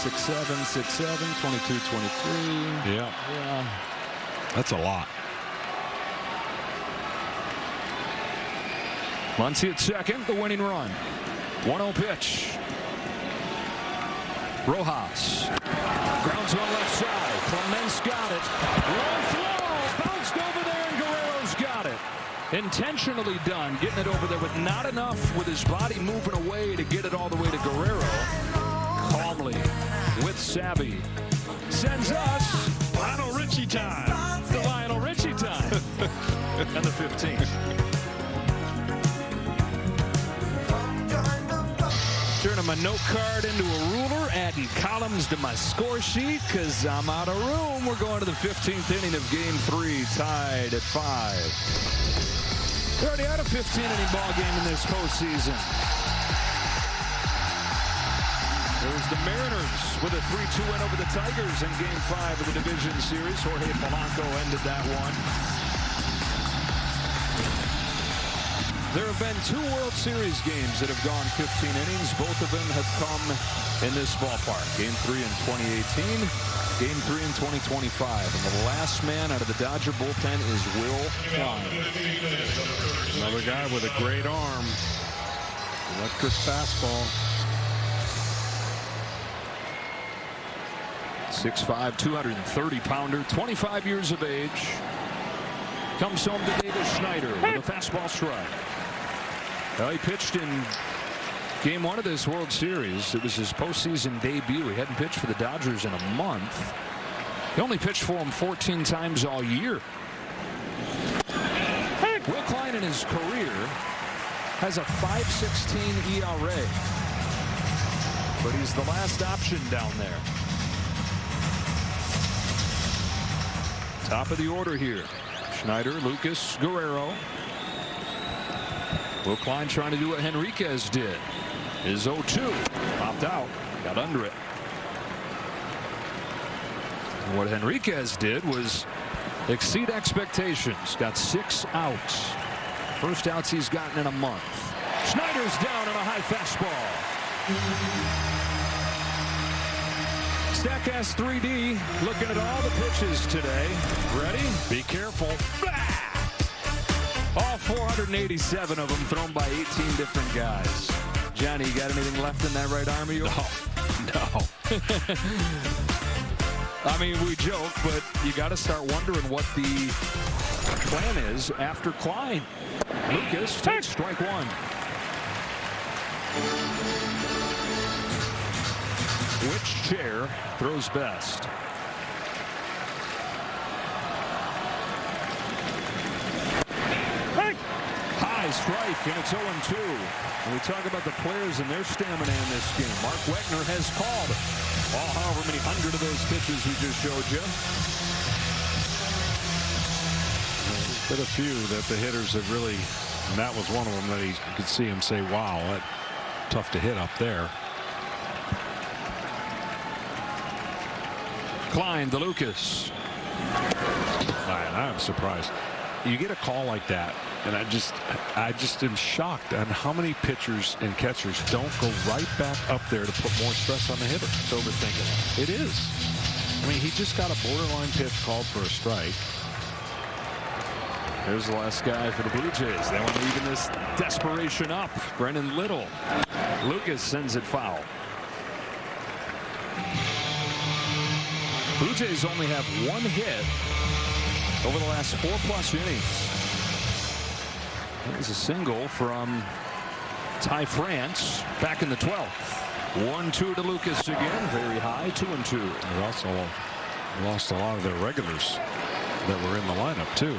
6-7, 6-7, 22, 23. Yeah. That's a lot. Muncy at second, the winning run. 1-0 pitch. Rojas. Grounds on left side. Clements got it. Low throw. Bounced over there, and Guerrero's got it. Intentionally done, getting it over there with not enough with his body moving away to get it all the way to Guerrero. Calmly, with savvy, sends us Lionel Richie time. the Lionel Richie time. And the 15th. Turning my note card into a ruler, adding columns to my score sheet because I'm out of room. We're going to the 15th inning of Game 3, tied at 5. We already had a 15-inning ball game in this postseason. It was the Mariners with a 3-2 win over the Tigers in Game 5 of the division series. Jorge Polanco ended that one. There have been 2 World Series games that have gone 15 innings. Both of them have come in this ballpark. Game 3 in 2018, Game 3 in 2025. And the last man out of the Dodger bullpen is Will Klein. Another guy with a great arm. Electric fastball. 6'5", 230-pounder, 25 years of age. Comes home to David Schneider with a fastball strike. Well, he pitched in Game 1 of this World Series. It was his postseason debut. He hadn't pitched for the Dodgers in a month. He only pitched for him 14 times all year. Will Klein in his career has a 5.16 ERA. But he's the last option down there. Top of the order here. Schneider, Lucas, Guerrero. Will Klein trying to do what Henriquez did. His 0-2. Popped out. Got under it. And what Henriquez did was exceed expectations. Got 6 outs. First outs he's gotten in a month. Schneider's down on a high fastball. Statcast 3D looking at all the pitches today. Ready? Be careful. All 487 of them thrown by 18 different guys. Johnny, you got anything left in that right arm of yours? No. I mean, we joke, but you got to start wondering what the plan is after Klein. Lucas takes strike 1. Which chair throws best? High strike, and it's 0-2. When we talk about the players and their stamina in this game, Mark Wegner has called all however many hundred of those pitches we just showed you. There's been a few that the hitters have really, and that was one of them that you could see him say, wow, that's tough to hit up there. Klein to Lucas. I'm surprised. You get a call like that, and I just am shocked on how many pitchers and catchers don't go right back up there to put more stress on the hitter. It's overthinking. It is. I mean, he just got a borderline pitch called for a strike. There's the last guy for the Blue Jays. They want to even this desperation up. Brennan Little. Lucas sends it foul. Blue Jays only have one hit over the last 4+ innings. That was a single from Ty France back in the 12th. 1-2 to Lucas again. Very high. 2-2. They also lost a lot of their regulars that were in the lineup too.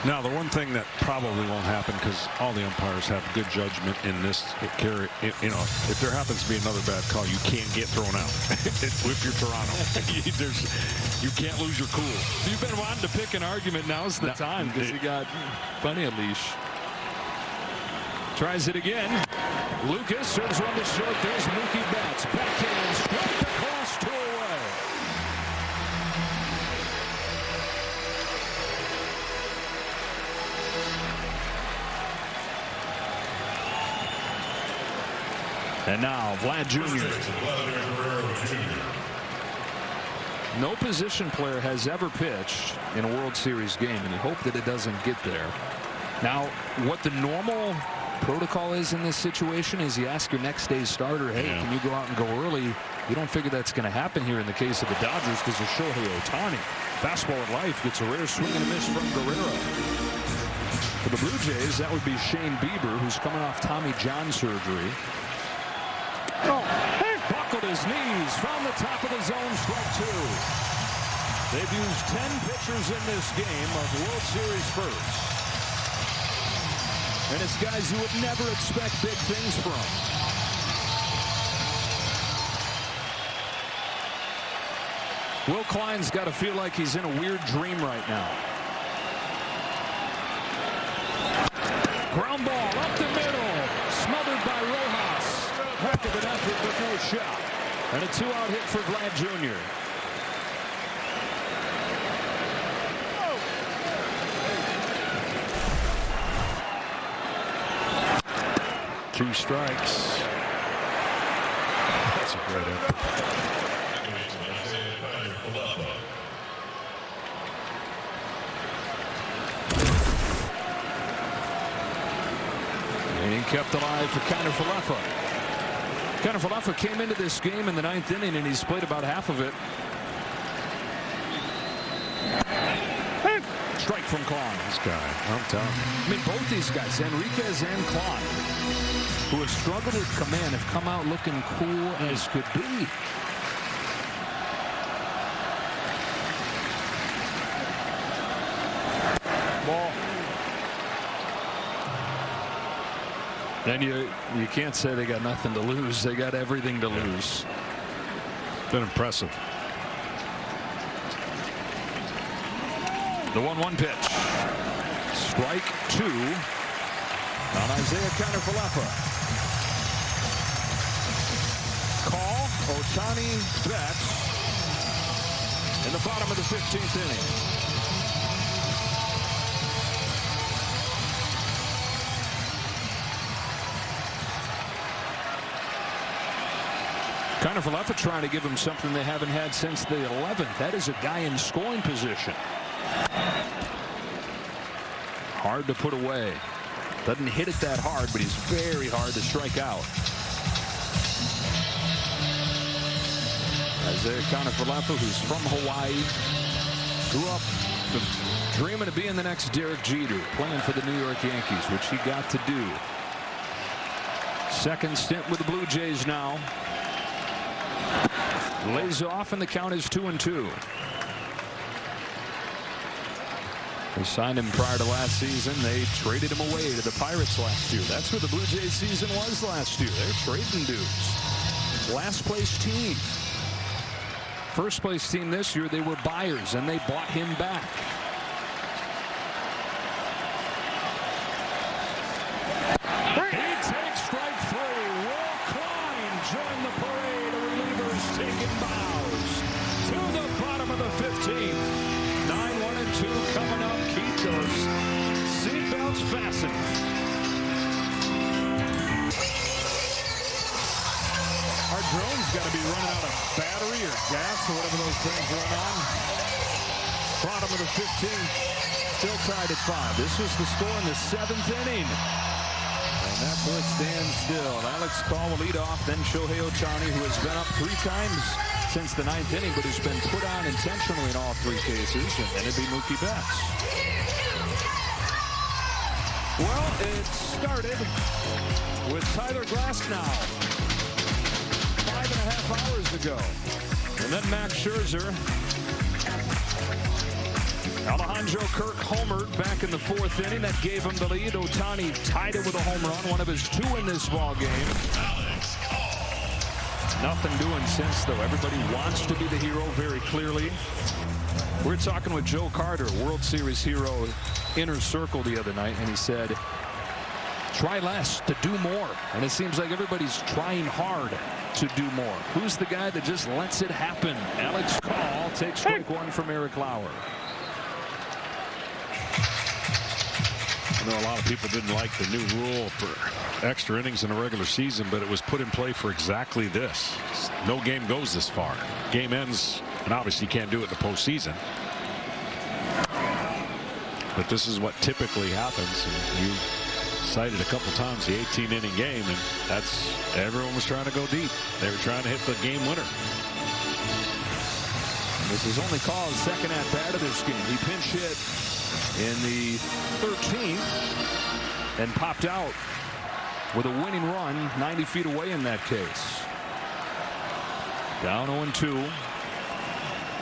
Now, the one thing that probably won't happen, because all the umpires have good judgment in this, you know, if there happens to be another bad call, you can't get thrown out. If you're Toronto, you can't lose your cool. You've been wanting to pick an argument. Now's the time, because you got plenty of leash. Tries it again. Lucas serves one to short. There's Mookie Betts. Backhand strike across, 2 away. And now Vlad Jr. No position player has ever pitched in a World Series game, and you hope that it doesn't get there. Now, what the normal protocol is in this situation is you ask your next day's starter, hey, can you go out and go early? You don't figure that's going to happen here in the case of the Dodgers because of Shohei Ohtani. Fastball at life gets a rare swing and a miss from Guerrero. For the Blue Jays, that would be Shane Bieber, who's coming off Tommy John surgery. Buckled his knees from the top of the zone, strike 2. They've used 10 pitchers in this game of World Series firsts. And it's guys you would never expect big things from. Will Klein's got to feel like he's in a weird dream right now. Ground ball up the middle, smothered by Rojas. Heck of an effort, but no shot. And a 2-out hit for Vlad Jr. 2 strikes. That's a great effort. Being kept alive for Kiner-Falefa. Kiner-Falefa came into this game in the 9th inning, and he's played about half of it. Strike from Klein. This guy, I'm telling you. I mean, both these guys, Enriquez and Klein, who have struggled with command, have come out looking cool as could be. Ball. And you can't say they got nothing to lose. They got everything to lose. Been impressive. The 1-1 pitch. Strike 2 on Isaiah Kiner-Falefa. Call Ohtani Betts in the bottom of the 15th inning. Kiner-Falefa trying to give him something they haven't had since the 11th. That is a guy in scoring position. Hard to put away. Doesn't hit it that hard, but he's very hard to strike out. Isaiah Kiner-Falefa, who's from Hawaii, Grew up dreaming of being the next Derek Jeter, playing for the New York Yankees, which he got to do. Second stint with the Blue Jays now. Lays off, and the count is 2-2. They signed him prior to last season. They traded him away to the Pirates last year. That's where the Blue Jays season was last year. They're trading dudes. Last place team. First place team this year, they were buyers, and they bought him back. He takes strike 3. Will Klein join the parade of relievers taking bows to the bottom of the 15th. 9-1-2 coming up. Keep those seatbelts fastened. Our drone's got to be running out of battery or gas or whatever those things run on. Bottom of the 15th. Still tied at 5. This was the score in the 7th inning. And that's where it stands still. Alex Call will lead off, then Shohei Ohtani, who has been up 3 times since the 9th inning, but has been put on intentionally in all 3 cases, and then it'd be Mookie Betts. Well, it started with Tyler Glasnow 5.5 hours ago. And then Max Scherzer. Alejandro Kirk homered back in the 4th inning. That gave him the lead. Ohtani tied it with a home run, one of his 2 in this ball game. Nothing doing since, though. Everybody wants to be the hero very clearly. We're talking with Joe Carter, World Series hero, inner circle the other night, and he said, try less to do more. And it seems like everybody's trying hard to do more. Who's the guy that just lets it happen? Alex Call takes strike 1 from Eric Lauer. I know a lot of people didn't like the new rule for extra innings in the regular season, but it was put in play for exactly this. No game goes this far. Game ends, and obviously you can't do it in the postseason. But this is what typically happens. And you cited a couple times the 18-inning game, and that's everyone was trying to go deep. They were trying to hit the game winner. This is only Call's second at bat of this game. He pinch hit in the 13th and popped out with a winning run 90 feet away in that case. Down 0-2.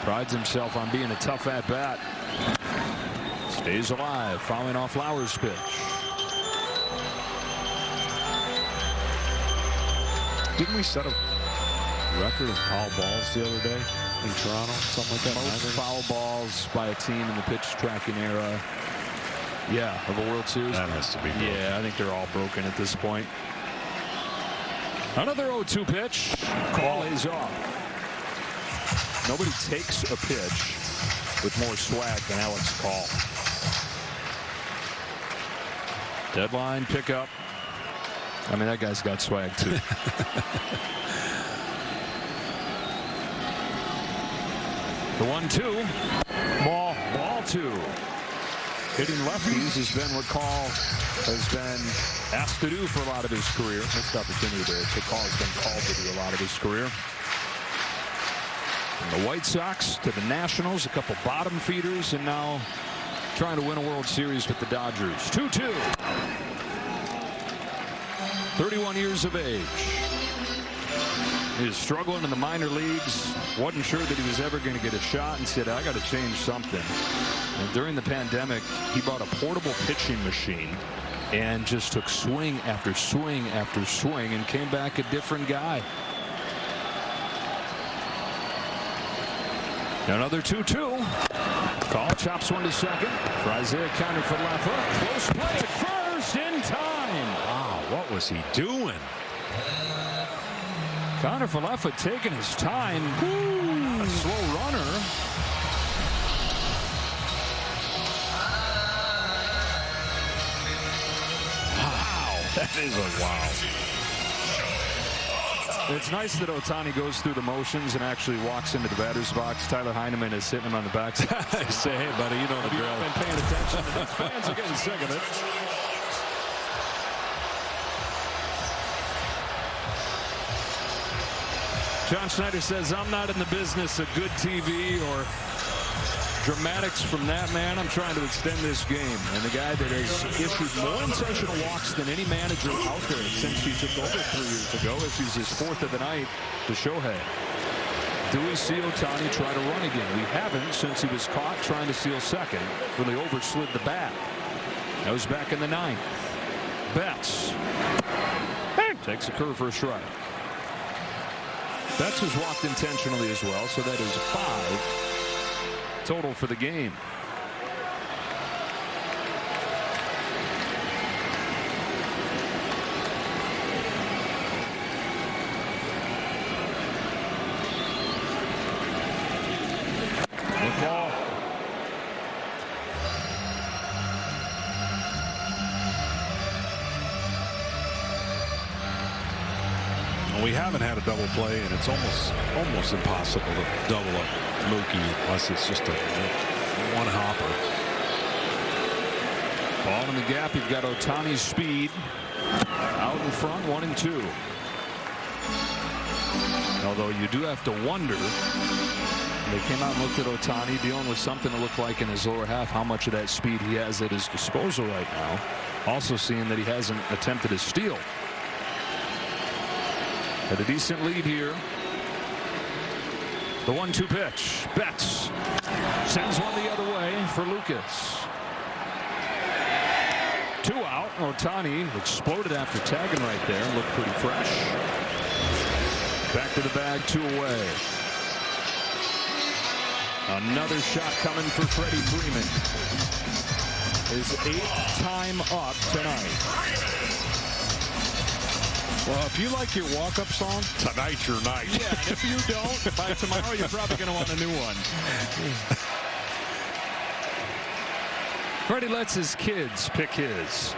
Prides himself on being a tough at bat. Stays alive, fouling off Lauer's pitch. Didn't we set a record of foul balls the other day in Toronto? Something like that? Most foul balls by a team in the pitch tracking era. Yeah, of a World Series. That has to be broken. Yeah, I think they're all broken at this point. Another 0-2 pitch. Call lays off. Nobody takes a pitch with more swag than Alex Call. Deadline pickup. I mean, that guy's got swag too. The 1-2. Ball 2. Hitting lefties has been what Call has been asked to do for a lot of his career. Missed opportunity there. So Call has been called to do a lot of his career. From the White Sox to the Nationals, a couple bottom feeders, and now trying to win a World Series with the Dodgers. 2-2. 31 years of age. He was struggling in the minor leagues. Wasn't sure that he was ever going to get a shot and said, I got to change something. And during the pandemic, he bought a portable pitching machine and just took swing after swing after swing and came back a different guy. Another 2-2. Call chops one to second. Frisier counter for Laffa. Close play at first in time. Wow, what was he doing? Connor Falefa taking his time. Ooh, a slow runner. Wow, that is a wow. It's nice that Ohtani goes through the motions and actually walks into the batter's box. Tyler Heineman is hitting him on the backside. Say, hey, buddy, you know the drill. Have you been paying attention? The fans are getting sick of it. John Schneider says, I'm not in the business of good TV or dramatics from that man. I'm trying to extend this game. And the guy that has issued more intentional walks than any manager out there since he took over 3 years ago issues his 4th of the night to Shohei. Do we see Ohtani try to run again? We haven't since he was caught trying to steal second when they overslid the bat. That was back in the 9th. Betts takes a curve for a strike. Betts was walked intentionally as well, so that is 5 total for the game. Good ball. We haven't had a double play, and it's almost impossible to double up Mookie unless it's just a one hopper. Ball in the gap. You've got Ohtani's speed out in front, 1 and 2. Although you do have to wonder, they came out and looked at Ohtani dealing with something that looked like in his lower half how much of that speed he has at his disposal right now. Also seeing that he hasn't attempted a steal. Had a decent lead here. The 1-2 pitch. Betts sends one the other way for Lucas. 2 out. Ohtani exploded after tagging right there and looked pretty fresh. Back to the bag, 2 away. Another shot coming for Freddie Freeman. His 8th time up tonight. Well, if you like your walk-up song, tonight's your night. Yeah, and if you don't, by tomorrow you're probably going to want a new one. Freddie lets his kids pick his.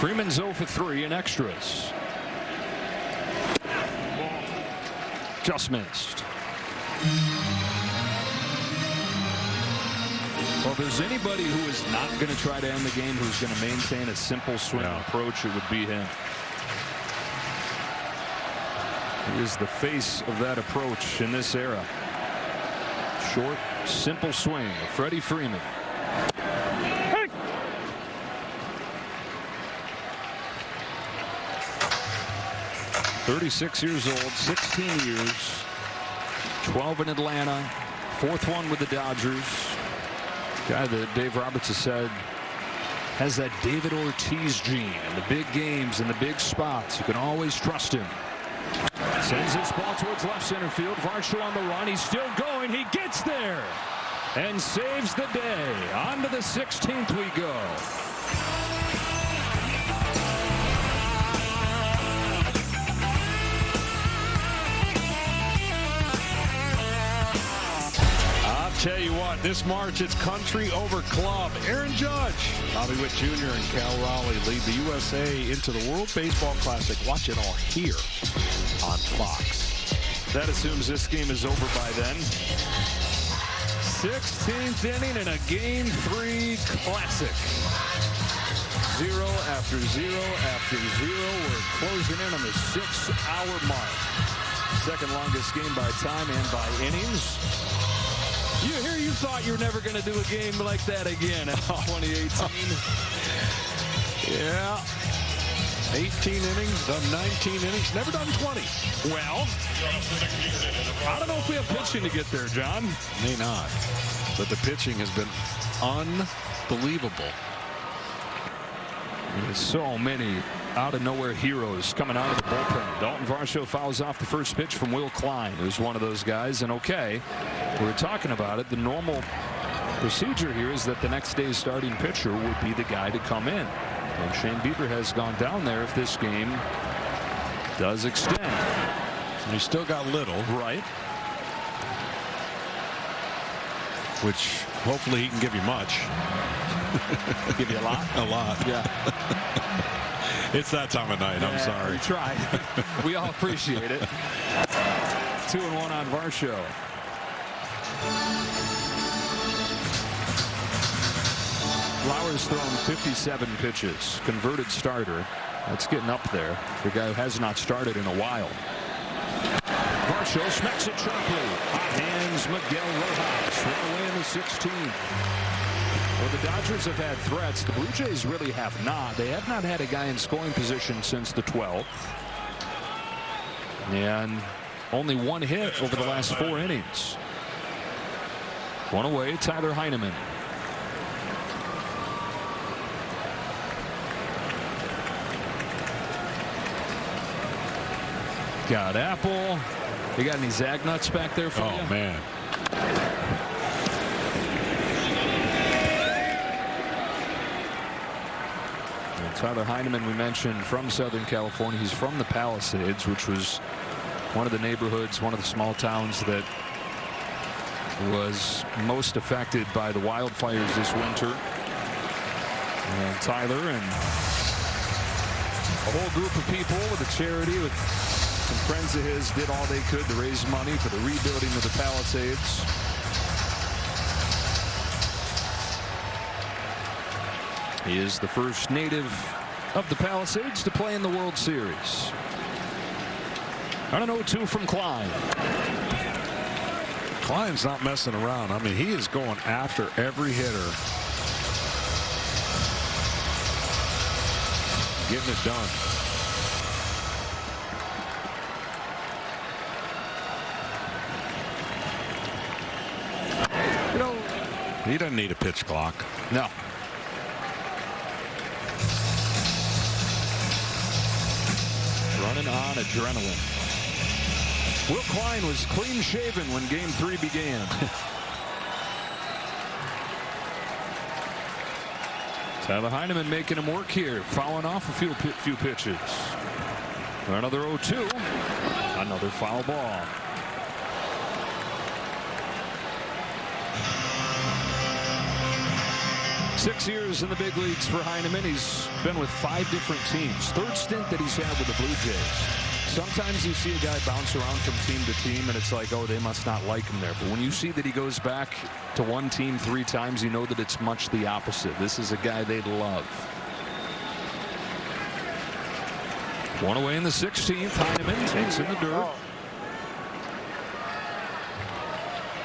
Freeman's 0 for 3 in extras. Just missed. Well, if there's anybody who is not going to try to end the game, who's going to maintain a simple swing approach, it would be him. He is the face of that approach in this era. Short, simple swing. Freddie Freeman. 36 years old, 16 years, 12 in Atlanta, 4th one with the Dodgers. Guy that Dave Roberts has said has that David Ortiz gene in the big games and the big spots. You can always trust him. Sends this ball towards left center field. Varsho on the run. He's still going. He gets there and saves the day. On to the 16th we go. Tell you what, this March it's country over club. Aaron Judge, Bobby Witt Jr. and Cal Raleigh lead the USA into the World Baseball Classic. Watch it all here on Fox. That assumes this game is over by then. 16th inning in a Game 3 Classic. 0 after 0 after 0. We're closing in on the 6-hour mark. Second longest game by time and by innings. You thought you were never going to do a game like that again in 2018. Yeah. 18 innings, done 19 innings, never done 20. Well, I don't know if we have pitching to get there, John. May not. But the pitching has been unbelievable. There's so many out-of-nowhere heroes coming out of the bullpen. Dalton Varsho fouls off the first pitch from Will Klein, who's one of those guys. And okay, we were talking about it. The normal procedure here is that the next day's starting pitcher would be the guy to come in. And Shane Bieber has gone down there if this game does extend. And he's still got Little. Right. Which hopefully he can give you much. Give you a lot? A lot. Yeah. It's that time of night. I'm sorry. We tried. We all appreciate it. 2-1 on Varsho. Lauer's thrown 57 pitches. Converted starter. That's getting up there. The guy who has not started in a while. Varsho smacks it sharply. Hot hands Miguel Rojas. One away in the 16th. Well, the Dodgers have had threats. The Blue Jays really have not. They have not had a guy in scoring position since the 12th. And only one hit over the last 4 innings. One away, Tyler Heineman. Got Apple. You got any Zag nuts back there for you? Oh, man. And Tyler Heineman, we mentioned, from Southern California. He's from the Palisades, which was one of the neighborhoods, one of the small towns that was most affected by the wildfires this winter. And Tyler and a whole group of people with a charity, with some friends of his, did all they could to raise money for the rebuilding of the Palisades. He is the first native of the Palisades to play in the World Series. On an 0-2 from Klein. Klein's not messing around. I mean, he is going after every hitter. Getting it done. You know, he doesn't need a pitch clock. No. Running on adrenaline. Will Klein was clean shaven when Game 3 began. Tyler Heineman making him work here, fouling off a few pitches. Another 0-2. Another foul ball. Six years in the big leagues for Heineman. He's been with 5 different teams. Third stint that he's had with the Blue Jays. Sometimes you see a guy bounce around from team to team and it's like, oh, they must not like him there. But when you see that he goes back to one team 3 times, you know that it's much the opposite. This is a guy they'd love. One away in the 16th. Heineman takes in the dirt.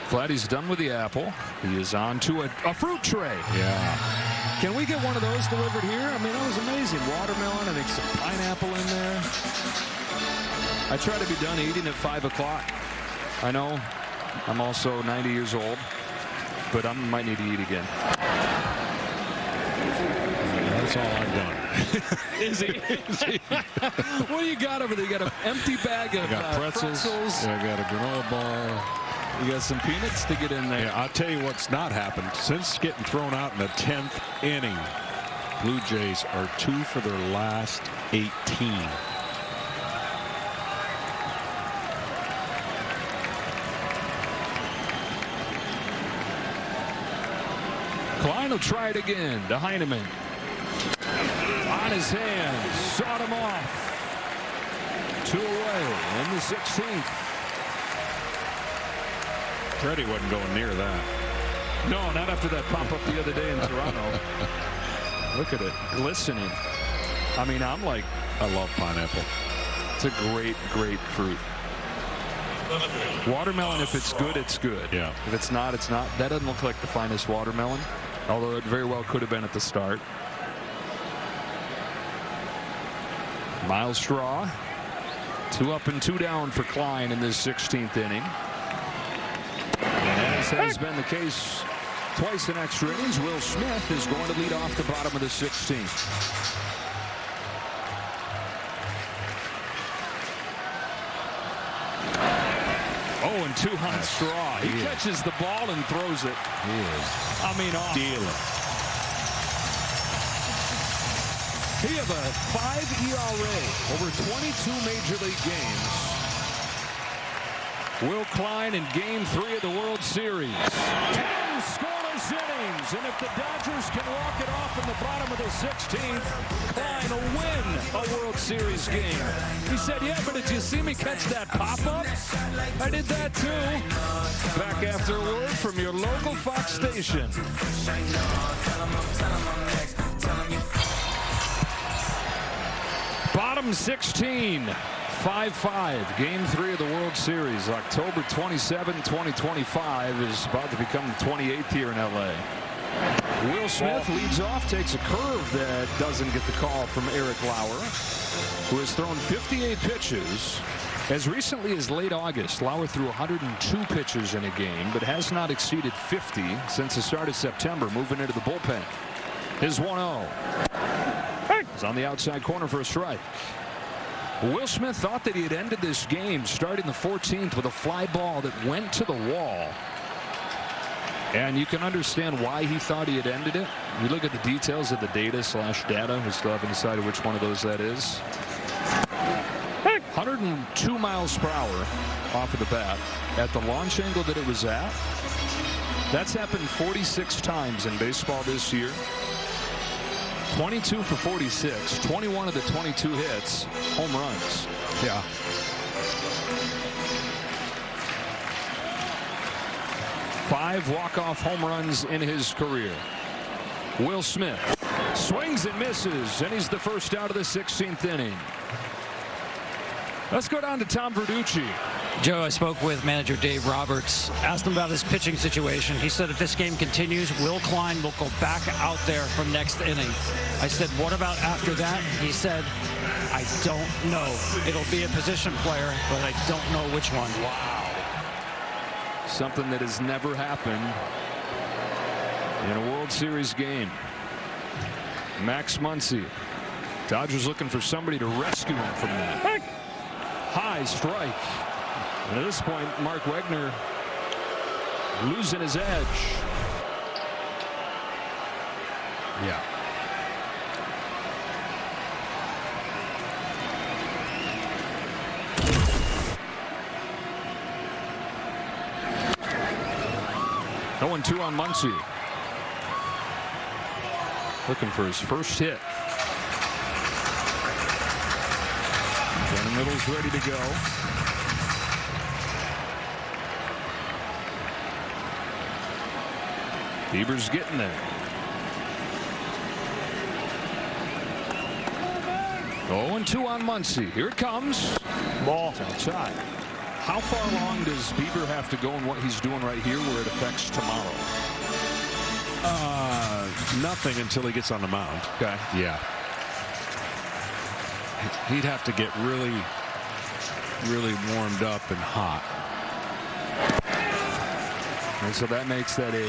Flattie's done with the apple. He is on to a fruit tray. Yeah. Can we get one of those delivered here? I mean, that was amazing. Watermelon, I think some pineapple in there. I try to be done eating at 5 o'clock. I know I'm also 90 years old, but I might need to eat again. That's all I've done. Is he? What do you got over there? You got an empty bag of pretzels. Yeah, I got a granola bar. You got some peanuts to get in there. Yeah, I'll tell you what's not happened. Since getting thrown out in the 10th inning, Blue Jays are 2 for their last 18. Klein will try it again to Heineman. On his hands, sawed him off. 2 away in the 16th. Freddie wasn't going near that. No, not after that pop-up the other day in Toronto. Look at it, glistening. I mean, I'm like, I love pineapple. It's a great, great fruit. Watermelon, if it's good, it's good. Yeah. If it's not, it's not. That doesn't look like the finest watermelon, although it very well could have been at the start. Miles Straw. 2 up and 2 down for Klein in this 16th inning. And as has been the case twice in extra innings, Will Smith is going to lead off the bottom of the 16th. Oh, and 2 on Straw. He catches the ball and throws it. He is. I mean, dealing. He has a 5 ERA over 22 Major League games. Will Klein in Game 3 of the World Series. 10 scoreless innings, and if the Dodgers can walk it off in the bottom of the 16th, Klein will win a World Series game. He said, yeah, but did you see me catch that pop-up? I did that too. Back after a word from your local Fox station. Bottom 16, 5-5, Game 3 of the World Series. October 27, 2025 is about to become the 28th here in L.A. Will Smith leads off, takes a curve that doesn't get the call from Eric Lauer, who has thrown 58 pitches. As recently as late August, Lauer threw 102 pitches in a game, but has not exceeded 50 since the start of September, moving into the bullpen. His 1-0. Is on the outside corner for a strike. Will Smith thought that he had ended this game starting the 14th with a fly ball that went to the wall. And you can understand why he thought he had ended it. You look at the details of the data/data. We still haven't decided which one of those that is. 102 miles per hour off of the bat at the launch angle that it was at. That's happened 46 times in baseball this year. 22 for 46, 21 of the 22 hits, home runs. Yeah. Five walk-off home runs in his career. Will Smith swings and misses, and he's the first out of the 16th inning. Let's go down to Tom Verducci. Joe, I spoke with manager Dave Roberts, asked him about his pitching situation. He said if this game continues, Will Klein will go back out there for next inning. I said, what about after that? He said, I don't know. It'll be a position player, but I don't know which one. Wow. Something that has never happened in a World Series game. Max Muncy. Dodgers looking for somebody to rescue him from that. High strike. And at this point, Mark Wegner losing his edge. Yeah. No 1-2 on Muncy. Looking for his first hit. Brandon Little's ready to go. Bieber's getting there. 0-2 on Muncy. Here it comes. Ball. It's outside. How far along does Bieber have to go in what he's doing right here where it affects tomorrow? Nothing until he gets on the mound. Okay. Yeah. He'd have to get really, really warmed up and hot. And so that makes that a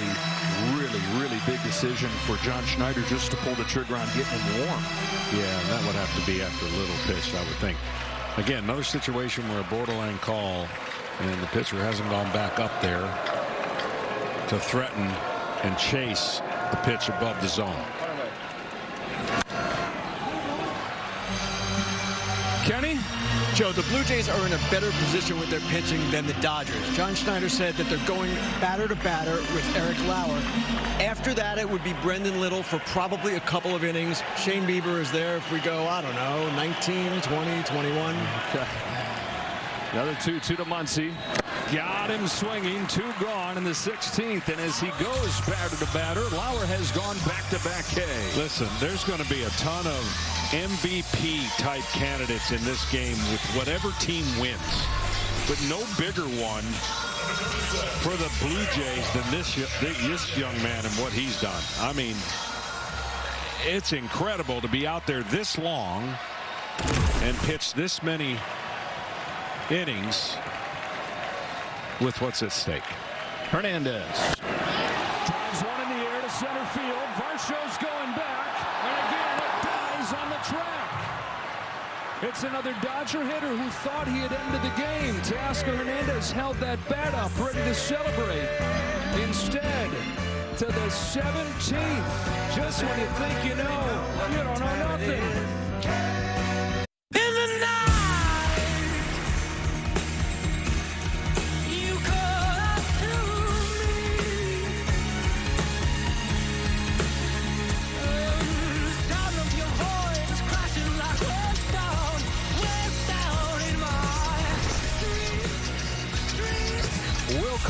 really, really big decision for John Schneider just to pull the trigger on getting him warm. Yeah, that would have to be after a little pitch, I would think. Again, another situation where a borderline call and the pitcher hasn't gone back up there to threaten and chase the pitch above the zone. Kenny? Joe, the Blue Jays are in a better position with their pitching than the Dodgers. John Schneider said that they're going batter to batter with Eric Lauer. After that, it would be Brendan Little for probably a couple of innings. Shane Bieber is there if we go, I don't know, 19, 20, 21. Okay. Another 2-2 to Muncy. Got him swinging, 2 gone in the 16th, and as he goes batter to batter, Lauer has gone back-to-back K. Listen, there's going to be a ton of MVP-type candidates in this game with whatever team wins, but no bigger one for the Blue Jays than this young man and what he's done. I mean, it's incredible to be out there this long and pitch this many innings with what's at stake. Hernandez drives one in the air to center field. Varsho's going back, and again it dies on the track. It's another Dodger hitter who thought he had ended the game. Teoscar Hernandez held that bat up, ready to celebrate. Instead, to the 17th, just when you think you know, you don't know nothing.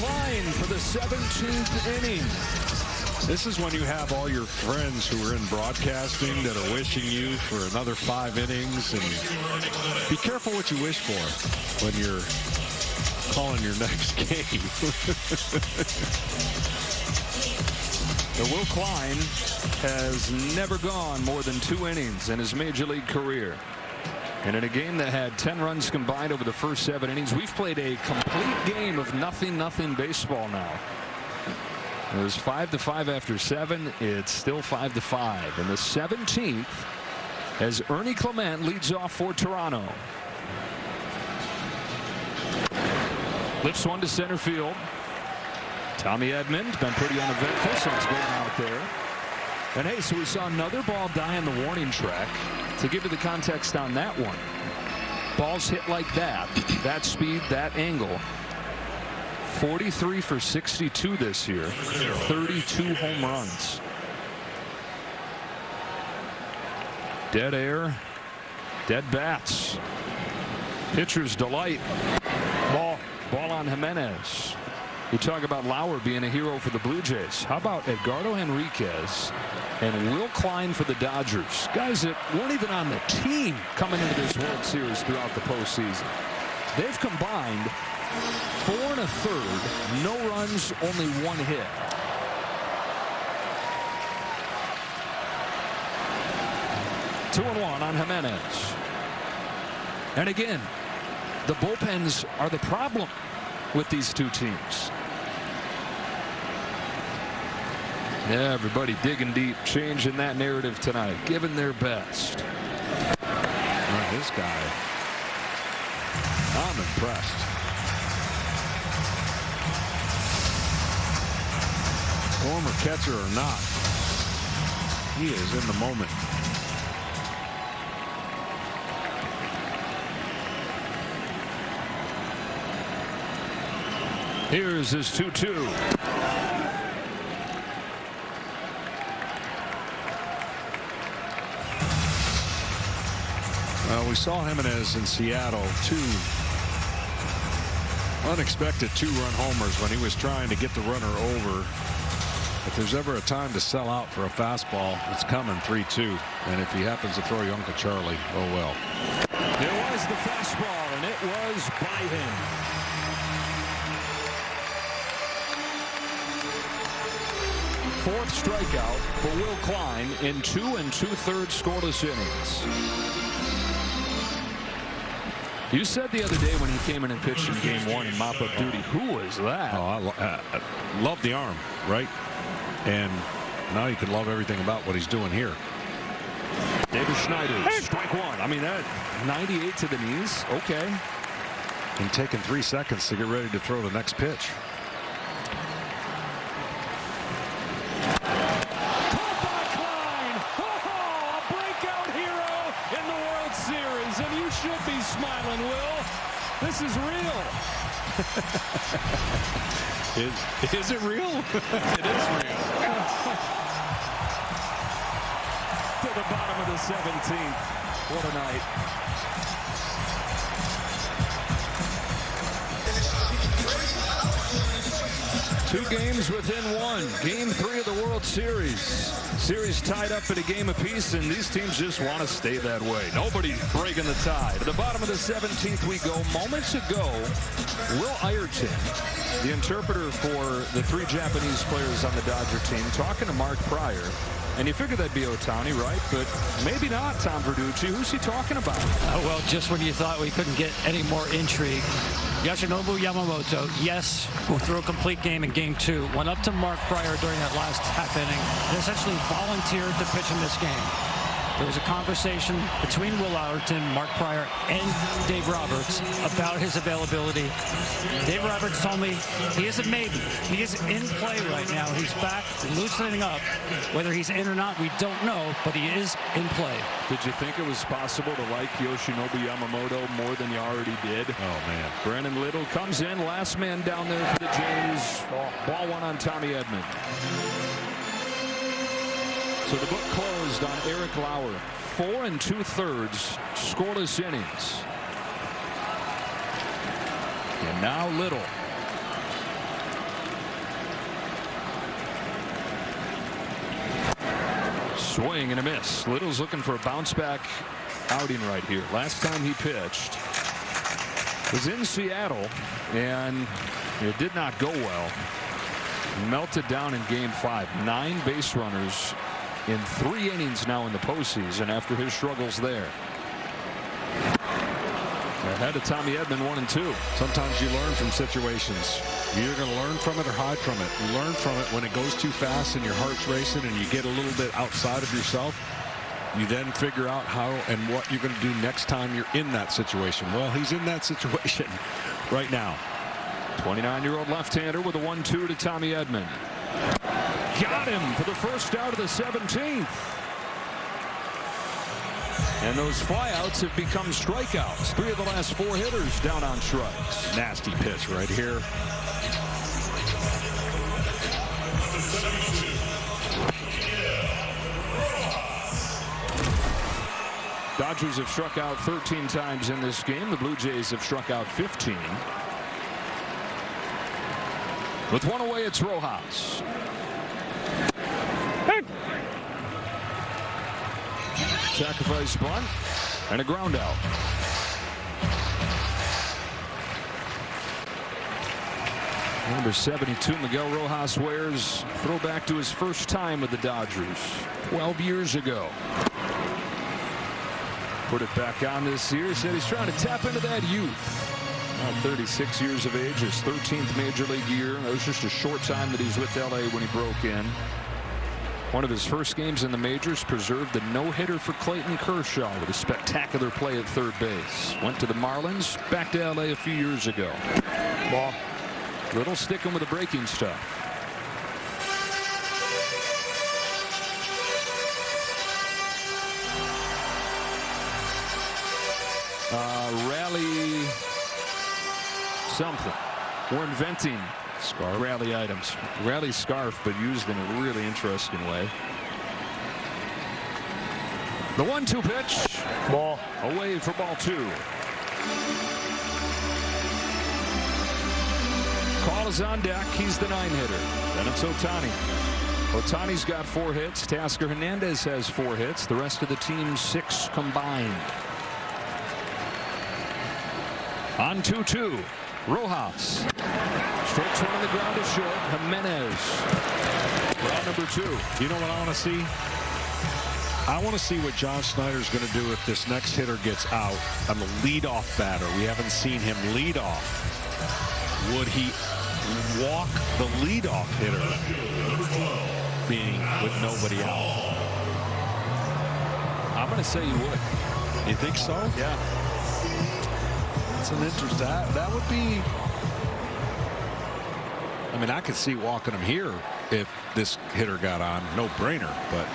Klein for the 17th inning. This is when you have all your friends who are in broadcasting that are wishing you for another 5 innings. And be careful what you wish for when you're calling your next game. The Will Klein has never gone more than 2 innings in his major league career. And in a game that had 10 runs combined over the first 7 innings, we've played a complete game of nothing baseball now. It was 5-5 after 7. It's still 5-5. And the 17th, as Ernie Clement leads off for Toronto. Lifts one to center field. Tommy Edman been pretty uneventful since going out there. And hey, so we saw another ball die on the warning track. To give you the context on that one, balls hit like that speed, that angle. 43 for 62 this year, 32 home runs. Dead air, dead bats. Pitcher's delight. Ball on Jimenez. You talk about Lauer being a hero for the Blue Jays. How about Edgardo Henriquez and Will Klein for the Dodgers? Guys that weren't even on the team coming into this World Series throughout the postseason. They've combined 4 1/3, no runs, only 1 hit. Two and one on Jimenez. And again, the bullpens are the problem with these two teams. Yeah, everybody digging deep, changing that narrative tonight, giving their best. This guy, I'm impressed. Former catcher or not, he is in the moment. Here's his 2-2. Well, we saw Jimenez in Seattle, 2 unexpected 2-run homers when he was trying to get the runner over. If there's ever a time to sell out for a fastball, it's coming 3-2. And if he happens to throw you Uncle Charlie, oh well. There was the fastball, and it was by him. Fourth strikeout for Will Klein in 2 2/3 scoreless innings. You said the other day when he came in and pitched in game 1 in mop-up duty, who was that? Oh, I love the arm, right? And now you can love everything about what he's doing here. David Schneider, strike 1. I mean, that 98 to the knees. Okay. And taking 3 seconds to get ready to throw the next pitch. Should be smiling, Will. This is real. Is it real? It is real. To the bottom of the 17th. What a night. Two games within one. Game 3 of the World Series. Series tied up at a game apiece, and these teams just want to stay that way. Nobody breaking the tie. To the bottom of the 17th we go. Moments ago, Will Ayrton, the interpreter for the 3 Japanese players on the Dodger team, talking to Mark Pryor. And you figure that'd be Ohtani, right? But maybe not, Tom Verducci. Who's he talking about? Well, just when you thought we couldn't get any more intrigue, Yoshinobu Yamamoto, yes, will throw a complete game in game 2. Went up to Mark Pryor during that last half inning and essentially volunteered to pitch in this game. There was a conversation between Will Ayrton, Mark Pryor, and Dave Roberts about his availability. Dave Roberts told me he isn't maybe. He is in play right now. He's back, loosening up. Whether he's in or not, we don't know, but he is in play. Did you think it was possible to like Yoshinobu Yamamoto more than you already did? Oh, man. Brandon Little comes in, last man down there for the Jays. Ball 1 on Tommy Edman. So the book closed on Eric Lauer. 4 2/3 scoreless innings. And now Little. Swing and a miss. Little's looking for a bounce back outing right here. Last time he pitched was in Seattle, and it did not go well. Melted down in Game 5. 9 base runners in 3 innings now in the postseason after his struggles there. Ahead of Tommy Edman, 1-2. Sometimes you learn from situations. You're either going to learn from it or hide from it. You learn from it when it goes too fast and your heart's racing and you get a little bit outside of yourself. You then figure out how and what you're going to do next time you're in that situation. Well, he's in that situation right now. 29-year-old left-hander with a 1-2 to Tommy Edman. Got him for the first out of the 17th. And those flyouts have become strikeouts. 3 of the last 4 hitters down on strikes. Nasty pitch right here. Dodgers have struck out 13 times in this game. The Blue Jays have struck out 15. With 1 away, it's Rojas. Sacrifice bunt and a ground out. Number 72, Miguel Rojas wears throwback to his first time with the Dodgers 12 years ago. Put it back on this year. Said he's trying to tap into that youth. Now 36 years of age, his 13th major league year. That was just a short time that he's with LA when he broke in. One of his first games in the majors preserved the no-hitter for Clayton Kershaw with a spectacular play at third base. Went to the Marlins, back to LA a few years ago. Ball. Little sticking with the breaking stuff. Rally something. We're inventing rally items. Rally scarf, but used in a really interesting way. The 1-2 pitch. Ball. Away for ball 2. Call is on deck. He's the 9-hitter. Then it's Ohtani. Ohtani's got 4 hits. Teoscar Hernandez has 4 hits. The rest of the team 6 combined. On 2-2. Rojas. Strikes 1 on the ground to short. Jimenez. Round number 2. You know what I want to see? I want to see what John Snyder's going to do if this next hitter gets out on the leadoff batter. We haven't seen him lead off. Would he walk the leadoff hitter, being with nobody out? I'm going to say he would. You think so? Yeah. That's an interest. That would be. I mean, I could see walking him here if this hitter got on. No brainer, but.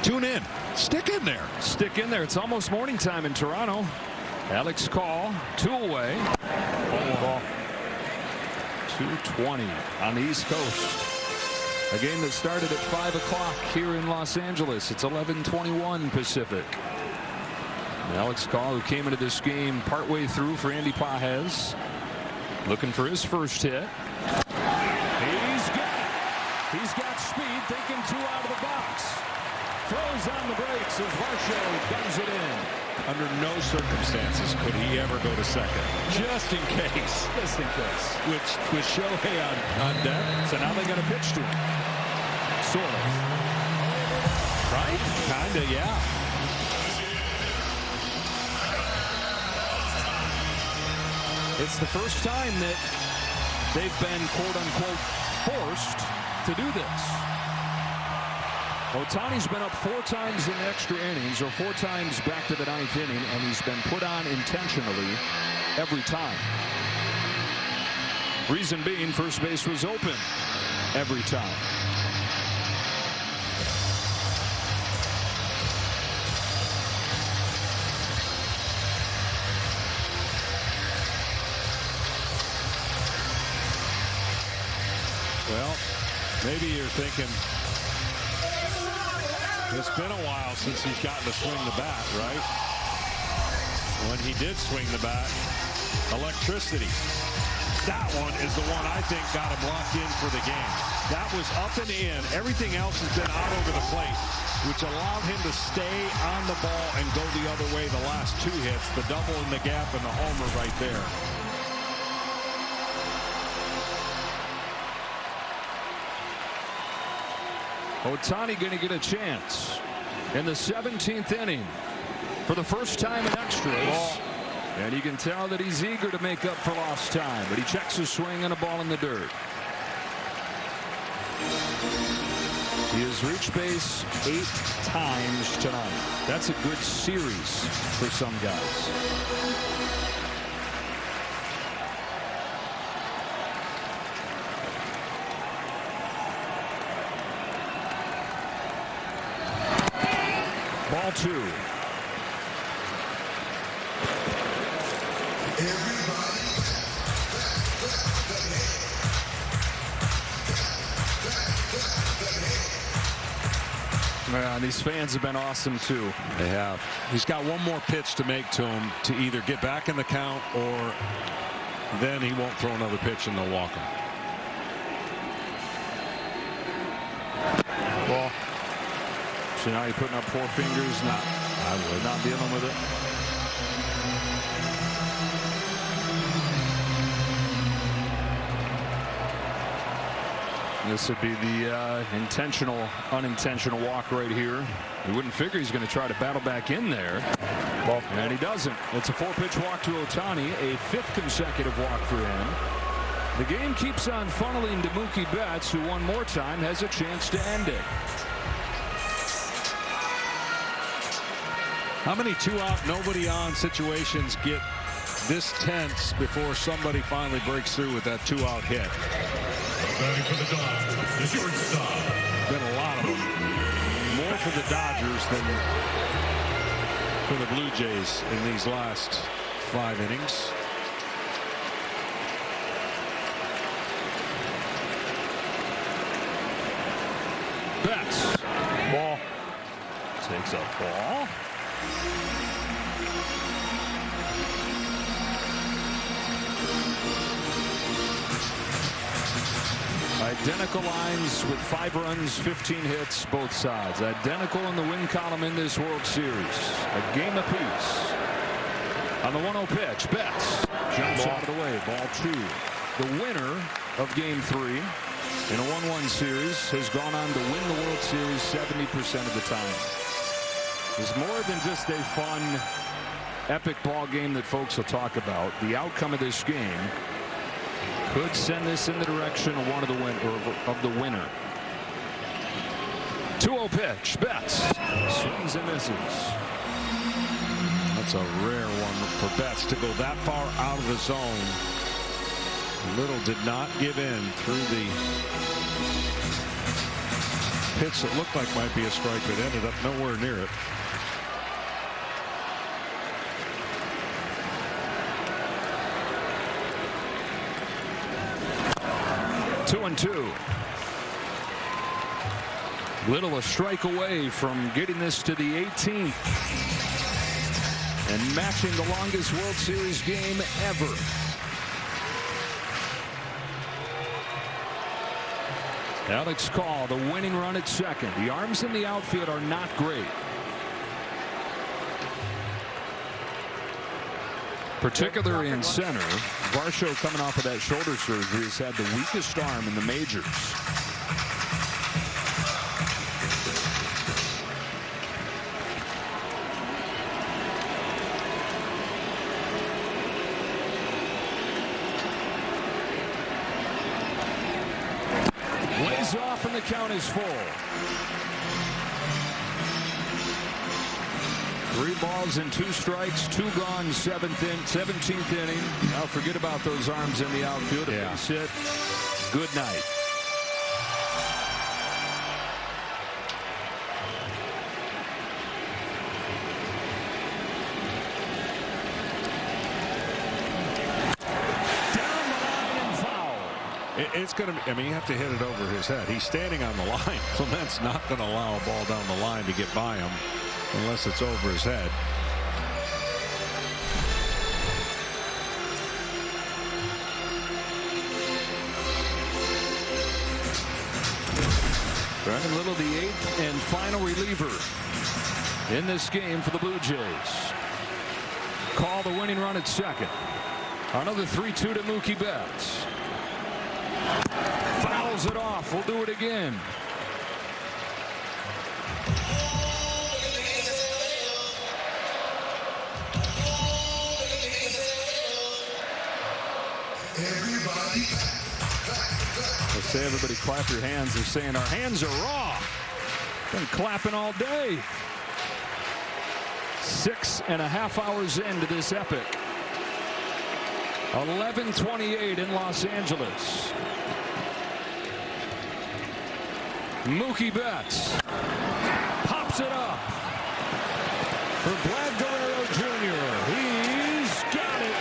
Tune in. Stick in there. Stick in there. It's almost morning time in Toronto. Alex Call, 2 away. Ball. 2:20 on the East Coast. A game that started at 5 o'clock here in Los Angeles. It's 11:21 Pacific. And Alex Call, who came into this game partway through for Andy Pages, looking for his first hit. He's got speed, thinking 2 out of the box. Throws on the brakes as Varsho guns it in. Under no circumstances could he ever go to second. Just in case. Just in case. With Shohei on deck. So now they got to pitch to him. Sort of. Right? Kinda, yeah. It's the first time that they've been quote-unquote forced to do this. Ohtani's been up 4 times in extra innings, or 4 times back to the 9th inning, and he's been put on intentionally every time. Reason being, first base was open every time. Well, maybe you're thinking, it's been a while since he's gotten to swing the bat, right? When he did swing the bat, electricity. That one is the one I think got him locked in for the game. That was up and in. Everything else has been out over the plate, which allowed him to stay on the ball and go the other way the last 2 hits, the double in the gap and the homer right there. Ohtani going to get a chance in the 17th inning for the first time in extras. And you can tell that he's eager to make up for lost time, but he checks his swing and a ball in the dirt. He has reached base 8 times tonight. That's a good series for some guys. Ball 2. Man, these fans have been awesome too. They have. He's got one more pitch to make to him to either get back in the count, or then he won't throw another pitch and they'll walk him. Well, so now you're putting up 4 fingers. I would not dealing with it. This would be the intentional, unintentional walk right here. You wouldn't figure he's going to try to battle back in there. Well, and he doesn't. It's a 4-pitch walk to Ohtani, a 5th consecutive walk for him. The game keeps on funneling to Mookie Betts, who one more time has a chance to end it. How many 2-out, nobody on situations get this tense before somebody finally breaks through with that 2-out hit? Batting for the Dodgers, the shortstop. Been a lot of them. More for the Dodgers than for the Blue Jays in these last 5 innings. Betts. Ball. Takes a ball. Identical lines with 5 runs, 15 hits, both sides. Identical in the win column in this World Series. A game apiece. On the 1-0 pitch, Betts jumps out of the way. Ball 2. The winner of Game 3 in a 1-1 series has gone on to win the World Series 70% of the time. It's more than just a fun, epic ball game that folks will talk about. The outcome of this game could send this in the direction of one of the winner. 2-0 pitch. Betts swings and misses. That's a rare one for Betts to go that far out of the zone. Little did not give in through the pitch that looked like might be a strike, but ended up nowhere near it. Two and 2. Little a strike away from getting this to the 18th and matching the longest World Series game ever. Alex Call, the winning run at second. The arms in the outfield are not great. Particularly in center. Varsho, coming off of that shoulder surgery, has had the weakest arm in the majors. Lays off and the count is full. 3 balls and 2 strikes, 2 gone, 17th inning. Now forget about those arms in the outfield. If they sit, good night. Down the line and foul. It's going to, I mean, you have to hit it over his head. He's standing on the line. Clement's not going to allow a ball down the line to get by him unless it's over his head. Brandon Little, the 8th and final reliever in this game for the Blue Jays. Call the winning run at second. Another 3-2 to Mookie Betts. Fouls it off. We'll do it again. They say everybody clap your hands. They're saying our hands are raw. Been clapping all day. 6.5 hours into this epic. 11:28 in Los Angeles. Mookie Betts pops it up for Vlad Guerrero Jr. He's got it.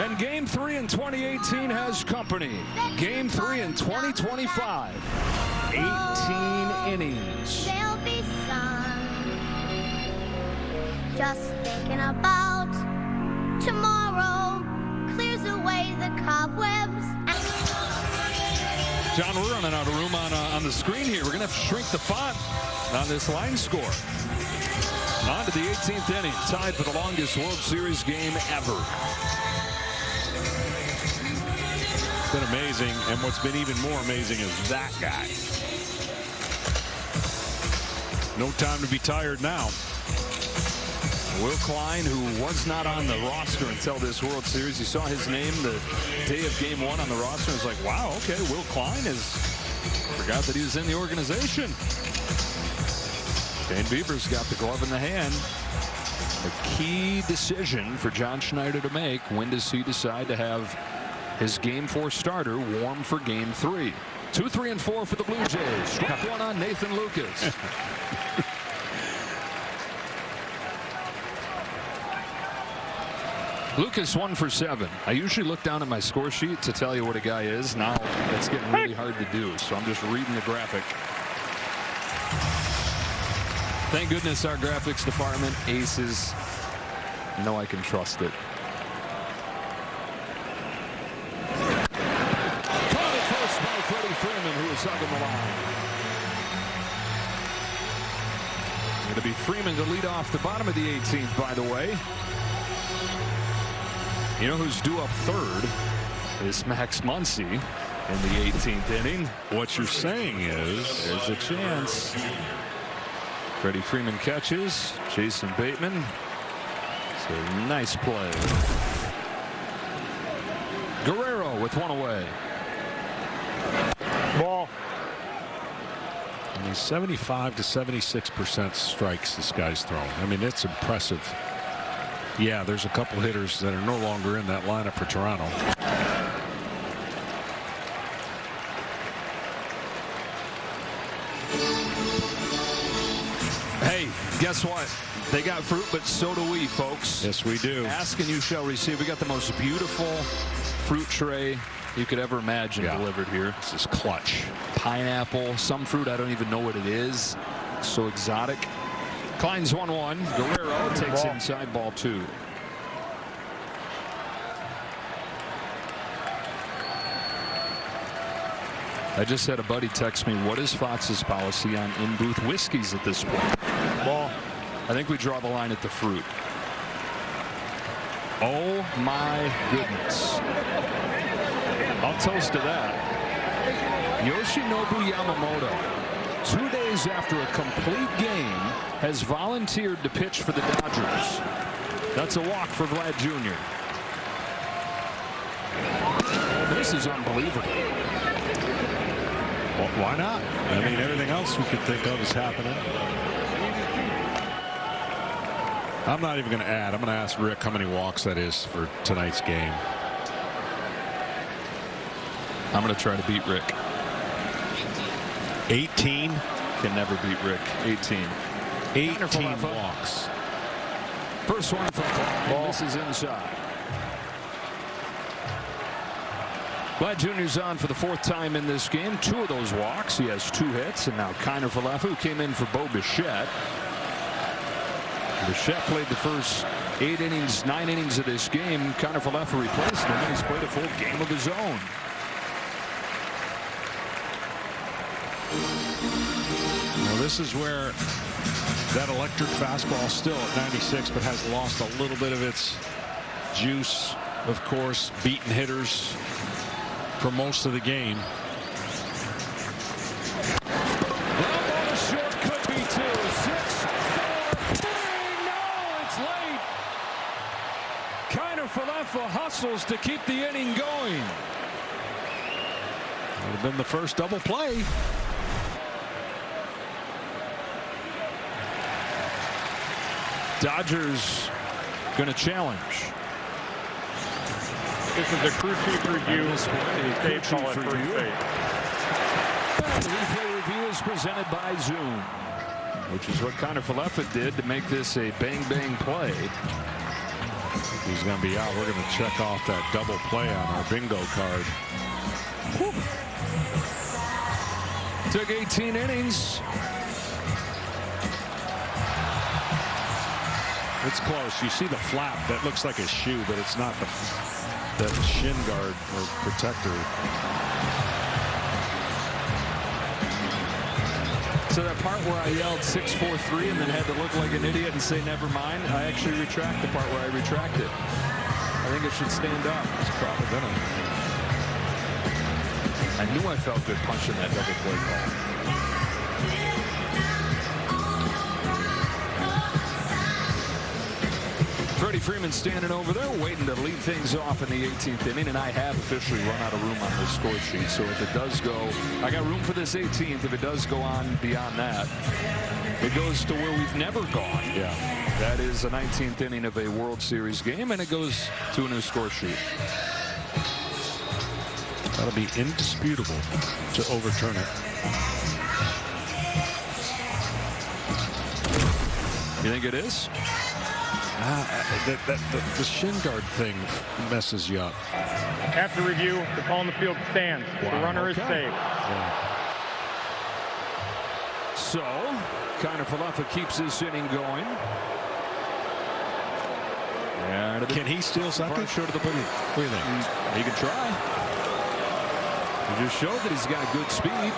And Game 3 in 2018 has company. Game 3 in 2025. 18 innings. There'll be sun. Just thinking about tomorrow clears away the cobwebs. John, we're running out of room on the screen here. We're going to have to shrink the font on this line score. On to the 18th inning, tied for the longest World Series game ever. It's been amazing, and what's been even more amazing is that guy. No time to be tired now. Will Klein, who was not on the roster until this World Series. You saw his name the day of Game 1 on the roster. It was like, wow, okay, Will Klein forgot that he was in the organization. Shane Bieber's got the glove in the hand. A key decision for John Schneider to make. When does he decide to have his Game 4 starter warm for Game 3? 2, 3, and 4 for the Blue Jays. Strike one on Nathan Lucas. Lucas 1 for 7. I usually look down at my score sheet to tell you what a guy is. Now it's getting really hard to do, so I'm just reading the graphic. Thank goodness our graphics department, aces. You know I can trust it. Caught it first by Freddie Freeman, who was hugging the line. It'll be Freeman to lead off the bottom of the 18th, by the way. You know who's due up third is Max Muncy in the 18th inning. What you're saying is there's a chance. Freddie Freeman catches. Jason Bateman. It's a nice play. Guerrero with one away. Ball. I mean, 75 to 76% strikes this guy's thrown. I mean, it's impressive. Yeah, there's a couple hitters that are no longer in that lineup for Toronto. Hey, guess what? They got fruit, but so do we, folks. Yes, we do. Ask and you shall receive. We got the most beautiful fruit tray you could ever imagine delivered here. This is clutch. Pineapple, some fruit I don't even know what it is. So exotic. Klein's 1-1. Guerrero takes inside, ball 2. I just had a buddy text me, what is Fox's policy on in-booth whiskeys at this point? Ball. I think we draw the line at the fruit. Oh my goodness. I'll toast to that. Yoshinobu Yamamoto, 2 days after a complete game, has volunteered to pitch for the Dodgers. That's a walk for Vlad Jr. Oh, this is unbelievable. Well, why not? I mean, everything else we could think of is happening. I'm not even going to add. I'm going to ask Rick how many walks that is for tonight's game. I'm going to try to beat Rick. 18? Can never beat Rick. 18. 18 walks. First one from Klein. This is inside. Vlad Jr.'s on for the 4th time in this game. 2 of those walks. He has 2 hits. And now Kiner Falefa, who came in for Bo Bichette. Bichette played the first 8 innings, 9 innings of this game. Kiner Falefa replaced him, and he's played a full game of his own. this is where that electric fastball still at 96, but has lost a little bit of its juice. Of course, beaten hitters for most of the game. Short could be 2. 6, 4, 3. No, it's late. Kiner-Falefa hustles to keep the inning going. Would have been the first double play. Dodgers going to challenge. This is a crew chief review. Save call at first base. The replay review is presented by Zoom, which is what Kiner-Falefa did to make this a bang-bang play. He's going to be out. We're going to check off that double play on our bingo card. Whew. Took 18 innings. It's close. You see the flap. That looks like a shoe, but it's not the shin guard or protector. So that part where I yelled 6, 4, 3 and then had to look like an idiot and say never mind, I actually retract the part where I retract it. I think it should stand up. It's probably gonna. I knew I felt good punching that double play call. Freddie Freeman standing over there waiting to lead things off in the 18th inning, and I have officially run out of room on this score sheet. So if it does go, I got room for this 18th. If it does go on beyond that, it goes to where we've never gone. Yeah. That is the 19th inning of a World Series game, and it goes to a new score sheet. That'll be indisputable to overturn it. You think it is? The shin guard thing messes you up. After review, the call in the field stands. Wow. The runner is safe. Yeah. So, Kiner-Falefa keeps this inning going. And Can he steal second? Short of the boogie. What do you think? He can try. He just showed that he's got good speed.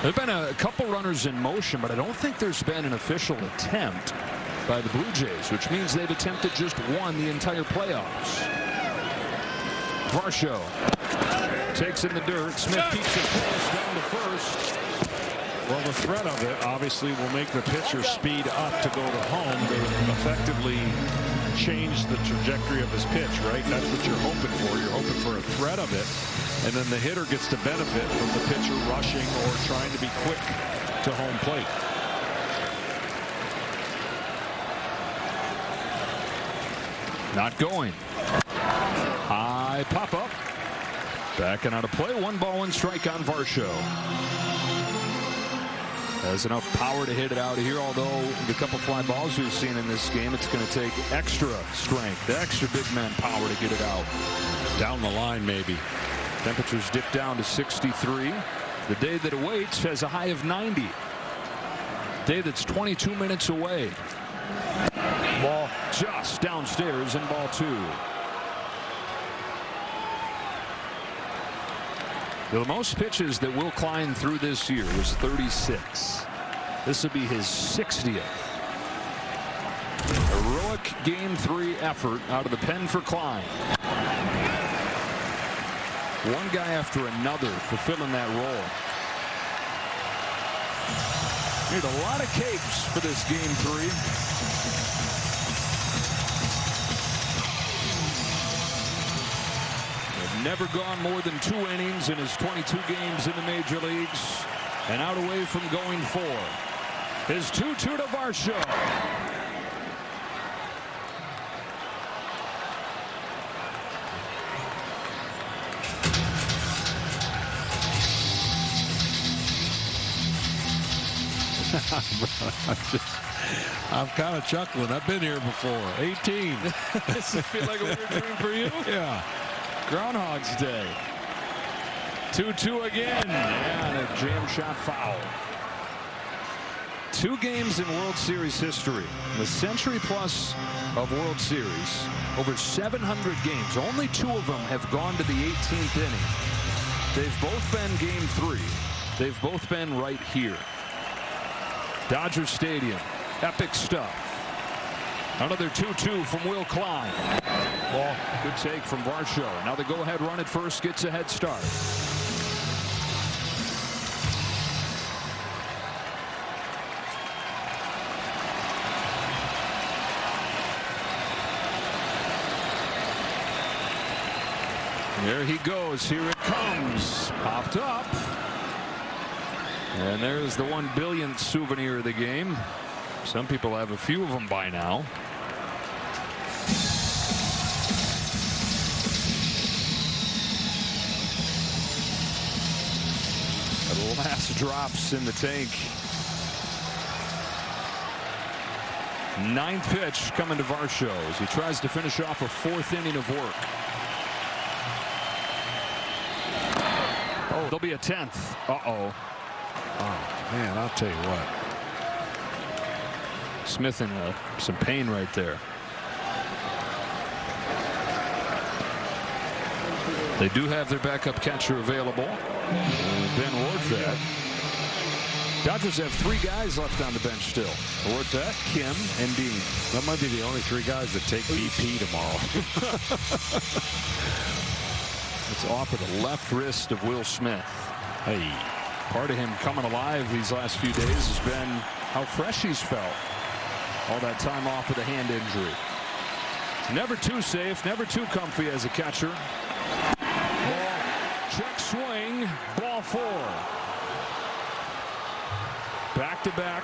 There's been a couple runners in motion, but I don't think there's been an official attempt by the Blue Jays, which means they've attempted just one the entire playoffs. Varsho takes in the dirt. Smith keeps it close down to first. Well, the threat of it obviously will make the pitcher speed up to go to home to effectively change the trajectory of his pitch, right? That's what you're hoping for. You're hoping for a threat of it, and then the hitter gets to benefit from the pitcher rushing or trying to be quick to home plate. Not going. High pop up. Backing out of play. 1 ball, 1 strike on Varsho. Has enough power to hit it out of here, although the couple fly balls we've seen in this game, it's going to take extra strength, extra big man power to get it out. Down the line, maybe. Temperatures dip down to 63. The day that awaits has a high of 90. Day that's 22 minutes away. Ball just downstairs in ball 2. The most pitches that Will Klein threw this year was 36. This will be his 60th. Heroic Game 3 effort out of the pen for Klein. One guy after another fulfilling that role. Need a lot of capes for this Game 3. Never gone more than 2 innings in his 22 games in the major leagues, and out away from going 4. His 2-2 to Varsho. I'm kind of chuckling. I've been here before. 18. Does it feel like a weird dream for you? Yeah. Groundhog's Day. 2-2 again. And a jam shot foul. 2 games in World Series history. The century plus of World Series. over 700 games. Only 2 of them have gone to the 18th inning. They've both been game 3. They've both been right here. Dodger Stadium. Epic stuff. Another 2-2 from Will Klein. Ball. Good take from Varsho. Now the go-ahead run at first gets a head start. There he goes. Here it comes. Popped up. And there's the 1 billionth souvenir of the game. Some people have a few of them by now. The last drops in the tank. 9th pitch coming to Varsho as he tries to finish off a 4th inning of work. Oh, there'll be a 10th. Uh-oh. Oh, man, I'll tell you what. Smith in some pain right there. They do have their backup catcher available. Ben Warthat. Dodgers have 3 guys left on the bench still. Warthat, Kim, and Dean. That might be the only 3 guys that take BP tomorrow. It's off of the left wrist of Will Smith. Hey, part of him coming alive these last few days has been how fresh he's felt. All that time off with a hand injury. Never too safe, never too comfy as a catcher. Ball, check swing, ball 4. Back-to-back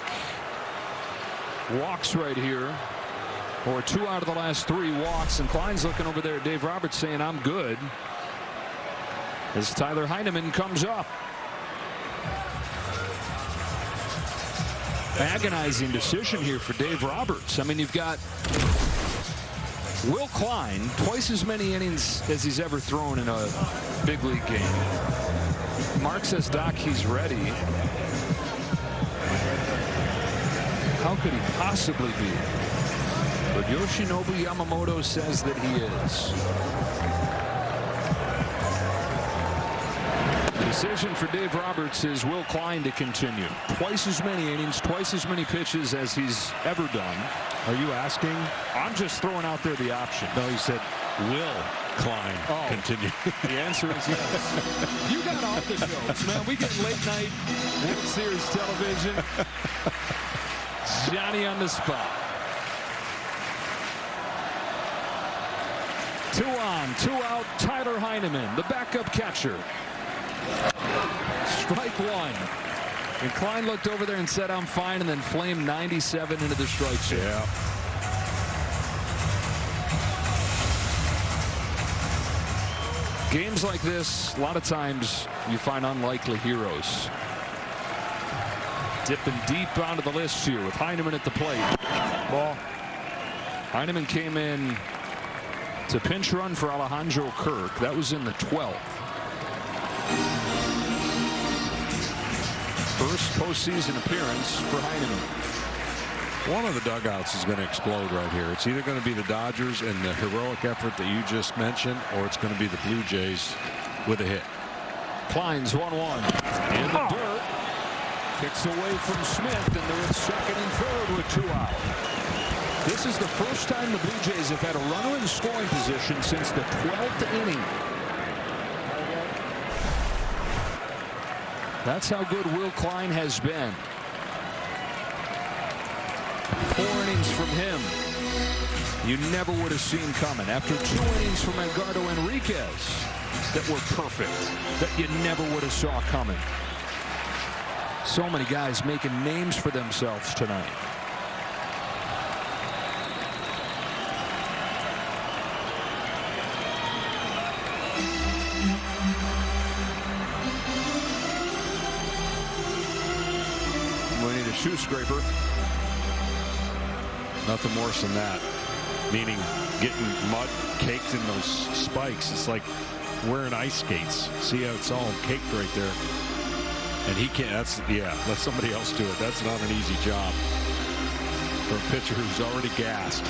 walks right here. Or 2 out of the last 3 walks. And Klein's looking over there at Dave Roberts saying, I'm good. As Tyler Heineman comes up. Agonizing decision here for Dave Roberts. I mean, you've got Will Klein, twice as many innings as he's ever thrown in a big league game. Mark says, Doc, he's ready. How could he possibly be? But Yoshinobu Yamamoto says that he is. Decision for Dave Roberts is Will Klein to continue. Twice as many innings, twice as many pitches as he's ever done. Are you asking? I'm just throwing out there the option. No, you said Will Klein continue. The answer is yes. You got off the jokes, man. We get late night World Series television. Johnny on the spot. 2 on, 2 out. Tyler Heineman, the backup catcher. Strike 1. And Klein looked over there and said, I'm fine, and then flamed 97 into the strike zone. Yeah. Games like this, a lot of times you find unlikely heroes. Dipping deep onto the list here with Heineman at the plate. Ball. Heineman came in to pinch run for Alejandro Kirk. That was in the 12th. First postseason appearance for Heineman. One of the dugouts is going to explode right here. It's either going to be the Dodgers and the heroic effort that you just mentioned, or it's going to be the Blue Jays with a hit. Klein's 1-1 in the dirt. Kicks away from Smith, and they're at second and third with 2 out. This is the first time the Blue Jays have had a runner in scoring position since the 12th inning. That's how good Will Klein has been. 4 innings from him. You never would have seen coming. After 2 innings from Edgardo Enriquez that were perfect, that you never would have saw coming. So many guys making names for themselves tonight. We need a shoe scraper. Nothing worse than that. Meaning getting mud caked in those spikes. It's like wearing ice skates. See how it's all caked right there. And he can't. That's, yeah, let somebody else do it. That's not an easy job for a pitcher who's already gassed.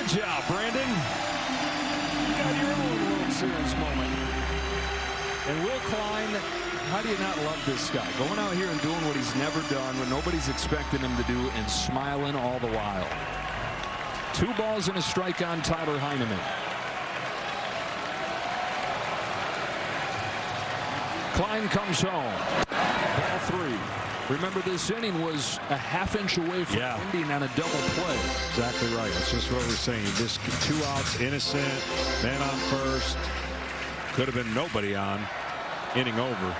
Good job, Brandon. You got your own World Series moment. And Will Klein, how do you not love this guy? Going out here and doing what he's never done, what nobody's expecting him to do, and smiling all the while. 2 balls and a strike on Tyler Heineman. Klein comes home. Ball 3. Remember, this inning was a half-inch away from ending on a double play. Exactly right. That's just what we're saying. Just 2 outs, innocent, man on first. Could have been nobody on. Inning over.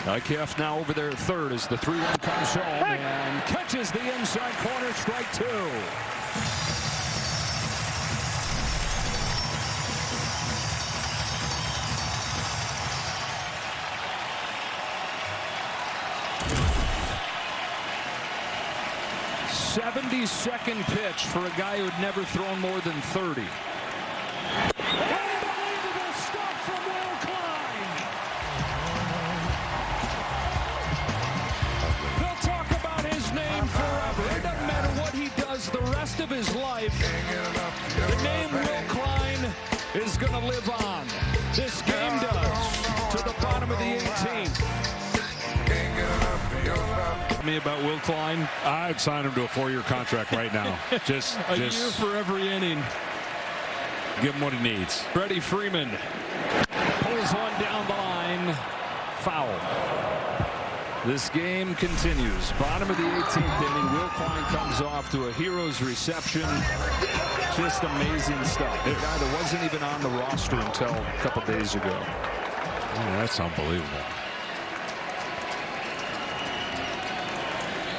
IKF now over there at third as the 3-1 comes home and catches the inside corner, strike 2. '72nd pitch for a guy who'd never thrown more than 30. Unbelievable stuff from Will Klein. They'll talk about his name forever. It doesn't matter what he does the rest of his life. The name Will Klein is going to live on. This game does. To the bottom of the 18th. Me about Will Klein, I'd sign him to a 4-year contract right now. just a year for every inning. Give him what he needs. Freddie Freeman pulls one down the line. Foul. This game continues. Bottom of the 18th inning. Will Klein comes off to a hero's reception. Just amazing stuff. A guy that wasn't even on the roster until a couple days ago. Yeah, that's unbelievable.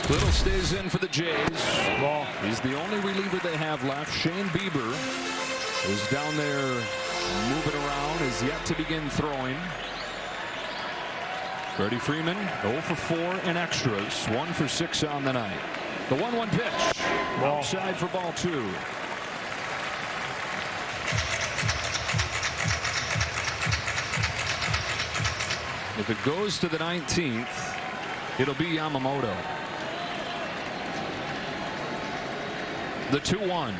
Little stays in for the Jays. Well, he's the only reliever they have left. Shane Bieber is down there moving around, is yet to begin throwing. Freddie Freeman 0 for 4 in extras, 1 for 6 on the night. The 1-1 pitch. Outside for ball 2. If it goes to the 19th, it'll be Yamamoto. The 2-1.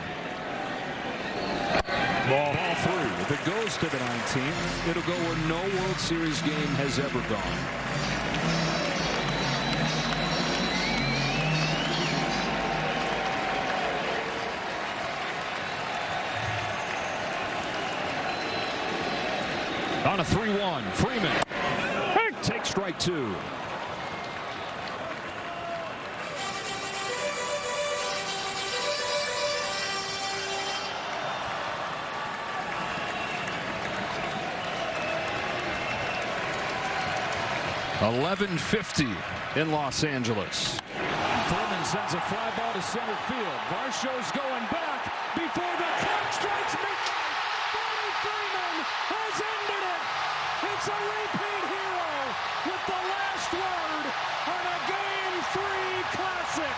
Ball 3. If it goes to the 19th, it'll go where no World Series game has ever gone. On a 3-1, Freeman takes strike 2. .1150 in Los Angeles. Freeman sends a fly ball to center field. Varsho's going back before the clock strikes midnight. Freddie Freeman has ended it. It's a repeat hero with the last word on a Game 3 classic.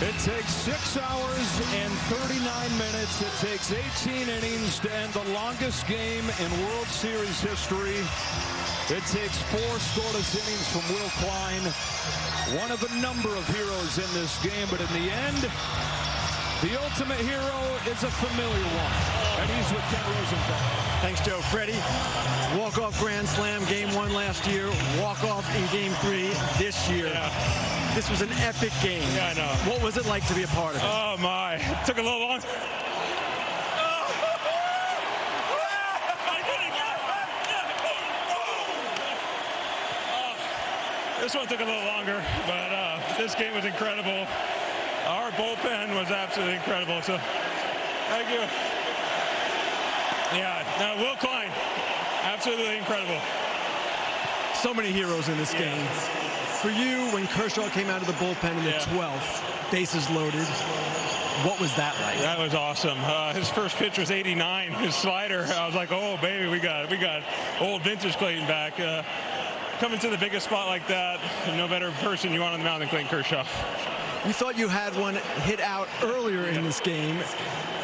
It takes 6 hours and 39 minutes. It takes 18 innings to end the longest game in World Series history. It takes 4 scoreless innings from Will Klein. One of a number of heroes in this game, but in the end, The ultimate hero is a familiar one, and he's with Ken Rosenthal. Thanks, Joe. Freddie, walk-off grand slam, game 1 last year, walk-off in game 3 this year. Yeah. This was an epic game. Yeah, I know. What was it like to be a part of it? Oh, my. It took a little long. This one took a little longer, but this game was incredible. Our bullpen was absolutely incredible, so thank you. Yeah, Will Klein, absolutely incredible. So many heroes in this game. For you, when Kershaw came out of the bullpen in the 12th, bases loaded, what was that like? That was awesome. His first pitch was 89, his slider. I was like, oh, baby, we got old vintage Clayton back. Coming to the biggest spot like that, no better person you want on the mound than Clayton Kershaw. You thought you had one hit out earlier in this game.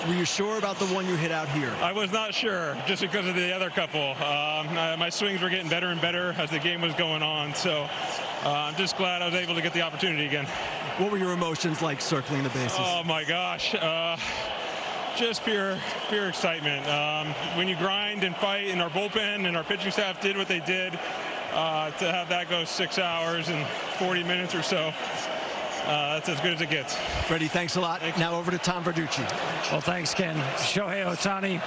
Were you sure about the one you hit out here? I was not sure, just because of the other couple. My swings were getting better and better as the game was going on, so I'm just glad I was able to get the opportunity again. What were your emotions like circling the bases? Oh, my gosh. Just pure excitement. When you grind and fight, and our bullpen and our pitching staff did what they did, to have that go 6 hours and 40 minutes or so, that's as good as it gets. Freddie, thanks a lot. Now over to Tom Verducci. Well, thanks, Ken. Shohei Ohtani,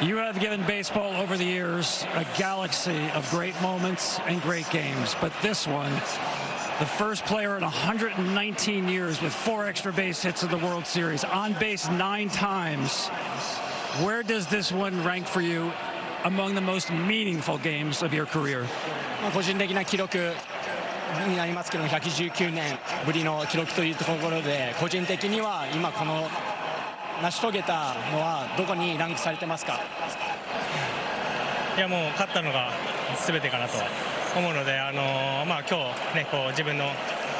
you have given baseball over the years a galaxy of great moments and great games. But this one, the first player in 119 years with 4 extra base hits in the World Series, on base 9 times. Where does this one rank for you among the most meaningful games of your career? 個人的な記録になりますけども、119年ぶりの記録というところで、個人的には今この成し遂げたのはどこにランクされてますか？いや、もう勝ったのが全てかなと思うので、今日ね、こう自分の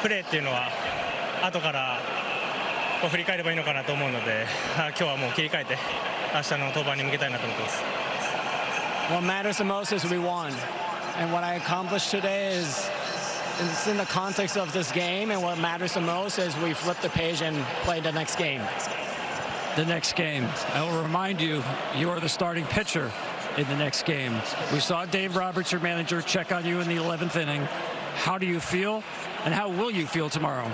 プレーっていうのは後からこう振り返ればいいのかなと思うので、今日はもう切り替えて明日の登板に向けたいなと思ってます。What matters the most is we won, and what I accomplished today is it's in the context of this game, and what matters the most is we flip the page and play the next game. The next game. I will remind you, you are the starting pitcher in the next game. We saw Dave Roberts, your manager, check on you in the 11th inning. How do you feel, and how will you feel tomorrow?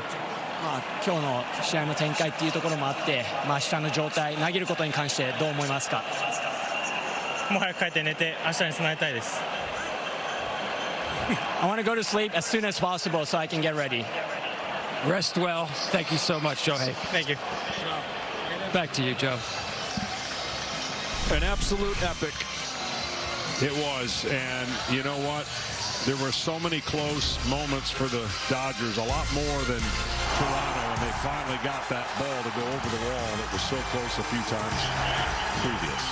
今日の試合の展開っていうところもあって、明日の状態、投げることに関してどう思いますか？もう早く帰って寝て明日に備えたいです。I want to go to sleep as soon as possible so I can get ready. Rest well. Thank you so much, Shohei. Thank you. Back to you, Joe. An absolute epic. It was, and you know what? There were so many close moments for the Dodgers, a lot more than Toronto, and they finally got that ball to go over the wall that was so close a few times previous.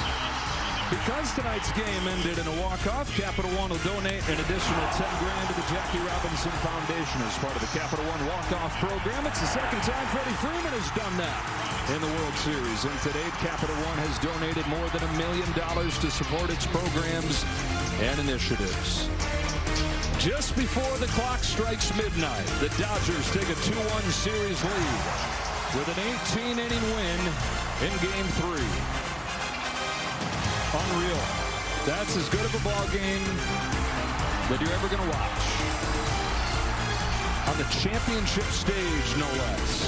Because tonight's game ended in a walk-off, Capital One will donate an additional $10 grand to the Jackie Robinson Foundation as part of the Capital One walk-off program. It's the second time Freddie Freeman has done that in the World Series. And today, Capital One has donated more than $1 million to support its programs and initiatives. Just before the clock strikes midnight, the Dodgers take a 2-1 series lead with an 18-inning win in Game 3. Unreal. That's as good of a ball game that you're ever going to watch. On the championship stage, no less.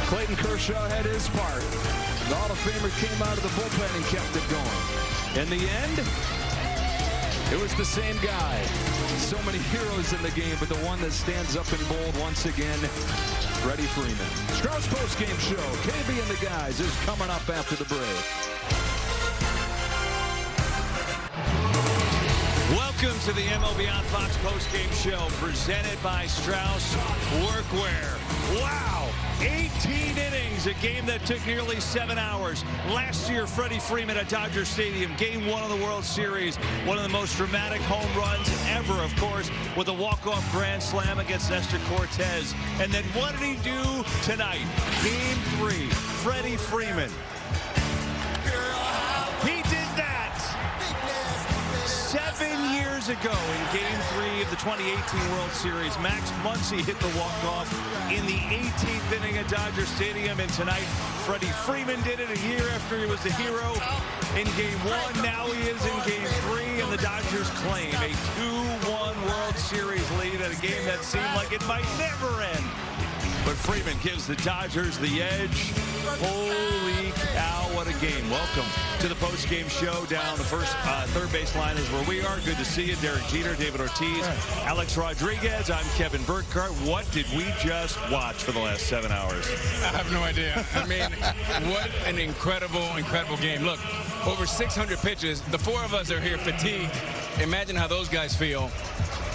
Clayton Kershaw had his part. The Hall of Famer came out of the bullpen and kept it going. In the end, it was the same guy. So many heroes in the game, but the one that stands up in bold once again, Freddie Freeman. Strauss Postgame Show, KB and the guys, is coming up after the break. Welcome to the MLB on Fox postgame show presented by Strauss Workwear. Wow, 18 innings, a game that took nearly 7 hours. Last year, Freddie Freeman at Dodger Stadium, Game 1 of the World Series, one of the most dramatic home runs ever, of course, with a walk-off grand slam against Nestor Cortez. And then what did he do tonight? Game 3, Freddie Freeman. He did that 7 years ago in Game 3 of the 2018 World Series, Max Muncy hit the walk-off in the 18th inning at Dodger Stadium, and tonight Freddie Freeman did it a year after he was the hero in Game 1. Now he is in Game 3, and the Dodgers claim a 2-1 World Series lead at a game that seemed like it might never end. But Freeman gives the Dodgers the edge. Holy cow, what a game. Welcome to the post-game show down the third base line is where we are. Good to see you. Derek Jeter, David Ortiz, Alex Rodriguez. I'm Kevin Burkhardt. What did we just watch for the last 7 hours? I have no idea. I mean, what an incredible game. Look, over 600 pitches. The four of us are here fatigued. Imagine how those guys feel.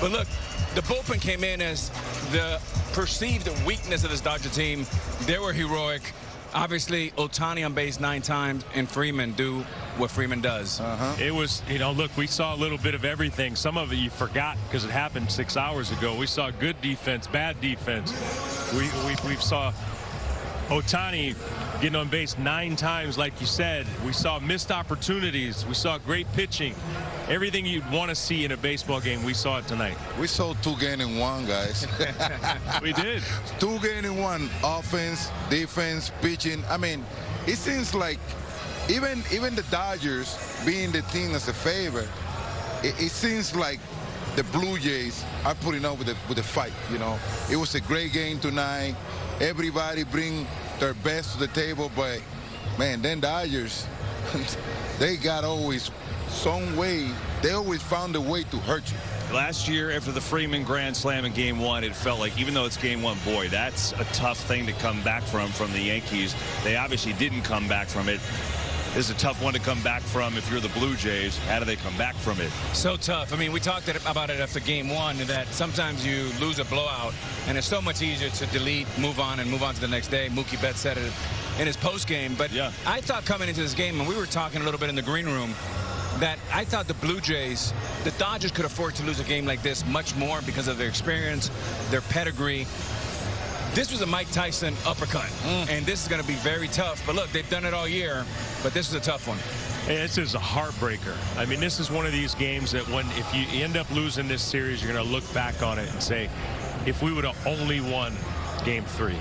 But look, the bullpen came in as the perceived weakness of this Dodger team. They were heroic. Obviously, Ohtani on base 9 times, and Freeman do what Freeman does. It was, look, we saw a little bit of everything. Some of it you forgot because it happened 6 hours ago. We saw good defense, bad defense. We saw Ohtani getting on base 9 times, like you said. We saw missed opportunities. We saw great pitching. Everything you'd want to see in a baseball game, we saw it tonight. We saw 2 games in 1, guys. We did. 2 games in 1. Offense, defense, pitching. I mean, it seems like even the Dodgers being the team that's a favor, it seems like the Blue Jays are putting up with the fight. It was a great game tonight. Everybody bring their best to the table, but man, then Dodgers, they got always some way. They always found a way to hurt you. Last year, after the Freeman grand slam in Game 1, it felt like, even though it's Game 1, boy, that's a tough thing to come back from the Yankees. They obviously didn't come back from it. This is a tough one to come back from if you're the Blue Jays. How do they come back from it? So tough. I mean, we talked about it after Game 1, that sometimes you lose a blowout, and it's so much easier to delete, move on to the next day. Mookie Betts said it in his postgame. But yeah, I thought coming into this game, and we were talking a little bit in the green room, that I thought the Blue Jays, the Dodgers could afford to lose a game like this much more because of their experience, their pedigree. This was a Mike Tyson uppercut, and this is going to be very tough. But look, they've done it all year, but this is a tough one. Hey, this is a heartbreaker. I mean, this is one of these games that if you end up losing this series, you're going to look back on it and say, if we would have only won Game 3.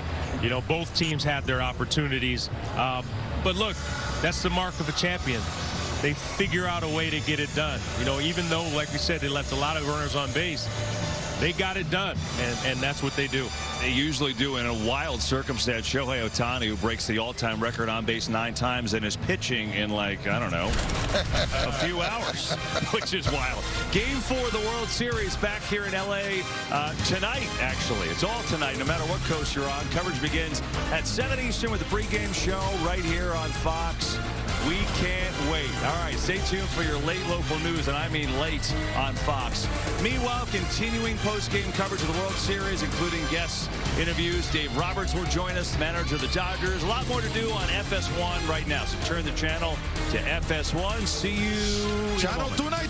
Both teams had their opportunities. But look, that's the mark of a champion. They figure out a way to get it done. Even though, like we said, they left a lot of runners on base, they got it done, and that's what they do. They usually do. In a wild circumstance, Shohei Ohtani, who breaks the all-time record on base 9 times and is pitching in, like, I don't know, a few hours, which is wild. Game 4 of the World Series back here in L.A. Tonight, actually. It's all tonight, no matter what coast you're on. Coverage begins at 7 Eastern with the pregame show right here on Fox. We can't wait. All right, stay tuned for your late local news, and I mean late, on Fox. Meanwhile, continuing post-game coverage of the World Series, including guests, interviews. Dave Roberts will join us, manager of the Dodgers. A lot more to do on FS1 right now, so turn the channel to FS1. See you. Channel 290.